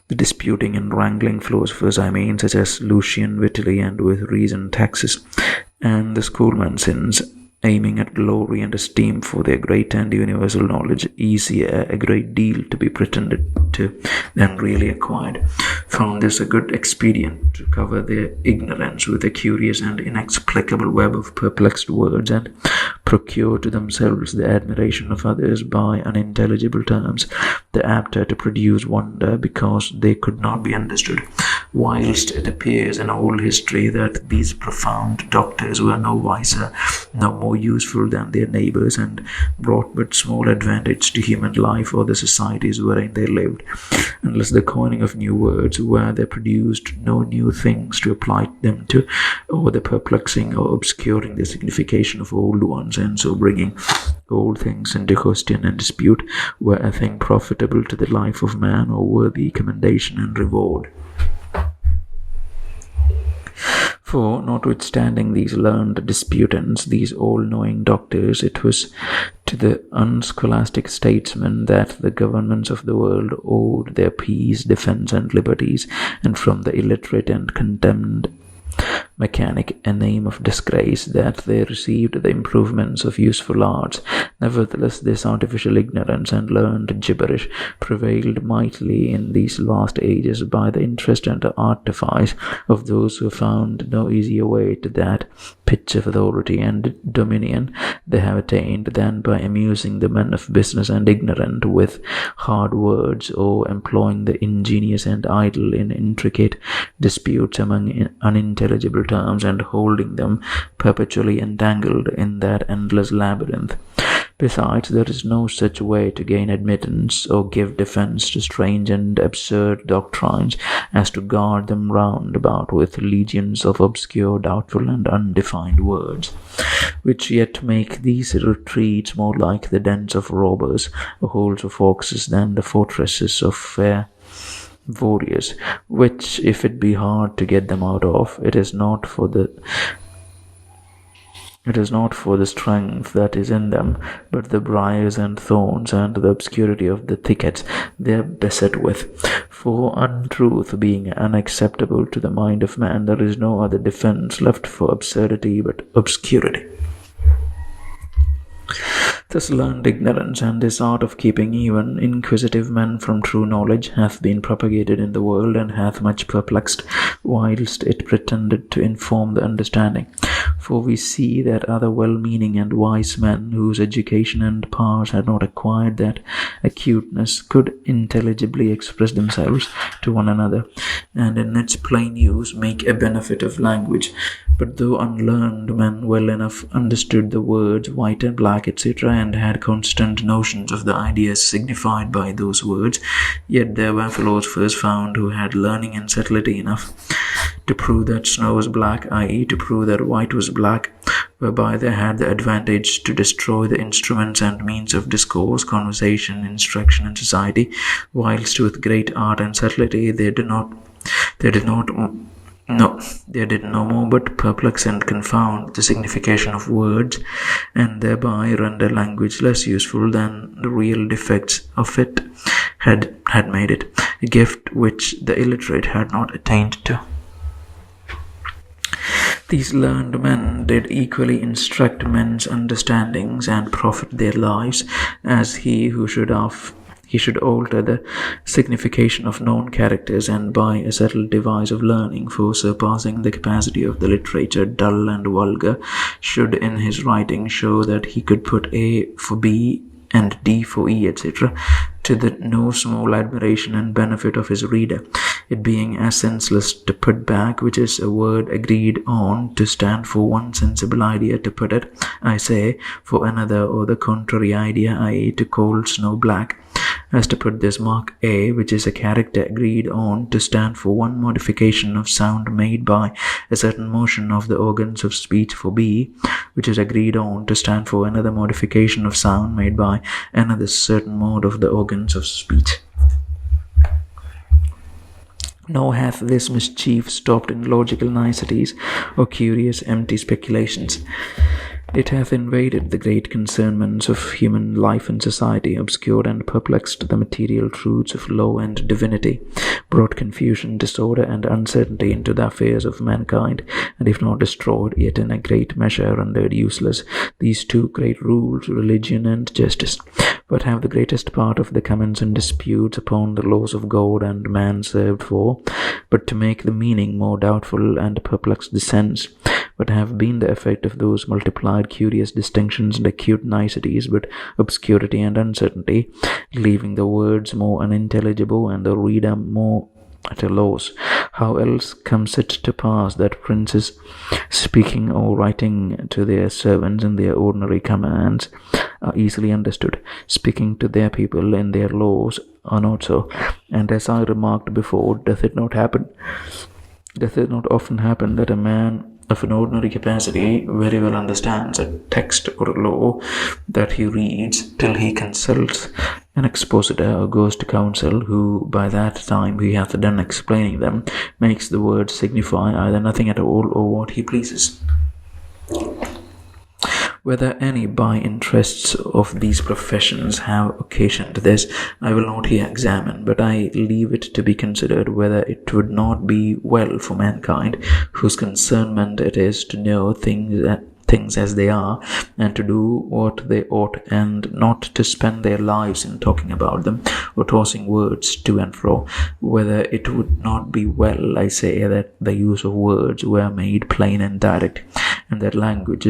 the disputing and wrangling philosophers, I mean, such as Lucian, Vitelli, and with reason Taxis, and the schoolmen, since aiming at glory and esteem for their great and universal knowledge, easier a great deal to be pretended to than really acquired, found this a good expedient to cover their ignorance with a curious and inexplicable web of perplexed words, and procure to themselves the admiration of others by unintelligible terms, the apter to produce wonder because they could not be understood. whilst it appears in all history that these profound doctors were no wiser, no more useful than their neighbours, and brought but small advantage to human life or the societies wherein they lived, unless the coining of new words, where they produced no new things to apply them to, or the perplexing or obscuring the signification of old ones, and so bringing old things into question and dispute, were a thing profitable to the life of man or worthy commendation and reward. For, notwithstanding these learned disputants, these all-knowing doctors, it was to the unscholastic statesmen that the governments of the world owed their peace, defense, and liberties, and from the illiterate and contemned mechanic a name of disgrace, that they received the improvements of useful arts. Nevertheless, this artificial ignorance and learned gibberish prevailed mightily in these last ages by the interest and artifice of those who found no easier way to that pitch of authority and dominion they have attained than by amusing the men of business and ignorant with hard words, or employing the ingenious and idle in intricate disputes among unintelligible terms, and holding them perpetually entangled in that endless labyrinth. Besides, there is no such way to gain admittance or give defense to strange and absurd doctrines as to guard them round about with legions of obscure, doubtful, and undefined words, which yet make these retreats more like the dens of robbers or holes of foxes than the fortresses of fair warriors, which, if it be hard to get them out of, it is not for the strength that is in them, but the briars and thorns and the obscurity of the thickets they are beset with. For untruth being unacceptable to the mind of man, there is no other defense left for absurdity but obscurity. This learned ignorance and this art of keeping even inquisitive men from true knowledge hath been propagated in the world, and hath much perplexed, whilst it pretended to inform the understanding. For we see that other well-meaning and wise men, whose education and powers had not acquired that acuteness, could intelligibly express themselves to one another, and in its plain use make a benefit of language. But though unlearned men well enough understood the words white and black, etc., and had constant notions of the ideas signified by those words, yet there were philosophers found who had learning and subtlety enough to prove that snow was black, i.e., to prove that white was black, whereby they had the advantage to destroy the instruments and means of discourse, conversation, instruction, and society, whilst with great art and subtlety they did no more but perplex and confound the signification of words, and thereby render language less useful than the real defects of it had made it, a gift which the illiterate had not attained to. These learned men did equally instruct men's understandings and profit their lives, as he should alter the signification of known characters, and by a subtle device of learning for surpassing the capacity of the literature dull and vulgar, should in his writing show that he could put A for B and D for E, etc., to the no small admiration and benefit of his reader, it being as senseless to put back, which is a word agreed on to stand for one sensible idea, to put it, I say, for another or the contrary idea, i.e., to call snow black, as to put this mark A, which is a character agreed on to stand for one modification of sound made by a certain motion of the organs of speech, for B, which is agreed on to stand for another modification of sound made by another certain mode of the organs of speech. Nor hath this mischief stopped in logical niceties or curious empty speculations. It hath invaded the great concernments of human life and society, obscured and perplexed the material truths of law and divinity, brought confusion, disorder, and uncertainty into the affairs of mankind, and if not destroyed, yet in a great measure rendered useless these two great rules, religion and justice, but have the greatest part of the comments and disputes upon the laws of God and man served for, but to make the meaning more doubtful and perplex the sense, but have been the effect of those multiplied curious distinctions and acute niceties, but obscurity and uncertainty, leaving the words more unintelligible and the reader more at a loss How else comes it to pass that princes, speaking or writing to their servants in their ordinary commands, are easily understood, speaking to their people in their laws are not so? And as I remarked before, does it not often happen that a man of an ordinary capacity very well understands a text or a law that he reads till he consults an expositor or goes to counsel, who by that time he hath done explaining them, makes the words signify either nothing at all or what he pleases? Whether any by interests of these professions have occasioned this, I will not here examine, but I leave it to be considered whether it would not be well for mankind, whose concernment it is to know things as they are, and to do what they ought, and not to spend their lives in talking about them, or tossing words to and fro, whether it would not be well, I say, that the use of words were made plain and direct, and that language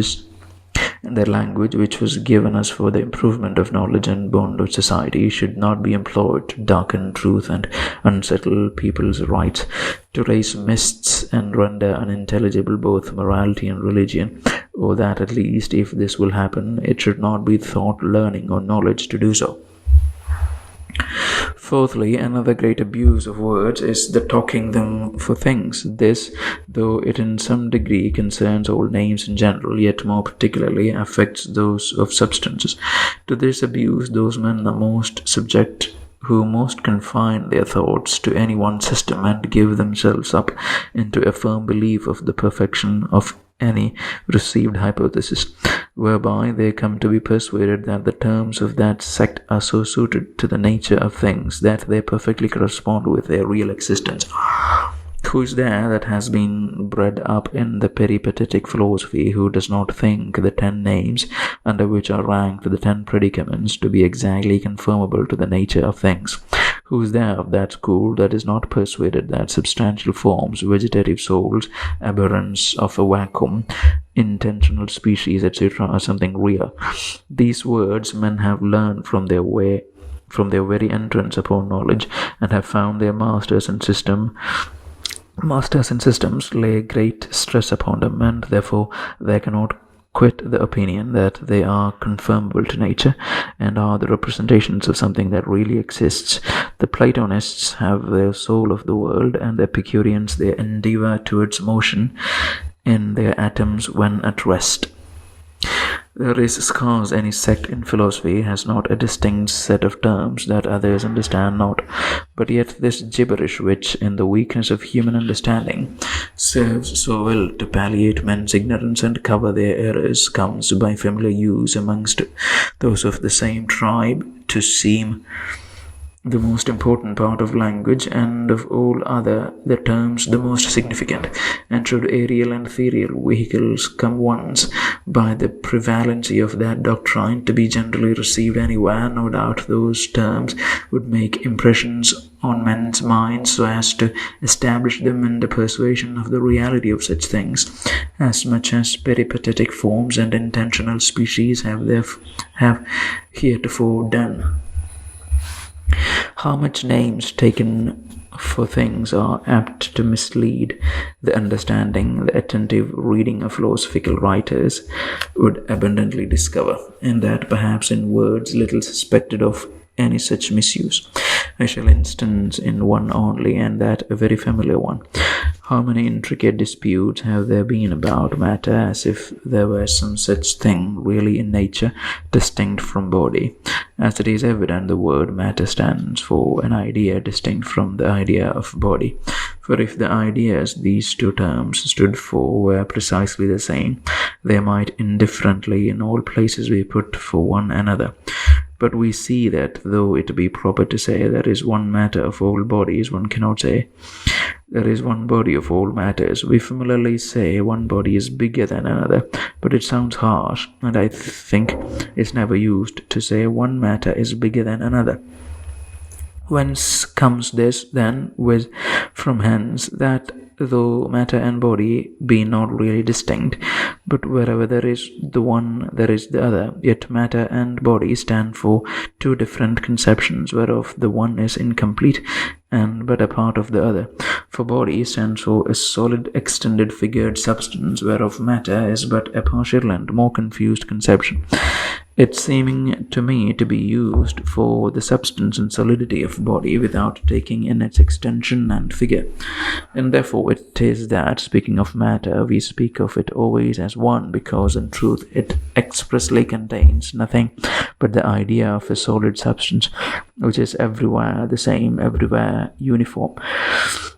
which was given us for the improvement of knowledge and bond of society should not be employed to darken truth and unsettle people's rights, to raise mists and render unintelligible both morality and religion, or that at least, if this will happen, it should not be thought learning or knowledge to do so. Fourthly, another great abuse of words is the talking them for things. This, though it in some degree concerns all names in general, yet more particularly affects those of substances. To this abuse those men are most subject who most confine their thoughts to any one system, and give themselves up into a firm belief of the perfection of any received hypothesis, whereby they come to be persuaded that the terms of that sect are so suited to the nature of things that they perfectly correspond with their real existence. Who is there that has been bred up in the peripatetic philosophy who does not think the 10 names under which are ranked the 10 predicaments to be exactly conformable to the nature of things? Who is there of that school that is not persuaded that substantial forms, vegetative souls, aberrance of a vacuum, intentional species, etc., are something real? These words men have learned from their very entrance upon knowledge, and have found their masters and systems lay great stress upon them, and therefore they cannot quit the opinion that they are conformable to nature, and are the representations of something that really exists. The Platonists have their soul of the world, and the Epicureans their endeavor towards motion in their atoms when at rest. There is scarce any sect in philosophy has not a distinct set of terms that others understand not, but yet this gibberish, which in the weakness of human understanding serves so well to palliate men's ignorance and cover their errors, comes by familiar use amongst those of the same tribe to seem the most important part of language, and of all other the terms the most significant. And should aerial and ethereal vehicles come once, by the prevalency of that doctrine, to be generally received anywhere, no doubt those terms would make impressions on men's minds so as to establish them in the persuasion of the reality of such things, as much as peripatetic forms and intentional species have heretofore done. How much names taken for things are apt to mislead the understanding, the attentive reading of philosophical writers would abundantly discover, and that perhaps in words little suspected of any such misuse. I shall instance in one only, and that a very familiar one. How many intricate disputes have there been about matter, as if there were some such thing really in nature, distinct from body? As it is evident, the word matter stands for an idea distinct from the idea of body. For if the ideas these two terms stood for were precisely the same, they might indifferently in all places be put for one another. But we see that, though it be proper to say there is one matter of all bodies, one cannot say there is one body of all matters. We familiarly say one body is bigger than another, but it sounds harsh, and I think it's never used to say one matter is bigger than another. Whence comes this, then, with from hence, that though matter and body be not really distinct, but wherever there is the one there is the other, yet matter and body stand for two different conceptions, whereof the one is incomplete and but a part of the other. For body stands for a solid extended figured substance, whereof matter is but a partial and more confused conception, it seeming to me to be used for the substance and solidity of body without taking in its extension and figure. And therefore it is that, speaking of matter, we speak of it always as one, because in truth it expressly contains nothing but the idea of a solid substance, which is everywhere the same, everywhere uniform.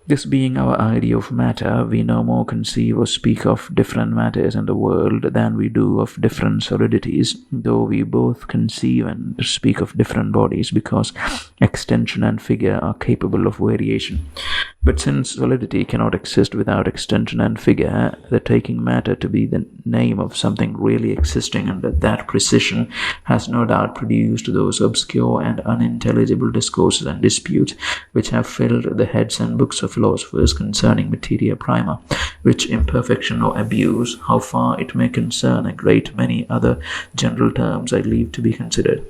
This being our idea of matter, we no more conceive or speak of different matters in the world than we do of different solidities, though we both conceive and speak of different bodies, because extension and figure are capable of variation. But since solidity cannot exist without extension and figure, the taking matter to be the name of something really existing and that precision has no doubt produced those obscure and unintelligible discourses and disputes which have filled the heads and books of philosophers concerning materia prima, which imperfection or abuse, how far it may concern a great many other general terms, I leave to be considered.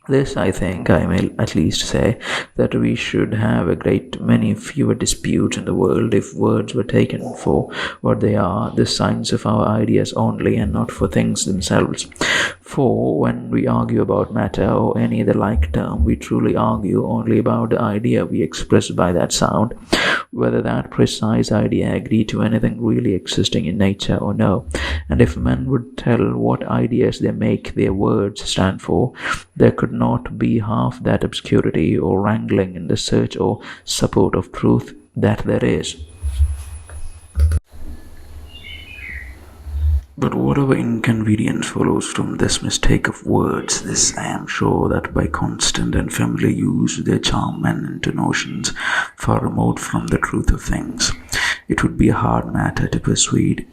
This, I think, I may at least say, that we should have a great many fewer disputes in the world if words were taken for what they are, the signs of our ideas only, and not for things themselves. For when we argue about matter or any other like term, we truly argue only about the idea we express by that sound, whether that precise idea agree to anything really existing in nature or no. And if men would tell what ideas they make their words stand for, there could not be half that obscurity or wrangling in the search or support of truth that there is. But whatever inconvenience follows from this mistake of words, this I am sure that by constant and familiar use they charm men into notions far remote from the truth of things. It would be a hard matter to persuade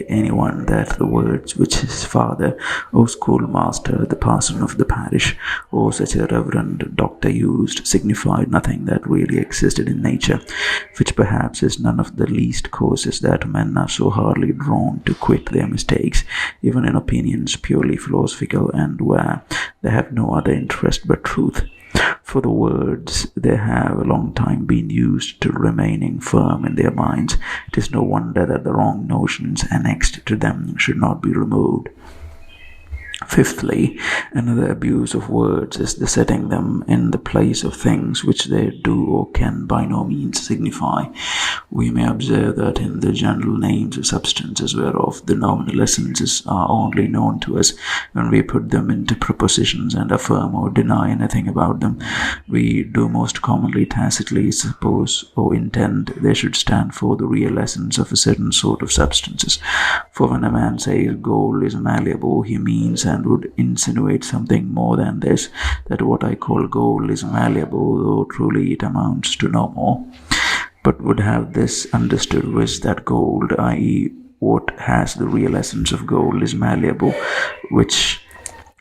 anyone that the words which his father or schoolmaster, the parson of the parish, or such a reverend doctor used, signified nothing that really existed in nature, which perhaps is none of the least causes that men are so hardly drawn to quit their mistakes, even in opinions purely philosophical, and where they have no other interest but truth. For the words they have a long time been used to remaining firm in their minds, it is no wonder that the wrong notions annexed to them should not be removed. Fifthly, another abuse of words is the setting them in the place of things which they do or can by no means signify. We may observe that in the general names of substances whereof the nominal essences are only known to us, when we put them into propositions and affirm or deny anything about them, we do most commonly tacitly suppose or intend they should stand for the real essence of a certain sort of substances. For when a man says gold is malleable, he means and would insinuate something more than this, that what I call gold is malleable, though truly it amounts to no more, but would have this understood, which that gold, i.e. what has the real essence of gold, is malleable, which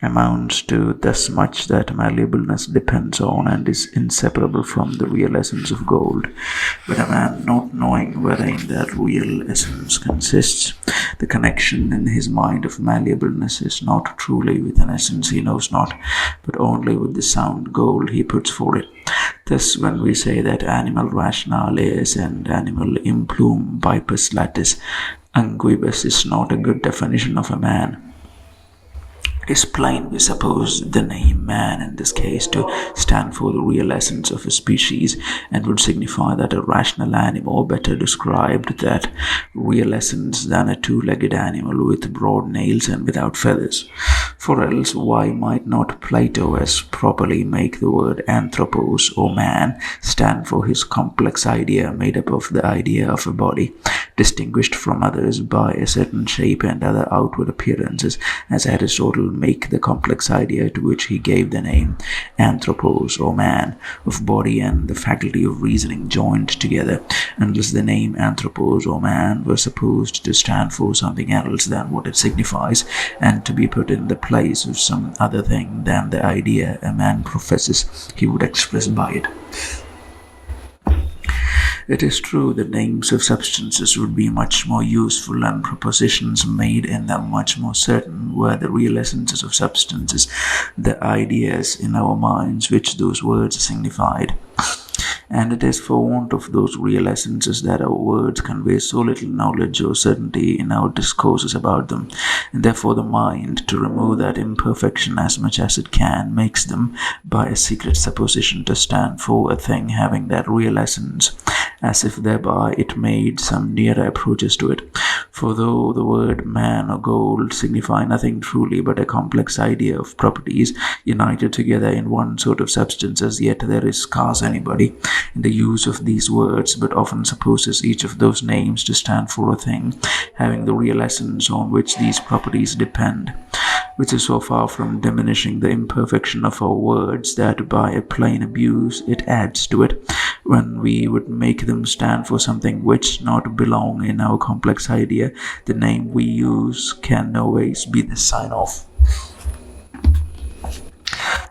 amounts to thus much, that malleableness depends on and is inseparable from the real essence of gold. But a man not knowing wherein that real essence consists, the connection in his mind of malleableness is not truly with an essence he knows not, but only with the sound gold he puts for it. Thus, when we say that animal rationale is and animal implum vipus latis unguibus is not a good definition of a man, it is plain we suppose the name man in this case to stand for the real essence of a species, and would signify that a rational animal better described that real essence than a two-legged animal with broad nails and without feathers. For else, why might not Plato as properly make the word anthropos or man stand for his complex idea made up of the idea of a body, distinguished from others by a certain shape and other outward appearances, as Aristotle make the complex idea to which he gave the name anthropos, or man, of body and the faculty of reasoning joined together, unless the name anthropos, or man, were supposed to stand for something else than what it signifies, and to be put in the place of some other thing than the idea a man professes he would express by it. It is true that names of substances would be much more useful and propositions made in them much more certain were the real essences of substances, the ideas in our minds which those words signified. And it is for want of those real essences that our words convey so little knowledge or certainty in our discourses about them, and therefore the mind, to remove that imperfection as much as it can, makes them, by a secret supposition, to stand for a thing having that real essence, as if thereby it made some nearer approaches to it. For though the word man or gold signify nothing truly but a complex idea of properties united together in one sort of substances, yet there is scarce anybody in the use of these words but often supposes each of those names to stand for a thing having the real essence on which these properties depend, which is so far from diminishing the imperfection of our words that by a plain abuse it adds to it, when we would make them stand for something which not belong in our complex idea, the name we use can no ways be the sign of.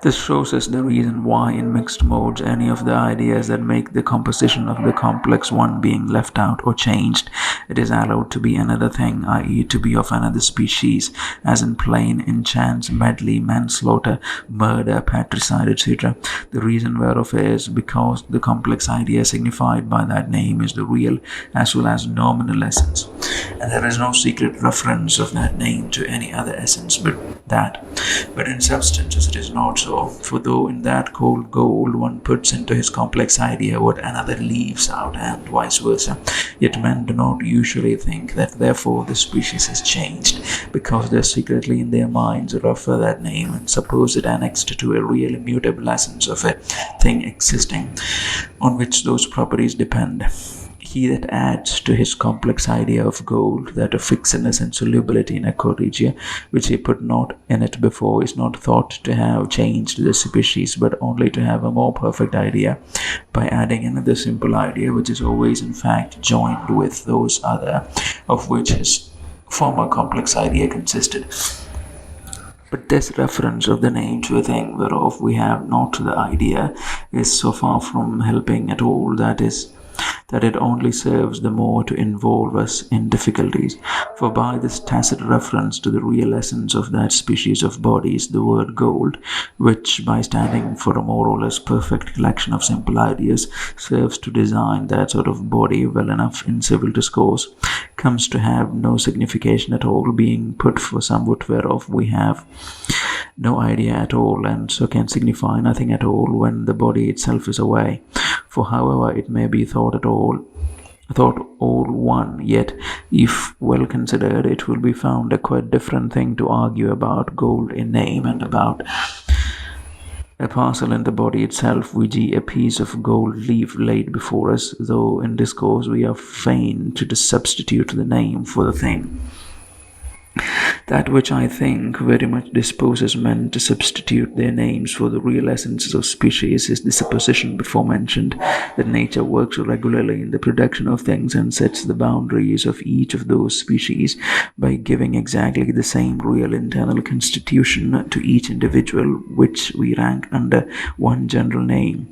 This shows us the reason why in mixed modes any of the ideas that make the composition of the complex one being left out or changed, it is allowed to be another thing, i.e. to be of another species, as in plain, in chance, medley, manslaughter, murder, patricide, etc. The reason whereof is because the complex idea signified by that name is the real as well as nominal essence, and there is no secret reference of that name to any other essence but that. But in substances it is not so. For though in that cold gold one puts into his complex idea what another leaves out, and vice versa, yet men do not usually think that therefore the species has changed, because they secretly in their minds refer that name and suppose it annexed to a real immutable essence of a thing existing, on which those properties depend. He that adds to his complex idea of gold that of fixedness and solubility in aqua regia, which he put not in it before, is not thought to have changed the species, but only to have a more perfect idea, by adding another simple idea, which is always in fact joined with those other, of which his former complex idea consisted. But this reference of the name to a thing whereof we have not the idea is so far from helping at all, that it only serves the more to involve us in difficulties. For by this tacit reference to the real essence of that species of bodies, the word gold, which by standing for a more or less perfect collection of simple ideas serves to design that sort of body well enough in civil discourse, comes to have no signification at all, being put for somewhat whereof we have no idea at all, and so can signify nothing at all when the body itself is away. For however it may be thought all one, yet if well considered it will be found a quite different thing to argue about gold in name and about a parcel in the body itself, v.g. a piece of gold leaf laid before us, though in discourse we are fain to substitute the name for the thing. That which I think very much disposes men to substitute their names for the real essences of species is the supposition before mentioned, that nature works regularly in the production of things and sets the boundaries of each of those species by giving exactly the same real internal constitution to each individual, which we rank under one general name.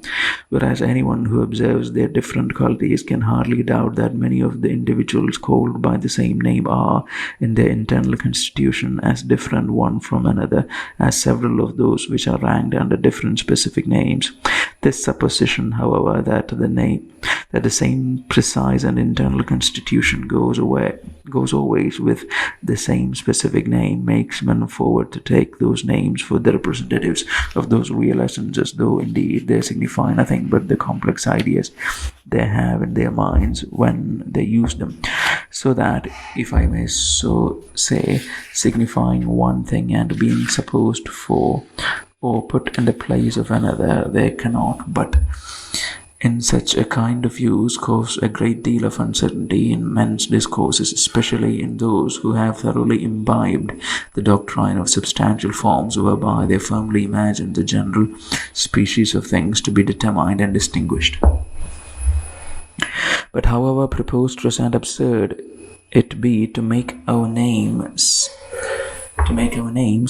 Whereas anyone who observes their different qualities can hardly doubt that many of the individuals called by the same name are, in their internal constitution, as different one from another as several of those which are ranked under different specific names. This supposition, however, that the same precise and internal constitution goes always with the same specific name, makes men forward to take those names for the representatives of those real essences, though indeed they signify nothing but the complex ideas they have in their minds when they use them. So that, if I may so say, signifying one thing and being supposed for or put in the place of another, they cannot but in such a kind of use cause a great deal of uncertainty in men's discourses, especially in those who have thoroughly imbibed the doctrine of substantial forms, whereby they firmly imagine the general species of things to be determined and distinguished. But however preposterous and absurd it be to make our names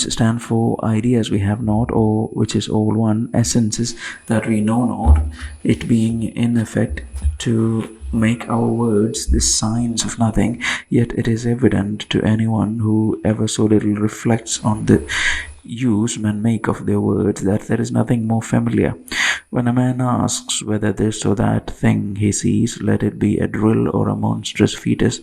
stand for ideas we have not, or which is all one, essences that we know not, it being in effect to make our words the signs of nothing, yet it is evident to anyone who ever so little reflects on the use men make of their words that there is nothing more familiar. When a man asks whether this or that thing he sees, let it be a drill or a monstrous fetus,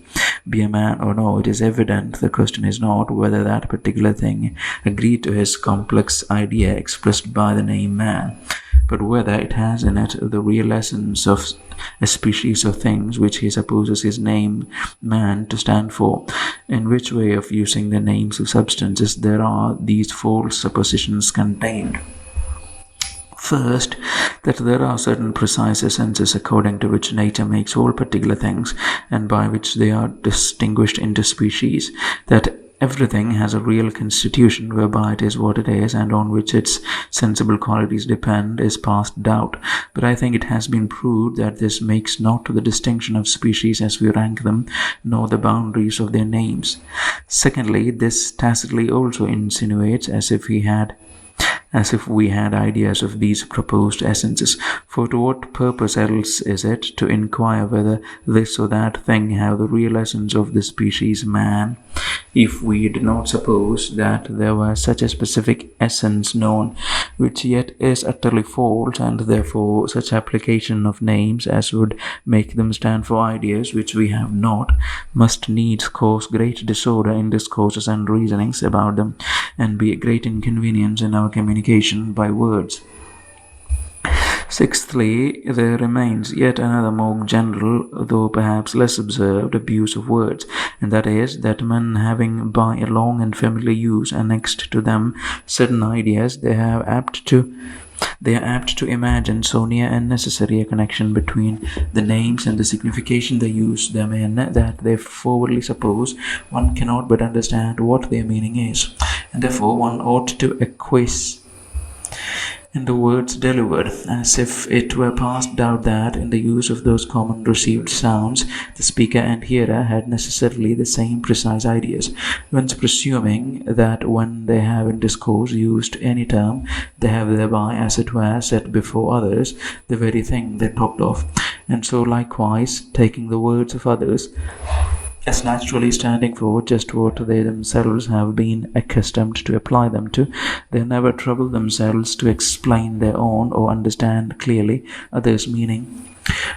be a man or no, it is evident the question is not whether that particular thing agreed to his complex idea expressed by the name man, but whether it has in it the real essence of a species of things which he supposes his name man to stand for. In which way of using the names of substances there are these false suppositions contained. First, that there are certain precise essences according to which nature makes all particular things, and by which they are distinguished into species, that everything has a real constitution whereby it is what it is, and on which its sensible qualities depend, is past doubt. But I think it has been proved that this makes not the distinction of species as we rank them, nor the boundaries of their names. Secondly, this tacitly also insinuates as if we had ideas of these proposed essences. For to what purpose else is it to inquire whether this or that thing have the real essence of the species man, if we did not suppose that there were such a specific essence known, which yet is utterly false, and therefore such application of names as would make them stand for ideas which we have not, must needs cause great disorder in discourses and reasonings about them, and be a great inconvenience in our communication by words. Sixthly, there remains yet another more general, though perhaps less observed, abuse of words, and that is, that men having by a long and familiar use annexed to them certain ideas, they are apt to imagine so near and necessary a connection between the names and the signification they use them in, that they forwardly suppose one cannot but understand what their meaning is, and therefore one ought to acquiesce in the words delivered, as if it were past doubt that, in the use of those common received sounds, the speaker and hearer had necessarily the same precise ideas, whence presuming that when they have in discourse used any term, they have thereby, as it were, set before others the very thing they talked of, and so likewise, taking the words of others as naturally standing for just what they themselves have been accustomed to apply them to, they never trouble themselves to explain their own or understand clearly others' meaning.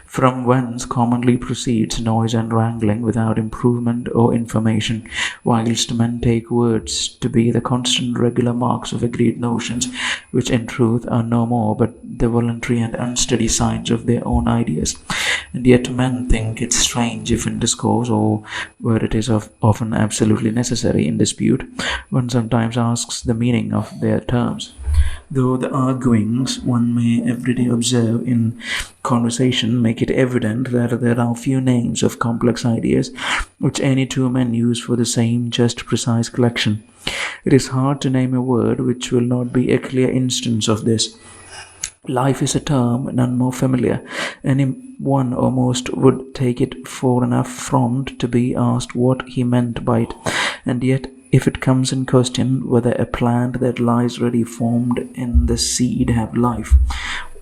From whence commonly proceeds noise and wrangling without improvement or information, whilst men take words to be the constant regular marks of agreed notions, which in truth are no more but the voluntary and unsteady signs of their own ideas. And yet men think it strange if in discourse, or where it is often absolutely necessary in dispute, one sometimes asks the meaning of their terms. Though the arguings one may every day observe in conversation make it evident that there are few names of complex ideas which any two men use for the same just precise collection, it is hard to name a word which will not be a clear instance of this. Life is a term none more familiar. Any one almost would take it for an affront to be asked what he meant by it, and yet if it comes in question whether a plant that lies ready formed in the seed have life,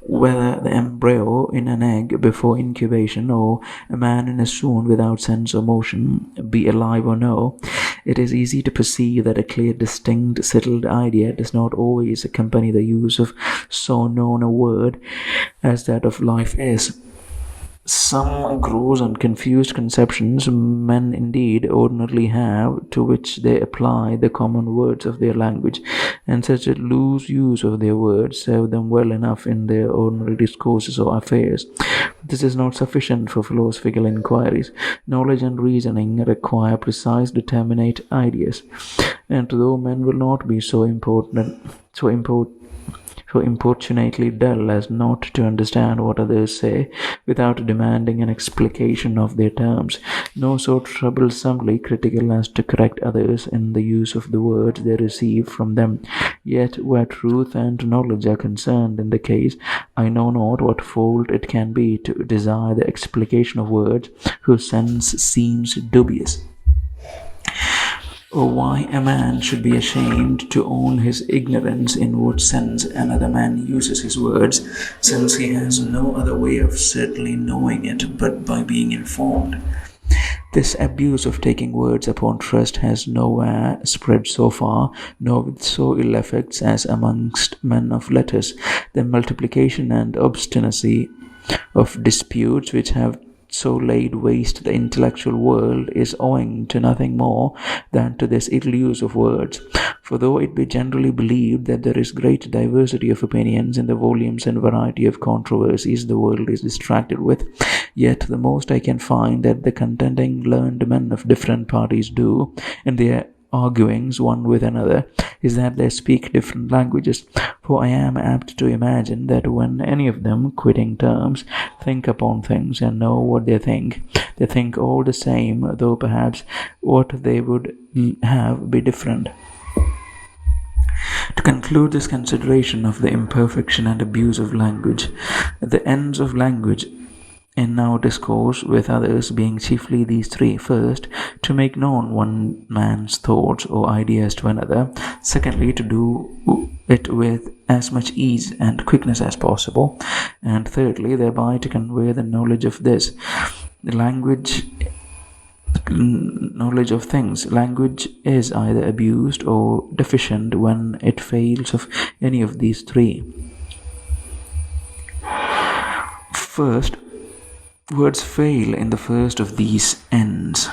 whether the embryo in an egg before incubation, or a man in a swoon without sense or motion, be alive or no, it is easy to perceive that a clear, distinct, settled idea does not always accompany the use of so known a word as that of life is. Some gross and confused conceptions men indeed ordinarily have, to which they apply the common words of their language, and such a loose use of their words serve them well enough in their ordinary discourses or affairs. This is not sufficient for philosophical inquiries. Knowledge and reasoning require precise, determinate ideas, and though men will not be so important so importunately dull as not to understand what others say without demanding an explication of their terms, nor so troublesomely critical as to correct others in the use of the words they receive from them. Yet where truth and knowledge are concerned in the case, I know not what fault it can be to desire the explication of words whose sense seems dubious, or why a man should be ashamed to own his ignorance in what sense another man uses his words, since he has no other way of certainly knowing it but by being informed. This abuse of taking words upon trust has nowhere spread so far, nor with so ill effects as amongst men of letters. The multiplication and obstinacy of disputes which have so laid waste the intellectual world is owing to nothing more than to this ill use of words. For though it be generally believed that there is great diversity of opinions in the volumes and variety of controversies the world is distracted with, yet the most I can find that the contending learned men of different parties do, in their arguings one with another, is that they speak different languages. For I am apt to imagine that when any of them, quitting terms, think upon things and know what they think all the same, though perhaps what they would have be different. To conclude this consideration of the imperfection and abuse of language, the ends of language in our discourse with others being chiefly these three: first, to make known one man's thoughts or ideas to another; secondly, to do it with as much ease and quickness as possible; and thirdly, thereby to convey the knowledge of this. Knowledge of things. Language is either abused or deficient when it fails of any of these three. First, words fail in the first of these ends,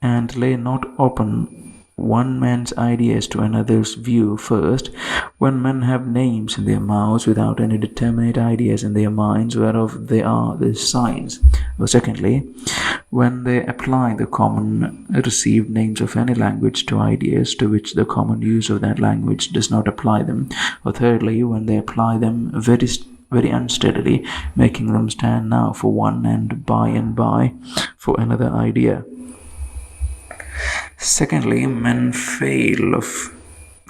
and lay not open one man's ideas to another's view. First, when men have names in their mouths without any determinate ideas in their minds whereof they are the signs; or secondly, when they apply the common received names of any language to ideas to which the common use of that language does not apply them; or thirdly, when they apply them very unsteadily, making them stand now for one and by for another idea. Secondly, men fail of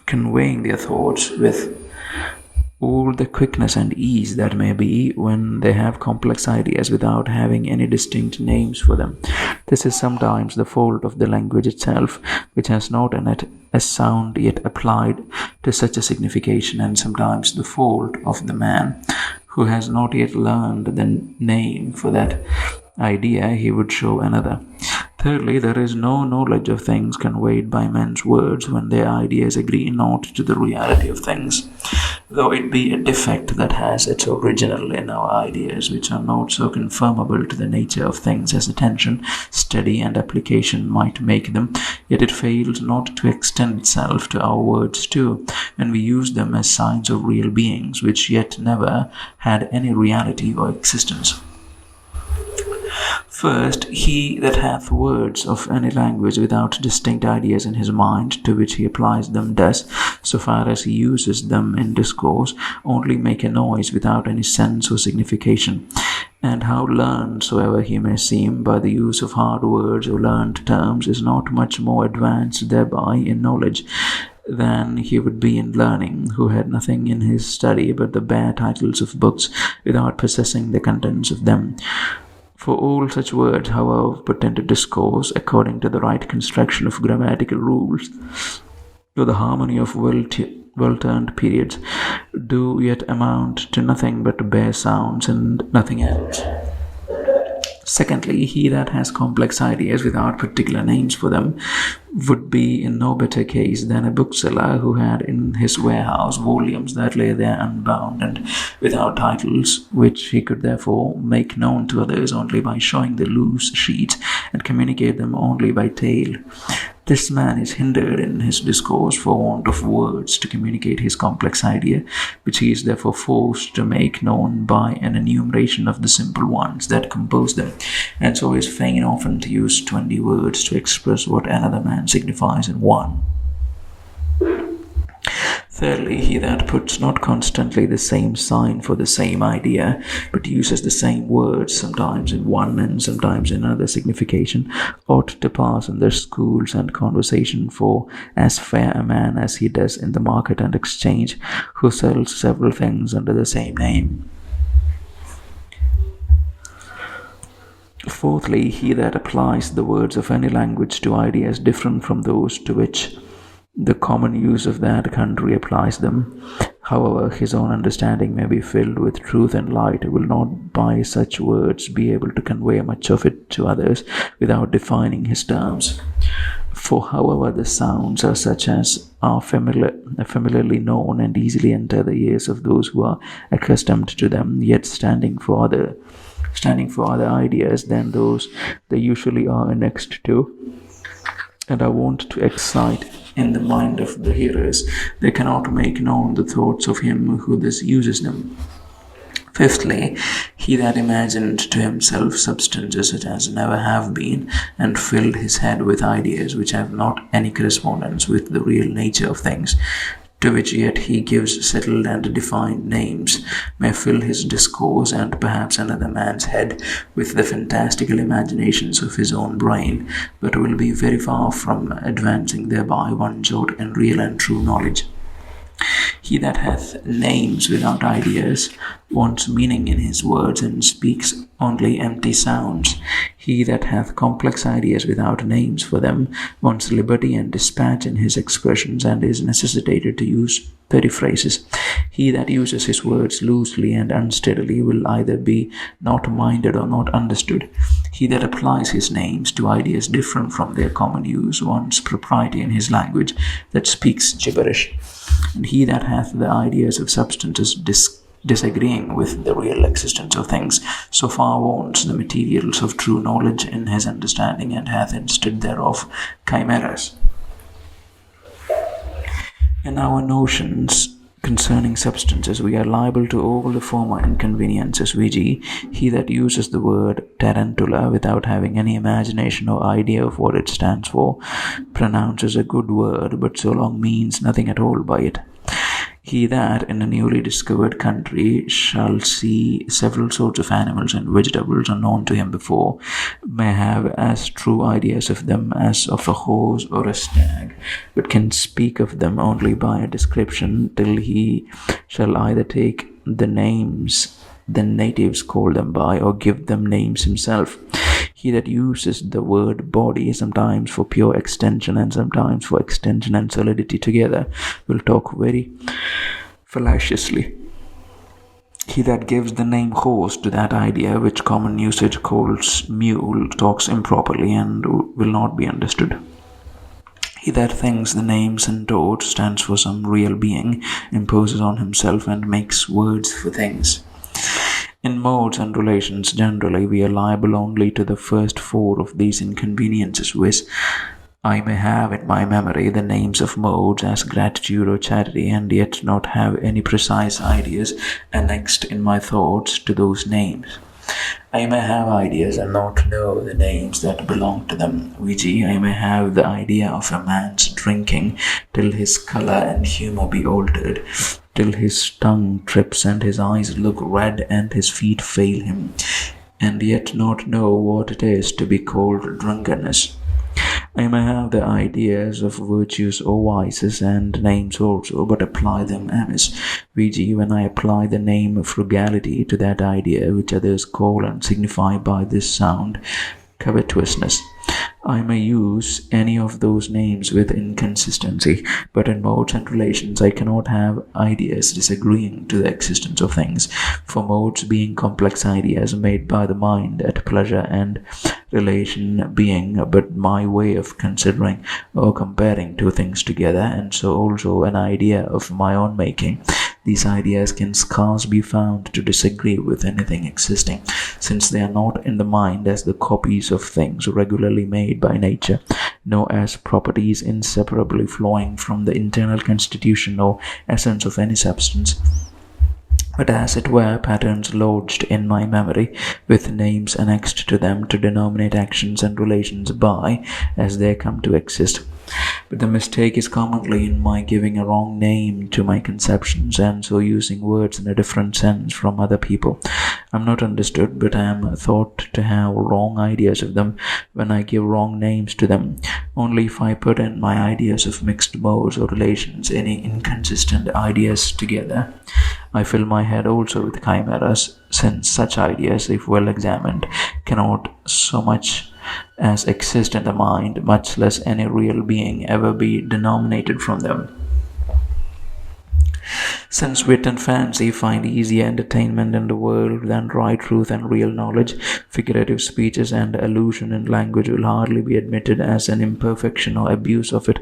conveying their thoughts with all the quickness and ease that may be when they have complex ideas without having any distinct names for them. This is sometimes the fault of the language itself, which has not in it a sound yet applied to such a signification, and sometimes the fault of the man who has not yet learned the name for that idea he would show another. Thirdly, there is no knowledge of things conveyed by men's words when their ideas agree not to the reality of things, though it be a defect that has its original in our ideas, which are not so conformable to the nature of things as attention, study, and application might make them, yet it fails not to extend itself to our words too, when we use them as signs of real beings, which yet never had any reality or existence. First, he that hath words of any language without distinct ideas in his mind, to which he applies them, does, so far as he uses them in discourse, only make a noise without any sense or signification. And how learned soever he may seem by the use of hard words or learned terms, is not much more advanced thereby in knowledge than he would be in learning, who had nothing in his study but the bare titles of books, without possessing the contents of them. For all such words, however, put into discourse according to the right construction of grammatical rules, to the harmony of well-turned periods, do yet amount to nothing but bare sounds and nothing else. Secondly, he that has complex ideas without particular names for them would be in no better case than a bookseller who had in his warehouse volumes that lay there unbound and without titles, which he could therefore make known to others only by showing the loose sheets and communicate them only by tale. This man is hindered in his discourse for want of words to communicate his complex idea, which he is therefore forced to make known by an enumeration of the simple ones that compose them, and so is fain often to use 20 words to express what another man signifies in one. Thirdly, he that puts not constantly the same sign for the same idea, but uses the same words, sometimes in one and sometimes in another signification, ought to pass in their schools and conversation for as fair a man as he does in the market and exchange, who sells several things under the same name. Fourthly, he that applies the words of any language to ideas different from those to which the common use of that country applies them, however his own understanding may be filled with truth and light, will not by such words be able to convey much of it to others without defining his terms. For however the sounds are such as are familiarly known and easily enter the ears of those who are accustomed to them, yet standing for other ideas than those they usually are annexed to, and are wont to excite in the mind of the hearers, they cannot make known the thoughts of him who thus uses them. Fifthly, he that imagined to himself substances such as never have been, and filled his head with ideas which have not any correspondence with the real nature of things, to which yet he gives settled and defined names, may fill his discourse and perhaps another man's head with the fantastical imaginations of his own brain, but will be very far from advancing thereby one jot in real and true knowledge. He that hath names without ideas wants meaning in his words and speaks only empty sounds. He that hath complex ideas without names for them wants liberty and dispatch in his expressions and is necessitated to use periphrases. He that uses his words loosely and unsteadily will either be not minded or not understood. He that applies his names to ideas different from their common use wants propriety in his language that speaks gibberish. And he that hath the ideas of substances disagreeing with the real existence of things, so far wants the materials of true knowledge in his understanding, and hath instead thereof chimeras. In our notions concerning substances, we are liable to all the former inconveniences, v.g., he that uses the word tarantula without having any imagination or idea of what it stands for, pronounces a good word, but so long means nothing at all by it. He that in a newly discovered country shall see several sorts of animals and vegetables unknown to him before, may have as true ideas of them as of a horse or a stag, but can speak of them only by a description, till he shall either take the names the natives call them by, or give them names himself. He that uses the word body sometimes for pure extension and sometimes for extension and solidity together will talk very fallaciously. He that gives the name horse to that idea which common usage calls mule talks improperly and will not be understood. He that thinks the name centaur stands for some real being imposes on himself and makes words for things. In modes and relations generally, we are liable only to the first four of these inconveniences, which I may have in my memory the names of modes as gratitude or charity, and yet not have any precise ideas annexed in my thoughts to those names. I may have ideas and not know the names that belong to them, v.g., I may have the idea of a man's drinking till his colour and humour be altered, till his tongue trips and his eyes look red and his feet fail him, and yet not know what it is to be called drunkenness. I may have the ideas of virtues or vices and names also, but apply them amiss, v.g., when I apply the name frugality to that idea which others call and signify by this sound, covetousness. I may use any of those names with inconsistency, but in modes and relations I cannot have ideas disagreeing to the existence of things, for modes being complex ideas made by the mind at pleasure, and relation being but my way of considering or comparing two things together, and so also an idea of my own making, these ideas can scarce be found to disagree with anything existing, since they are not in the mind as the copies of things regularly made by nature, nor as properties inseparably flowing from the internal constitution or essence of any substance, but as it were patterns lodged in my memory, with names annexed to them to denominate actions and relations by, as they come to exist. But the mistake is commonly in my giving a wrong name to my conceptions and so using words in a different sense from other people. I'm not understood, but I am thought to have wrong ideas of them when I give wrong names to them. Only if I put in my ideas of mixed modes or relations, any inconsistent ideas together, I fill my head also with chimeras, since such ideas, if well examined, cannot so much as exist in the mind, much less any real being ever be denominated from them. Since wit and fancy find easier entertainment in the world than right truth and real knowledge, figurative speeches and allusion in language will hardly be admitted as an imperfection or abuse of it.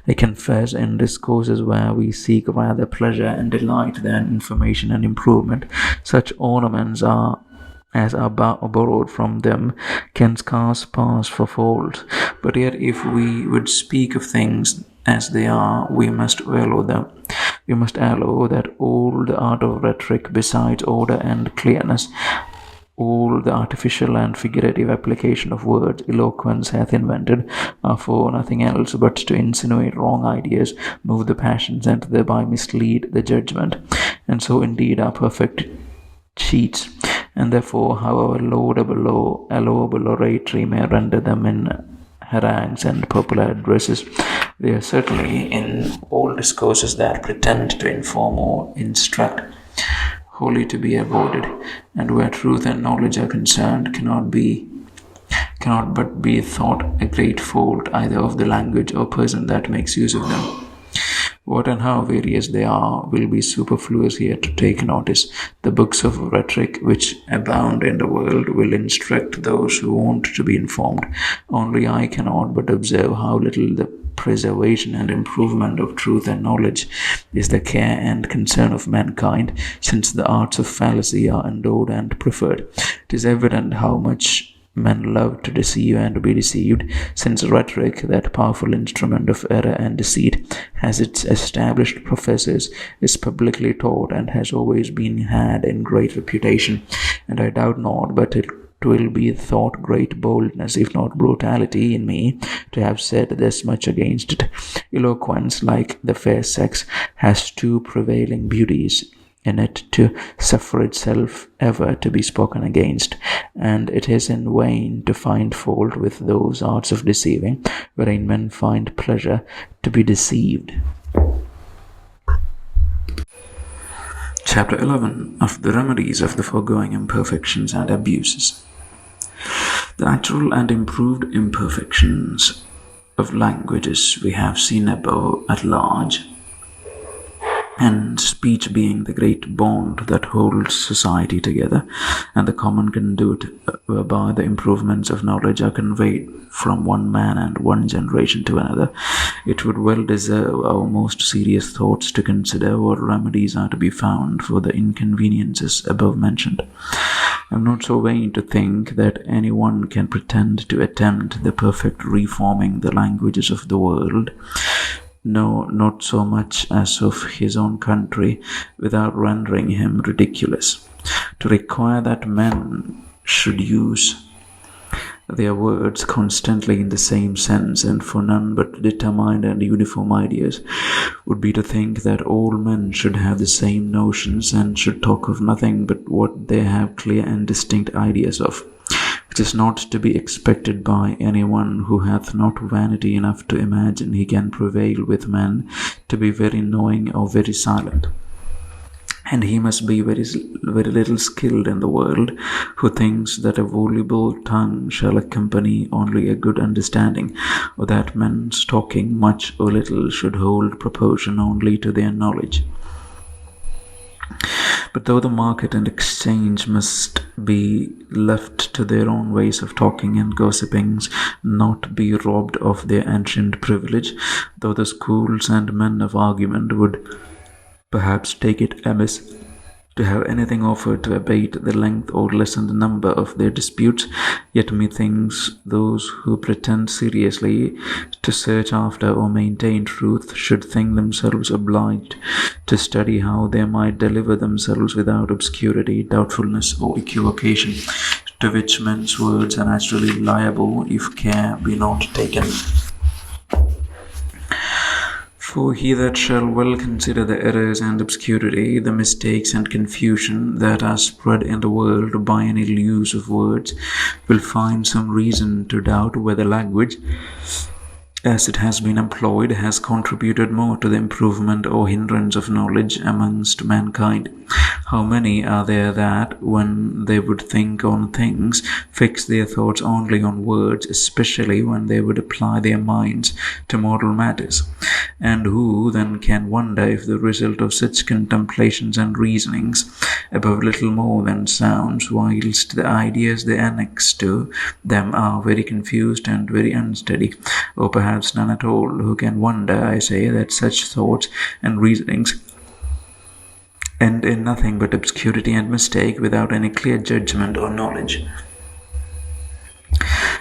I confess, in discourses where we seek rather pleasure and delight than information and improvement, such ornaments as are borrowed from them can scarce pass for faults. But yet if we would speak of things as they are, we must allow that all the art of rhetoric, besides order and clearness, all the artificial and figurative application of words eloquence hath invented, are for nothing else but to insinuate wrong ideas, move the passions, and thereby mislead the judgment, and so indeed are perfect cheats. And therefore, however laudable or allowable oratory may render them in harangues and popular addresses, they are certainly in all discourses that pretend to inform or instruct wholly to be avoided, and where truth and knowledge are concerned cannot but be thought a great fault either of the language or person that makes use of them. What and how various they are will be superfluous here to take notice. The books of rhetoric which abound in the world will instruct those who want to be informed. Only I cannot but observe how little the preservation and improvement of truth and knowledge is the care and concern of mankind, since the arts of fallacy are endowed and preferred. It is evident how much men love to deceive and be deceived, since rhetoric, that powerful instrument of error and deceit, has its established professors, is publicly taught, and has always been had in great reputation. And I doubt not but it will be thought great boldness, if not brutality, in me to have said this much against it. Eloquence, like the fair sex, has two prevailing beauties in it to suffer itself ever to be spoken against, and it is in vain to find fault with those arts of deceiving wherein men find pleasure to be deceived. Chapter 11 of the remedies of the foregoing imperfections and abuses. The natural and improved imperfections of languages we have seen above at large, and speech being the great bond that holds society together, and the common conduit whereby the improvements of knowledge are conveyed from one man and one generation to another, it would well deserve our most serious thoughts to consider what remedies are to be found for the inconveniences above mentioned. I am not so vain to think that any one can pretend to attempt the perfect reforming the languages of the world, no, not so much as of his own country, without rendering him ridiculous. To require that men should use their words constantly in the same sense, and for none but determined and uniform ideas, would be to think that all men should have the same notions, and should talk of nothing but what they have clear and distinct ideas of. It is not to be expected by anyone who hath not vanity enough to imagine he can prevail with men to be very knowing or very silent. And he must be very little skilled in the world who thinks that a voluble tongue shall accompany only a good understanding, or that men's talking much or little should hold proportion only to their knowledge. But though the market and exchange must be left to their own ways of talking and gossipings, not be robbed of their ancient privilege, though the schools and men of argument would perhaps take it amiss to have anything offered to abate the length or lessen the number of their disputes, yet methinks those who pretend seriously to search after or maintain truth should think themselves obliged to study how they might deliver themselves without obscurity, doubtfulness, or equivocation, to which men's words are naturally liable if care be not taken. For he that shall well consider the errors and obscurity, the mistakes and confusion that are spread in the world by an ill use of words, will find some reason to doubt whether language, as it has been employed, has contributed more to the improvement or hindrance of knowledge amongst mankind. How many are there that, when they would think on things, fix their thoughts only on words, especially when they would apply their minds to mortal matters? And who then can wonder if the result of such contemplations and reasonings above little more than sounds, whilst the ideas they annex to them are very confused and very unsteady, or perhaps none at all? Who can wonder, I say, that such thoughts and reasonings end in nothing but obscurity and mistake, without any clear judgment or knowledge?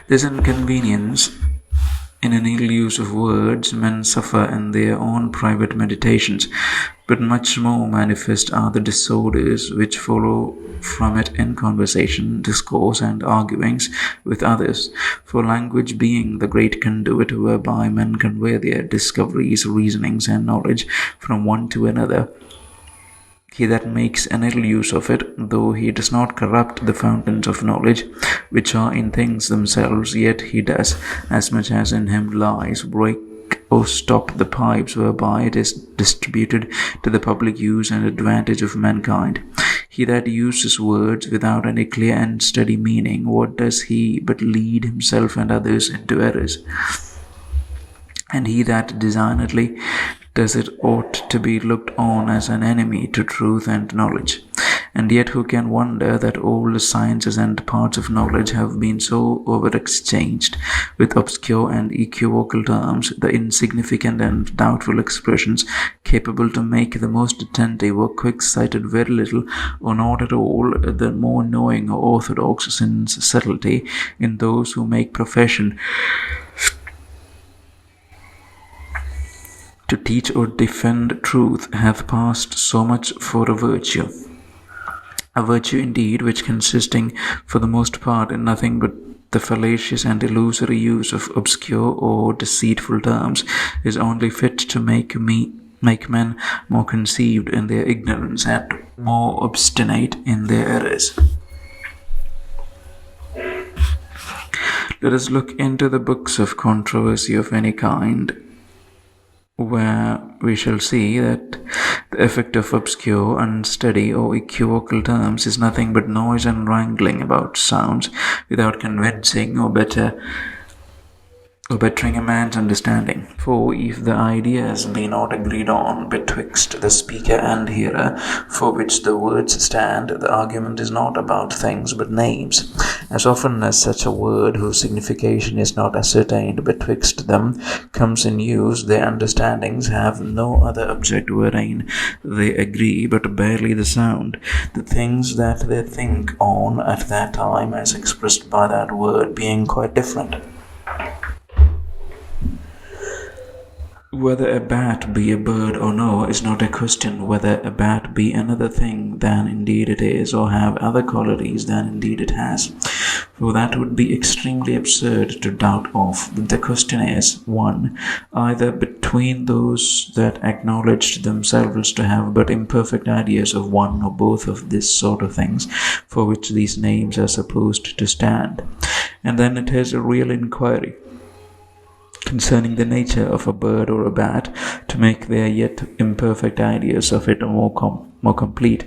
This inconvenience in an ill use of words men suffer in their own private meditations, but much more manifest are the disorders which follow from it in conversation, discourse, and arguings with others. For language being the great conduit whereby men convey their discoveries, reasonings, and knowledge from one to another, he that makes an ill use of it, though he does not corrupt the fountains of knowledge which are in things themselves, yet he does, as much as in him lies, break or stop the pipes whereby it is distributed to the public use and advantage of mankind. He that uses words without any clear and steady meaning, what does he but lead himself and others into errors? And he that designedly does it ought to be looked on as an enemy to truth and knowledge. And yet who can wonder that all the sciences and parts of knowledge have been so over-exchanged with obscure and equivocal terms, the insignificant and doubtful expressions capable to make the most attentive or quick-sighted very little or not at all the more knowing or orthodox, since subtlety in those who make profession to teach or defend truth hath passed so much for a virtue. A virtue indeed, which consisting for the most part in nothing but the fallacious and illusory use of obscure or deceitful terms, is only fit to make men more conceived in their ignorance and more obstinate in their errors. Let us look into the books of controversy of any kind, where we shall see that the effect of obscure, unsteady, or equivocal terms is nothing but noise and wrangling about sounds, without convincing or bettering a man's understanding. For if the ideas be not agreed on betwixt the speaker and hearer, for which the words stand, the argument is not about things but names. As often as such a word, whose signification is not ascertained betwixt them, comes in use, their understandings have no other object wherein they agree but barely the sound, the things that they think on at that time as expressed by that word being quite different. Whether a bat be a bird or no is not a question whether a bat be another thing than indeed it is, or have other qualities than indeed it has, for that would be extremely absurd to doubt of. But the question is, 1. Either between those that acknowledge themselves to have but imperfect ideas of one or both of this sort of things, for which these names are supposed to stand, and then it is a real inquiry concerning the nature of a bird or a bat, to make their yet imperfect ideas of it more complete,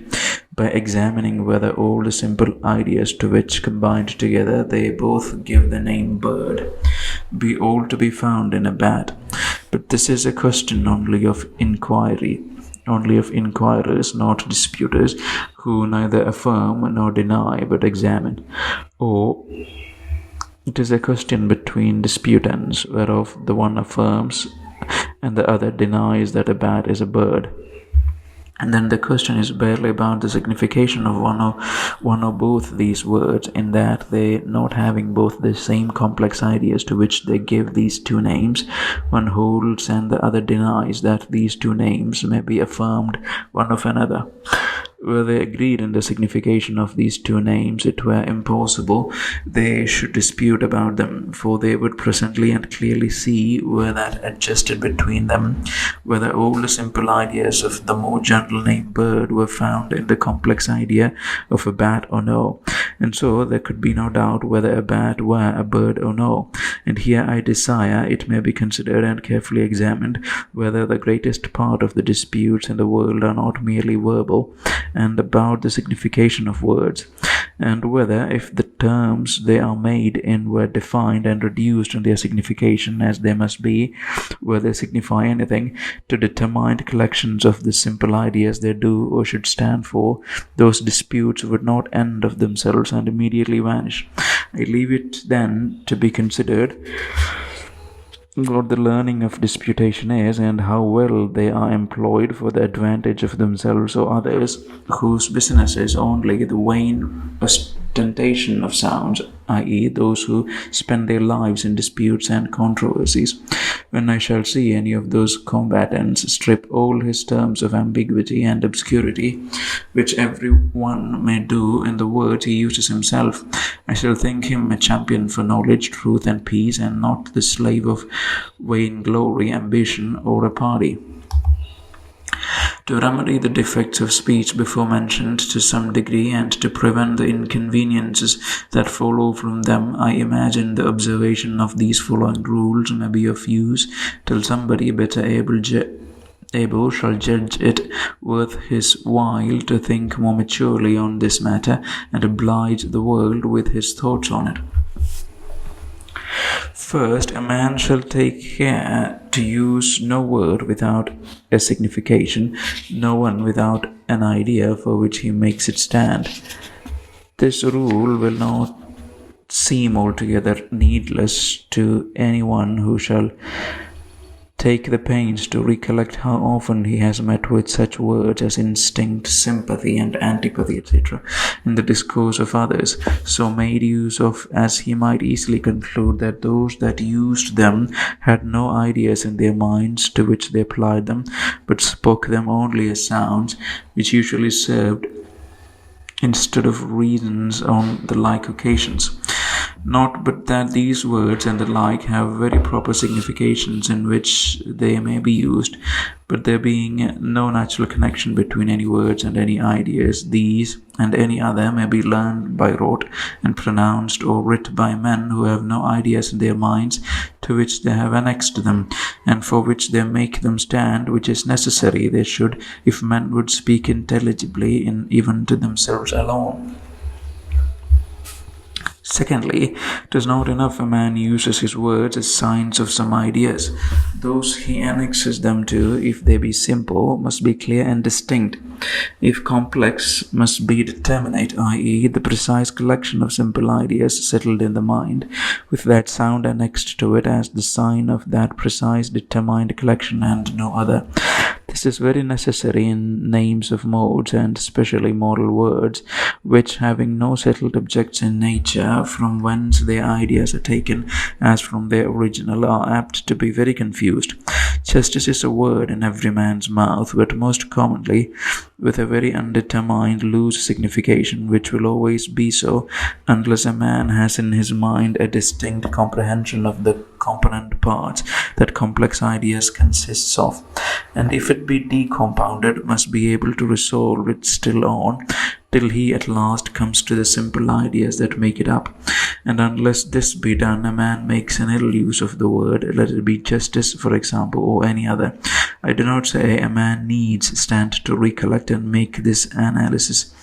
by examining whether all the simple ideas to which combined together they both give the name bird be all to be found in a bat. But this is a question only of inquirers, not disputers, who neither affirm nor deny but examine. Or it is a question between disputants, whereof the one affirms and the other denies that a bat is a bird. And then the question is barely about the signification of one or both these words, in that they, not having both the same complex ideas to which they give these two names, one holds and the other denies that these two names may be affirmed one of another. Were they agreed in the signification of these two names, it were impossible they should dispute about them, for they would presently and clearly see, were that adjusted between them, whether all the simple ideas of the more general name bird were found in the complex idea of a bat or no. And so there could be no doubt whether a bat were a bird or no. And here I desire it may be considered and carefully examined whether the greatest part of the disputes in the world are not merely verbal, and about the signification of words, and whether, if the terms they are made in were defined and reduced in their signification as they must be, whether they signify anything to determined collections of the simple ideas they do or should stand for, those disputes would not end of themselves and immediately vanish. I leave it then to be considered what the learning of disputation is, and how well they are employed for the advantage of themselves or others, whose business is only the vain ostentation of sounds, i.e., those who spend their lives in disputes and controversies. When I shall see any of those combatants strip all his terms of ambiguity and obscurity, which every one may do in the words he uses himself, I shall think him a champion for knowledge, truth, and peace, and not the slave of vainglory, ambition, or a party. To remedy the defects of speech before mentioned to some degree, and to prevent the inconveniences that follow from them, I imagine the observation of these following rules may be of use, till somebody better able shall judge it worth his while to think more maturely on this matter, and oblige the world with his thoughts on it. First, a man shall take care to use no word without a signification, no one without an idea for which he makes it stand. This rule will not seem altogether needless to anyone who shall take the pains to recollect how often he has met with such words as instinct, sympathy, and antipathy, etc., in the discourse of others, so made use of as he might easily conclude that those that used them had no ideas in their minds to which they applied them, but spoke them only as sounds, which usually served instead of reasons on the like occasions. Not but that these words and the like have very proper significations in which they may be used, but there being no natural connection between any words and any ideas, these and any other may be learned by rote and pronounced or writ by men who have no ideas in their minds to which they have annexed them, and for which they make them stand, which is necessary they should, if men would speak intelligibly even to themselves alone. Secondly, it is not enough a man uses his words as signs of some ideas. Those he annexes them to, if they be simple, must be clear and distinct. If complex, must be determinate, i.e., the precise collection of simple ideas settled in the mind, with that sound annexed to it as the sign of that precise determined collection and no other. This is very necessary in names of modes, and especially moral words, which, having no settled objects in nature, from whence their ideas are taken as from their original, are apt to be very confused. Justice is a word in every man's mouth, but most commonly with a very undetermined, loose signification, which will always be so, unless a man has in his mind a distinct comprehension of the component parts that complex ideas consists of, and if it be decompounded, must be able to resolve it still on, till he at last comes to the simple ideas that make it up. And unless this be done, a man makes an ill use of the word, let it be justice, for example, or any other. I do not say a man needs stand to recollect and make this analysis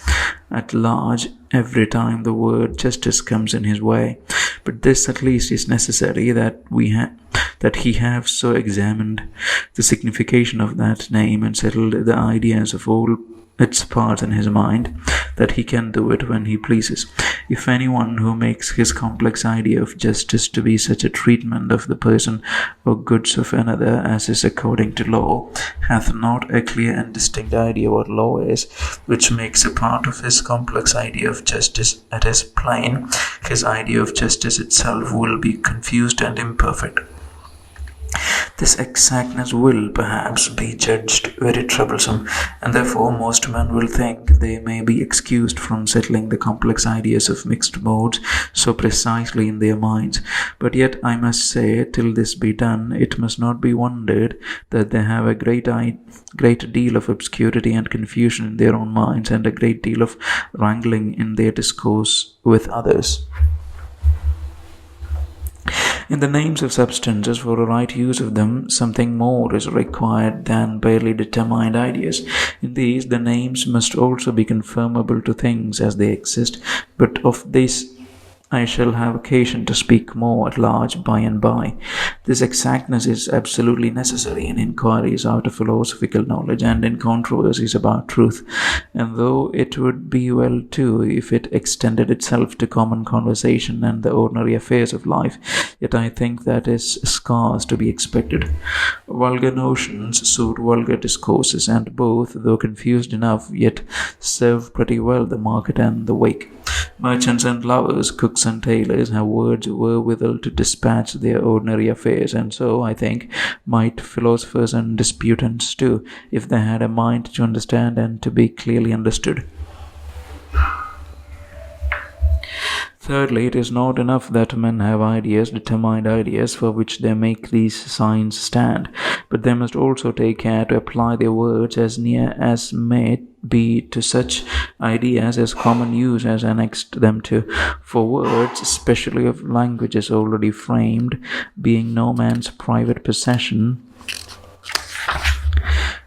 at large every time the word justice comes in his way, but this at least is necessary, that he have so examined the signification of that name and settled the ideas of all its parts in his mind, that he can do it when he pleases. If anyone who makes his complex idea of justice to be such a treatment of the person or goods of another as is according to law, hath not a clear and distinct idea what law is, which makes a part of his complex idea of justice that is plain, his idea of justice itself will be confused and imperfect. This exactness will, perhaps, be judged very troublesome, and therefore most men will think they may be excused from settling the complex ideas of mixed modes so precisely in their minds. But yet I must say, till this be done, it must not be wondered that they have a great deal of obscurity and confusion in their own minds, and a great deal of wrangling in their discourse with others. In the names of substances, for a right use of them, something more is required than barely determined ideas. In these, the names must also be conformable to things as they exist, but of this I shall have occasion to speak more at large by and by. This exactness is absolutely necessary in inquiries after philosophical knowledge and in controversies about truth, and though it would be well too if it extended itself to common conversation and the ordinary affairs of life, yet I think that is scarce to be expected. Vulgar notions suit vulgar discourses, and both, though confused enough, yet serve pretty well the market and the wake. Merchants and lovers, cooks and tailors have words wherewithal to dispatch their ordinary affairs, and so, I think, might philosophers and disputants too, if they had a mind to understand and to be clearly understood. Thirdly, it is not enough that men have ideas, determined ideas, for which they make these signs stand, but they must also take care to apply their words as near as may be to such ideas as common use has annexed them to. For words, especially of languages already framed, being no man's private possession,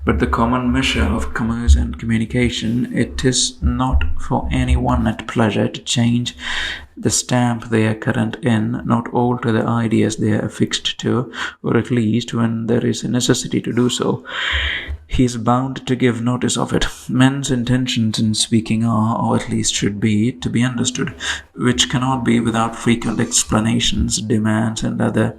but the common measure of commerce and communication, it is not for any one at pleasure to change the stamp they are current in, not alter the ideas they are affixed to, or at least, when there is a necessity to do so, he is bound to give notice of it. Men's intentions in speaking are, or at least should be, to be understood, which cannot be without frequent explanations, demands, and other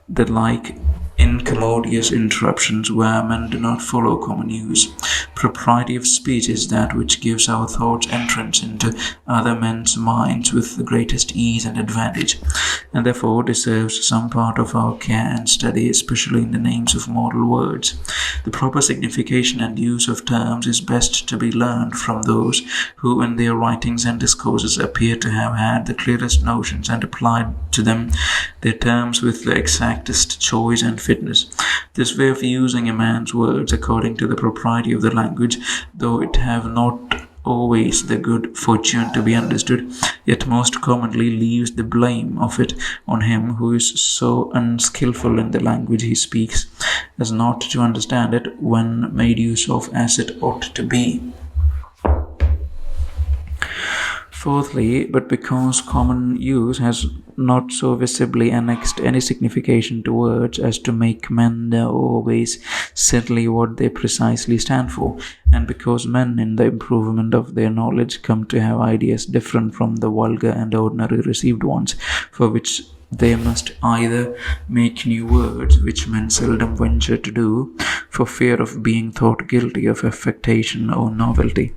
the like incommodious interruptions where men do not follow common use. Propriety of speech is that which gives our thoughts entrance into other men's minds with the greatest ease and advantage, and therefore deserves some part of our care and study, especially in the names of moral words. The proper signification and use of terms is best to be learned from those who in their writings and discourses appear to have had the clearest notions and applied to them their terms with the exactest choice and fitness. This way of using a man's words according to the propriety of the language, though it have not always the good fortune to be understood, yet most commonly leaves the blame of it on him who is so unskilful in the language he speaks as not to understand it when made use of as it ought to be. Fourthly, but because common use has not so visibly annexed any signification to words as to make men know always certainly what they precisely stand for, and because men in the improvement of their knowledge come to have ideas different from the vulgar and ordinary received ones, for which they must either make new words, which men seldom venture to do, for fear of being thought guilty of affectation or novelty,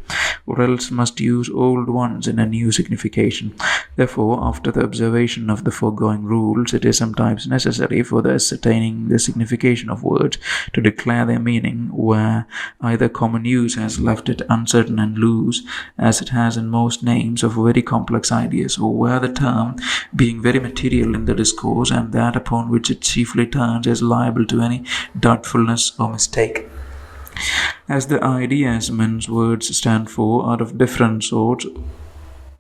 or else must use old ones in a new signification. Therefore, after the observation of the foregoing rules, it is sometimes necessary for the ascertaining the signification of words to declare their meaning, where either common use has left it uncertain and loose, as it has in most names of very complex ideas, or where the term, being very material in the discourse, and that upon which it chiefly turns, is liable to any doubtfulness or mistake. As the ideas men's words stand for are of different sorts,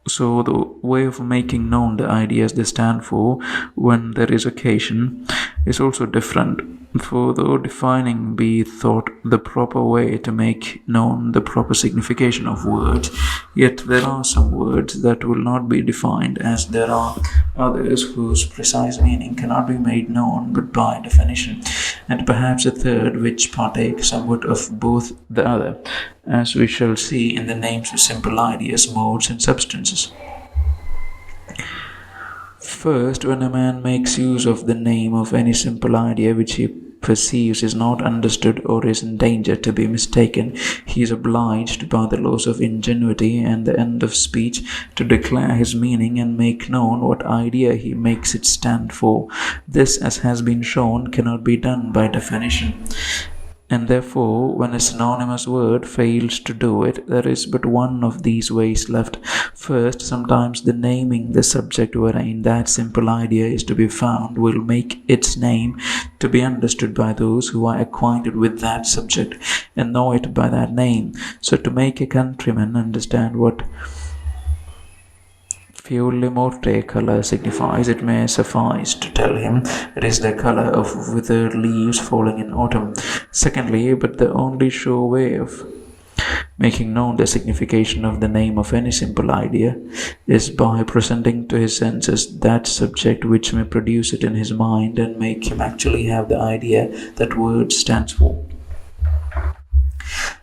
so the way of making known the ideas they stand for when there is occasion is also different. For though defining be thought the proper way to make known the proper signification of words, yet there are some words that will not be defined, as there are others whose precise meaning cannot be made known but by definition, and perhaps a third which partakes somewhat of both the other, as we shall see in the names of simple ideas, modes, and substances. First, when a man makes use of the name of any simple idea which he perceives is not understood or is in danger to be mistaken, he is obliged by the laws of ingenuity and the end of speech to declare his meaning and make known what idea he makes it stand for. This, as has been shown, cannot be done by definition. And therefore, when a synonymous word fails to do it, there is but one of these ways left. First, sometimes the naming the subject wherein that simple idea is to be found will make its name to be understood by those who are acquainted with that subject and know it by that name. So to make a countryman understand what Fiole morte colour signifies, it may suffice to tell him it is the colour of withered leaves falling in autumn. Secondly, but the only sure way of making known the signification of the name of any simple idea is by presenting to his senses that subject which may produce it in his mind and make him actually have the idea that word stands for.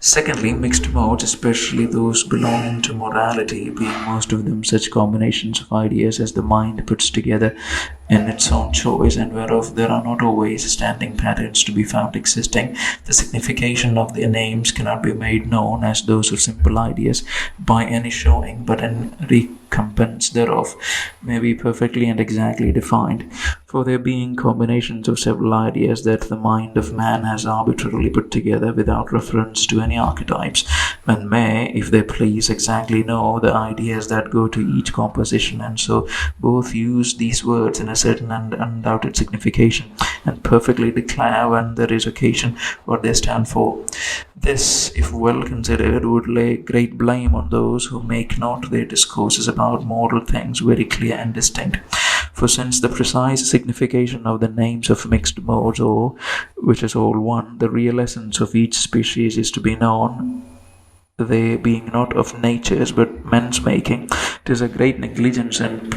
Secondly, mixed modes, especially those belonging to morality, being most of them such combinations of ideas as the mind puts together in its own choice, and whereof there are not always standing patterns to be found existing, the signification of their names cannot be made known as those of simple ideas by any showing, but in recompense thereof may be perfectly and exactly defined. For there being combinations of several ideas that the mind of man has arbitrarily put together without reference to any archetypes, men may, if they please, exactly know the ideas that go to each composition, and so both use these words in a certain and undoubted signification, and perfectly declare when there is occasion what they stand for. This, if well considered, would lay great blame on those who make not their discourses about moral things very clear and distinct. For since the precise signification of the names of mixed modes, or which is all one, the real essence of each species is to be known, they being not of nature's but men's making, 'tis a great negligence and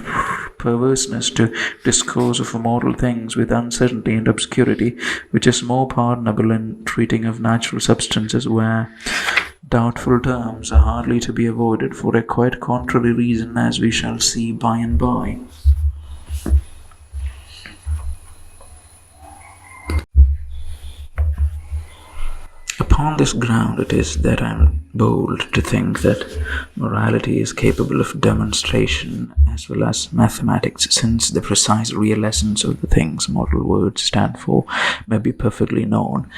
perverseness to discourse of moral things with uncertainty and obscurity, which is more pardonable in treating of natural substances, where doubtful terms are hardly to be avoided for a quite contrary reason, as we shall see by and by. Upon this ground it is that I am bold to think that morality is capable of demonstration as well as mathematics, since the precise real essence of the things moral words stand for may be perfectly known,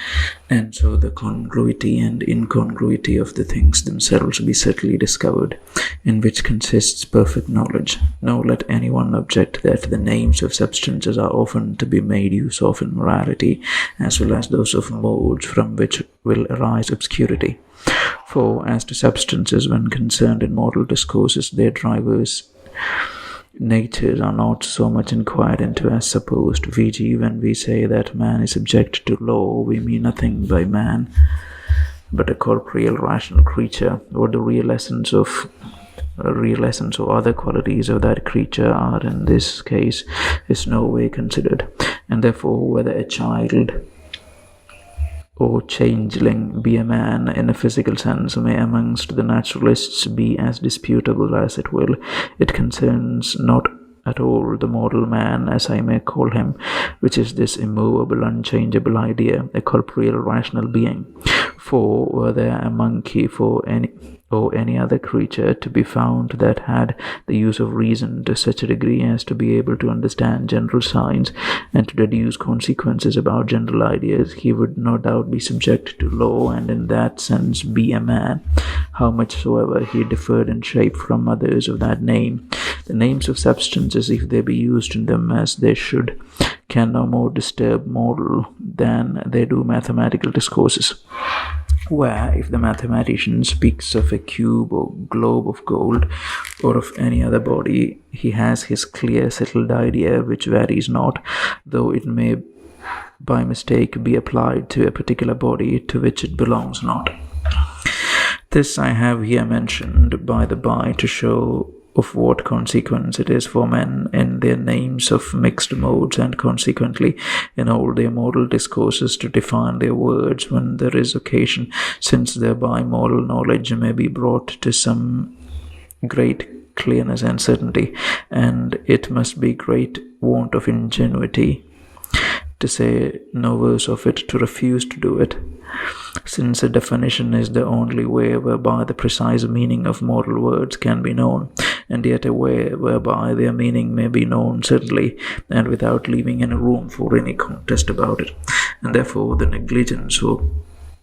and so the congruity and incongruity of the things themselves be certainly discovered, in which consists perfect knowledge. Nor let anyone object that the names of substances are often to be made use of in morality, as well as those of modes, from which will arise obscurity. For as to substances, when concerned in moral discourses, their drivers natures are not so much inquired into as supposed, v.g. when we say that man is subject to law, we mean nothing by man but a corporeal rational creature. What the real essence or other qualities of that creature are in this case is no way considered, and therefore whether a child or changeling be a man in a physical sense may amongst the naturalists be as disputable as it will. It concerns not at all the moral man, as I may call him, which is this immovable, unchangeable idea, a corporeal rational being. For were there a monkey or any other creature to be found that had the use of reason to such a degree as to be able to understand general signs and to deduce consequences about general ideas, he would no doubt be subject to law, and in that sense be a man, how much soever he differed in shape from others of that name. The names of substances, if they be used in them as they should, can no more disturb moral than they do mathematical discourses. Where, if the mathematician speaks of a cube or globe of gold, or of any other body, he has his clear settled idea, which varies not, though it may by mistake be applied to a particular body to which it belongs not. This I have here mentioned by the by to show of what consequence it is for men in their names of mixed modes, and consequently in all their moral discourses, to define their words when there is occasion, since thereby moral knowledge may be brought to some great clearness and certainty, and it must be great want of ingenuity to say no worse of it, to refuse to do it, since a definition is the only way whereby the precise meaning of moral words can be known, and yet a way whereby their meaning may be known certainly, and without leaving any room for any contest about it. And therefore the negligence or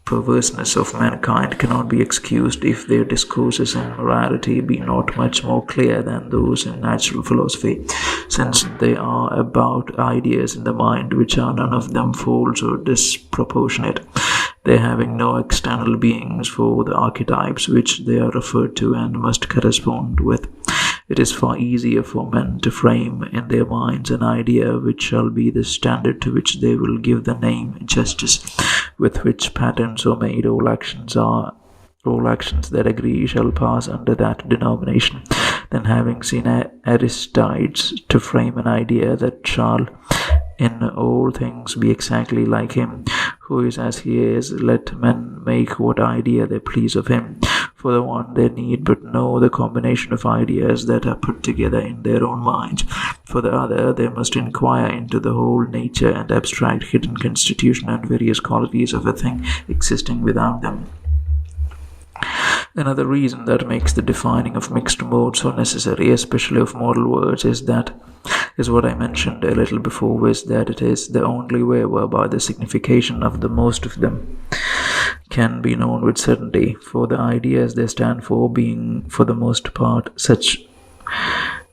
perverseness of mankind cannot be excused if their discourses in morality be not much more clear than those in natural philosophy, since they are about ideas in the mind which are none of them false or disproportionate, they having no external beings for the archetypes which they are referred to and must correspond with. It is far easier for men to frame in their minds an idea which shall be the standard to which they will give the name justice, with which patterns are made. All actions that agree shall pass under that denomination, than having seen Aristides to frame an idea that shall in all things be exactly like him, who is as he is. Let men make what idea they please of him. For the one, they need but know the combination of ideas that are put together in their own minds. For the other, they must inquire into the whole nature and abstract hidden constitution and various qualities of a thing existing without them. Another reason that makes the defining of mixed modes so necessary, especially of moral words, is what I mentioned a little before, is that it is the only way whereby the signification of the most of them can be known with certainty, for the ideas they stand for being for the most part such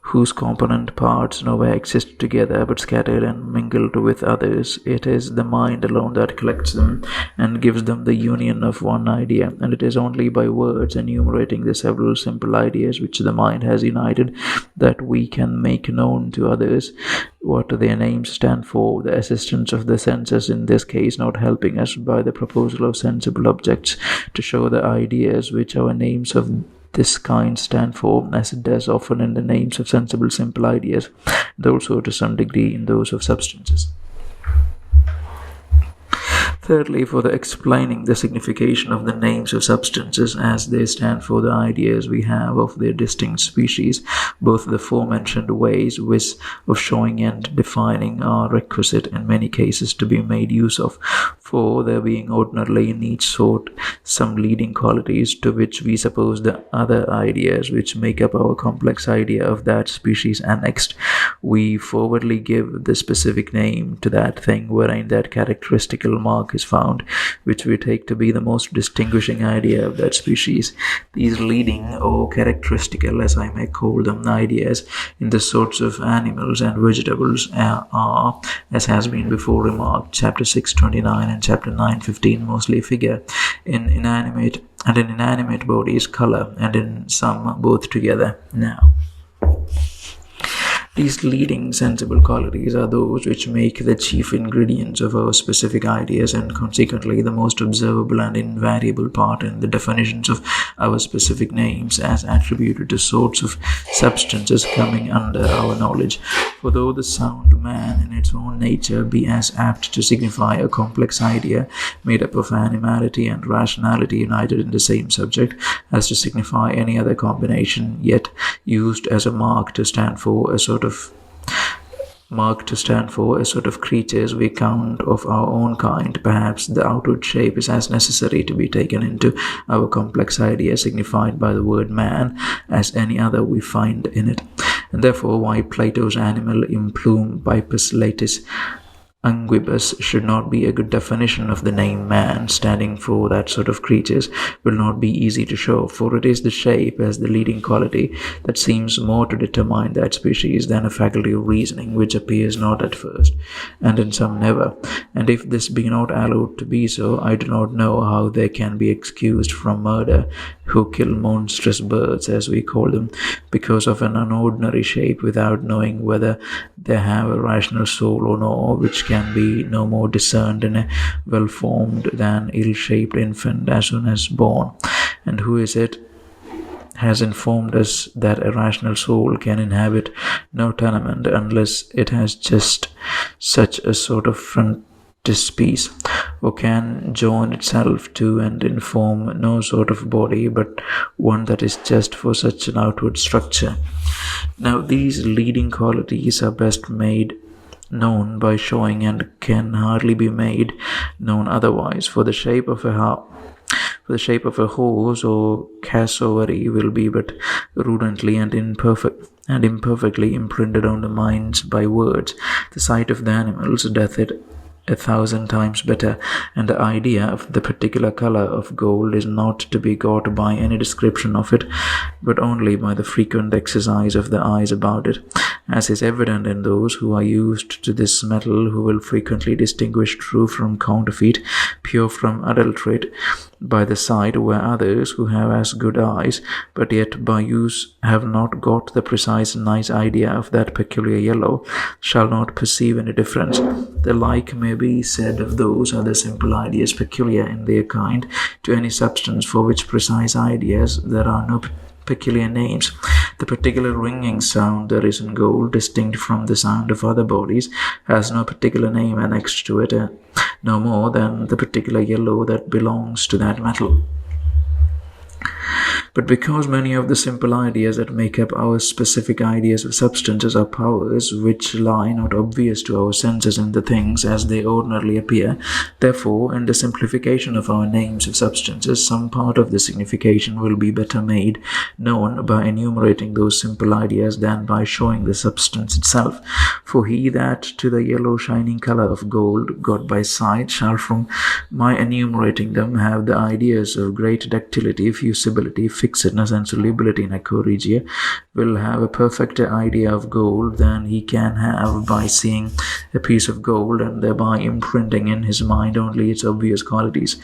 whose component parts nowhere exist together but scattered and mingled with others. It is the mind alone that collects them and gives them the union of one idea, and it is only by words enumerating the several simple ideas which the mind has united that we can make known to others what their names stand for, the assistance of the senses in this case not helping us by the proposal of sensible objects to show the ideas which our names of this kind stand for, as it does often in the names of sensible simple ideas, and also to some degree in those of substances. Thirdly, for the explaining the signification of the names of substances as they stand for the ideas we have of their distinct species, both the aforementioned ways of showing and defining are requisite in many cases to be made use of, for there being ordinarily in each sort some leading qualities to which we suppose the other ideas which make up our complex idea of that species annexed, we forwardly give the specific name to that thing wherein that characteristical mark is found, which we take to be the most distinguishing idea of that species. These leading or characteristical, as I may call them, ideas in the sorts of animals and vegetables are, as has been before remarked, chapter 629 and chapter 915, mostly figure in inanimate bodies, color, and in some both together. Now, these leading sensible qualities are those which make the chief ingredients of our specific ideas, and consequently the most observable and invariable part in the definitions of our specific names as attributed to sorts of substances coming under our knowledge. For though the sound man in its own nature be as apt to signify a complex idea made up of animality and rationality united in the same subject as to signify any other combination, yet used as a mark to stand for a sort of creatures we count of our own kind, perhaps the outward shape is as necessary to be taken into our complex idea signified by the word man as any other we find in it. And therefore why Plato's animal implume bipus latis unguibus should not be a good definition of the name man standing for that sort of creatures will not be easy to show, for it is the shape as the leading quality that seems more to determine that species than a faculty of reasoning, which appears not at first, and in some never. And if this be not allowed to be so, I do not know how they can be excused from murder who kill monstrous birds, as we call them, because of an unordinary shape, without knowing whether they have a rational soul or no, which can be no more discerned in a well-formed than ill-shaped infant as soon as born. And who is it has informed us that a rational soul can inhabit no tenement unless it has just such a sort of frontispiece, or can join itself to and inform no sort of body but one that is just for such an outward structure. Now these leading qualities are best made known by showing and can hardly be made known otherwise, for the shape of a horse or cassowary will be but rudently and imperfectly imprinted on the minds by words. The sight of the animals doth it 1,000 times better, and the idea of the particular color of gold is not to be got by any description of it, but only by the frequent exercise of the eyes about it, as is evident in those who are used to this metal, who will frequently distinguish true from counterfeit, pure from adulterate, by the sight, where others, who have as good eyes, but yet by use have not got the precise nice idea of that peculiar yellow, shall not perceive any difference. The like may be said of those other simple ideas peculiar in their kind to any substance for which precise ideas there are no peculiar names. The particular ringing sound there is in gold, distinct from the sound of other bodies, has no particular name annexed to it, no more than the particular yellow that belongs to that metal. But because many of the simple ideas that make up our specific ideas of substances are powers which lie not obvious to our senses in the things as they ordinarily appear, therefore, in the simplification of our names of substances, some part of the signification will be better made known by enumerating those simple ideas than by showing the substance itself. For he that to the yellow shining color of gold got by sight shall from my enumerating them have the ideas of great ductility, fusibility, fixedness, and solubility in aqua regia, will have a perfecter idea of gold than he can have by seeing a piece of gold and thereby imprinting in his mind only its obvious qualities.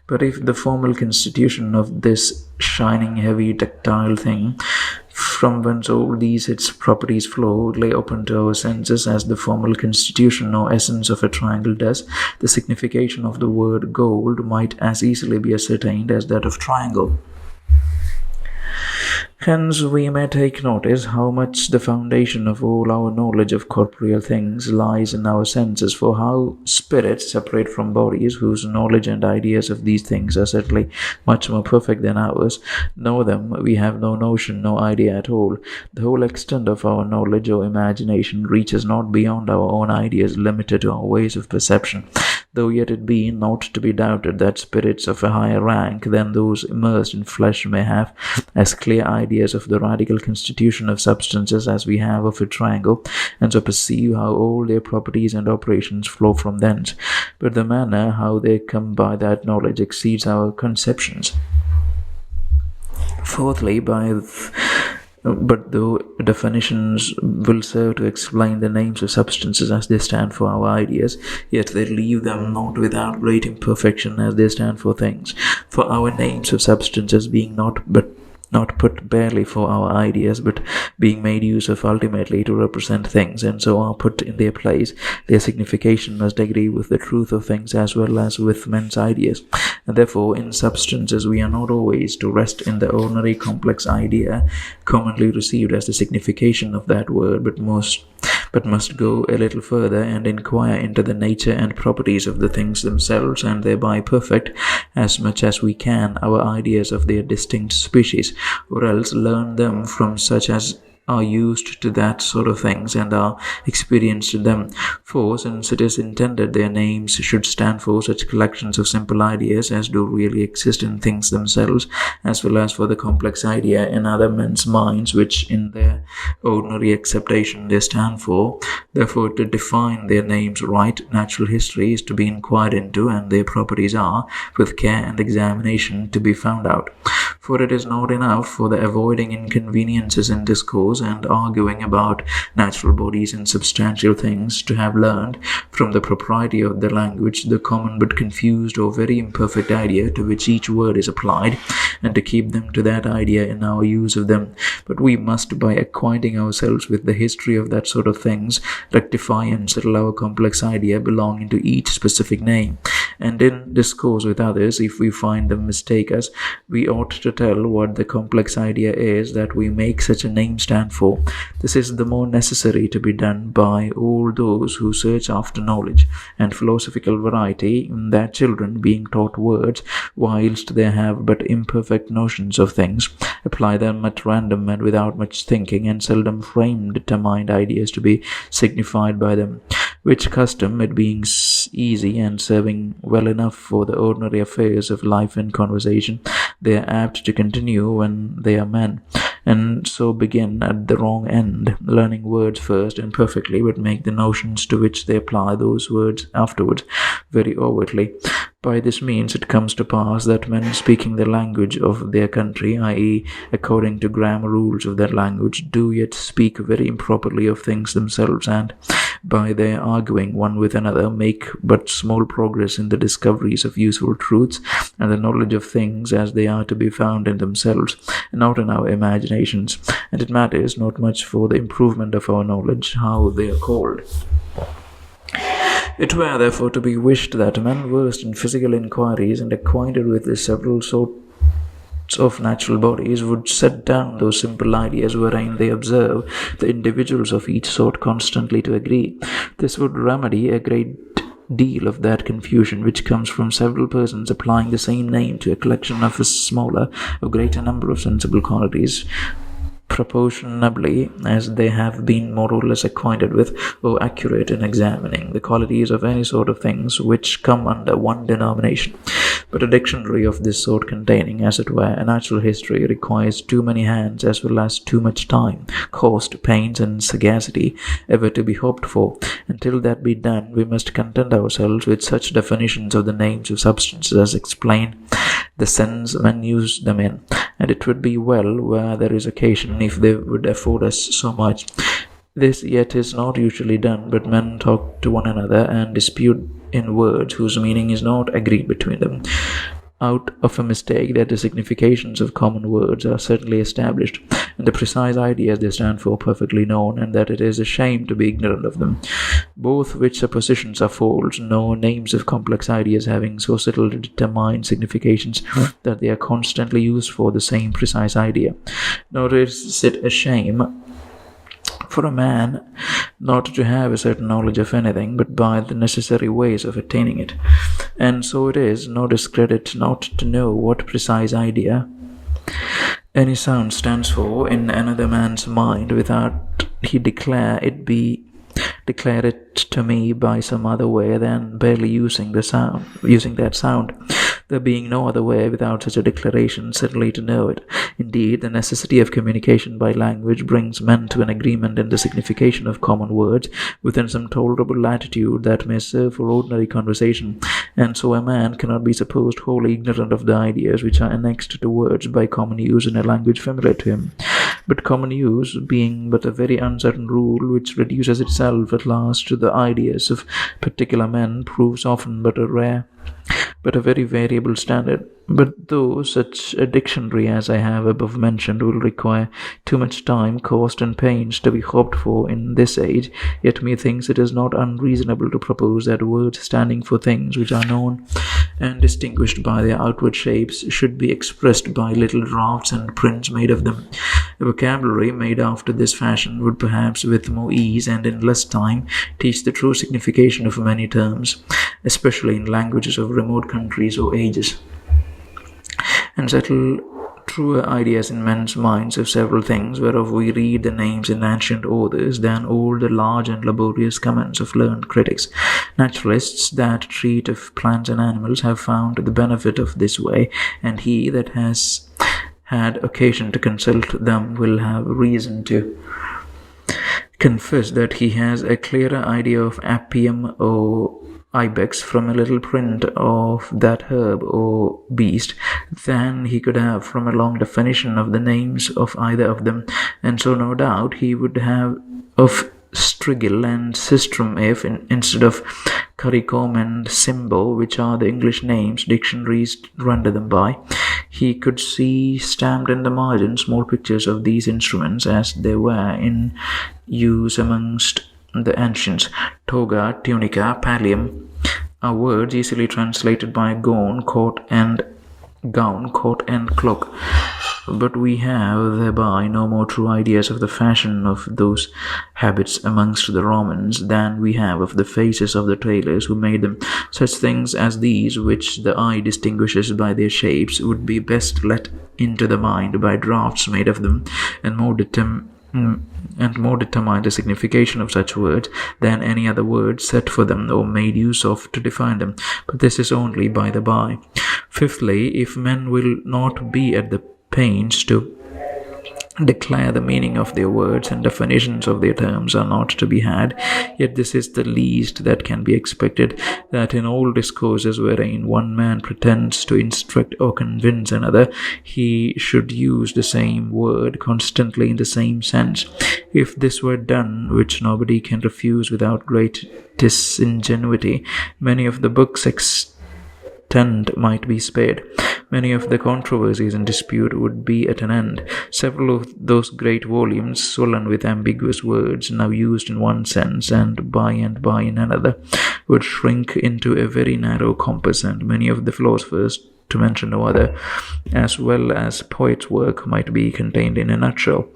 But if the formal constitution of this shining, heavy, ductile thing, from whence all these its properties flow, lay open to our senses as the formal constitution or essence of a triangle does, the signification of the word gold might as easily be ascertained as that of triangle. Hence we may take notice how much the foundation of all our knowledge of corporeal things lies in our senses, for how spirits, separate from bodies, whose knowledge and ideas of these things are certainly much more perfect than ours, know them, we have no notion, no idea at all. The whole extent of our knowledge or imagination reaches not beyond our own ideas, limited to our ways of perception, though yet it be not to be doubted that spirits of a higher rank than those immersed in flesh may have as clear ideas of the radical constitution of substances as we have of a triangle, and so perceive how all their properties and operations flow from thence. But the manner how they come by that knowledge exceeds our conceptions. Fourthly, but though definitions will serve to explain the names of substances as they stand for our ideas, yet they leave them not without great imperfection as they stand for things. For our names of substances being not put barely for our ideas, but being made use of ultimately to represent things, and so are put in their place, their signification must agree with the truth of things as well as with men's ideas. And therefore, in substances we are not always to rest in the ordinary complex idea commonly received as the signification of that word, but must go a little further and inquire into the nature and properties of the things themselves, and thereby perfect, as much as we can, our ideas of their distinct species, or else learn them from such as are used to that sort of things and are experienced in them. For since it is intended their names should stand for such collections of simple ideas as do really exist in things themselves, as well as for the complex idea in other men's minds which in their ordinary acceptation they stand for, therefore to define their names right, natural history is to be inquired into, and their properties are, with care and examination, to be found out. For it is not enough for the avoiding inconveniences in discourse and arguing about natural bodies and substantial things to have learned from the propriety of the language the common but confused or very imperfect idea to which each word is applied, and to keep them to that idea in our use of them. But we must, by acquainting ourselves with the history of that sort of things, rectify and settle our complex idea belonging to each specific name. And in discourse with others, if we find them mistake us, we ought to tell what the complex idea is that we make such a name stand for. This is the more necessary to be done by all those who search after knowledge and philosophical variety, that children, being taught words, whilst they have but imperfect notions of things, apply them at random and without much thinking, and seldom frame determined ideas to be signified by them. which custom, it being easy and serving well enough for the ordinary affairs of life and conversation, they are apt to continue when they are men, and so begin at the wrong end, learning words first imperfectly, but make the notions to which they apply those words afterwards very overtly. By this means it comes to pass that men speaking the language of their country, i.e., according to grammar rules of that language, do yet speak very improperly of things themselves, and by their arguing one with another make but small progress in the discoveries of useful truths and the knowledge of things as they are to be found in themselves, and not in our imaginations. And it matters not much for the improvement of our knowledge how they are called. It were therefore to be wished that men versed in physical inquiries and acquainted with the several sorts of natural bodies would set down those simple ideas wherein they observe the individuals of each sort constantly to agree. This would remedy a great deal of that confusion which comes from several persons applying the same name to a collection of a smaller or greater number of sensible qualities, proportionably as they have been more or less acquainted with or accurate in examining the qualities of any sort of things which come under one denomination. But a dictionary of this sort, containing, as it were, a natural history, requires too many hands as well as too much time, cost, pains, and sagacity ever to be hoped for. Until that be done, we must content ourselves with such definitions of the names of substances as explain the sense men use them in, and it would be well, where there is occasion, if they would afford us so much. This yet is not usually done, but men talk to one another and dispute in words whose meaning is not agreed between them, out of a mistake that the significations of common words are certainly established, and the precise ideas they stand for perfectly known, and that it is a shame to be ignorant of them, both which suppositions are false, no names of complex ideas having so settled determined significations that they are constantly used for the same precise idea. Nor is it a shame for a man not to have a certain knowledge of anything, but by the necessary ways of attaining it. And so it is no discredit not to know what precise idea any sound stands for in another man's mind, without he declare it to me by some other way than barely using that sound, there being no other way without such a declaration certainly to know it. Indeed, the necessity of communication by language brings men to an agreement in the signification of common words within some tolerable latitude that may serve for ordinary conversation, and so a man cannot be supposed wholly ignorant of the ideas which are annexed to words by common use in a language familiar to him. But common use, being but a very uncertain rule which reduces itself at last to the ideas of particular men, proves often but a very variable standard. But though such a dictionary as I have above mentioned will require too much time, cost, and pains to be hoped for in this age, yet methinks it is not unreasonable to propose that words standing for things which are known and distinguished by their outward shapes should be expressed by little drafts and prints made of them. A vocabulary made after this fashion would perhaps with more ease and in less time teach the true signification of many terms, especially in languages of remote countries or ages, and settle truer ideas in men's minds of several things whereof we read the names in ancient authors than all the large and laborious comments of learned critics. Naturalists that treat of plants and animals have found the benefit of this way, and he that has had occasion to consult them will have reason to confess that he has a clearer idea of apium or ibex from a little print of that herb or beast than he could have from a long definition of the names of either of them, and so no doubt he would have of strigil and sistrum if, instead of currycomb and simbo, which are the English names dictionaries render them by, he could see stamped in the margin small pictures of these instruments as they were in use amongst the ancients. Toga, tunica, pallium are words easily translated by gown, coat, and cloak. But we have thereby no more true ideas of the fashion of those habits amongst the Romans than we have of the faces of the tailors who made them. Such things as these, which the eye distinguishes by their shapes, would be best let into the mind by drafts made of them, and more and more determine the signification of such words than any other word set for them or made use of to define them. But this is only by the by. Fifthly, if men will not be at the pains to declare the meaning of their words and definitions of their terms are not to be had, yet this is the least that can be expected, that in all discourses wherein one man pretends to instruct or convince another, he should use the same word constantly in the same sense. If this were done, which nobody can refuse without great disingenuity, many of the books might be spared. Many of the controversies and dispute would be at an end. Several of those great volumes, swollen with ambiguous words, now used in one sense and by in another, would shrink into a very narrow compass, and many of the philosophers, to mention no other, as well as poets' work, might be contained in a nutshell.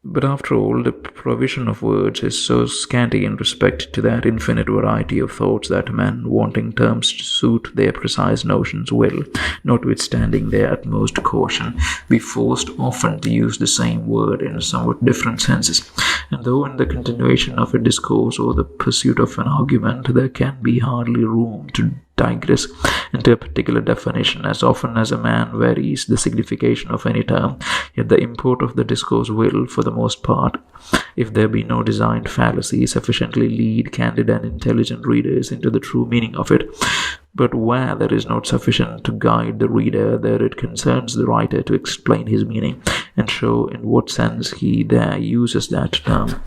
But after all, the provision of words is so scanty in respect to that infinite variety of thoughts that men, wanting terms to suit their precise notions, will, notwithstanding their utmost caution, be forced often to use the same word in somewhat different senses. And though in the continuation of a discourse or the pursuit of an argument there can be hardly room to digress into a particular definition, as often as a man varies the signification of any term, yet the import of the discourse will, for the most part, if there be no designed fallacy, sufficiently lead candid and intelligent readers into the true meaning of it. But where there is not sufficient to guide the reader, there it concerns the writer to explain his meaning and show in what sense he there uses that term.